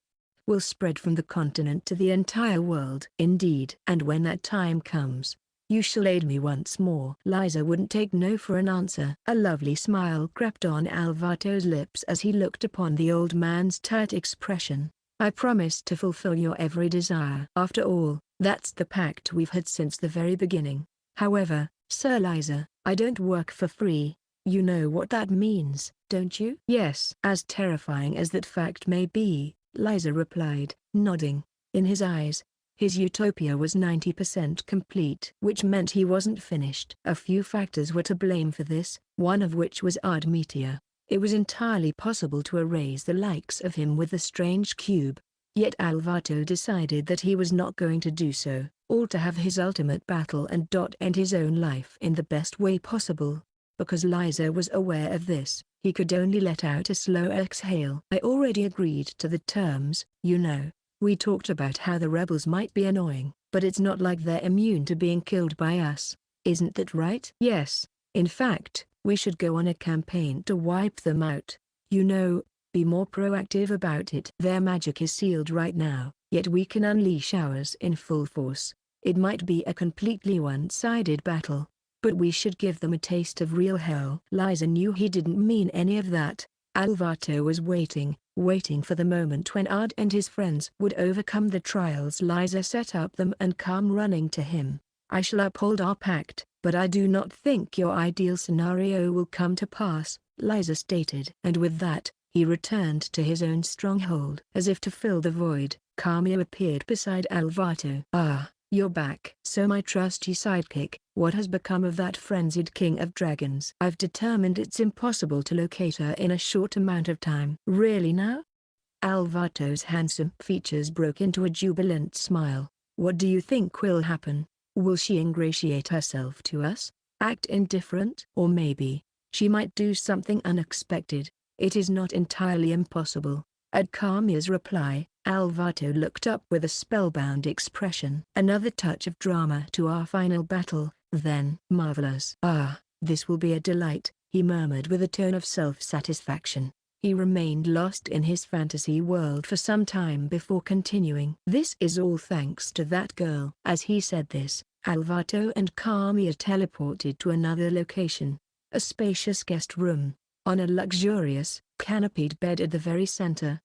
will spread from the continent to the entire world. Indeed. And when that time comes, you shall aid me once more. Liza wouldn't take no for an answer. A lovely smile crept on Alvato's lips as he looked upon the old man's tight expression. I promise to fulfill your every desire. After all, that's the pact we've had since the very beginning. However, Sir Liza, I don't work for free. You know what that means, don't you? Yes. As terrifying as that fact may be, Liza replied, nodding. In his eyes, his utopia was 90% complete, which meant he wasn't finished. A few factors were to blame for this, one of which was Ardmetia. It was entirely possible to erase the likes of him with the strange cube. Yet Alvato decided that he was not going to do so, all to have his ultimate battle and end his own life in the best way possible. Because Liza was aware of this, he could only let out a slow exhale. I already agreed to the terms, you know. We talked about how the rebels might be annoying, but it's not like they're immune to being killed by us. Isn't that right? Yes. In fact, we should go on a campaign to wipe them out. You know, be more proactive about it. Their magic is sealed right now, yet we can unleash ours in full force. It might be a completely one-sided battle, but we should give them a taste of real hell. Liza knew he didn't mean any of that. Alvato was waiting for the moment when Ard and his friends would overcome the trials Liza set up them and come running to him. I shall uphold our pact, but I do not think your ideal scenario will come to pass, Liza stated. And with that, he returned to his own stronghold. As if to fill the void, Kamiya appeared beside Alvato. Ah, you're back. So my trusty sidekick, what has become of that frenzied king of dragons? I've determined it's impossible to locate her in a short amount of time. Really now? Alvato's handsome features broke into a jubilant smile. What do you think will happen? Will she ingratiate herself to us? Act indifferent? Or maybe, she might do something unexpected. It is not entirely impossible. At Kamiya's reply, Alvato looked up with a spellbound expression. Another touch of drama to our final battle, then. Marvelous. Ah, this will be a delight, he murmured with a tone of self-satisfaction. He remained lost in his fantasy world for some time before continuing. This is all thanks to that girl. As he said this, Alvato and Kamiya teleported to another location. A spacious guest room, on a luxurious, canopied bed at the very center.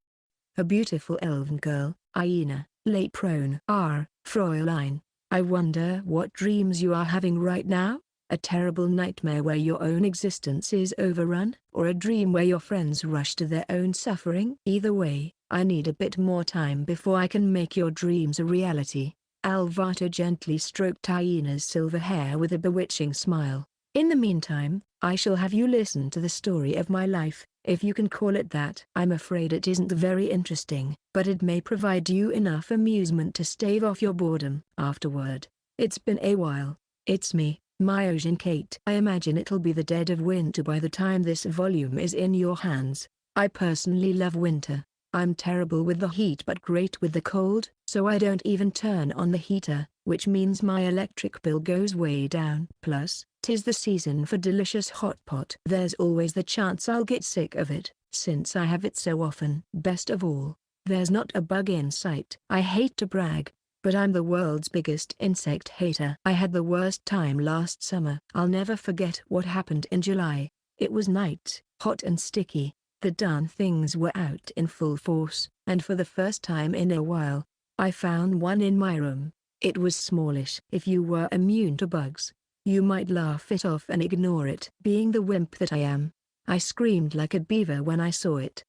A beautiful elven girl, Aina, lay prone. Fräulein, I wonder what dreams you are having right now? A terrible nightmare where your own existence is overrun, or a dream where your friends rush to their own suffering? Either way, I need a bit more time before I can make your dreams a reality. Alvato gently stroked Aina's silver hair with a bewitching smile. In the meantime, I shall have you listen to the story of my life, if you can call it that. I'm afraid it isn't very interesting, but it may provide you enough amusement to stave off your boredom. Afterward. It's been a while. It's me, Myojin Kate. I imagine it'll be the dead of winter by the time this volume is in your hands. I personally love winter. I'm terrible with the heat but great with the cold, so I don't even turn on the heater, which means my electric bill goes way down. Plus, 'tis the season for delicious hot pot. There's always the chance I'll get sick of it, since I have it so often. Best of all, there's not a bug in sight. I hate to brag, but I'm the world's biggest insect hater. I had the worst time last summer. I'll never forget what happened in July. It was night, hot and sticky. The darn things were out in full force, and for the first time in a while, I found one in my room. It was smallish. If you were immune to bugs, you might laugh it off and ignore it. Being the wimp that I am, I screamed like a beaver when I saw it.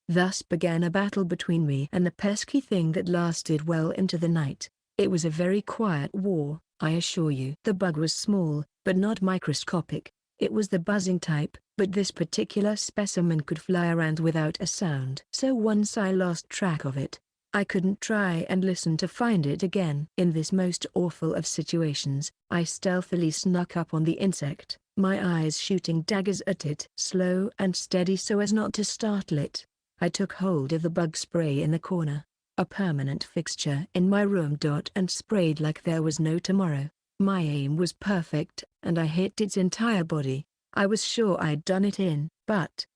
Thus began a battle between me and the pesky thing that lasted well into the night. It was a very quiet war, I assure you. The bug was small, but not microscopic. It was the buzzing type, but this particular specimen could fly around without a sound. So once I lost track of it, I couldn't try and listen to find it again. In this most awful of situations, I stealthily snuck up on the insect, my eyes shooting daggers at it. Slow and steady so as not to startle it, I took hold of the bug spray in the corner, a permanent fixture in my room, and sprayed like there was no tomorrow. My aim was perfect, and I hit its entire body. I was sure I'd done it in, but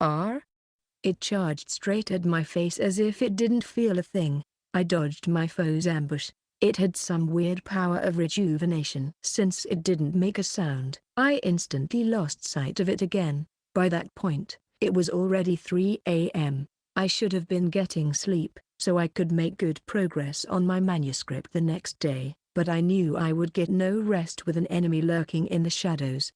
it charged straight at my face as if it didn't feel a thing. I dodged my foe's ambush. It had some weird power of rejuvenation. Since it didn't make a sound, I instantly lost sight of it again. By that point, it was already 3 a.m. I should have been getting sleep, so I could make good progress on my manuscript the next day, but I knew I would get no rest with an enemy lurking in the shadows.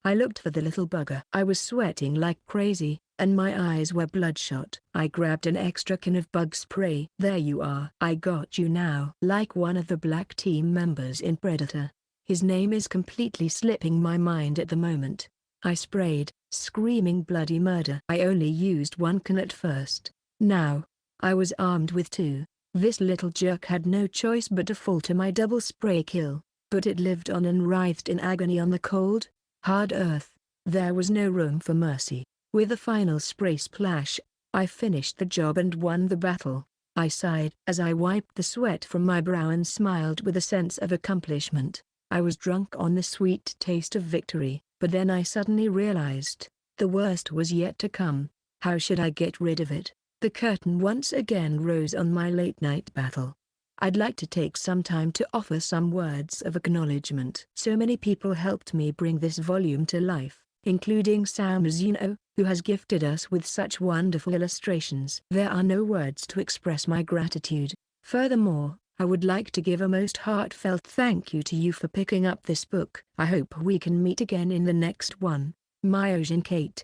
I looked for the little bugger. I was sweating like crazy, and my eyes were bloodshot. I grabbed an extra can of bug spray. There you are. I got you now. Like one of the black team members in Predator. His name is completely slipping my mind at the moment. I sprayed, screaming bloody murder. I only used one can at first. Now, I was armed with two. This little jerk had no choice but to fall to my double spray kill, but it lived on and writhed in agony on the cold, hard earth. There was no room for mercy. With a final spray splash, I finished the job and won the battle. I sighed as I wiped the sweat from my brow and smiled with a sense of accomplishment. I was drunk on the sweet taste of victory, but then I suddenly realized, the worst was yet to come. How should I get rid of it? The curtain once again rose on my late-night battle. I'd like to take some time to offer some words of acknowledgement. So many people helped me bring this volume to life, including Sam Zeno, who has gifted us with such wonderful illustrations. There are no words to express my gratitude. Furthermore, I would like to give a most heartfelt thank you to you for picking up this book. I hope we can meet again in the next one. Myojin Kate.